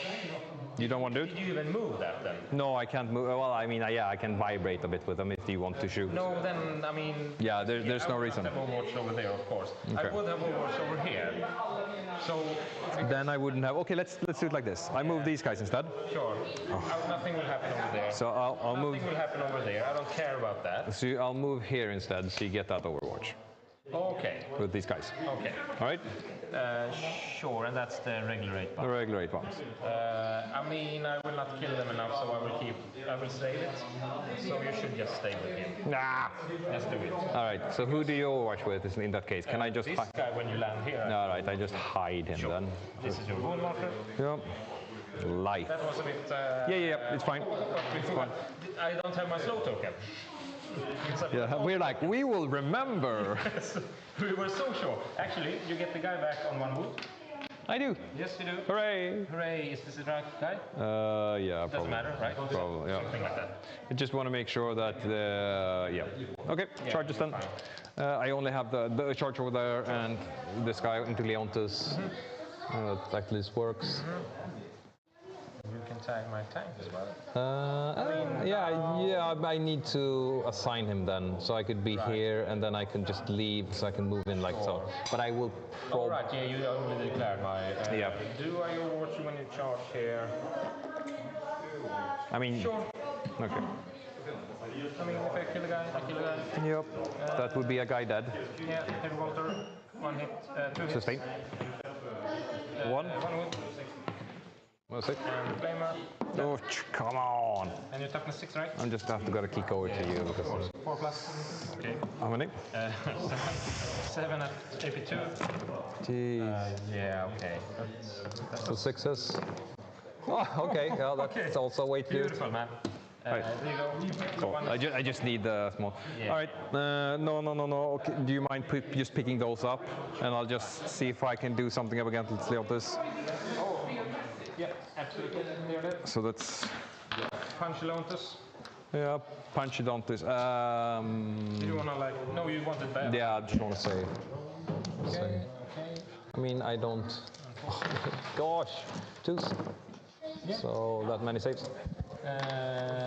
You don't want to do it? Did you even move that then? No, I can't move. Well, I mean, yeah, I can vibrate a bit with them if you want to shoot. No, then, I mean... Yeah, there's no reason. I would have Overwatch over there, of course. Okay. I would have Overwatch over here. So... Then I wouldn't have... Okay, let's do it like this. I move these guys instead. Sure. Nothing will happen over there. So I'll move... Nothing will happen over there. I don't care about that. So I'll move here instead so you get that Overwatch. Okay. With these guys. Okay. All right? Sure, and that's the regular 8 The regular 8 ones. I mean, I will not kill them enough, so I will save it. So you should just stay with him. Nah. Let's do it. All right, so who do you overwatch with in that case? Can I just... This guy when you land here. All right, I just hide him then. This is your wound marker. Yep. Life. That was a bit... Yeah, it's fine. It's fine. I don't have my slow token. Yeah, we're like, we will remember. We were so sure. Actually, you get the guy back on 1 wound. I do. Yes, you do. Hooray! Hooray! Is this the right guy? Yeah, probably. Doesn't matter, right? Probably, yeah. Something like that. I just want to make sure that, yeah. Okay, charges then. I only have the charge over there and this guy into Leontus. That this works. You can tag my tank as well. I need to assign him then, so I could be here and then I can just leave, so I can move in like so. But I will. All right, yeah, you already declared my. Do I overwatch you when you charge here? I mean. Sure. Okay. I mean, if I kill a guy, I kill a guy. Yep. That would be a guy dead. Yeah, heavy bolter, 1 hit, 2 hits. Sustain. 1. 1 wound. What's it? And flamer. Oh, come on. And you're toughness 6, right? I'm just have to got a kick over to you because. 4 plus. Okay. How many? 7 at AP2. Jeez. Yeah, okay. That's So 6s. Oh, okay. Well, that's also a way to do it. Beautiful, man. Right. There you go. Cool. I just need the small. Yeah. All right. No. Okay. Do you mind just picking those up, and I'll just see if I can do something up against Leontus. Oh, yeah, absolutely. So that's. Punchlontus. Yeah, Punchlontus. Do you wanna like? No, you want it bad. Yeah, I just want to say. Okay. I mean, I don't. Oh, gosh, 2s. Yeah. So that many saves.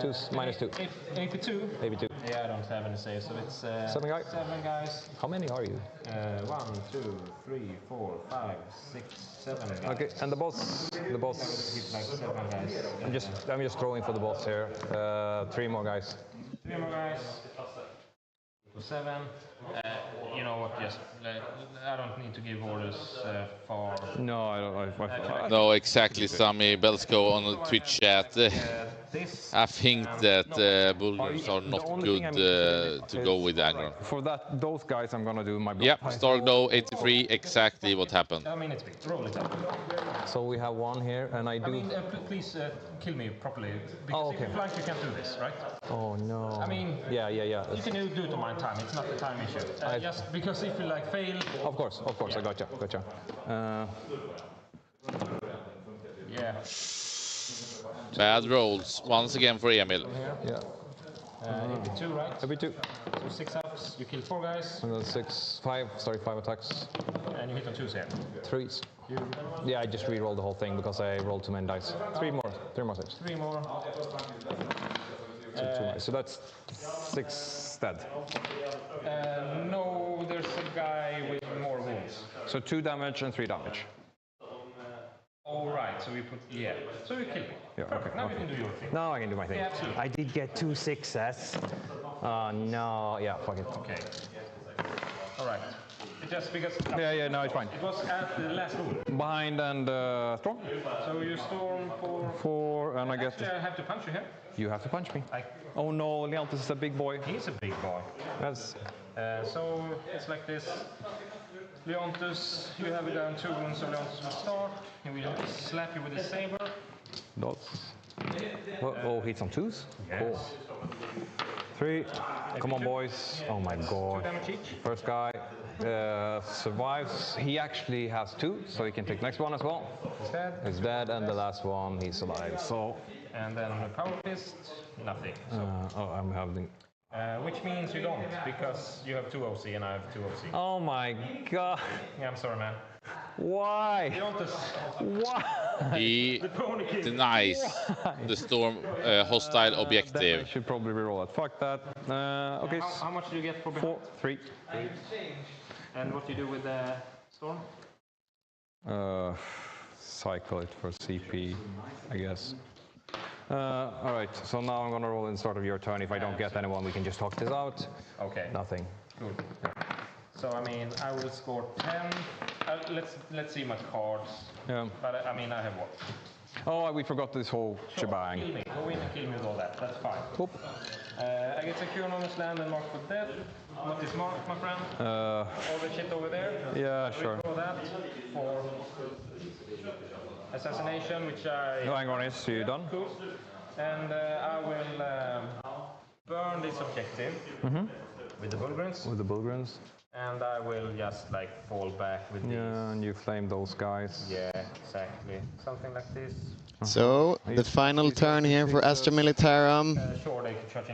2s, -2. AP2? AP2. Yeah, I don't have any saves, so it's 7 guys. 7 guys. How many are you? 1, 2, 3, 4, 5, 6, 7 guys. Okay, and the boss. Hit like 7 guys. I'm just throwing for the boss here. 3 more guys. 3 more guys. 7. You know what? Just I don't need to give orders for. No, I don't. No, exactly, Sami Belsko on the Twitch chat. I think that Bulgars are not good to go with Angron. For those guys, I'm gonna do my. Yeah, Starglow 83, exactly what happened. I mean, it's big. Roll it up. So we have 1 here, and I do. I mean, please kill me properly. Because if you flank, you can't do this, right? Oh no. I mean. Yeah. You can do it on my time. It's not the time issue. Just because if you like fail. Of course. I gotcha. Yeah. Bad rolls once again for Emil. Yeah. AP2, right? AP2. So 6 ups. You kill 4 guys. And then 5 attacks. And you hit on 2s here. 3s. Yeah, I just re-rolled the whole thing because I rolled too many dice. 3 more saves. 3 more. So that's 6 dead. No, there's a guy with more wounds. So 2 damage and 3 damage. All right, so we put So you kill me. Yeah, Perfect. okay. Now you can do your thing. Now I can do my thing. Yeah, absolutely. I did get 2 6s. No. Yeah, fuck it. Okay. All right. Just because. Yeah. No, it's fine. It was at the last rule. Behind and storm. So you storm for. 4, and I get. Actually, I have to punch you here. You have to punch me. Oh no, Leontus is a big boy. He's a big boy. Yes. So it's like this. Leontus, you have it down 2 wounds, so Leontus will start. He will slap you with his saber. Dots. Oh, hits on 2s? Yes. Cool. 3. Come on, boys. Oh my god. 2 damage each. First guy survives. He actually has 2, so he can take next one as well. He's dead. He's dead, and the last one, he's alive. So. And then the power fist, nothing. So. I'm having. Which means you don't, because you have 2 OC and I have 2 OC. Oh my god. Yeah, I'm sorry, man. Why? Why? He denies the storm hostile Then I objective. should probably reroll it. Fuck that. Okay. How much do you get for behind? 3. And what do you do with the storm? Cycle it for CP, I guess. Alright, so now I'm gonna roll in the start of your turn. If I don't get anyone, we can just talk this out. Okay. Nothing. Good. So I mean, I will score 10. Let's see my cards. Yeah. But I mean, I have what? Oh, we forgot this whole shebang. Kill me. Go in and kill me with all that. That's fine. Oop. I get secure enormous land and mark for death. What is marked, my friend? All the shit over there. Yeah, sure. For that, for assassination, which I. No, hang on, is you done? Cool. And I will burn this objective with the Bullgrins. With the Bullgrins. And I will just like fall back with these. Yeah, and you flame those guys. Yeah, exactly. Something like this. So, the final turn here for Astra Militarum.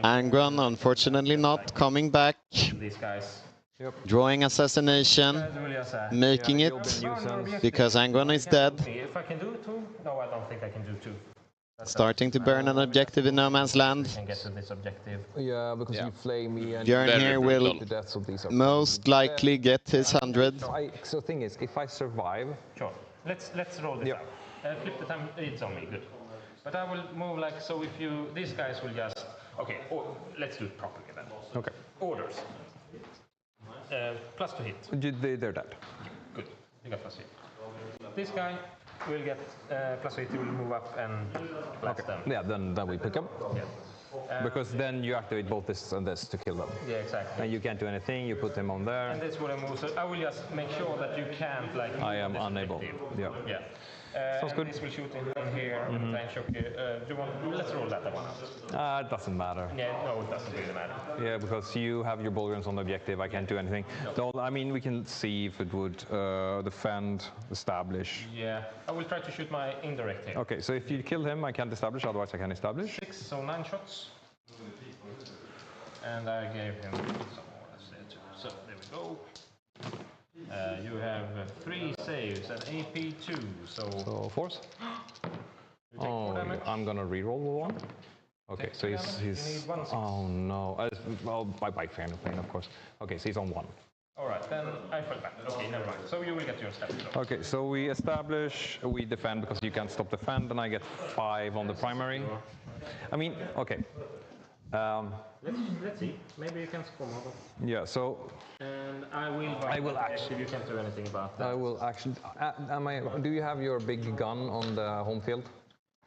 Angron, unfortunately, not coming back. These guys. Drawing assassination, making it, because Angron is dead. If I can do 2? No, I don't think I can do 2. Starting to burn an objective in no man's land. I can get to this objective. Yeah, because you flame me and Björn here will the deaths of these most likely get his 100. So the thing is, if I survive... Sure. Let's roll this out. Flip the time, it's on me, good. But I will move like, so if you, these guys will just, okay, let's do it properly then. Okay. Orders. Plus to hit. They're dead. Good, you got plus hit. This guy will get plus hit, he will move up and blast them. Yeah, then we pick them. Yeah. Because then you activate both this and this to kill them. Yeah, exactly. And you can't do anything, you put them on there. And this will move, so I will just make sure that you can't like... I am unable, yeah. Yeah. Sounds good. This will shoot in here, and then shock here. Do you want, let's roll that one out. It doesn't matter. Yeah, no, it doesn't really matter. Yeah, because you have your Bullgrins on the objective, I can't do anything. I mean, we can see if it would defend, establish. Yeah, I will try to shoot my indirect here. Okay, so if you kill him, I can't establish, otherwise I can establish. 6, so 9 shots. And I gave him some more, let's say 2. So, there we go. You have 3 saves and AP 2, So force. Oh, I'm gonna reroll one. Okay, so he's oh no. Well, by fan of pain, of course. Okay, so he's on 1. All right, then I fell back. Okay, never mind. So you will get your step. Okay, so we establish, we defend because you can't stop defend, and I get 5 on the primary. I mean, okay. Let's see. Maybe you can score more. Yeah, so... And I will actually... You can't do anything about that. I will actually... do you have your big gun on the home field?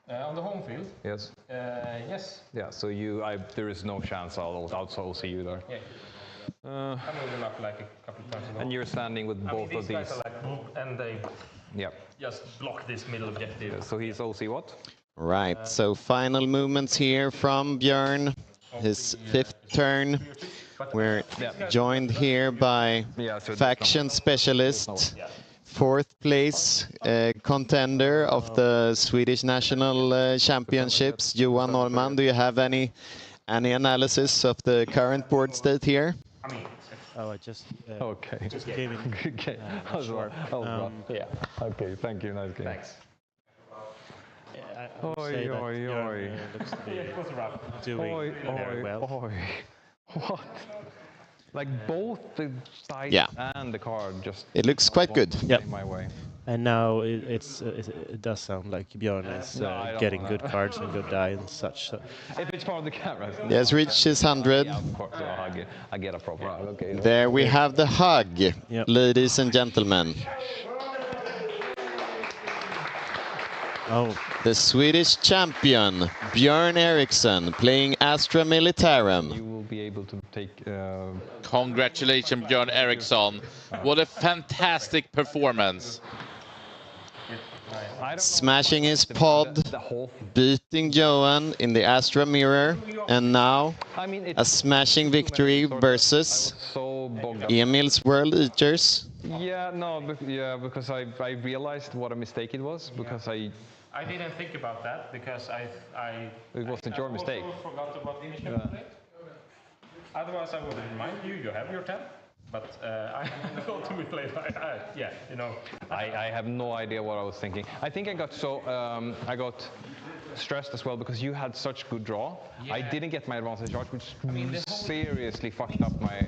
On the home field? Yes. Yes. Yeah, so there is no chance I'll see you there. Yeah. I moved him up like a couple of times ago. And you're standing with both of these. Guys are like, and they just block this middle objective. Yeah, so he's OC what? Right, so final movements here from Björn. His 5th turn. We're joined here by faction specialist, 4th place contender of the Swedish national championships, Johan Norman. Do you have any analysis of the current board state here? Oh, I just okay. Just came in. Okay. Yeah. Okay. Thank you. Nice game. Thanks. I would say that Björn looks to be doing very well. What? Like both the dice and the card just... It looks quite good. My way. And now it does sound like Björn is getting good cards and good die and such. So. If it's part of the camera. He has reached his 100. Yeah, of course. I get a proper hug. Okay. There we have the hug, ladies and gentlemen. Oh. The Swedish champion, Björn Eriksson, playing Astra Militarum. You will be able to take... Congratulations, Björn Eriksson. What a fantastic performance. Smashing his pod, beating Johan in the Astra Mirror, and now a smashing victory versus Emil's World Eaters. Yeah, no, because I realized what a mistake it was, because I didn't think about that because it wasn't your mistake. I also forgot about the initial play. Otherwise, I would remind you, you have your 10. But I thought to be played. Yeah, you know. I have no idea what I was thinking. I think I got stressed as well because you had such good draw. Yeah. I didn't get my advantage charge, which seriously fucked up my.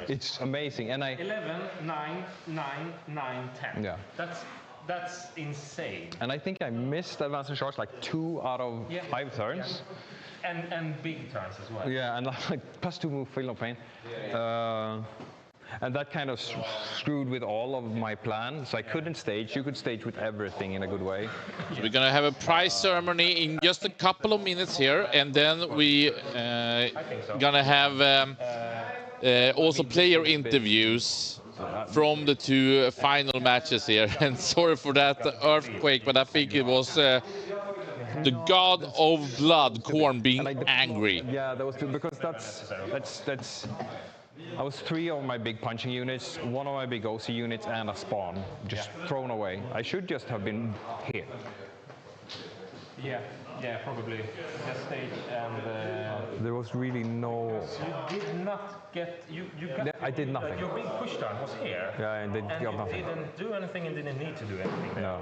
It's amazing, and I. 11, 9, 9, 9, 10. Yeah. That's insane. And I think I missed advantage charge like 2 out of 5 turns. Yeah. And big turns as well. Yeah, and like +2 move, feel no pain. And that kind of screwed with all of my plan. So I couldn't stage. You could stage with everything in a good way. So we're going to have a prize ceremony in just a couple of minutes here. And then we going to have also player interviews from the 2 final matches here. And sorry for that earthquake, but I think it was the god of blood, Korn, being angry. Yeah, that was good because that's. I was 3 of my big punching units, 1 of my big OC units, and a spawn just thrown away. I should just have been here. Yeah, probably. Just stage and. There was really no. You did not get. You got. I did nothing. Your big push down was here. Yeah, and they got nothing. Didn't do anything and didn't need to do anything. There. No.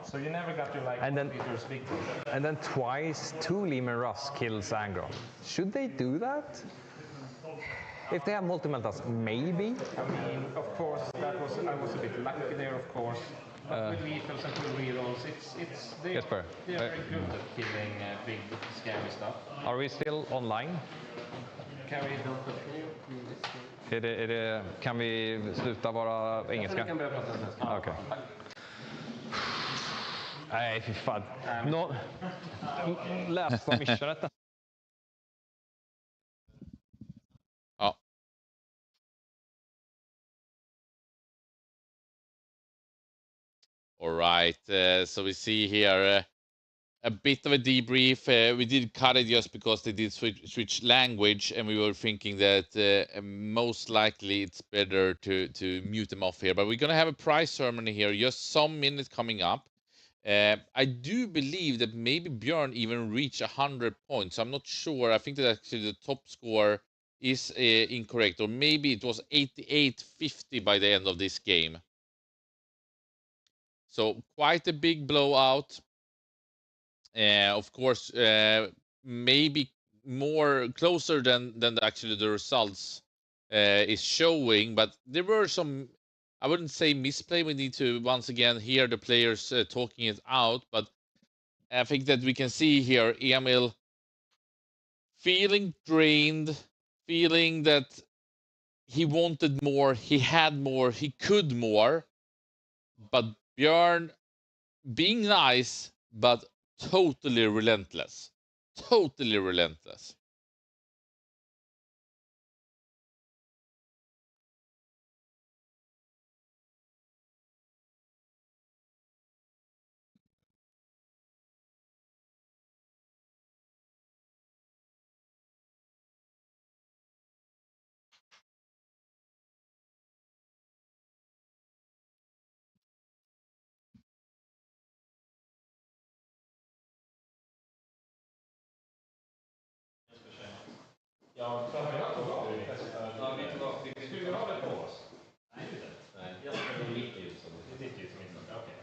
So you never got your Peter's big push. And then twice 2 Lehman Russ kills Angron. Should they do that? If they have multi-meltas, maybe. I mean, of course, I was a bit lucky there, of course. But with refills and full rerolls, they're very good at killing big, scary stuff. Are we still online? Can we don't continue? Kan vi sluta vara engelska? Vi kan börja prata svenska. Okej. Nej, fy fan. Läs vad missionet. All right, so we see here a bit of a debrief. We did cut it just because they did switch language, and we were thinking that most likely it's better to mute them off here. But we're going to have a prize ceremony here, just some minutes coming up. I do believe that maybe Björn even reached 100 points. I'm not sure. I think that actually the top score is incorrect, or maybe it was 88-50 by the end of this game. So quite a big blowout. Of course, maybe more closer than actually the results is showing. But there were some, I wouldn't say misplay. We need to once again hear the players talking it out. But I think that we can see here Emil feeling drained, feeling that he wanted more, he had more, he could more. But Björn being nice, but totally relentless. Totally relentless. Ja, för mig var det dessutom. Skulle vi ha det på oss? Nej, inte. Nej, jag ska mitt ljus som det är ditt ljus som inte. Okej.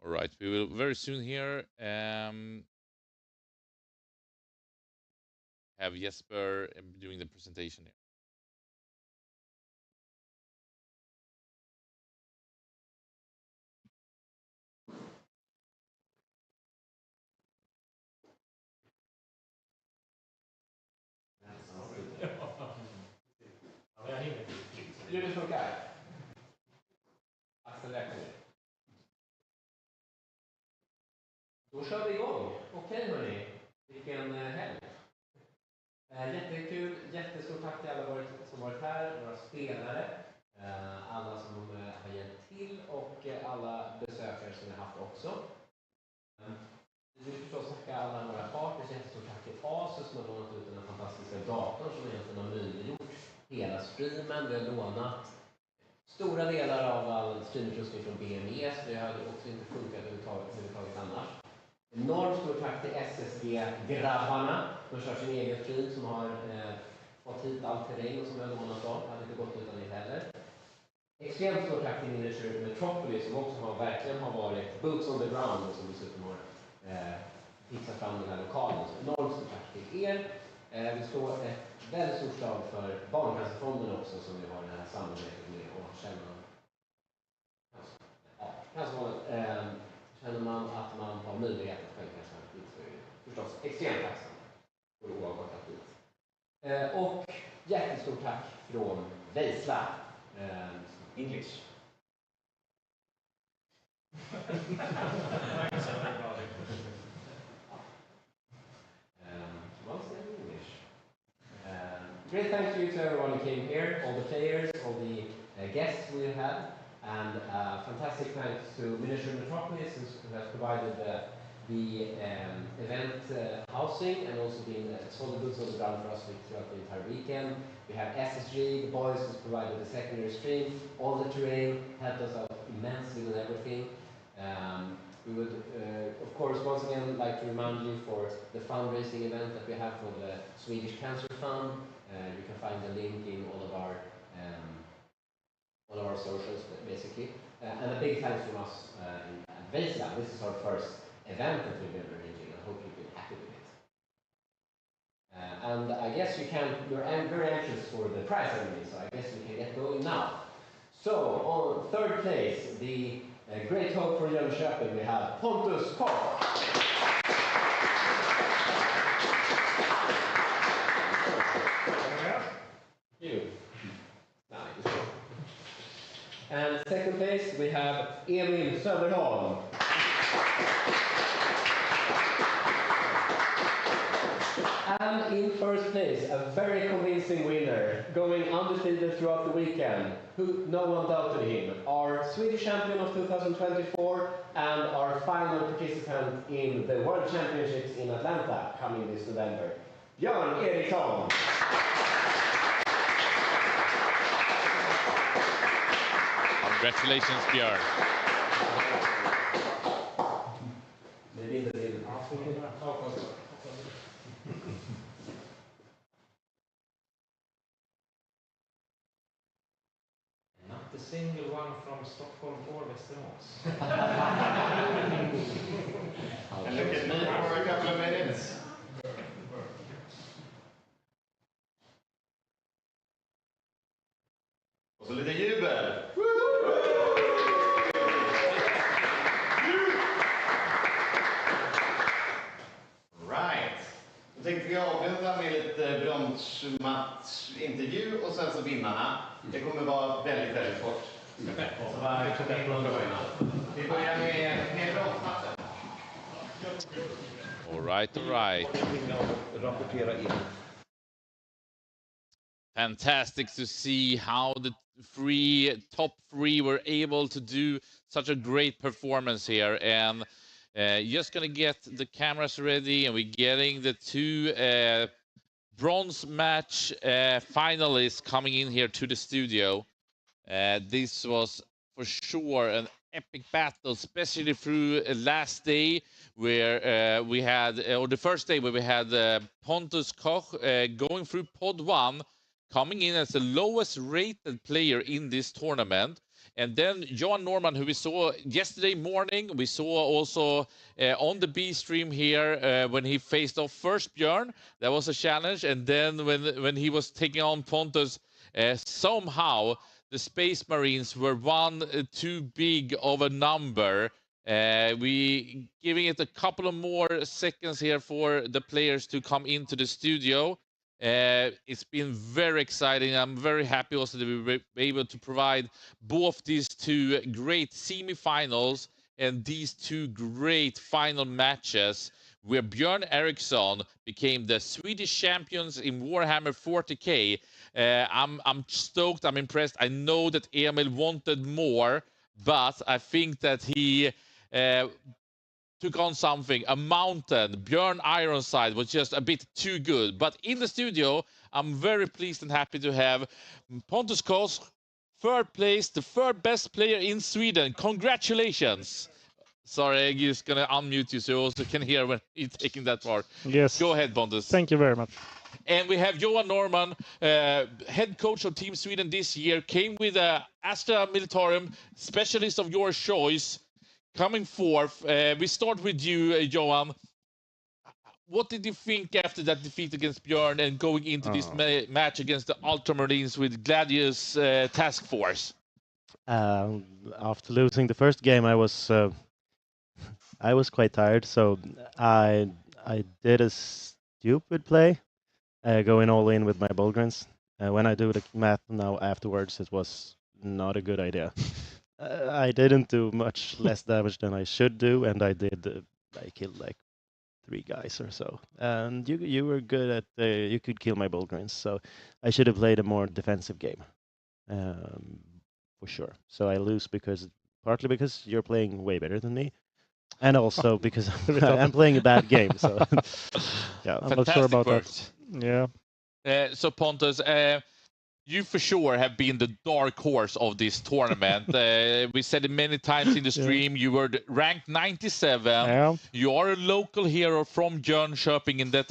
All right, we will very soon here have Jesper doing the presentation here. Gör det funkar? Acceleration. Då kör vi igång. Okej hörni, vilken helg. Jättekul, jättestort tack till alla som varit här, våra spelare, alla som har hjälpt till och alla besökare som vi har haft också. Vi vill förstås tacka alla våra partners, jättestort tack till Asus som har lånat ut den här fantastiska datorn som egentligen har möjliggjort hela streamen. Vi har lånat stora delar av all streamutrustning från BME, så det hade också inte funkat överhuvudtaget annars. Enormt stort tack till SSG-grabbarna som kör sin egen stream, som har fått hit all terräng som vi har lånat av. Det hade inte gått utan det heller. Extremt stort tack till Miniature Metropolis som också verkligen har varit boots on the ground och som dessutom har fixat fram den här lokalen. Så enormt stort tack till er. Vi slår ett väldigt stort slag för Barncancerfonden också som vi har det här samarbetet med och känner man att man har möjlighet att skänka så här dit så är det förstås extremt tacksam för oavkortat dit. Och jättestort tack från Veizla. English. Thanks everybody. Well said in English. Great thanks to you to everyone who came here, all the players, all the guests we had, and fantastic thanks to Miniature Metropolis who has provided the event housing and also been solid goods on the ground for us throughout the entire weekend. We have SSG, the boys who's provided the secondary stream, all the terrain, helped us out immensely with everything. We would, of course, once again like to remind you for the fundraising event that we have for the Swedish Cancer Fund. You can find the link in all of our socials, basically. And a big thanks from us at Veizla. This is our first event that we've been arranging. I hope you've been happy with it. And I guess you're very anxious for the prize ceremony, so I guess we can get going now. So, on third place, the great hope for Jönköping, we have Pontus Koch. You. Nice. And second place, we have Emil Söderholm. And in first place, a very convincing winner, going undefeated throughout the weekend, who no one doubted him, our Swedish champion of 2024 and our final participant in the World Championships in Atlanta coming this November, Björn Eriksson. Congratulations, Björn. Maybe in the middle. Not a single one from Stockholm or Västerås. And look at me for a couple of minutes. Och så lite jubel. Right. Då tänkte vi avrunda med lite bronsmatch-intervju och sen så vinnarna. Det kommer vara väldigt, väldigt kort. Så bara in och joina. Vi börjar med bronsmatchen. All right. Rapportera in. Fantastic to see how the top three were able to do such a great performance here. And just gonna get the cameras ready, and we're getting the two bronze match finalists coming in here to the studio. This was for sure an epic battle, especially through last day where we had, or the first day where we had Pontus Koch going through pod 1, coming in as the lowest rated player in this tournament. And then Johan Norman, who we saw yesterday morning, we saw also on the B stream here when he faced off first Björn. That was a challenge. And then when he was taking on Pontus, somehow the Space Marines were one too big of a number. We giving it a couple of more seconds here for the players to come into the studio. It's been very exciting. I'm very happy also that we were able to provide both these two great semifinals and these two great final matches where Björn Eriksson became the Swedish champions in Warhammer 40k. I'm stoked, I'm impressed. I know that Emil wanted more, but I think that he took on something, a mountain. Björn Ironside was just a bit too good. But in the studio, I'm very pleased and happy to have Pontus Kos, third place, the third best player in Sweden. Congratulations. Sorry, I'm just going to unmute you so you also can hear when you're taking that part. Yes. Go ahead, Pontus. Thank you very much. And we have Johan Norman, head coach of Team Sweden this year, came with a Astra Militarum, specialist of your choice. Coming fourth, we start with you, Johan. What did you think after that defeat against Björn and going into this match against the Ultramarines with Gladius Task Force? After losing the first game, I was quite tired, so I did a stupid play, going all in with my Bulgrins. When I do the math now afterwards, it was not a good idea. I didn't do much less damage than I should do, and I killed like 3 guys or so. And you were good at you could kill my Bulgrins, so I should have played a more defensive game, for sure. So I lose partly because you're playing way better than me, and also because I'm playing a bad game. So yeah, I'm not sure about that. Yeah. So Pontus, you for sure have been the dark horse of this tournament. We said it many times in the stream. You were ranked 97. Yeah. You are a local hero from Jönköping in that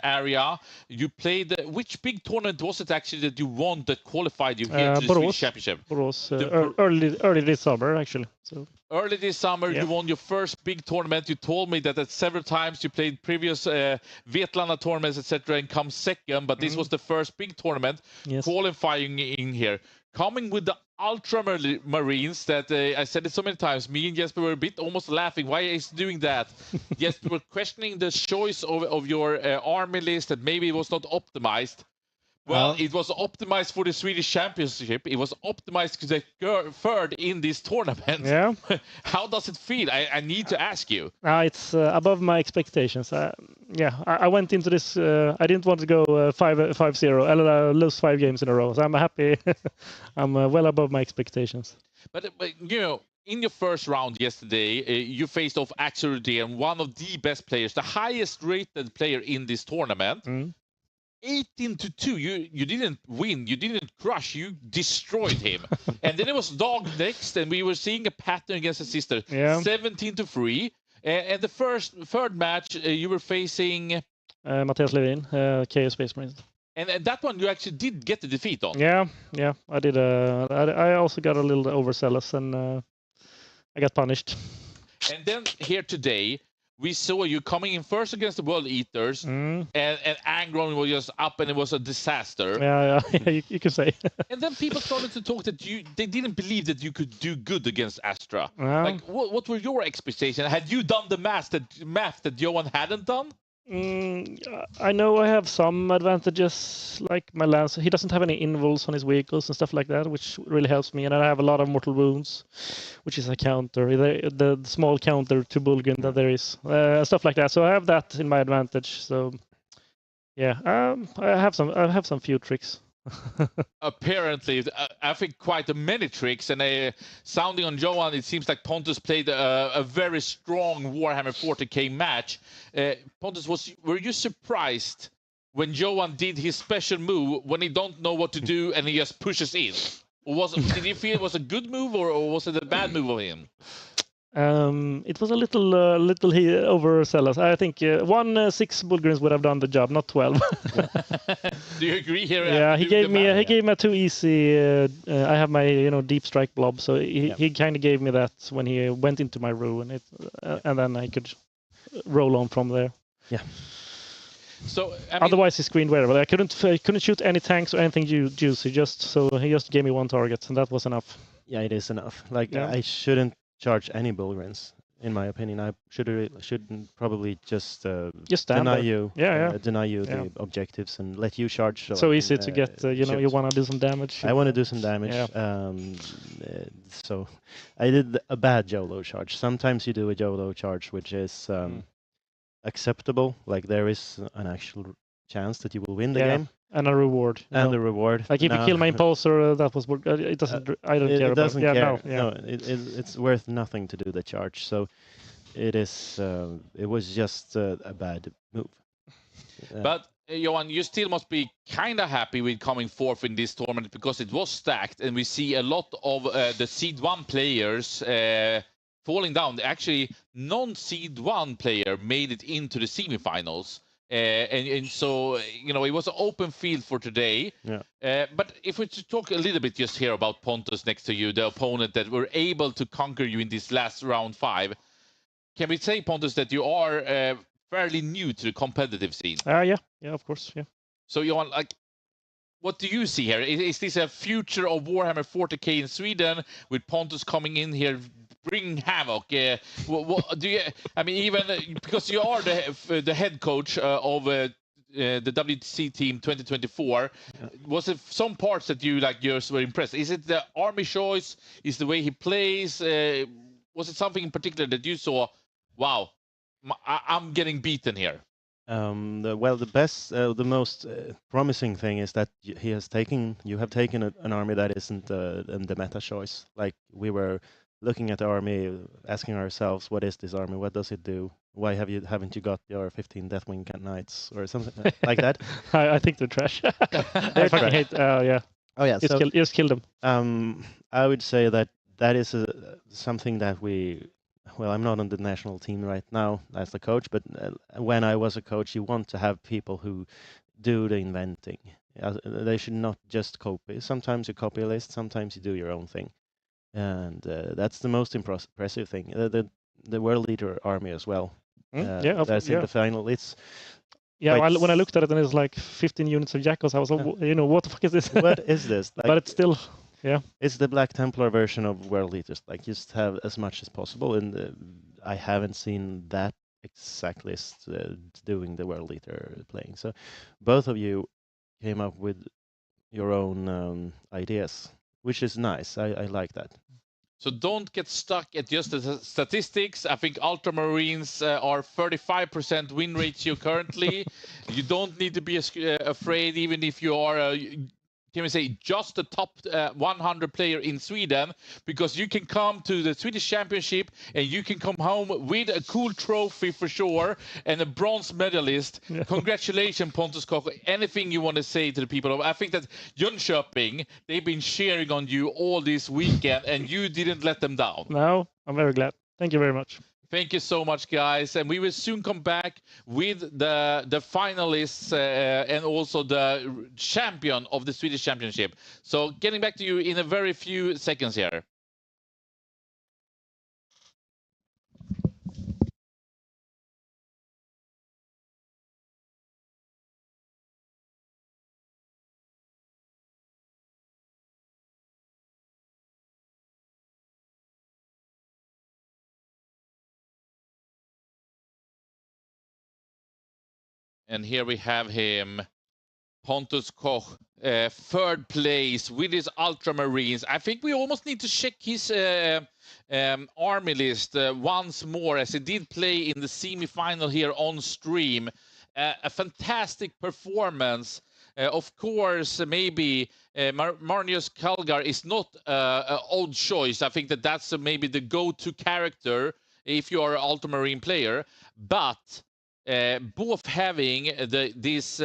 area. You played. Which big tournament was it actually that you won that qualified you here to the Swedish Championship? Borås, early this summer actually. So. Early this summer, you won your first big tournament. You told me that at several times you played previous Vetlanda tournaments, etc., and come second, but this was the first big tournament, qualifying in here. Coming with the Ultramarines, that I said it so many times, me and Jesper were a bit almost laughing. Why is he doing that? Jesper were questioning the choice of your army list, that maybe it was not optimized. Well, it was optimized for the Swedish Championship. It was optimized to get third in this tournament. Yeah. How does it feel? I need to ask you. It's above my expectations. I went into this. I didn't want to go 5-0 and lose 5 games in a row. So I'm happy. I'm well above my expectations. But you know, in your first round yesterday, you faced off Axel Rudén, one of the best players, the highest rated player in this tournament. 18-2. You didn't win. You didn't crush. You destroyed him. And then it was Dog next, and we were seeing a pattern against the sister. 17-3. And the third match, you were facing Mattias Levin, KO Space Marines. And that one you actually did get the defeat on. Yeah, I did. I also got a little overzealous, and I got punished. And then here today, we saw you coming in first against the World Eaters, and Angron was just up, and it was a disaster. Yeah, you can say. And then people started to talk that they didn't believe that you could do good against Astra. Like, what were your expectations? Had you done the math that Johan hadn't done? I know I have some advantages, like my lance. He doesn't have any invuls on his vehicles and stuff like that, which really helps me. And I have a lot of mortal wounds, which is a counter, the small counter to Bulgin that there is, stuff like that. So I have that in my advantage. So yeah, I have some few tricks. Apparently, I think quite many tricks, and sounding on Johan, it seems like Pontus played a very strong Warhammer 40k match. Pontus, were you surprised when Johan did his special move when he don't know what to do and he just pushes in? Or did you feel it was a good move, or was it a bad move of him? It was a little overzealous. I think 6 Bulgarians would have done the job, not 12. Do you agree here? Yeah, he gave me a too easy. I have my deep strike blob, so he kind of gave me that when he went into my ruin, and then I could roll on from there. Yeah. So otherwise, he screened wherever. I couldn't shoot any tanks or anything juicy. He just gave me one target, and that was enough. Yeah, it is enough. I shouldn't charge any Bulgrins, in my opinion. I shouldn't probably just deny you the objectives and let you charge. So easy to get. You want to do some damage. I want to do some damage. Yeah. So I did a bad YOLO charge. Sometimes you do a YOLO charge, which is acceptable. Like there is an actual chance that you will win the Yeah, game. and a reward. And the reward. Like if you kill my impulsor, that was it doesn't. I don't care It about. doesn't Yeah, care. no, yeah. No, it's worth nothing to do the charge. So it is. It was just a bad move. But Johan, you still must be kind of happy with coming fourth in this tournament because it was stacked, and we see a lot of the Seed 1 players falling down. Actually, non-Seed 1 player made it into the semifinals. And so, you know, it was an open field for today. Yeah. But if we talk a little bit just here about Pontus next to you, the opponent that were able to conquer you in this last round 5, can we say, Pontus, that you are fairly new to the competitive scene? Yeah, of course, yeah. So, Johan, like, what do you see here? Is this a future of Warhammer 40k in Sweden with Pontus coming in here, bringing havoc? What do you? I mean, even because you are the head coach of the WTC team 2024, was it some parts that you just were impressed? Is it the army choice? Is the way he plays? Was it something in particular that you saw? Wow, I'm getting beaten here. The most promising thing is that you have taken an army that isn't the meta choice. Like we were looking at the army, asking ourselves, what is this army? What does it do? Why haven't you got your 15 Deathwing Knights or something like that? I think they're trash. I fucking hate. Yeah. Oh yeah. Just kill them. I would say that is something that we. Well, I'm not on the national team right now as the coach, but when I was a coach, you want to have people who do the inventing. They should not just copy. Sometimes you copy a list, sometimes you do your own thing. And that's the most impressive thing. The world leader army as well. That's in the final. It's when I looked at it and it's like 15 units of Jackals, I was like, what the fuck is this? What is this? Like, but it's still, yeah. It's the Black Templar version of world leaders. Like just have as much as possible. And I haven't seen that exact list doing the world leader playing. So both of you came up with your own ideas, which is nice. I like that. So don't get stuck at just the statistics. I think Ultramarines are 35% win ratio currently. You don't need to be afraid, even if you are, can we say, just the top 100 player in Sweden, because you can come to the Swedish Championship and you can come home with a cool trophy for sure and a bronze medalist. Yeah. Congratulations, Pontus Koch. Anything you want to say to the people? I think that Jönköping, they've been cheering on you all this weekend and you didn't let them down. No, I'm very glad. Thank you very much. Thank you so much, guys. And we will soon come back with the finalists and also the champion of the Swedish Championship. So getting back to you in a very few seconds here. And here we have him, Pontus Koch, third place with his Ultramarines. I think we almost need to check his army list once more, as he did play in the semi-final here on stream. A fantastic performance. Of course, maybe Marnius Kalgar is not an old choice. I think that's maybe the go-to character if you are an Ultramarine player. But both having these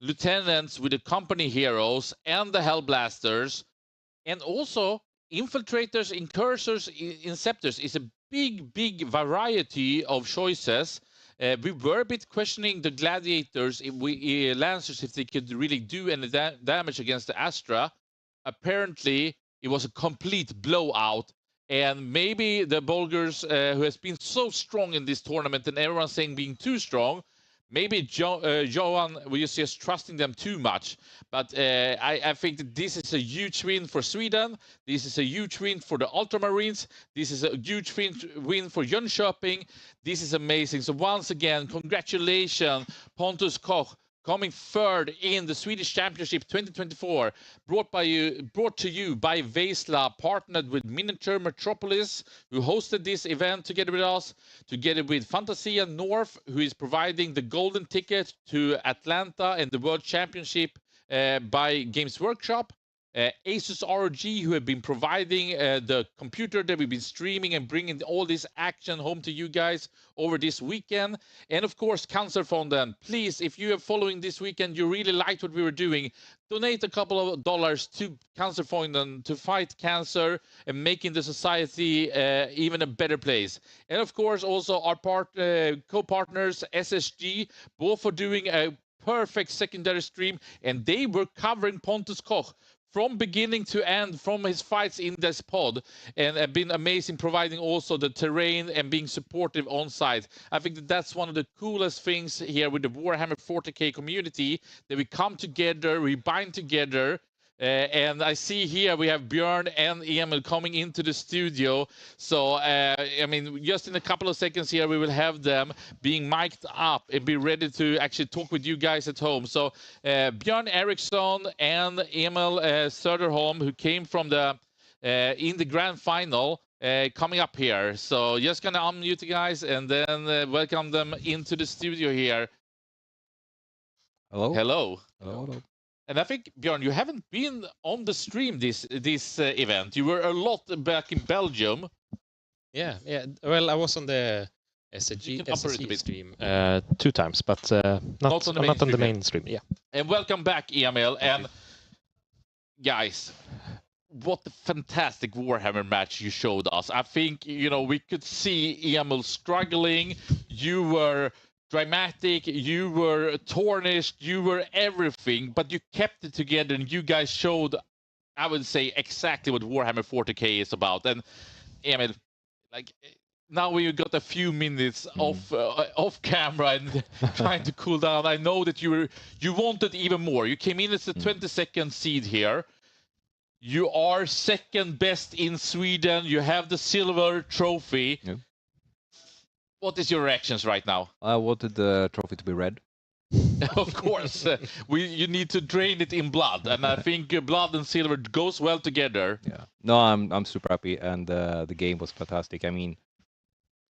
lieutenants with the company heroes and the Hellblasters, and also infiltrators, incursors, inceptors is a big variety of choices. We were a bit questioning the gladiators, lancers, if they could really do any damage against the Astra. Apparently, it was a complete blowout. And maybe the Bulgars, who has been so strong in this tournament, and everyone's saying being too strong, maybe Johan was just trusting them too much. But I think that this is a huge win for Sweden. This is a huge win for the Ultramarines. This is a huge win for Jönköping. This is amazing. So once again, congratulations, Pontus Koch, coming third in the Swedish Championship 2024, brought to you by Veizla, partnered with Miniature Metropolis, who hosted this event together with us, together with Fantasia North, who is providing the golden ticket to Atlanta and the World Championship by Games Workshop. Asus ROG, who have been providing the computer that we've been streaming and bringing all this action home to you guys over this weekend. And of course, Cancerfonden. Please, if you are following this weekend, you really liked what we were doing, donate a couple of dollars to Cancerfonden to fight cancer and making the society even a better place. And of course, also our co-partners, SSG, both for doing a perfect secondary stream, and they were covering Pontus Koch from beginning to end, from his fights in this pod, and have been amazing, providing also the terrain and being supportive on site. I think that that's one of the coolest things here with the Warhammer 40k community, that we come together, we bind together. And I see here we have Björn and Emil coming into the studio. So, I mean, just in a couple of seconds here, we will have them being mic'd up and be ready to actually talk with you guys at home. So, Björn Eriksson and Emil Söderholm, who came from the in the grand final, coming up here. So, just going to unmute you guys and then welcome them into the studio here. Hello. Hello. Hello. Hello. And I think, Björn, you haven't been on the stream this event. You were a lot back in Belgium. Yeah. Well, I was on the SSG stream 2 times, but not on the main stream. Yeah. And welcome back, Emil. And guys, what a fantastic Warhammer match you showed us. I think, you know, we could see Emil struggling. You were dramatic, you were tarnished, you were everything, but you kept it together and you guys showed, I would say, exactly what Warhammer 40k is about. And Emil, like, now we got a few minutes off camera and trying to cool down. I know that you wanted even more. You came in as the 22nd seed here. You are second best in Sweden. You have the silver trophy. Yeah. What is your reactions right now? I wanted the trophy to be red. Of course, you need to drain it in blood, and I think blood and silver goes well together. Yeah. No, I'm super happy, and the game was fantastic. I mean,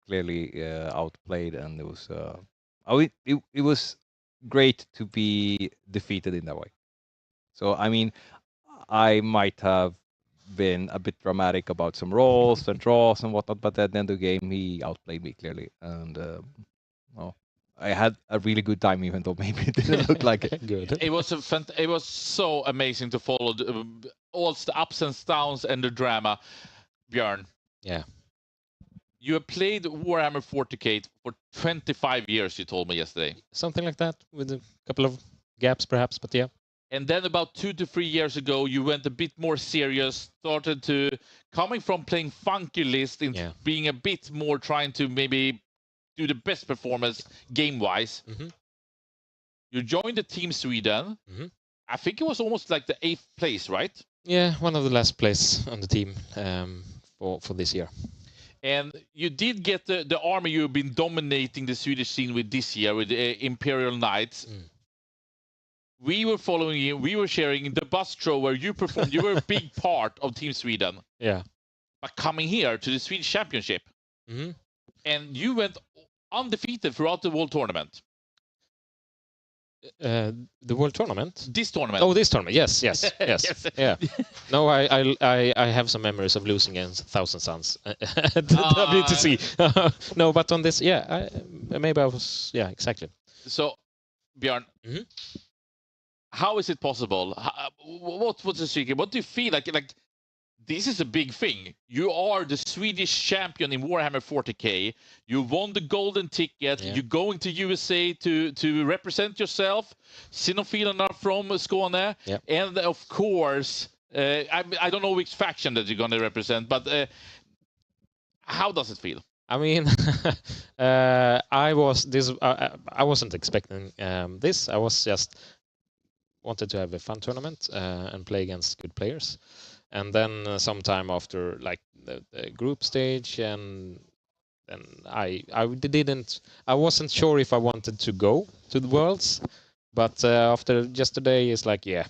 clearly outplayed, and it was it was great to be defeated in that way. So I mean, I might have been a bit dramatic about some rolls and draws and whatnot, but at the end of the game, he outplayed me clearly, and well, I had a really good time, even though maybe it didn't look like it. Good. It was so amazing to follow all the ups and downs and the drama. Björn. Yeah. You have played Warhammer 40k for 25 years, you told me yesterday. Something like that, with a couple of gaps perhaps, but yeah. And then about 2 to 3 years ago, you went a bit more serious, started to, coming from playing funky list into being a bit more trying to maybe do the best performance game-wise. Mm-hmm. You joined the Team Sweden. Mm-hmm. I think it was almost like the 8th place, right? Yeah, one of the last place on the team for this year. And you did get the army you've been dominating the Swedish scene with this year, with the Imperial Knights. We were following you. We were sharing the Bustro where you performed. You were a big part of Team Sweden. Yeah. But coming here to the Swedish Championship, and you went undefeated throughout the World Tournament. The World Tournament? This tournament. Oh, this tournament. Yes. Yeah. No, I have some memories of losing against Thousand Suns at WTC. No, but on this, maybe I was, exactly. So, Björn, how is it possible? What's the secret? What do you feel like? Like, this is a big thing. You are the Swedish champion in Warhammer 40k. You won the golden ticket. You're going to USA to represent yourself. Sinophilerna from Skåne. And of course, I don't know which faction that you're going to represent, but how does it feel? I mean, I wasn't expecting this. I was just wanted to have a fun tournament and play against good players. And then sometime after, like the group stage, and I wasn't sure if I wanted to go to the Worlds, But after yesterday, it's like, yeah,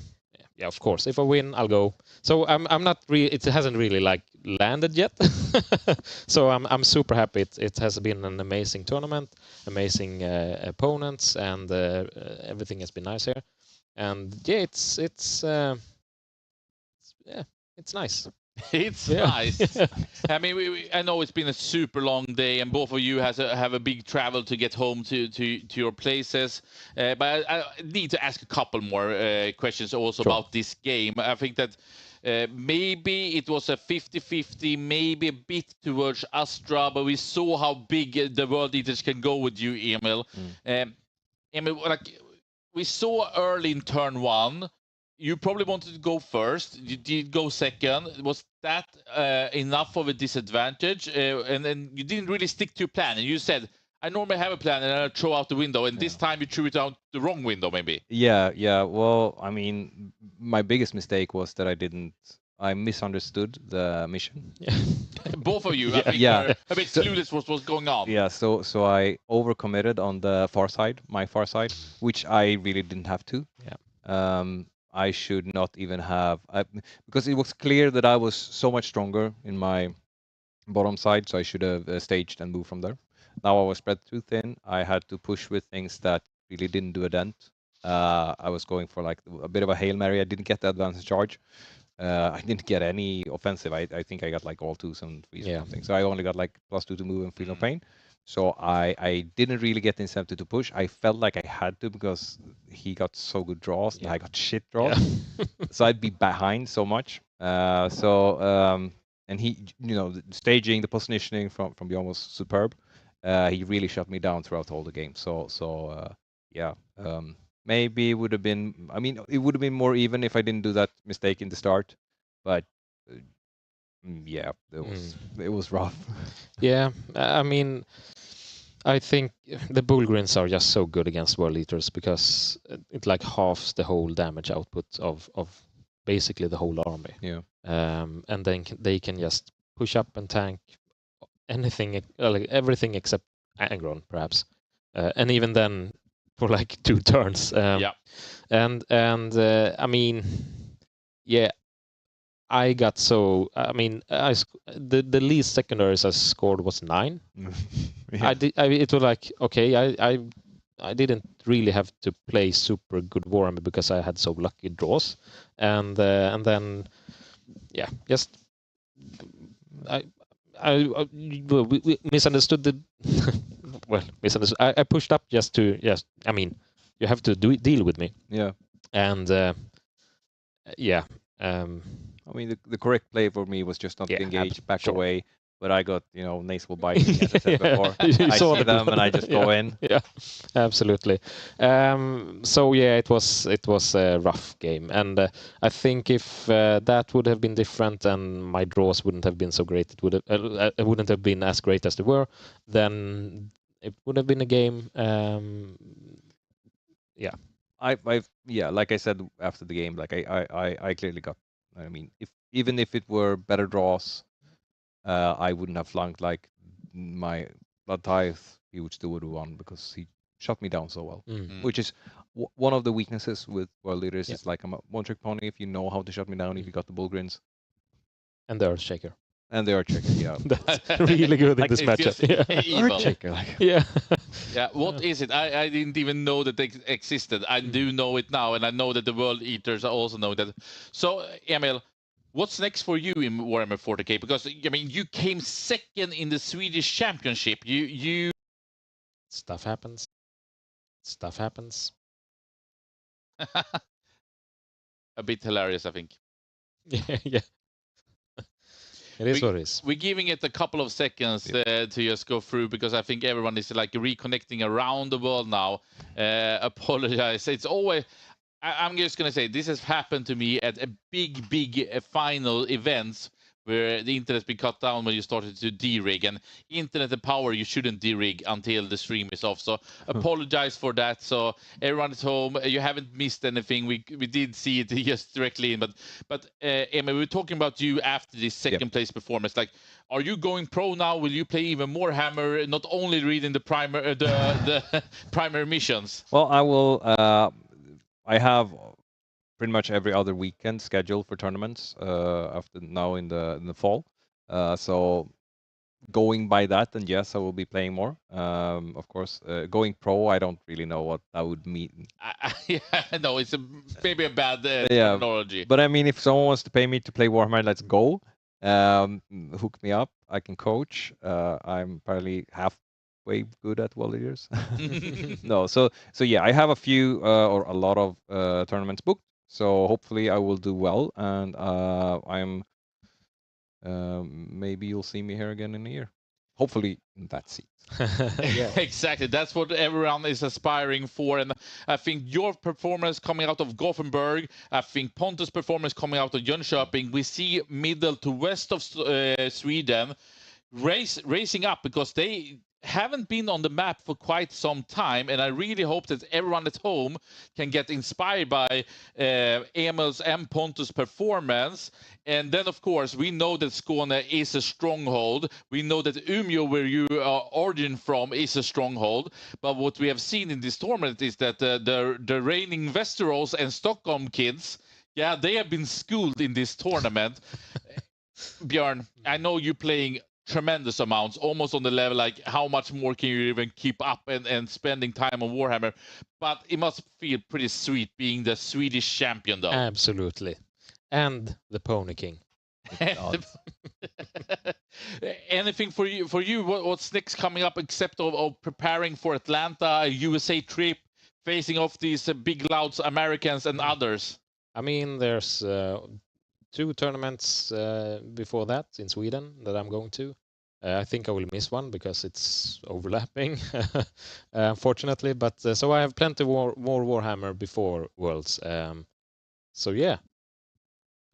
of course. If I win, I'll go. So I'm not really. It hasn't really like landed yet. So I'm super happy. It has been an amazing tournament, amazing opponents, and everything has been nice here. And yeah, it's nice. It's Yeah. nice. I mean, I know it's been a super long day, and both of you have a big travel to get home to your places. But I need to ask a couple more questions also Sure. about this game. I think that maybe it was a 50-50, maybe a bit towards Astra, but we saw how big the World Eaters can go with you, Emil. Emil, like we saw early in turn 1. You probably wanted to go first. You did go second. Was that enough of a disadvantage? And then you didn't really stick to your plan. And you said, I normally have a plan and I throw out the window. And this time you threw it out the wrong window, maybe. Yeah. Well, I mean, my biggest mistake was that I misunderstood the mission. Both of you, I think, Yeah. were a bit clueless what was going on. Yeah, so I overcommitted on the far side, my far side, which I really didn't have to. Yeah. I should not even have, because it was clear that I was so much stronger in my bottom side, so I should have staged and moved from there. Now I was spread too thin. I had to push with things that really didn't do a dent. I was going for like a bit of a Hail Mary. I didn't get the advanced charge. I didn't get any offensive. I think I got like all 2s and 3s or something. So I only got like +2 to move and feel no pain. So I didn't really get the incentive to push. I felt like I had to because he got so good draws and I got shit draws. So I'd be behind so much. And he, the staging, the positioning from Bjorn was superb. He really shut me down throughout the whole game. Maybe it would have been, it would have been more even if I didn't do that mistake in the start. But yeah, it was rough. Yeah, I mean, I think the Bullgrins are just so good against World Eaters because it like halves the whole damage output of basically the whole army. Yeah. And then they can just push up and tank anything, like everything except Angron, perhaps. And even then, for like 2 turns. And I mean, yeah, I got so. I mean, the least secondaries I scored was 9. Yeah. It was like okay, I didn't really have to play super good Warhammer because I had so lucky draws, and then yeah, just we misunderstood the misunderstood. I pushed up just to I mean, you have to deal with me. Yeah. And yeah. I mean, the correct play for me was just not to engage, back away. But I got, nasal biting, as I said before. I see them and I just go in. Yeah, absolutely. So yeah, it was a rough game, and I think if that would have been different and my draws wouldn't have been so great, it wouldn't have been as great as they were. Then it would have been a game. Yeah. Like I said after the game, like I clearly got. I mean, even if it were better draws, I wouldn't have flunked like my Blood Tithe. He would still would have won because he shot me down so well. Which is one of the weaknesses with World Leaders. It's like I'm a one-trick pony. If you know how to shut me down, if you got the Bullgrins. And the Earthshaker. And the Earthshaker, yeah. That's really good in this matchup. Yeah. Earthshaker, like. Yeah. Yeah, what is it? I didn't even know that they existed. I do know it now, and I know that the World Eaters also know that. So, Emil, what's next for you in Warhammer 40k? Because, I mean, you came second in the Swedish Championship. You... Stuff happens. Stuff happens. A bit hilarious, I think. Yeah. It is what it is. We're giving it a couple of seconds to just go through because I think everyone is like reconnecting around the world now. Apologize. It's always. I'm just gonna say this has happened to me at a big final events where the internet's been cut down when you started to de-rig, and internet and power you shouldn't de-rig until the stream is off. So apologize for that. So everyone at home, you haven't missed anything. We did see it just directly in, but Emma, we were talking about you after this second place performance. Like, are you going pro now? Will you play even more Hammer? Not only reading the primary missions. Well, I will. I have pretty much every other weekend scheduled for tournaments after now in the fall. So going by that, then yes, I will be playing more. Of course, going pro, I don't really know what that would mean. No, it's maybe a bad terminology. But I mean, if someone wants to pay me to play Warhammer, let's go. Hook me up. I can coach. I'm apparently halfway good at Warriors. No, so yeah, I have a few or a lot of tournaments booked. So hopefully I will do well, and I'm maybe you'll see me here again in a year. Hopefully in that seat. Exactly. That's what everyone is aspiring for. And I think your performance coming out of Gothenburg, I think Pontus' performance coming out of Jönköping, we see middle to west of Sweden racing up because they haven't been on the map for quite some time, and I really hope that everyone at home can get inspired by Emil's and Pontus' performance. And then, of course, we know that Skåne is a stronghold. We know that Umeå, where you are origin from, is a stronghold. But what we have seen in this tournament is that the reigning Västerås and Stockholm kids, yeah, they have been schooled in this tournament. Björn, I know you're playing tremendous amounts, almost on the level like how much more can you even keep up and spending time on Warhammer, but it must feel pretty sweet being the Swedish champion though. Absolutely. And the Pony King. Anything for you what's next coming up except of preparing for Atlanta, a USA trip, facing off these big louds Americans and others? I mean, there's 2 tournaments before that in Sweden that I'm going to. I think I will miss one because it's overlapping, unfortunately. But so I have plenty more Warhammer before Worlds. So yeah,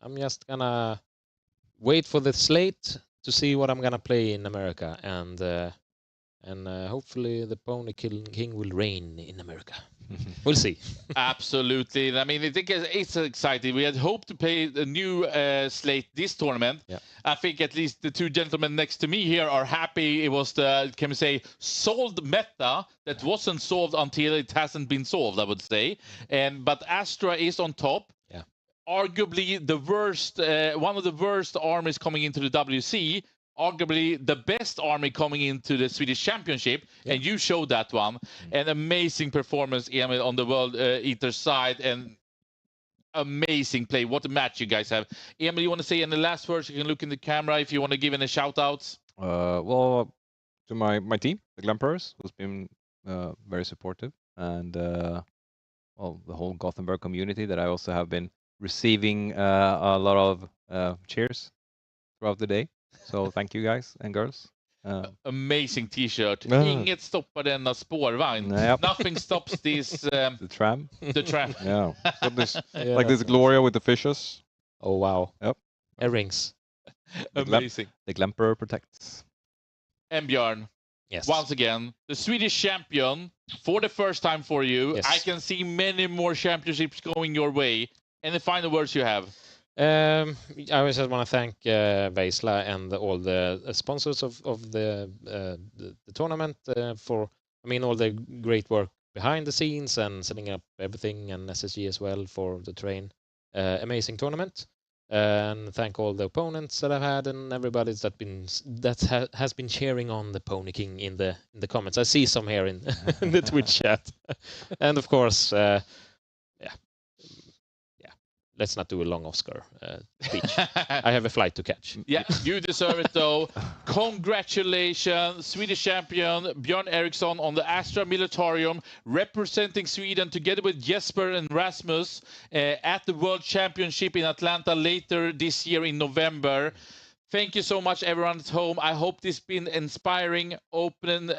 I'm just gonna wait for the slate to see what I'm gonna play in America, and hopefully the Pony King will reign in America. We'll see. Absolutely. I mean, I think it's exciting. We had hoped to play the new slate this tournament. Yeah. I think at least the 2 gentlemen next to me here are happy. It was the, can we say, solved meta that wasn't solved until it hasn't been solved, I would say. But Astra is on top. Yeah. Arguably the worst, one of the worst armies coming into the WC. Arguably the best army coming into the Swedish Championship, and you showed that one. An amazing performance, Emil, on the World Eater side, and amazing play. What a match you guys have. Emil, you want to say any last words? You can look in the camera if you want to give any shout-outs. Well, to my team, the Glamperers, who's been very supportive, and well, the whole Gothenburg community that I also have been receiving a lot of cheers throughout the day. So thank you guys and girls. Amazing t-shirt. Inget stoppar denna spårvagn. Yep. Nothing stops this. The tram. The tram. Yeah. So this, like this Gloria with the fishes. Oh wow. Yep. Earrings. Amazing. The Glamperer protects. And Björn. Yes. Once again, the Swedish champion for the first time for you. Yes. I can see many more championships going your way. Any final words you have? I just want to thank Veizla and all the sponsors of the tournament for, I mean, all the great work behind the scenes and setting up everything, and SSG as well for the train. Amazing tournament. And thank all the opponents that I've had and everybody that has been cheering on the Pony King in the comments. I see some here in, in the Twitch chat, and of course, let's not do a long Oscar speech. I have a flight to catch. Yeah, you deserve it though. Congratulations, Swedish champion Björn Eriksson on the Astra Militarium, representing Sweden together with Jesper and Rasmus at the World Championship in Atlanta later this year in November. Thank you so much, everyone at home. I hope this has been inspiring, open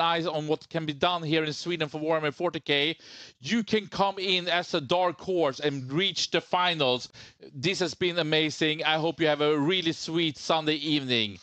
eyes on what can be done here in Sweden for Warhammer 40K. You can come in as a dark horse and reach the finals. This has been amazing. I hope you have a really sweet Sunday evening.